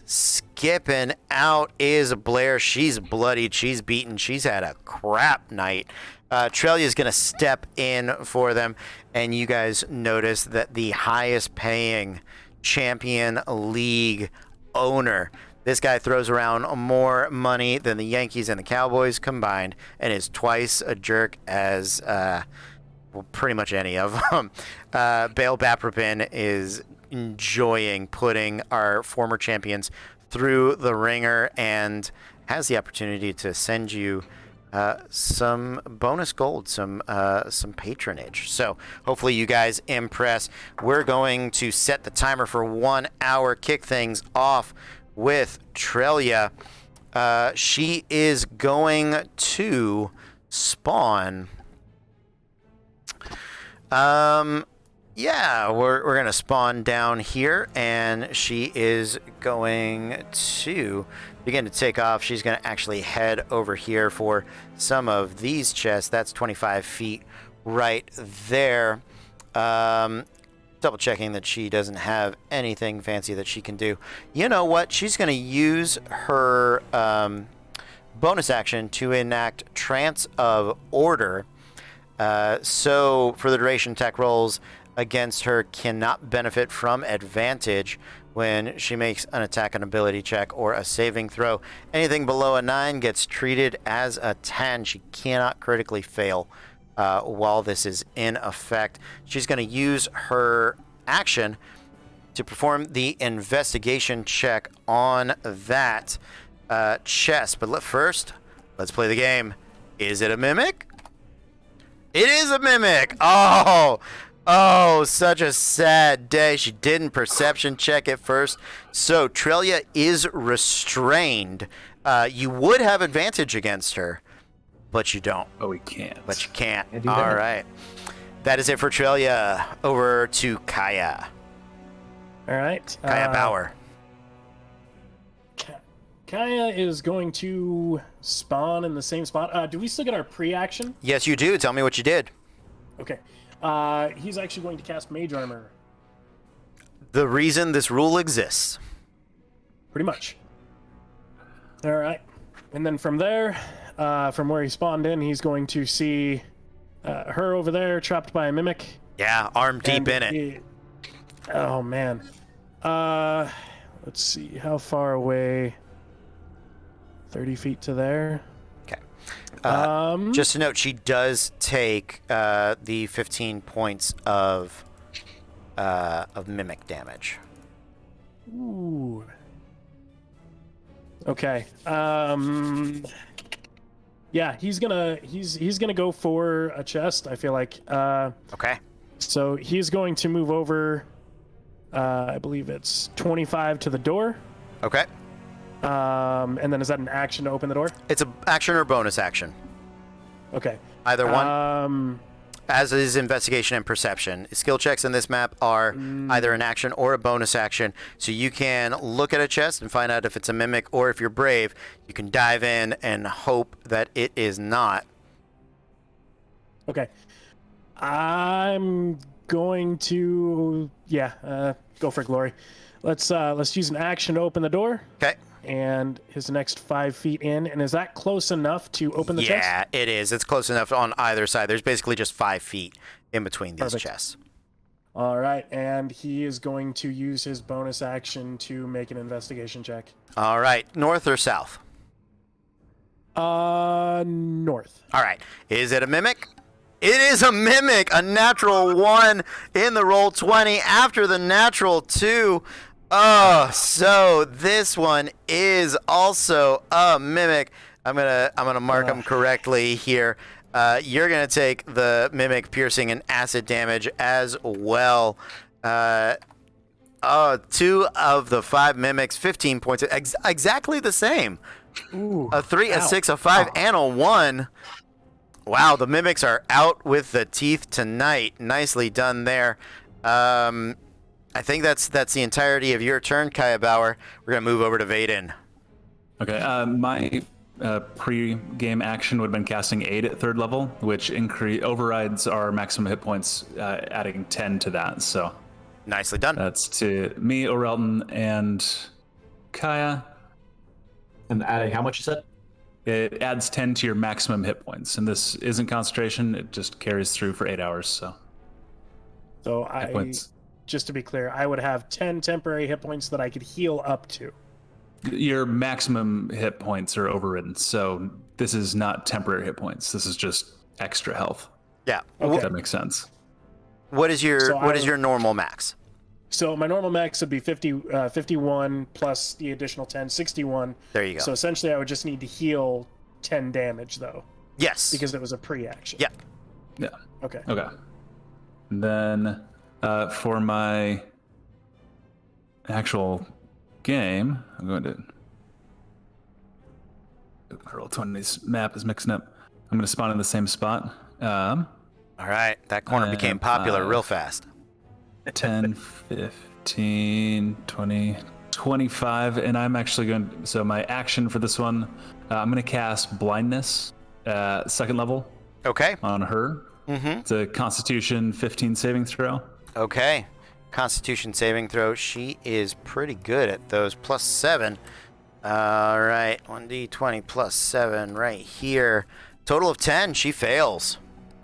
Skipping out is Blair. She's bloodied. She's beaten. She's had a crap night. Trelia's going to step in for them. And you guys notice that the highest paying Champion League owner, this guy throws around more money than the Yankees and the Cowboys combined and is twice a jerk as pretty much any of them. Bale Baprapin is enjoying putting our former champions through the ringer and has the opportunity to send you some bonus gold, some patronage. So hopefully you guys impress. We're going to set the timer for 1 hour, kick things off with Trelia. She is going to spawn. Yeah, we're gonna spawn down here, and she is going to begin to take off. She's gonna actually head over here for some of these chests. That's 25 feet right there. Double checking that she doesn't have anything fancy that she can do. You know what? She's gonna use her bonus action to enact Trance of Order. So for the duration, attack rolls against her cannot benefit from advantage when she makes an attack, an ability check, or a saving throw. Anything below a 9 gets treated as a 10. She cannot critically fail while this is in effect. She's going to use her action to perform the investigation check on that chest. But first, let's play the game. Is it a mimic? It is a mimic. Oh, such a sad day. She didn't perception check it first. So Trelia is restrained. You would have advantage against her, but you don't. Oh, we can't. But you can't. All right. That is it for Trelia. Over to Kaya. All right. Kaya Bauer. Kaya is going to spawn in the same spot. Do we still get our pre-action? Yes, you do. Tell me what you did. Okay. He's actually going to cast Mage Armor. The reason this rule exists. Pretty much. All right. And then from there, from where he spawned in, he's going to see her over there trapped by a mimic. Yeah, arm deep in it. Oh man. Let's see, how far away? 30 feet to there. Okay. Just to note, she does take the 15 points of mimic damage. Ooh. Okay. Yeah, he's gonna go for a chest, I feel like. Okay. So he's going to move over. I believe it's 25 to the door. Okay. And then is that an action to open the door? It's an action or bonus action. Okay. Either one. As is investigation and perception. Skill checks in this map are either an action or a bonus action. So you can look at a chest and find out if it's a mimic, or if you're brave, you can dive in and hope that it is not. Okay. I'm going to go for glory. Let's use an action to open the door. Okay. And his next 5 feet in, and is that close enough to open the chest? Yeah, it is. It's close enough on either side. There's basically just 5 feet in between these chests. All right, and he is going to use his bonus action to make an investigation check. All right, north or south? North. All right. Is it a mimic? It is a mimic. A natural 1 in the roll 20 after the natural 2. Oh, so this one is also a mimic. I'm gonna mark them correctly here. You're gonna take the mimic piercing and acid damage as well. 2 of the 5 mimics, 15 points. Exactly the same. Ooh, a 3, a 6, a 5, and a 1. Wow, the mimics are out with the teeth tonight. Nicely done there. I think that's the entirety of your turn, Kaya Bauer. We're going to move over to Vaden. Okay, my pre-game action would have been casting Aid at 3rd level, which overrides our maximum hit points, adding 10 to that. So nicely done. That's to me, Orelton, and Kaya. And adding how much you said? It adds 10 to your maximum hit points, and this isn't concentration. It just carries through for 8 hours. So just to be clear, I would have 10 temporary hit points that I could heal up to. Your maximum hit points are overridden, so this is not temporary hit points. This is just extra health. Yeah. Okay. If that makes sense. What is your normal max? So my normal max would be 51 plus the additional 10, 61. There you go. So essentially I would just need to heal 10 damage though. Yes. Because it was a pre-action. Yeah. Yeah. Okay. Okay. And then for my actual game, I'm going to Roll20's map is mixing up. I'm going to spawn in the same spot. All right, that corner became popular real fast. 10, 15, 20, 25, and I'm actually going to, so my action for this one, I'm going to cast Blindness, 2nd level. Okay. On her. Mm-hmm. It's a Constitution 15 saving throw. Okay. Constitution saving throw. She is pretty good at those. +7. All right. 1d20 +7 right here. Total of 10. She fails.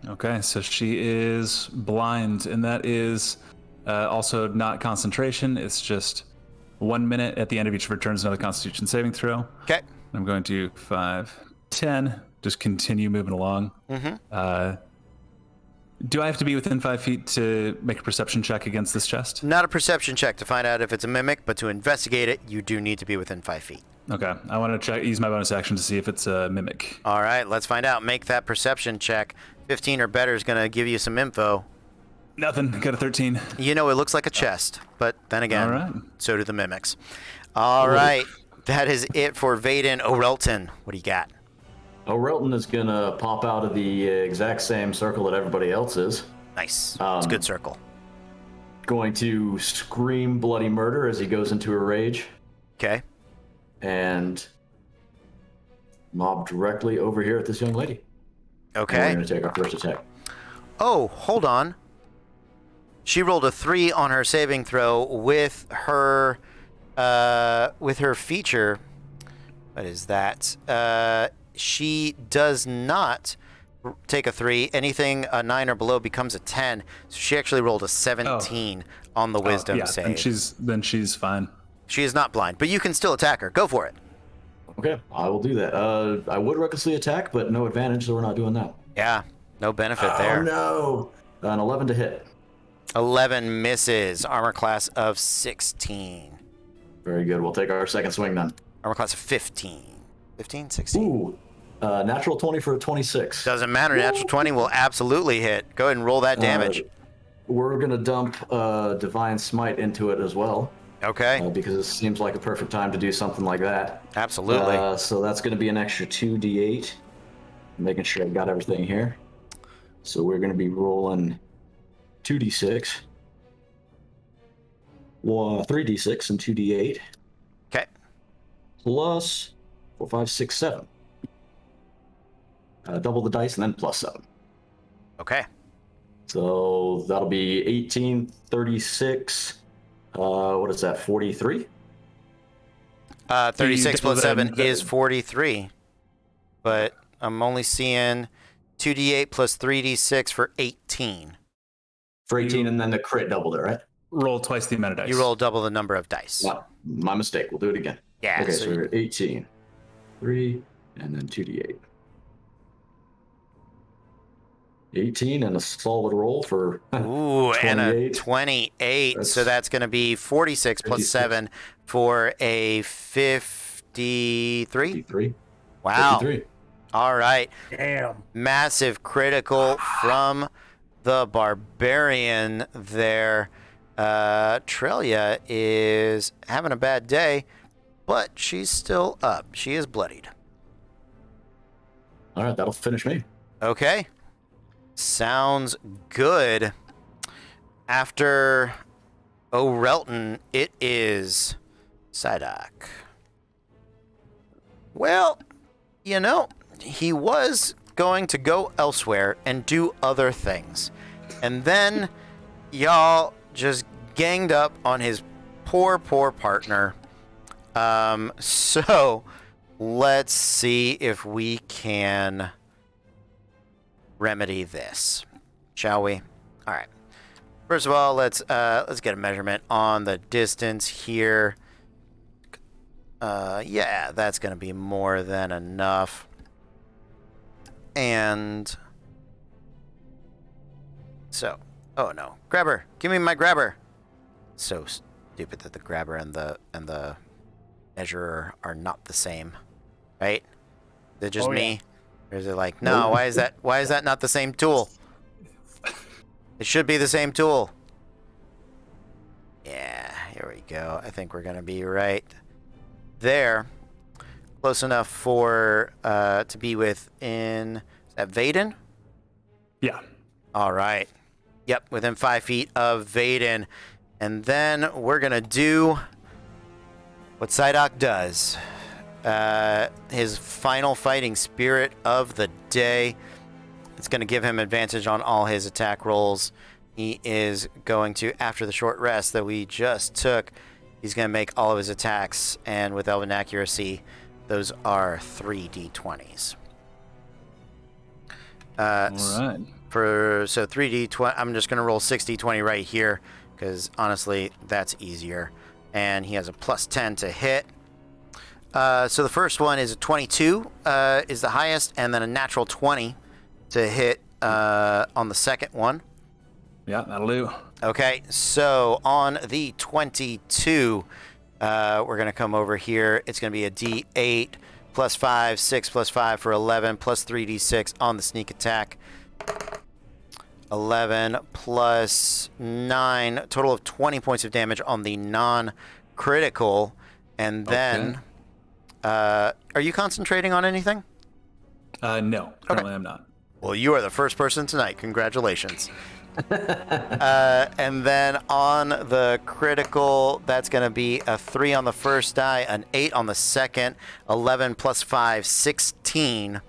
Okay. So she is blind, and that is also not concentration. It's just 1 minute at the end of each of her turns, another Constitution saving throw. Okay. I'm going to 5, 10. Just continue moving along. Mm-hmm. Do I have to be within 5 feet to make a perception check against this chest? Not a perception check to find out if it's a mimic, but to investigate it, you do need to be within 5 feet. Okay. I want to use my bonus action to see if it's a mimic. All right, let's find out. Make that perception check. 15 or better is going to give you some info. Nothing. Got a 13. You know, it looks like a chest, but then again, all right. So do the mimics. All right, that is it for Vaden. Orelton, what do you got? Orelton is going to pop out of the exact same circle that everybody else is. Nice. It's a good circle. Going to scream bloody murder as he goes into a rage. Okay. And mob directly over here at this young lady. Okay. And we're going to take our first attack. Oh, hold on. She rolled a 3 on her saving throw with her feature. What is that? she does not take a 3. Anything a 9 or below becomes a 10. So she actually rolled a 17 on the wisdom save. Then she's fine. She is not blind, but you can still attack her. Go for it. Okay, I will do that. I would recklessly attack, but no advantage, so we're not doing that. Yeah, no benefit there. Oh no! An 11 to hit. 11 misses. Armor class of 16. Very good. We'll take our second swing then. Armor class of 15. 15, 16. Ooh, natural 20 for a 26. Doesn't matter. Natural 20 will absolutely hit. Go ahead and roll that damage. We're going to dump Divine Smite into it as well. Okay. Because it seems like a perfect time to do something like that. Absolutely. So that's going to be an extra 2d8. Making sure I got everything here. So we're going to be rolling 2d6. 3d6 and 2d8. Okay. Plus 4, 5, 6, 7. Double the dice and then plus 7. Okay. So that'll be 18, 36. What is that, 43? 36 plus 7 is 43. But I'm only seeing 2d8 plus 3d6 for 18. For 18, and then the crit doubled it, right? Roll twice the amount of dice. You roll double the number of dice. Wow, my mistake. We'll do it again. Yeah. Okay, so we're 18. 3, and then 2d8. 18 and a solid roll for Ooh, 28. and a 28. So that's going to be 46 plus 7 for a 53. 53. Wow. 53. All right. Damn. Massive critical from the barbarian there. Trelia is having a bad day, but she's still up. She is bloodied. All right, that'll finish me. Okay. Sounds good. After O'Relton, it is Psyduck. Well, you know, he was going to go elsewhere and do other things. And then y'all just ganged up on his poor partner. So let's see if we can remedy this, shall we? All right. First of all, let's get a measurement on the distance here. Yeah, that's gonna be more than enough. And so, oh no, grabber! Give me my grabber. So stupid that the grabber and the measurer are not the same, right? They're just me. Yeah. Or is it like, no, why is that not the same tool? It should be the same tool. Yeah, here we go. I think we're gonna be right there. Close enough for to be within, is that Vaden? Yeah. All right. Yep, within 5 feet of Vaden. And then we're gonna do what Psyduck does. His final fighting spirit of the day. It's going to give him advantage on all his attack rolls. He is going to, after the short rest that we just took, he's going to make all of his attacks, and with Elven Accuracy, those are 3d20s. All right. So 3d20, I'm just going to roll 6d20 right here, because honestly, that's easier. And he has a plus 10 to hit. So the first one is a 22, is the highest, and then a natural 20 to hit on the second one. Yeah, that'll do. Okay, so on the 22, we're going to come over here. It's going to be a D8 plus 5, 6 plus 5 for 11, plus 3d6 on the sneak attack. 11 plus 9, total of 20 points of damage on the non-critical. And then, are you concentrating on anything? No, currently I'm not. Well, you are the first person tonight. Congratulations. And then on the critical, that's going to be a 3 on the first die, an 8 on the second, 11 plus 5, 16.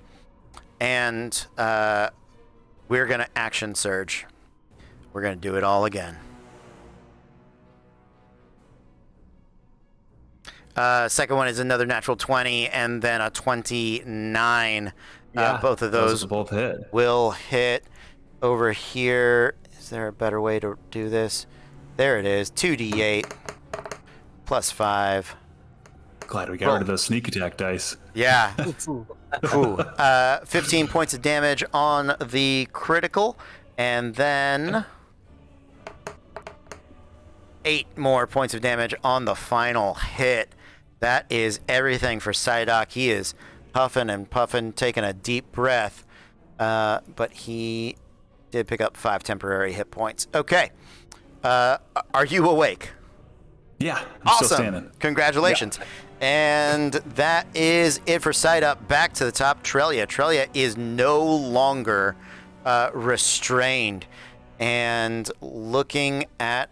And we're going to action surge. We're going to do it all again. Second one is another natural 20, and then a 29. Yeah, both of those both hit. will hit. Over here, is there a better way to do this? There it is. 2d8 plus 5. Glad we got rid of those sneak attack dice. Yeah. Ooh. 15 points of damage on the critical, and then 8 more points of damage on the final hit. That is everything for Psyduck. He is huffing and puffing, taking a deep breath, but he did pick up 5 temporary hit points. Okay. Are you awake? Yeah, I'm awesome. still standing. Congratulations. Yeah. And that is it for Psyduck. Back to the top, Trelia. Trelia is no longer restrained. And looking at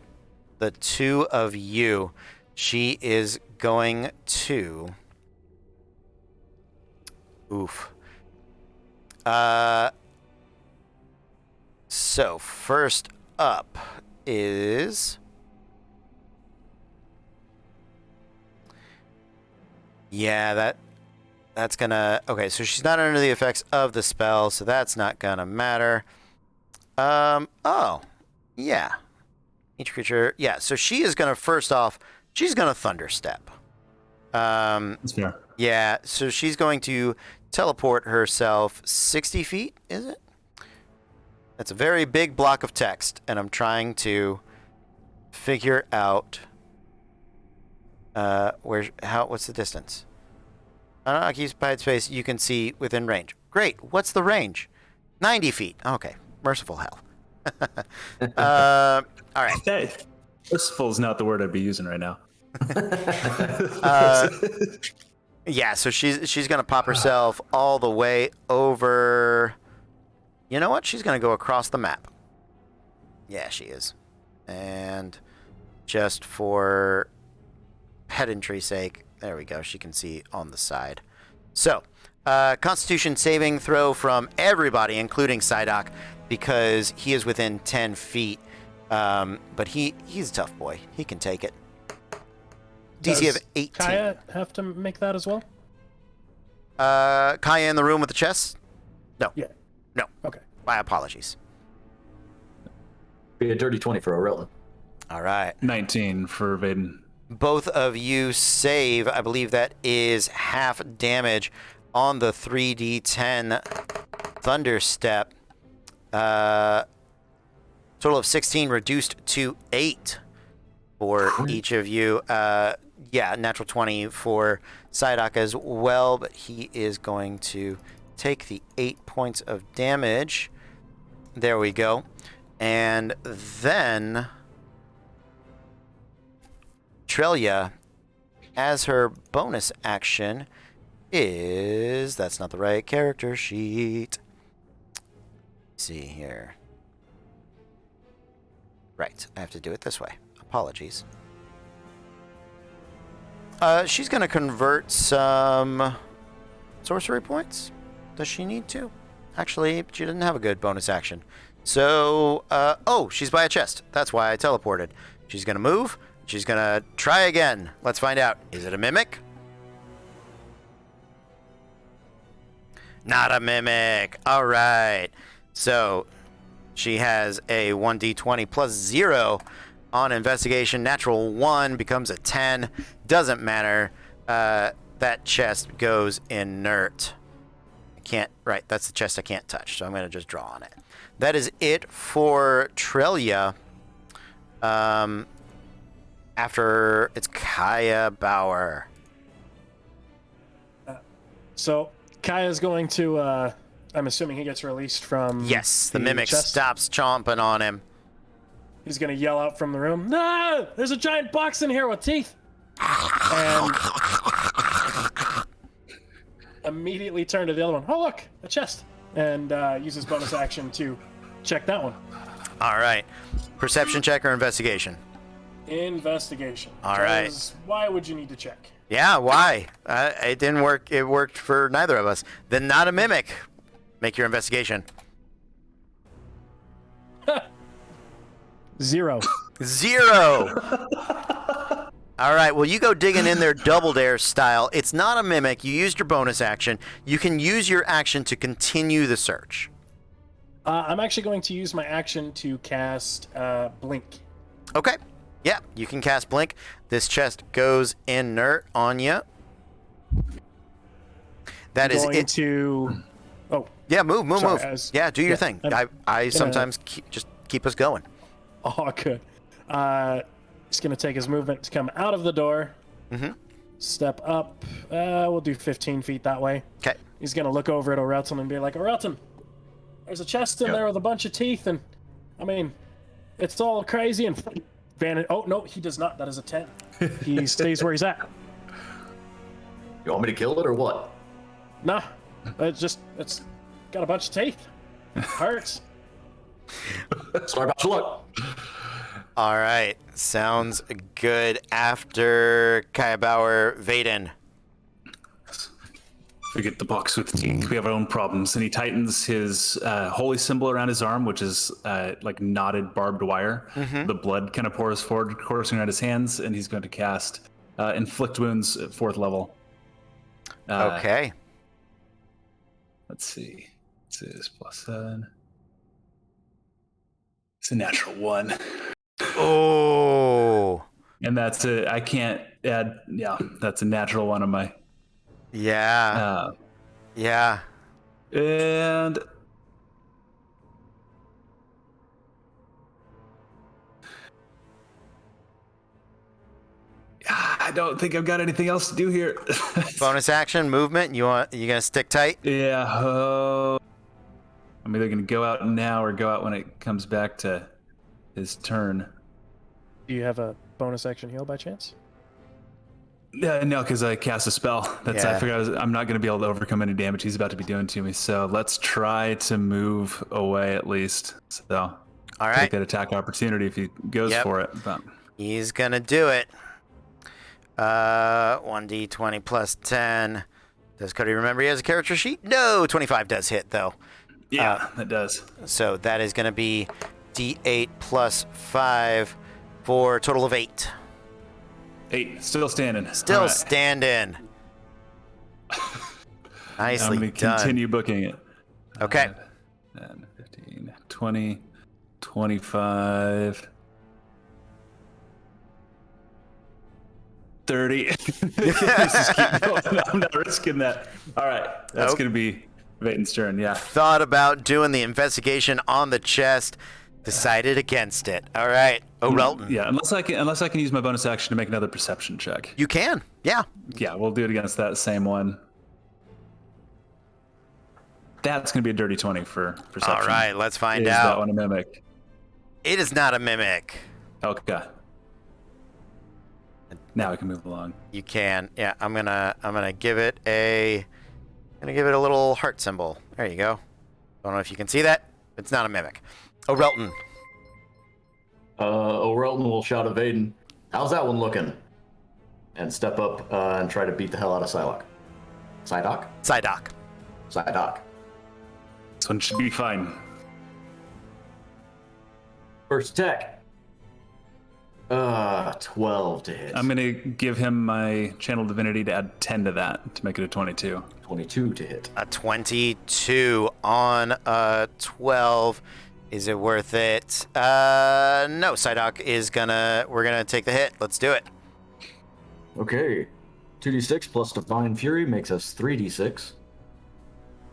the two of you, she is going to... Oof. So, first up is... Yeah, that's gonna... Okay, so she's not under the effects of the spell, so that's not gonna matter. Oh. Yeah. Each creature... Yeah, so she is gonna, first off, she's gonna Thunder Step. That's fair. Yeah, so she's going to teleport herself 60 feet, is it? That's a very big block of text, and I'm trying to figure out what's the distance? Unoccupied space you can see within range. Great. What's the range? 90 feet. Okay. Merciful hell. All right. Hey, merciful is not the word I'd be using right now. Yeah, so she's gonna pop herself all the way over. You know what? She's gonna go across the map. Yeah, she is. And just for pedantry's sake, there we go. She can see on the side. So, Constitution saving throw from everybody, including Psyduck, because he is within 10 feet. But he's a tough boy. He can take it. DC of 18. Kaya have to make that as well? Kaya in the room with the chest? No. Yeah. No. Okay. My apologies. Be a dirty 20 for Aurelian. All right. 19 for Vaden. Both of you save. I believe that is half damage on the 3d10 Thunder Step. Total of 16 reduced to 8 for each of you. Yeah, natural 20 for Psyduck as well, but he is going to take the 8 points of damage. There we go. And then Trelia, as her bonus action, is... That's not the right character sheet. Let's see here. Right, I have to do it this way. Apologies. She's going to convert some sorcery points. Does she need to? Actually, she doesn't have a good bonus action. So, oh, she's by a chest. That's why I teleported. She's going to move. She's going to try again. Let's find out. Is it a mimic? Not a mimic. All right. So, she has a 1d20 plus 0 on investigation. Natural 1 becomes a 10. Doesn't matter. That chest goes inert. I can't... Right, that's the chest I can't touch, so I'm going to just draw on it. That is it for Trelia. After it's Kaya Bauer. So Kaya's going to, I'm assuming he gets released from... Yes, the mimic stops chomping on him. He's going to yell out from the room, "No! There's a giant box in here with teeth!" And immediately turn to the other one. "Oh, look, a chest!" And use his bonus action to check that one. All right. Perception check or investigation? Investigation. All right. 'Cause why would you need to check? Yeah, why? It didn't work. It worked for neither of us. Then not a mimic. Make your investigation. 0. 0. All right, well, you go digging in there double dare style. It's not a mimic. You used your bonus action. You can use your action to continue the search. I'm actually going to use my action to cast Blink. Okay. Yeah, you can cast Blink. This chest goes inert on you. That is it. Oh. Yeah, move. Sorry, Yeah, do your thing. I sometimes keep us going. Oh, good. He's going to take his movement to come out of the door. Mm-hmm. Step up. We'll do 15 feet that way. Okay. He's going to look over at Orelton and be like, Orelton, there's a chest in there with a bunch of teeth, and, I mean, it's all crazy and vanish. Oh, no, he does not. That is a 10. He stays where he's at. You want me to kill it or what? Nah. It's got a bunch of teeth. It hurts. Sorry about your luck. All right. Sounds good. After Kayabauer, Vaden. Forget the box with teeth. We have our own problems. And he tightens his holy symbol around his arm, which is like knotted barbed wire. Mhm. The blood kind of pours forward, coursing around his hands, and he's going to cast Inflict Wounds at 4th level. Okay. Let's see. This is +7. It's a natural 1. Oh. And that's a, I can't add, yeah, that's a natural 1 on my. Yeah. Yeah. And I don't think I've got anything else to do here. Bonus action, movement. You gonna stick tight? Yeah. I'm either gonna go out now or go out when it comes back to his turn. Do you have a bonus action heal by chance? No, because I cast a spell. I figured I'm not going to be able to overcome any damage he's about to be doing to me. So let's try to move away at least. So all right, take that attack opportunity if he goes for it. But he's gonna do it. 1d20 plus 10. Does Cody remember he has a character sheet? No, 25 does hit though. Yeah, it does. So that is gonna be d8 plus 5 for a total of 8. 8, still standing. Still right. standing. Nicely I'm going to done. continue booking it. Okay. 10, 15, 20, 25, 30. Let's just keep going. I'm not risking that. All right. That's going to be Vaden's turn, yeah. Thought about doing the investigation on the chest. Decided against it. All right, Orelton. Yeah, unless I can use my bonus action to make another perception check. You can. Yeah. Yeah, we'll do it against that same one. That's going to be a dirty 20 for perception. All right, let's find Is out. that one a mimic? It is not a mimic. Okay. Now we can move along. You can. Yeah, I'm gonna give it a little heart symbol. There you go. Don't know if you can see that. It's not a mimic. Orelton. Orelton will shout at Vaden, "How's that one looking?" And step up and try to beat the hell out of Psylocke. Psydoc? Psydoc. Psydoc. This one should be fine. First attack. 12 to hit. I'm going to give him my Channel Divinity to add 10 to that to make it a 22. 22 to hit. A 22 on a 12. Is it worth it? No, Psydoc we're gonna take the hit. Let's do it. Okay. 2d6 plus Divine Fury makes us 3d6.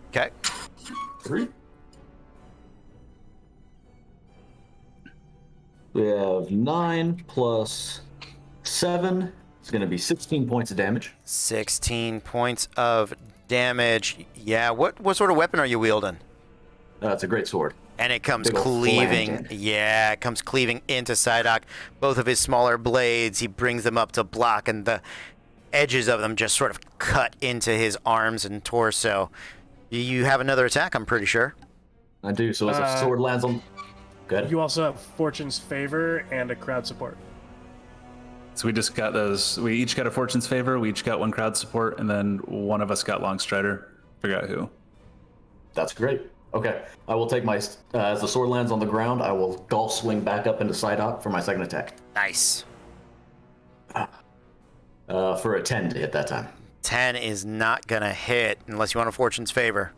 Okay. 3. We have 9 plus 7. It's going to be 16 points of damage. 16 points of damage. Yeah, what sort of weapon are you wielding? It's a great sword. And it comes Big ol' cleaving. flange. Yeah, it comes cleaving into Psydoc. Both of his smaller blades, he brings them up to block, and the edges of them just sort of cut into his arms and torso. You have another attack, I'm pretty sure. I do, so as a sword lands on... Good. You also have Fortune's Favor and a crowd support. So we just got those. We each got a Fortune's Favor, we each got one crowd support, and then one of us got Long Strider. Figure out who. That's great. Okay, I will take my... as the sword lands on the ground, I will golf swing back up into Psydoc for my second attack. Nice. For a 10 to hit that time. 10 is not gonna hit unless you want a Fortune's Favor.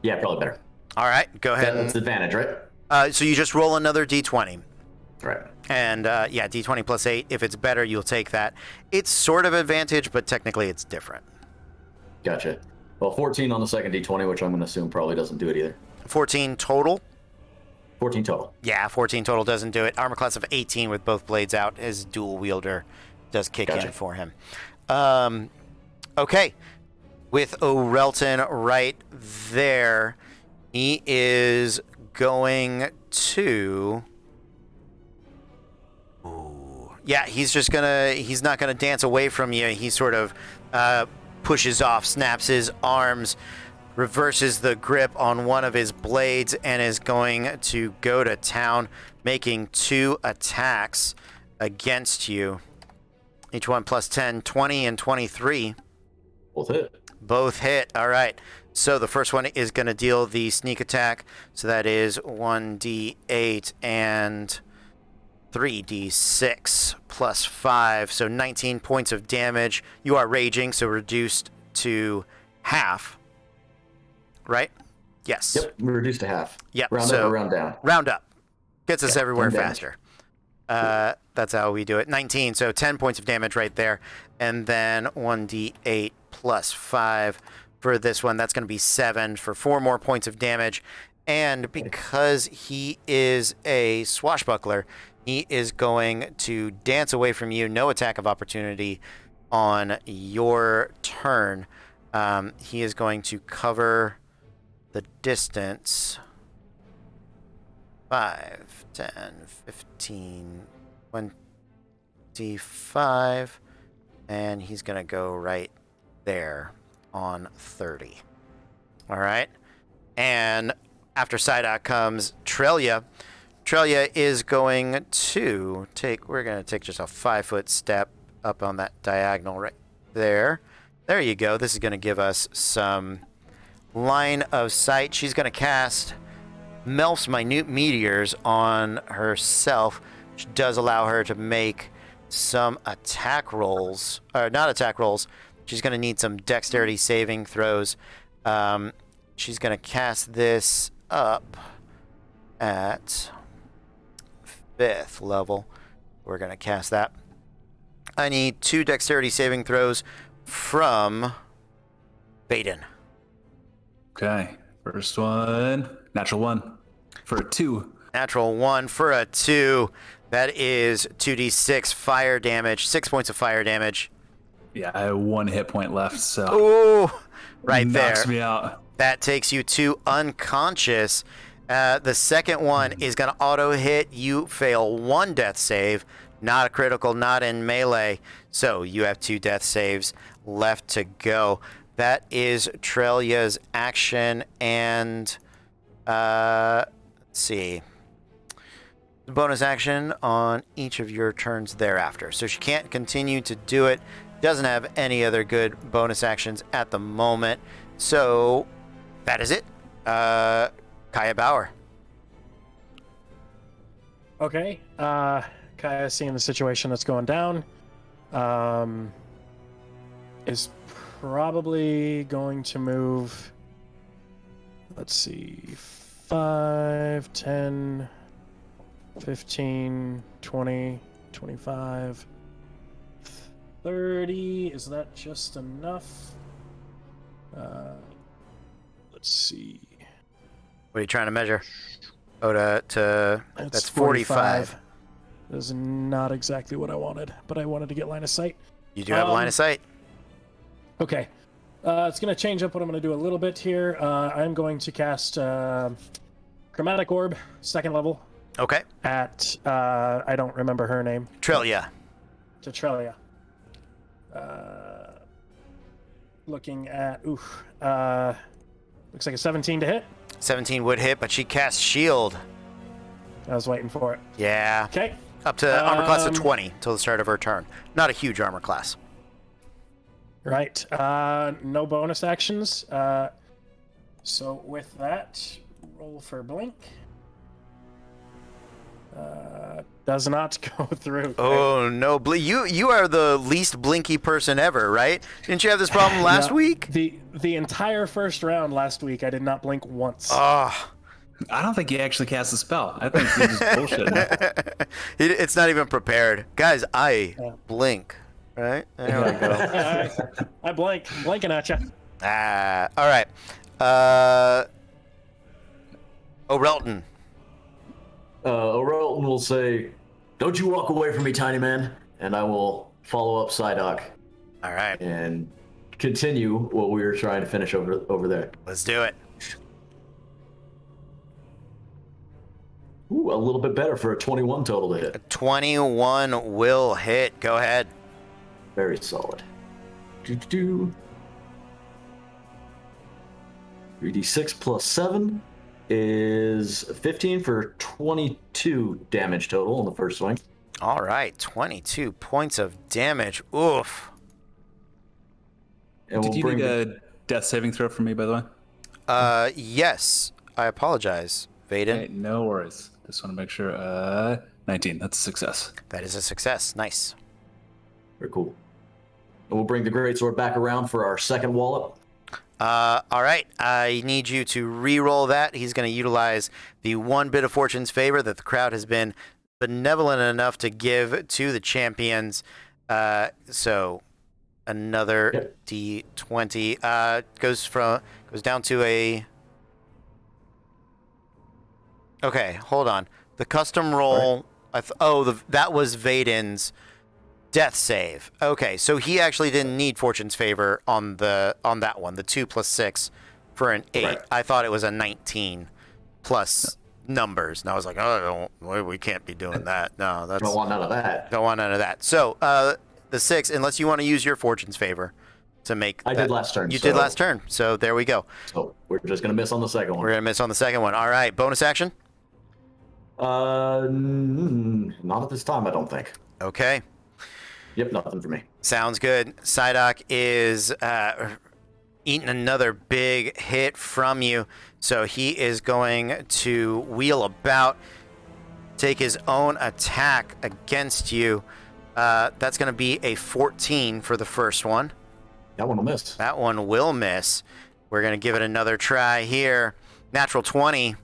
Yeah, probably better. All right, go ahead. That's advantage, right? So you just roll another d20. Right. And yeah, d20 plus 8. If it's better, you'll take that. It's sort of advantage, but technically it's different. Gotcha. Well, 14 on the second d20, which I'm going to assume probably doesn't do it either. 14 total? 14 total. Yeah, 14 total doesn't do it. Armor class of 18 with both blades out. His dual wielder does kick in for him. Okay. With Orelton right there, he is going to... Yeah, he's not gonna dance away from you. He sort of pushes off, snaps his arms, reverses the grip on one of his blades, and is going to go to town, making 2 attacks against you. Each one plus 10, 20, and 23. Both hit. Both hit. All right. So the first one is going to deal the sneak attack. So that is 1d8 and 3d6 plus 5. So 19 points of damage. You are raging, so reduced to half. Right? Yes. Yep, we're reduced to half. Yep. Round up or round down? Round up. Gets us everywhere round down. faster. That's how we do it. 19, so 10 points of damage right there. And then 1d8 plus 5 for this one. That's going to be 7 for 4 more points of damage. And because he is a swashbuckler, he is going to dance away from you. No attack of opportunity on your turn. He is going to cover the distance. 5, 10, 15, 25, and he's going to go right there on 30. All right. And after Psyduck comes Trelia. Trelia is going to we're going to take just a 5-foot step up on that diagonal right there. There you go. This is going to give us some line of sight. She's going to cast Melf's Minute Meteors on herself, which does allow her to make some attack rolls. Or not attack rolls. She's going to need some dexterity saving throws. She's going to cast this up at 5th level. We're going to cast that. I need 2 dexterity saving throws from Baden. Okay. First one, natural 1 for a 2. Natural 1 for a 2. That is 2d6 fire damage, 6 points of fire damage. Yeah, I have 1 hit point left, so. Ooh, right there. Knocks me out. That takes you to unconscious. The second one is going to auto hit. You fail 1 death save, not a critical, not in melee. So you have 2 death saves left to go. That is Trelia's action, and let's see. Bonus action on each of your turns thereafter. So she can't continue to do it. Doesn't have any other good bonus actions at the moment. So that is it. Kaya Bauer. Okay. Kaya, seeing the situation that's going down, is probably going to move. Let's see. 5, 10, 15, 20, 25, 30. Is that just enough? Let's see. What are you trying to measure? Oh, that's 45. That is not exactly what I wanted, but I wanted to get line of sight. You do have line of sight. Okay. It's going to change up what I'm going to do a little bit here. I'm going to cast Chromatic Orb, 2nd level. Okay. At, I don't remember her name. Trelia. To Trelia. Looking at, looks like a 17 to hit. 17 would hit, but she casts shield. I was waiting for it. Yeah. Okay. Up to armor class of 20 till the start of her turn. Not a huge armor class. Right. No bonus actions. So with that, roll for blink. Does not go through. Oh no, you are the least blinky person ever, right? Didn't you have this problem last week? The entire first round last week, I did not blink once. Oh. I don't think he actually cast a spell. I think he just bullshit. It's not even prepared. Guys, I blink. Right? There we go. I blink. I'm blinking at you. All right. O'Relton. O'Relton will say, "Don't you walk away from me, tiny man," and I will follow up Psyduck. All right. And continue what we were trying to finish over there. Let's do it. Ooh, a little bit better for a 21 total to hit. 21 will hit. Go ahead. Very solid. 3d6 plus 7 is 15 for 22 damage total on the first swing. All right, 22 points of damage. Oof. And Did you need a death saving throw from me, by the way? Yes. I apologize, Vaden. Okay, no worries. Just want to make sure. 19. That's a success. That is a success. Nice. Very cool. And we'll bring the greatsword back around for our second wallop. All right. I need you to re-roll that. He's going to utilize the one bit of fortune's favor that the crowd has been benevolent enough to give to the champions. So another D20 goes down to a. Okay, hold on. The custom roll. Right. That was Vaden's death save. Okay, so he actually didn't need fortune's favor on that one. The 2 + 6 for an 8. Right. I thought it was a 19 plus numbers, and I was like, oh, we can't be doing that. No, that's don't want none of that. Don't want none of that. So the 6, unless you want to use your fortune's favor to make. I did last turn. You did last turn, so there we go. So we're just gonna miss on the second one. We're gonna miss on the second one. All right, bonus action. Not at this time, I don't think. Okay. Yep, nothing for me. Sounds good. Psyduck is eating another big hit from you, so he is going to wheel about, take his own attack against you. That's going to be a 14 for the first one. That one will miss. That one will miss. We're going to give it another try here. Natural 20.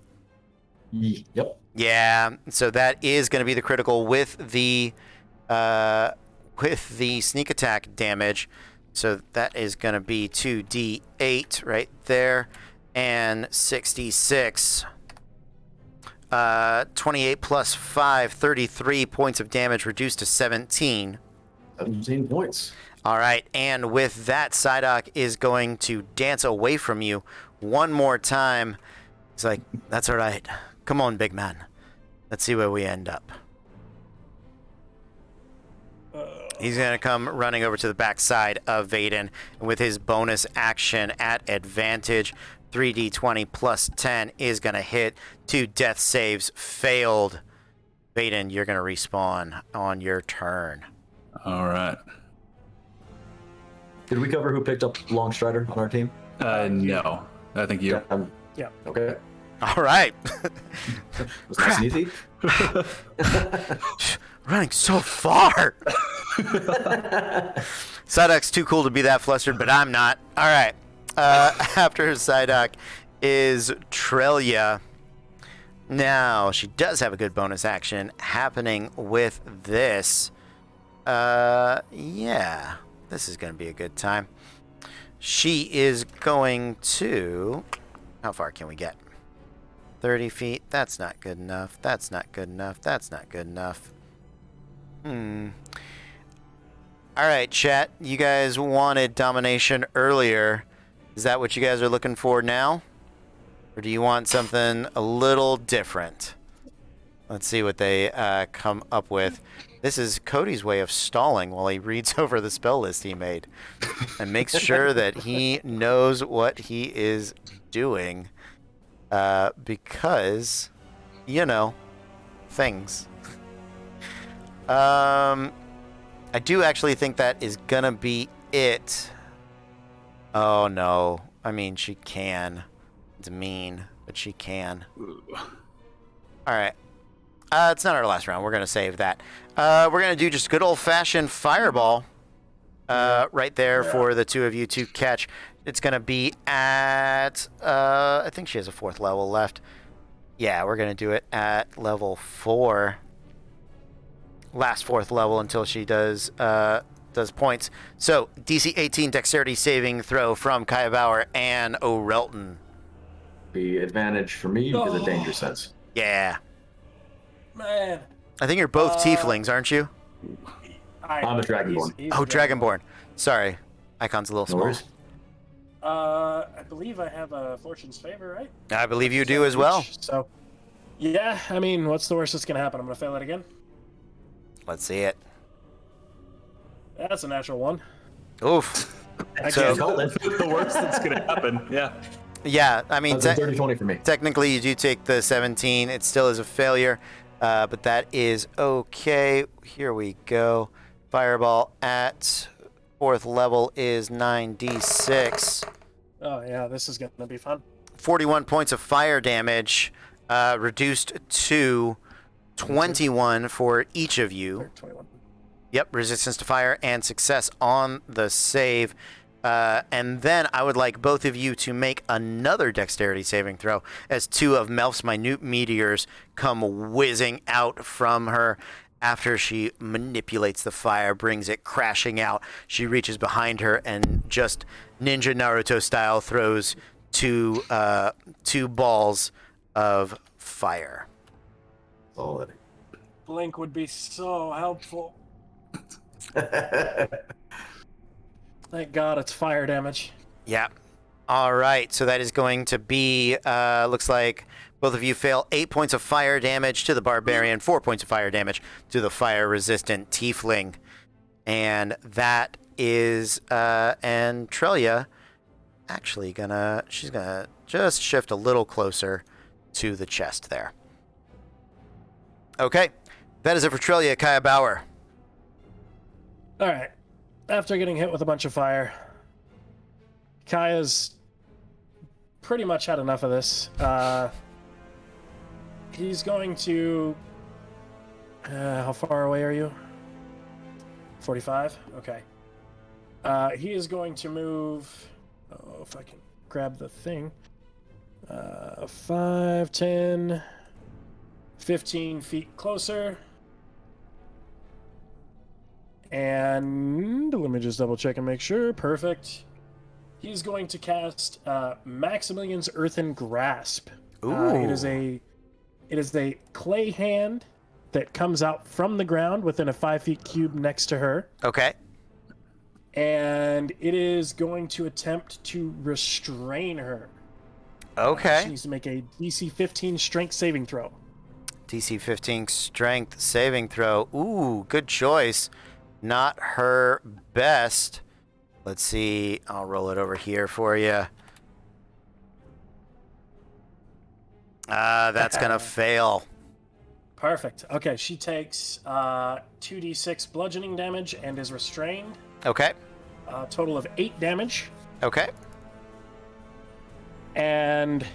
Yep. Yeah, so that is going to be the critical with the sneak attack damage. So that is going to be 2d8 right there, and 66. 28 plus 5, 33 points of damage reduced to 17. 17 points. All right, and with that, Psyduck is going to dance away from you one more time. He's like, that's all right. Come on, big man. Let's see where we end up. He's going to come running over to the backside of Vaden, and with his bonus action at advantage, 3d20 plus 10 is going to hit. 2 death saves failed. Vaden, you're going to respawn on your turn. All right. Did we cover who picked up Longstrider on our team? No. I think you. Yeah. Okay. All right. Was nice and easy. Running so far. Psyduck's too cool to be that flustered, but I'm not. All right. After Psyduck is Trelia. Now, she does have a good bonus action happening with this. Yeah. This is going to be a good time. She is going to... How far can we get? 30 feet. That's not good enough. That's not good enough. That's not good enough. All right, chat. You guys wanted domination earlier. Is that what you guys are looking for now? Or do you want something a little different? Let's see what they come up with. This is Cody's way of stalling while he reads over the spell list he made and makes sure that he knows what he is doing. Because, you know, things. I do actually think that is gonna be it. Oh no. I mean, she can. It's mean, but she can. Alright. It's not our last round. We're going to save that. We're going to do just good old-fashioned fireball right there for the two of you to catch. It's going to be at, I think she has a 4th level left. Yeah, we're going to do it at level 4. Last 4th level until she does points. So, DC 18 dexterity saving throw from Kaya Bauer and O'Relton. The advantage for me because of danger sense. Yeah. Man. I think you're both tieflings, aren't you? I'm a dragonborn. He's Oh, dragonborn. Sorry. Icon's a little small. worries. I believe I have a Fortune's Favor, right? I believe you do as well. So, yeah, I mean, what's the worst that's going to happen? I'm going to fail it again. Let's see it. That's a natural 1. Oof. So, the worst that's going to happen. Yeah. Yeah, I mean, That's a 30-20 for me. Technically, you do take the 17. It still is a failure, but that is okay. Here we go. Fireball at 4th level is 9d6. oh, yeah, this is going to be fun. 41 points of fire damage, reduced to 21 for each of you. 21. Yep, resistance to fire and success on the save. And then I would like both of you to make another dexterity saving throw as 2 of Melf's minute meteors come whizzing out from her after she manipulates the fire, brings it crashing out. She reaches behind her and just Ninja Naruto style throws 2 balls of fire. Solid. Blink would be so helpful. Thank God it's fire damage. Yeah. All right. So that is going to be, looks like both of you fail 8 points of fire damage to the barbarian, 4 points of fire damage to the fire-resistant tiefling. And that is, and Trelia actually she's gonna just shift a little closer to the chest there. Okay. That is it for Trelia. Kaya Bauer. All right. After getting hit with a bunch of fire, Kaya's pretty much had enough of this. He's going to... how far away are you? 45? Okay. He is going to move... Oh, if I can grab the thing. 5, 10, 15 feet closer. And let me just double check and make sure. Perfect. He's going to cast Maximilian's Earthen Grasp. It is a clay hand that comes out from the ground within a 5 feet cube next to her. Okay. And it is going to attempt to restrain her. Okay. She needs to make a DC 15 strength saving throw. DC 15 strength saving throw. Ooh, good choice. Not her best. Let's see. I'll roll it over here for you. That's going to fail. Perfect. Okay, she takes 2d6 bludgeoning damage and is restrained. Okay. A total of 8 damage. Okay. And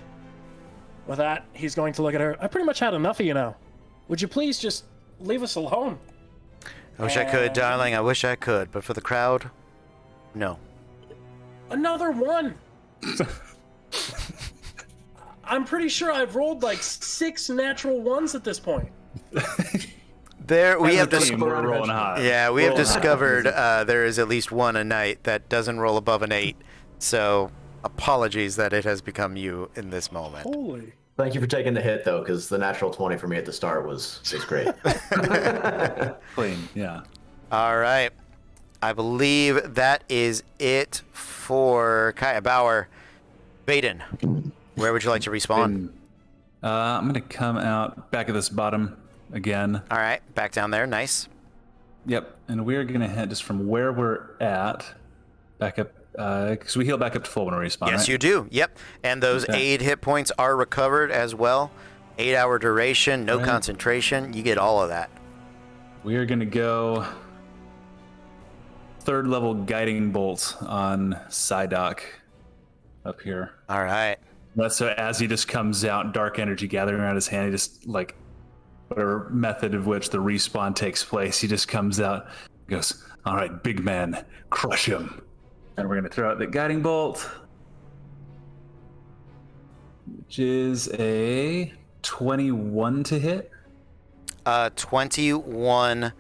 with that, he's going to look at her. I pretty much had enough of you now. Would you please just leave us alone? I wish I could, darling. I wish I could. But for the crowd, no. Another 1! I'm pretty sure I've rolled like 6 natural 1s at this point. We have rolling high. Yeah, we have discovered there is at least one a night that doesn't roll above an 8. So apologies that it has become you in this moment. Holy. Thank you for taking the hit, though, because the natural 20 for me at the start was great. Clean, yeah. All right. I believe that is it for Kaya Bauer. Baden, where would you like to respawn? I'm going to come out back at this bottom again. All right, back down there. Nice. Yep, and we're going to head just from where we're at back up, because we heal back up to full when we respawn, Yes, right? you do. Yep. And those 8 hit points are recovered as well. 8-hour duration, no concentration. You get all of that. We are going to go 3rd level guiding bolt on Psyduck up here. All right. So as he just comes out, dark energy gathering around his hand, he just like whatever method of which the respawn takes place, he just comes out, goes, "All right, big man, crush him." And we're gonna throw out the guiding bolt, which is a 21 to hit. 21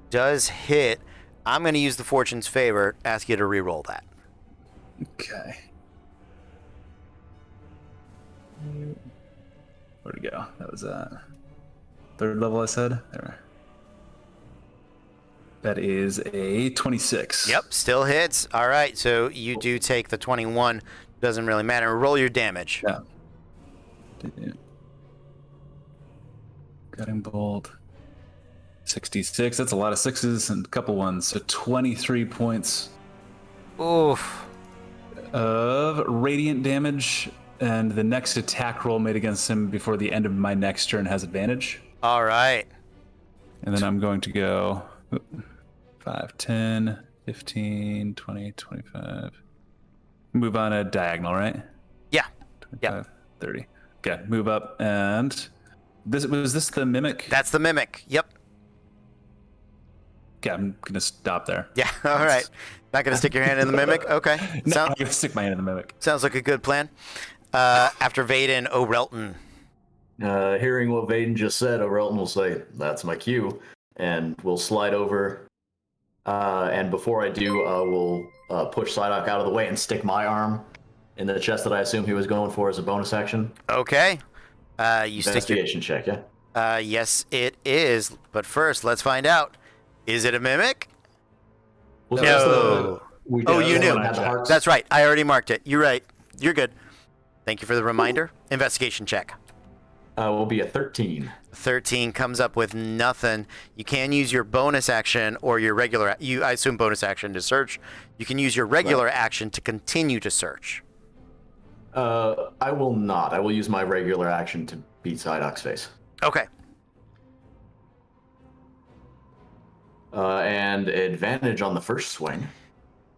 does hit. I'm going to use the Fortune's Favor, ask you to re-roll that. Okay. Where'd it go? That was third level, I said. There. That is a 26. Yep, still hits. All right, so you do take the 21. Doesn't really matter. Roll your damage. Yeah. Guiding bolt. 66. That's a lot of sixes and a couple ones. So 23 points. Oof. Of radiant damage, and the next attack roll made against him before the end of my next turn has advantage. All right. And then I'm going to go 5, 10, 15, 20, 25. Move on a diagonal, right? Yeah. 25, 30. Okay, move up, and was this the mimic? That's the mimic. Yep. Okay, I'm gonna stop there. Yeah. All right. Not gonna stick your hand in the mimic. Okay. No, I'm gonna stick my hand in the mimic. Sounds like a good plan. After Vaden, O'Relton. Hearing what Vaden just said, O'Relton will say, "That's my cue," and we'll slide over. And before I do, we'll push Psyduck out of the way and stick my arm in the chest that I assume he was going for as a bonus action. Okay. You stick your investigation check, yeah? Yes, it is. But first, let's find out. Is it a mimic? Well, no. Oh, you knew. That's That's right. I already marked it. You're right. You're good. Thank you for the reminder. Investigation check. Will be a 13. 13 comes up with nothing. You can use your bonus action or your regular. I assume bonus action to search. You can use your regular action to continue to search. I will not. I will use my regular action to beat Psyduck's face. Okay. And advantage on the first swing.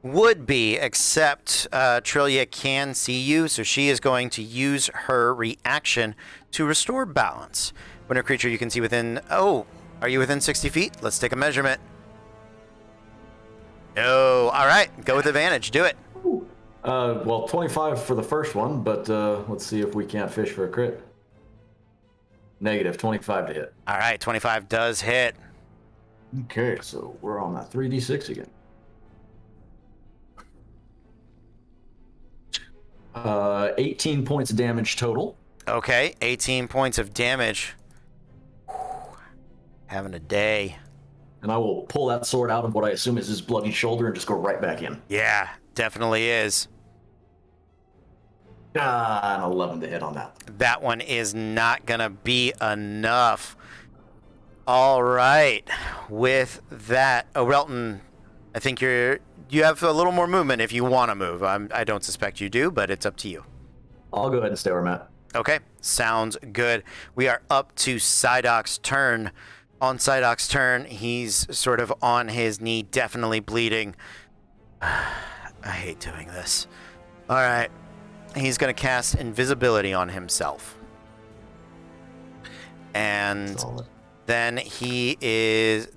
Would be, except Trillia can see you, so she is going to use her reaction to restore balance. When a creature you can see within... Oh, are you within 60 feet? Let's take a measurement. No. All right. Go with advantage. Do it. Well, 25 for the first one, but let's see if we can't fish for a crit. Negative, 25 to hit. All right. 25 does hit. Okay, so we're on that 3d6 again. 18 points of damage total. Okay, 18 points of damage. Having a day. And I will pull that sword out of what I assume is his bloody shoulder and just go right back in. Yeah, definitely is. An 11 to hit on that. That one is not going to be enough. All right. With that, O'Relton, I think you have a little more movement if you want to move. I don't suspect you do, but it's up to you. I'll go ahead and stay where I'm at. Okay, sounds good. We are up to Psyduck's turn. On Psyduck's turn, he's sort of on his knee, definitely bleeding. I hate doing this. All right, he's going to cast invisibility on himself. And then that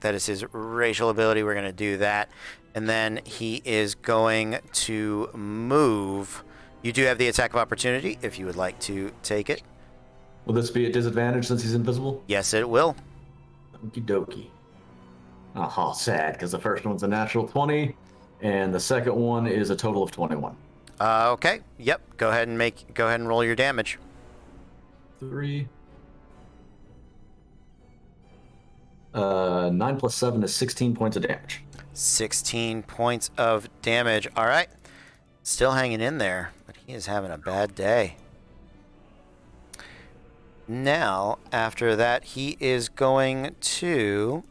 is his racial ability. We're going to do that. And then he is going to move. You do have the attack of opportunity if you would like to take it. Will this be a disadvantage since he's invisible? Yes, it will. Okie dokie. Oh, sad, because the first one's a natural 20, and the second one is a total of 21. Okay. Yep. Go ahead and roll your damage. 3. 9 plus 7 is 16 points of damage. 16 points of damage. All right. Still hanging in there, but he is having a bad day. Now, after that, he is going to...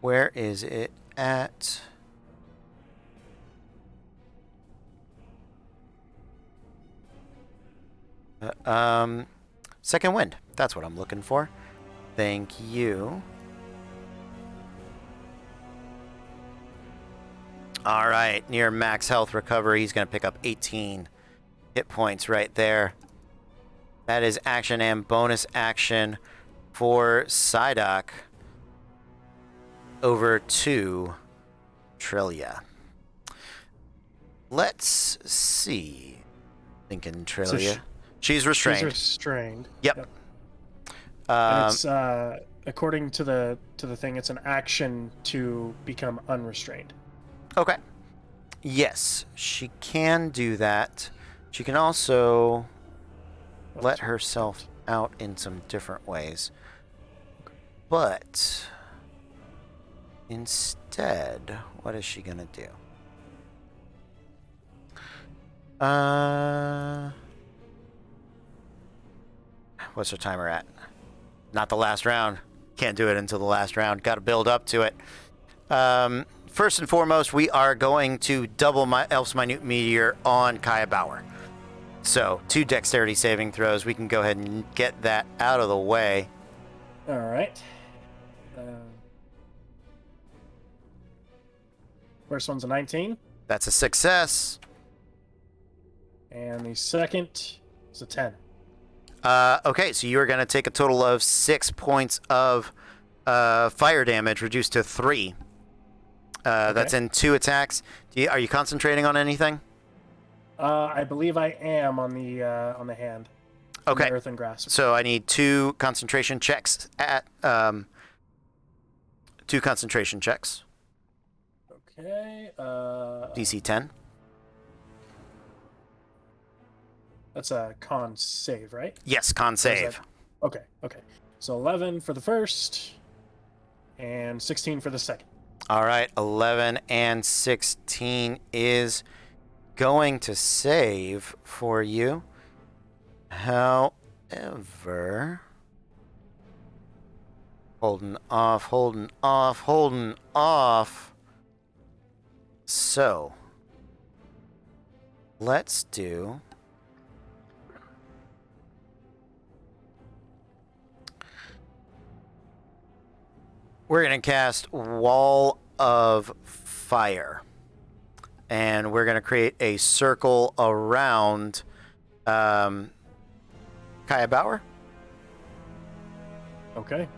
Where is it at? Second wind. That's what I'm looking for. Thank you. All right, near max health recovery. He's going to pick up 18 hit points right there. That is action and bonus action. for Psyduck over to Trillia. Let's see. Thinking Trillia. She's restrained. She's restrained. Yep. And it's according to the thing, it's an action to become unrestrained. Okay. Yes, she can do that. She can also let herself out in some different ways. But instead, what is she gonna do? What's her timer at? Not the last round. Can't do it until the last round. Got to build up to it. First and foremost, we are going to double my Elf's Minute Meteor on Kaya Bauer. So, 2 dexterity saving throws. We can go ahead and get that out of the way. All right. First one's a 19. That's a success. And the second is a 10. Okay, so you are going to take a total of 6 points of fire damage, reduced to 3. That's in 2 attacks. Are you concentrating on anything? I believe I am on the hand. Okay. The Earthen Grasp. So I need 2 concentration checks at 2 concentration checks. Okay. DC 10. That's a con save, right? Yes, con save. Okay. So 11 for the first, and 16 for the second. All right, 11 and 16 is going to save for you. However, holding off. So, let's do... We're going to cast Wall of Fire. And we're going to create a circle around Kaya Bauer. Okay.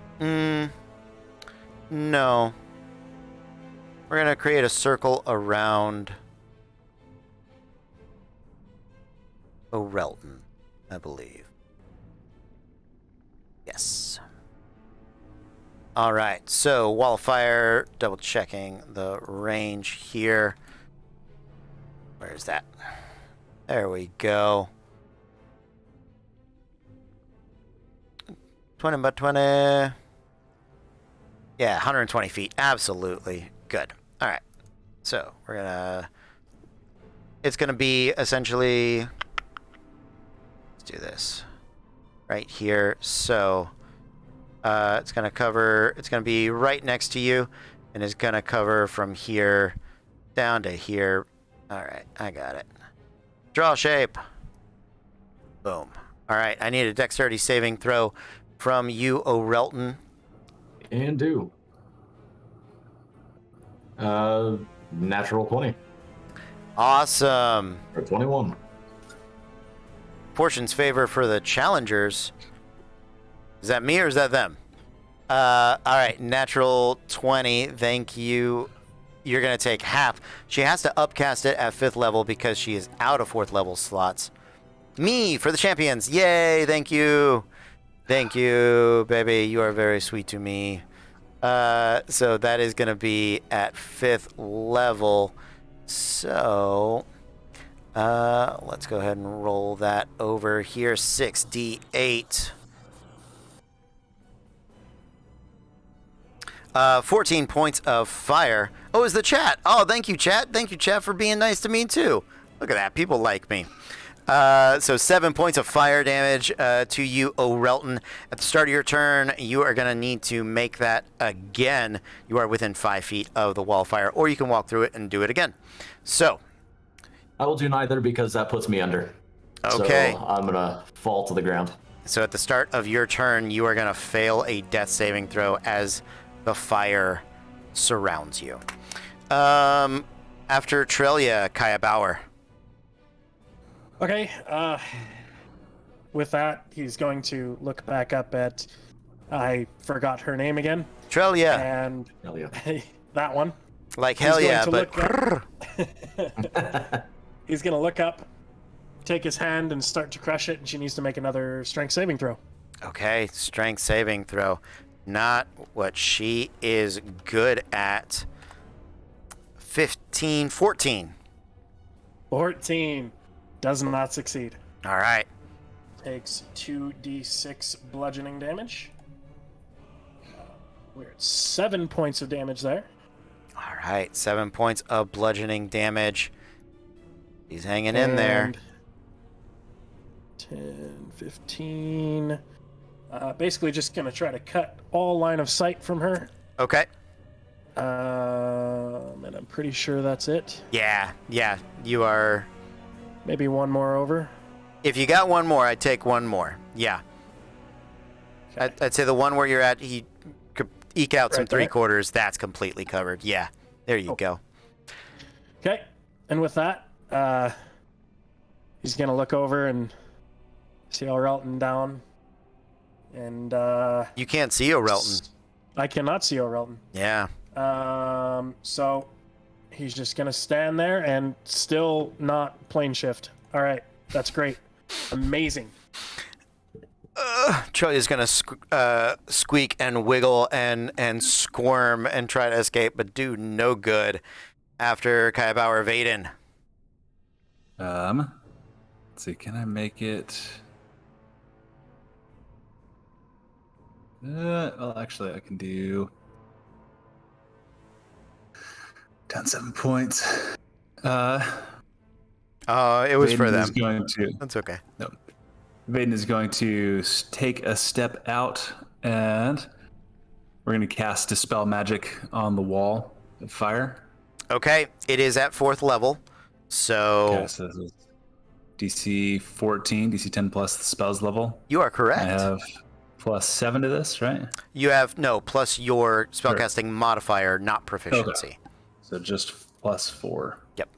No. We're going to create a circle around Orelton, I believe. Yes. All right, so Wall of Fire, double checking the range here. Where's that? There we go. 20 by 20. Yeah, 120 feet. Absolutely. Good. All right. So we're going to... It's going to be essentially... Let's do this. Right here. So... it's going to cover, it's going to be right next to you, and it's going to cover from here down to here. All right, I got it. Draw shape. Boom. All right, I need a dexterity saving throw from you, Orelton. And do. Natural 20. Awesome. Or 21. Fortune's favor for the challengers. Is that me or is that them? All right, natural 20. Thank you. You're going to take half. She has to upcast it at 5th level because she is out of 4th level slots. Me for the champions. Yay, thank you. Thank you, baby. You are very sweet to me. So that is going to be at 5th level. So let's go ahead and roll that over here. 6d8. 14 points of fire. Oh, is the chat. Oh, thank you, chat. Thank you, chat, for being nice to me, too. Look at that. People like me. So 7 points of fire damage to you, Orelton. At the start of your turn, you are going to need to make that again. You are within 5 feet of the wall of fire, or you can walk through it and do it again. So. I will do neither because that puts me under. Okay. So I'm going to fall to the ground. So at the start of your turn, you are going to fail a death saving throw as the fire surrounds you. After Trillia, Kaya Bauer. Okay. With that, he's going to look back up at I forgot her name again. Trelia. And Trelia. That one. Like hell yeah, but he's gonna look up, take his hand, and start to crush it. And she needs to make another strength saving throw. Okay, strength saving throw. Not what she is good at. 14. 14 does not succeed. All right. Takes 2d6 bludgeoning damage. We're at 7 points of damage there. All right, 7 points of bludgeoning damage. He's hanging in there. 10, 15. Basically just going to try to cut all line of sight from her. Okay. And I'm pretty sure that's it. Yeah, you are. Maybe one more over. If you got one more, I'd take one more. Yeah. Okay. I'd say the one where you're at, he could eke out some 3/4. That's completely covered. Yeah, there you go. Okay, and with that, he's gonna look over and see Orelton down. And you can't see Orelton. I cannot see Orelton. Yeah. So he's just gonna stand there and still not plane shift. All right, that's great, amazing. Trelia's gonna squeak and wiggle and squirm and try to escape, but do no good. After Kayabauer, Vaden. Let's see, can I make it? Well, actually, I can do 7 points. It was Vaden for them. Is going to, That's okay. No. Vaden is going to take a step out, and we're going to cast Dispel Magic on the wall of fire. Okay, it is at 4th level, so... Okay, so this is DC 14, DC 10 plus the spells level. You are correct. I have +7 to this, right? You have, no, plus your spellcasting modifier, not proficiency. Okay. So just +4. Yep.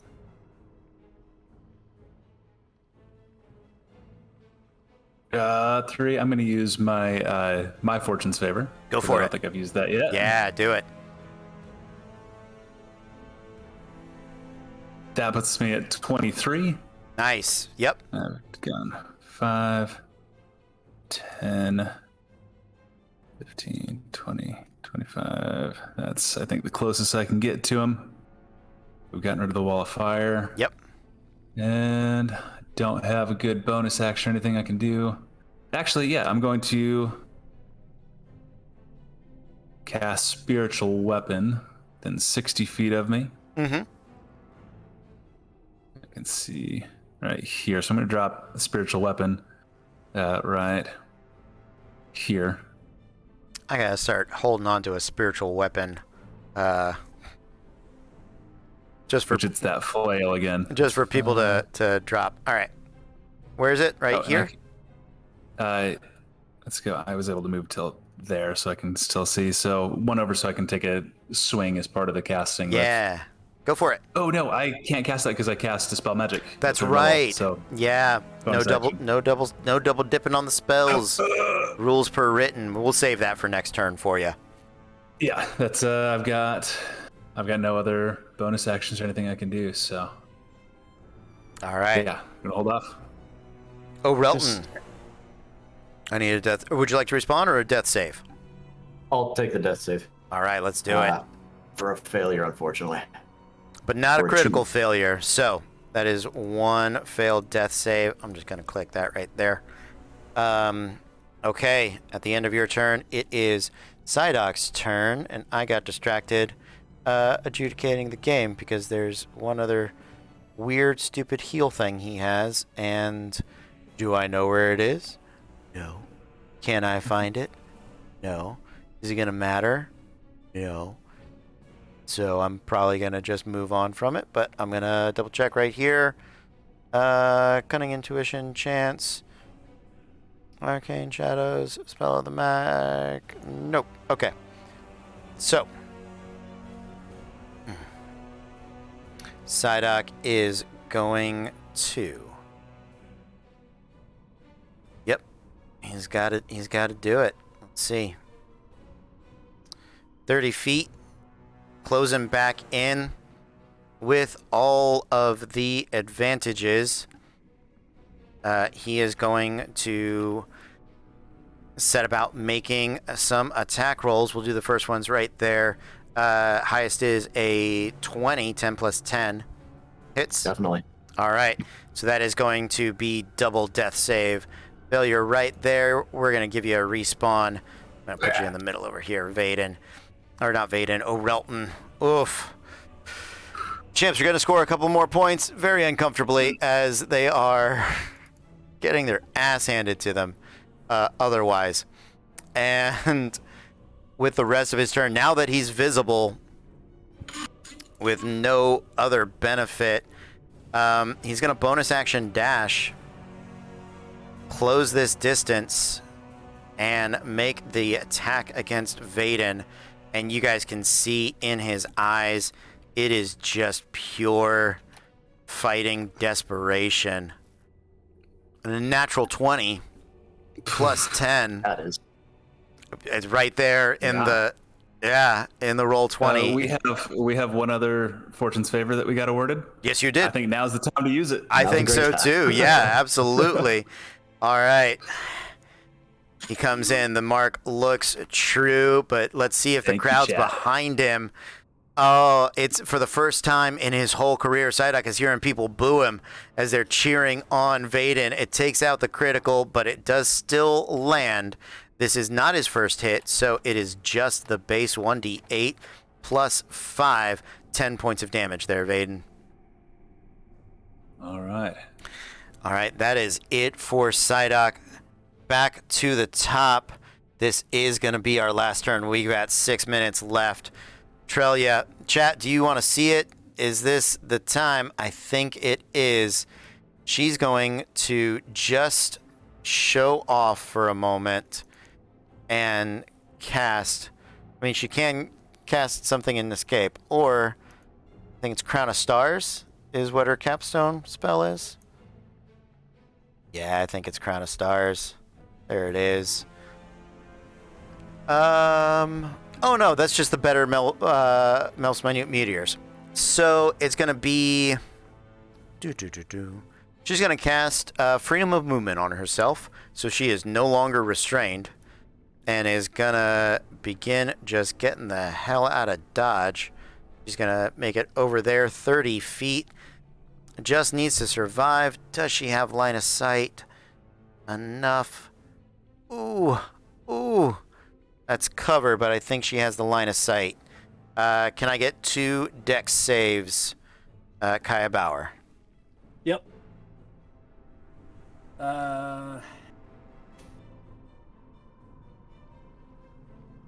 Three. I'm going to use my my Fortune's Favor. Go for it. I don't think I've used that yet. Yeah, do it. That puts me at 23. Nice. Yep. I've gone 5, 10, 15, 20, 25. That's, I think, the closest I can get to him. We've gotten rid of the wall of fire. Yep. And don't have a good bonus action or anything I can do. Actually, yeah, I'm going to cast Spiritual Weapon within 60 feet of me. Mm-hmm. I can see right here. So I'm going to drop a Spiritual Weapon right here. I gotta start holding on to a spiritual weapon. Just for... Which it's that flail again. Just for people to drop. All right. Where is it? Right here? Let's go. I was able to move till there so I can still see. So 1 over so I can take a swing as part of the casting. Yeah. Go for it. Oh no, I can't cast that because I cast Dispel Magic. That's right. So yeah, no double dipping on the spells. Rules per written. We'll save that for next turn for you. Yeah, that's I've got no other bonus actions or anything I can do. So. All right. Yeah, I'm gonna hold off. Oh, Relton. I need a death. Would you like to respond or a death save? I'll take the death save. All right, let's do it. For a failure, unfortunately. But not a critical failure. So that is 1 failed death save. I'm just going to click that right there. Okay, at the end of your turn, it is Psydoc's turn, and I got distracted adjudicating the game because there's one other weird, stupid heal thing he has, and do I know where it is? No. Can I find it? No. Is it going to matter? No. So I'm probably going to just move on from it, but I'm going to double check right here. Cunning Intuition, Chance, Arcane Shadows, Spell of the Mag. Nope. Okay. So Psydoc is going to... Yep. He's got to do it. Let's see. 30 feet, closing back in with all of the advantages. He is going to set about making some attack rolls. We'll do the first ones right there. Highest is a 20, 10 plus 10. Hits. Definitely. All right. So that is going to be double death save. Failure right there. We're going to give you a respawn. I'm going to put you in the middle over here, Vaden. Or not Vaden, Orelton. Oof. Champs are going to score a couple more points very uncomfortably as they are getting their ass handed to them otherwise. And with the rest of his turn, now that he's visible with no other benefit, he's going to bonus action dash, close this distance, and make the attack against Vaden. And you guys can see in his eyes, it is just pure fighting desperation. And a natural 20 plus 10. That is. It's right there in in the roll 20. We have one other Fortune's Favor that we got awarded. Yes, you did. I think now's the time to use it. I think so too. Yeah, absolutely. All right. He comes in. The mark looks true, but let's see if the crowd's behind him. Oh, it's for the first time in his whole career, Psyduck is hearing people boo him as they're cheering on Vaden. It takes out the critical, but it does still land. This is not his first hit, so it is just the base 1d8 plus 5, 10 points of damage there, Vaden. All right. All right, that is it for Psyduck. Back to the top. This is going to be our last turn. We got 6 minutes left. Trelia, chat, do you want to see it? Is this the time? I think it is. She's going to just show off for a moment and cast. I mean, she can cast something in Escape, or I think it's Crown of Stars is what her capstone spell is. Yeah, I think it's Crown of Stars. There it is. Oh no, that's just the better melts minute meteors. So it's gonna be. She's gonna cast freedom of movement on herself, so she is no longer restrained, and is gonna begin just getting the hell out of Dodge. She's gonna make it over there, 30 feet. Just needs to survive. Does she have line of sight? Enough. Ooh. That's cover, but I think she has the line of sight. Can I get 2 dex saves, Kaya Bauer? Yep.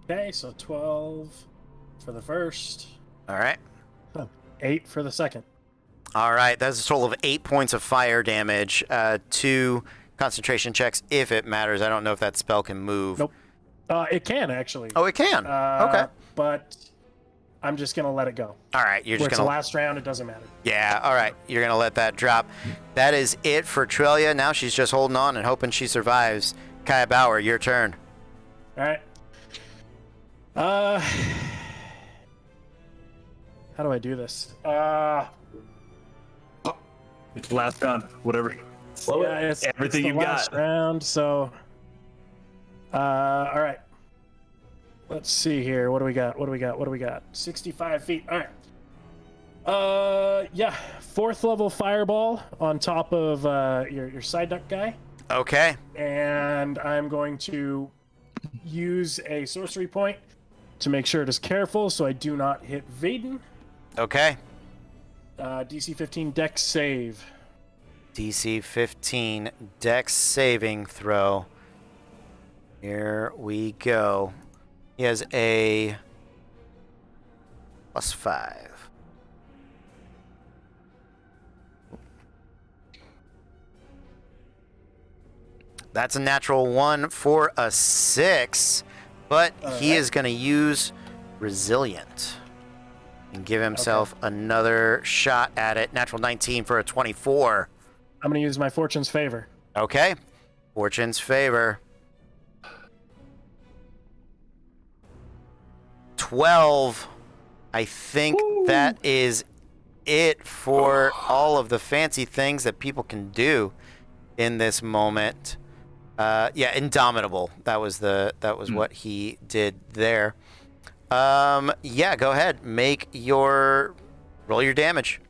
Okay, so 12 for the first. All right. 8 for the second. All right, that's a total of 8 points of fire damage. 2 concentration checks, if it matters. I don't know if that spell can move. Nope. It can, actually. Oh, it can? Okay. But I'm just going to let it go. All right, you're just It's going the to... last round, it doesn't matter. Yeah, all right. You're going to let that drop. That is it for Trelia. Now she's just holding on and hoping she survives. Kaya Bauer, your turn. All right. How do I do this? It's last round, whatever. It's everything the you last got. round, so all right. Let's see here. What do we got? 65 feet. All right. Yeah, 4th level fireball on top of your Psyduck guy. Okay. And I'm going to use a sorcery point to make sure it is careful so I do not hit Vaden. Okay. DC 15 dex save. DC 15 dex saving throw. Here we go. He has a +5. That's a natural 1 for a 6, but he is going to use Resilient and give himself another shot at it. Natural 19 for a 24. I'm going to use my Fortune's Favor. Okay. Fortune's Favor. 12. I think that is it for all of the fancy things that people can do in this moment. Yeah, Indomitable. That was what he did there. Yeah, go ahead. Roll your damage.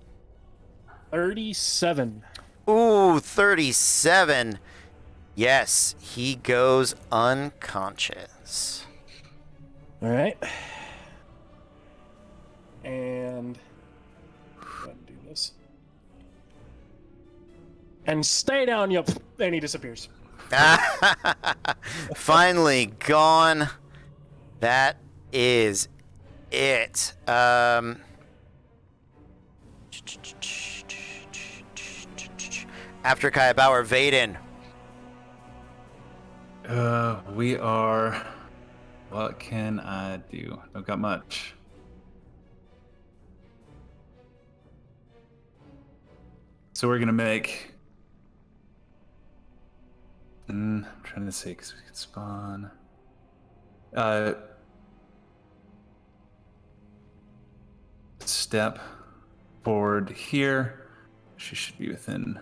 37. Ooh, 37. Yes, he goes unconscious. All right. And go ahead and do this. And stay down, you. And he disappears. Finally gone. That is it. After Kaya Bauer, Vaden. We are. What can I do? I've got much. So we're gonna make. I'm trying to see because we could spawn. Step forward here. She should be within.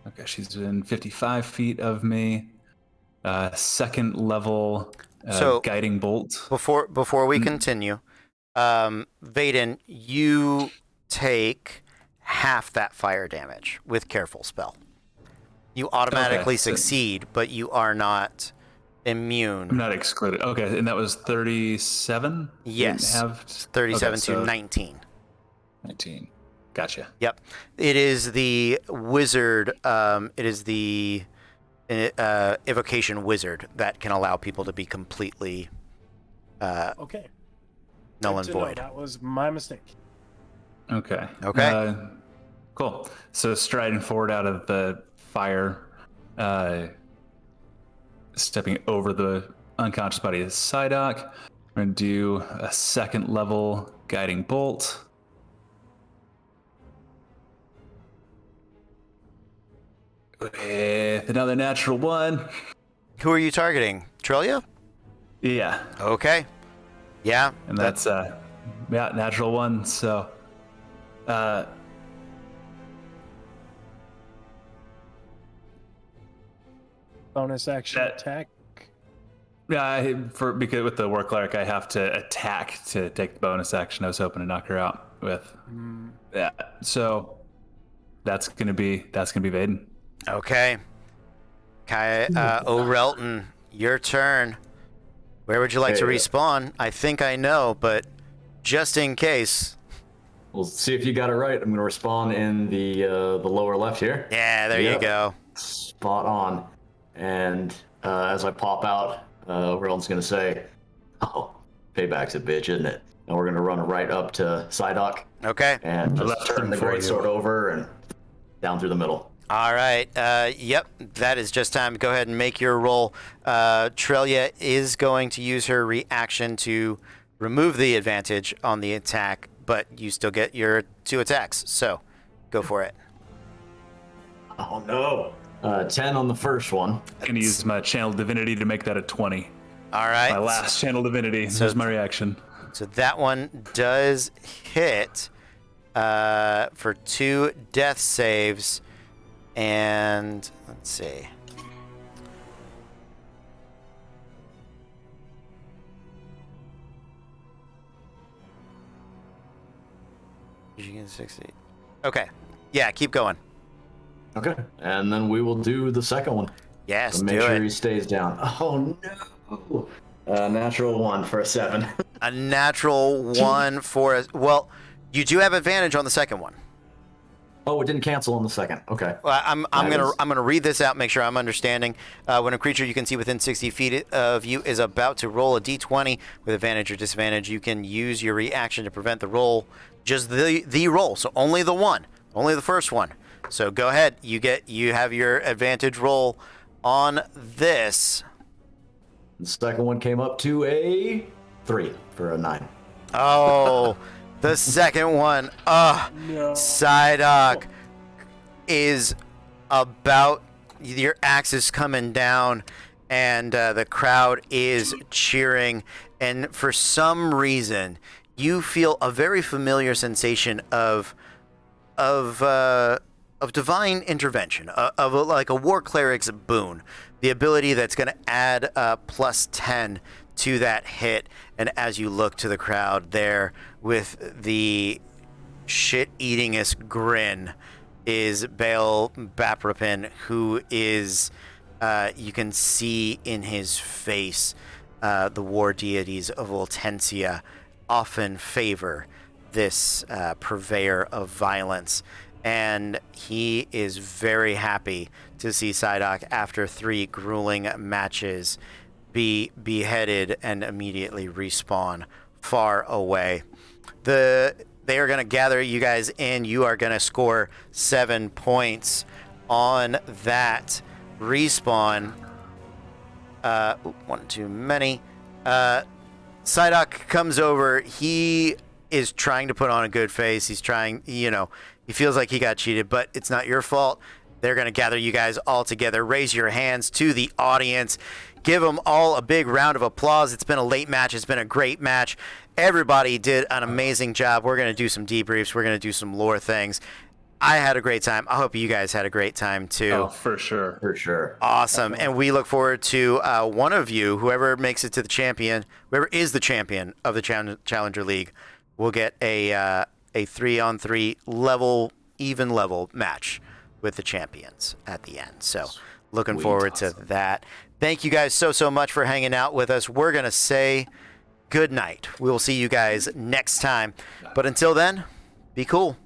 Okay, she's within 55 feet of me. Second level guiding bolt. Before we continue, Vaden, you take half that fire damage with careful spell. You automatically succeed, but you are not immune. I'm not excluded. Okay, and that was 37? Yes. 37 to 19. 19. Gotcha. Yep. It is the wizard. It is the evocation wizard that can allow people to be completely okay. Null and Good to know. void. That was my mistake. Okay. Okay. Cool. So striding forward out of the fire, stepping over the unconscious body of Psyduck. We're going to do a second level guiding bolt. With another natural one. Who are you targeting? Trillia? Yeah. Okay. Yeah. And that's natural one. So bonus action attack. Yeah, because with the war cleric, I have to attack to take the bonus action. I was hoping to knock her out with. Yeah. So that's gonna be Vaden. Okay. Kaya, O'Relton, your turn. Where would you like to respawn? I think I know, but just in case. We'll see if you got it right. I'm going to respawn in the lower left here. Yeah, there you go. Spot on. And as I pop out, O'Relton's going to say, "Oh, payback's a bitch, isn't it?" And we're going to run right up to Psyduck. Okay. And just turn the greatsword over and down through the middle. All right. Yep. That is just time. Go ahead and make your roll. Trillia is going to use her reaction to remove the advantage on the attack, but you still get your 2 attacks. So go for it. Oh, no. 10 on the first one. I'm going to use my Channel Divinity to make that a 20. All right. My last Channel Divinity. So there's my reaction. So that one does hit for 2 death saves. And let's see. You get 60. Okay. Yeah, keep going. Okay. And then we will do the second one. Yes, to make do sure it. he stays down. Oh no. Natural 1 for a 7. A natural 1 for a. Well, you do have advantage on the second one. Oh, it didn't cancel on the second. Okay. Well, I'm gonna read this out, make sure I'm understanding. When a creature you can see within 60 feet of you is about to roll a d20 with advantage or disadvantage, you can use your reaction to prevent the roll, just the roll. So only the one, only the first one. So go ahead. You have your advantage roll on this. The second one came up to a 3 for a 9. Oh. The second one, Psyduck is about, your axe is coming down, and the crowd is cheering, and for some reason, you feel a very familiar sensation of divine intervention, of like a war cleric's boon, the ability that's going to add plus 10 to that hit. And as you look to the crowd there with the shit-eatingest grin is Baal Baprapin, who is, you can see in his face, the war deities of Voltensia often favor this purveyor of violence. And he is very happy to see Psyduck, after 3 grueling matches, be beheaded and immediately respawn far away. They are going to gather you guys in. You are going to score 7 points on that respawn. One too many. Psyduck comes over. He is trying to put on a good face. He's trying, he feels like he got cheated, but it's not your fault. They're going to gather you guys all together. Raise your hands to the audience. Give them all a big round of applause. It's been a late match. It's been a great match. Everybody did an amazing job. We're going to do some debriefs. We're going to do some lore things. I had a great time. I hope you guys had a great time too. Oh, for sure. For sure. Awesome. And we look forward to one of you, whoever makes it to the champion, whoever is the champion of the Challenger League, will get a 3-on-3 even level match with the champions at the end. So looking forward to that. Thank you guys so much for hanging out with us. We're going to say good night. We will see you guys next time. But until then, be cool.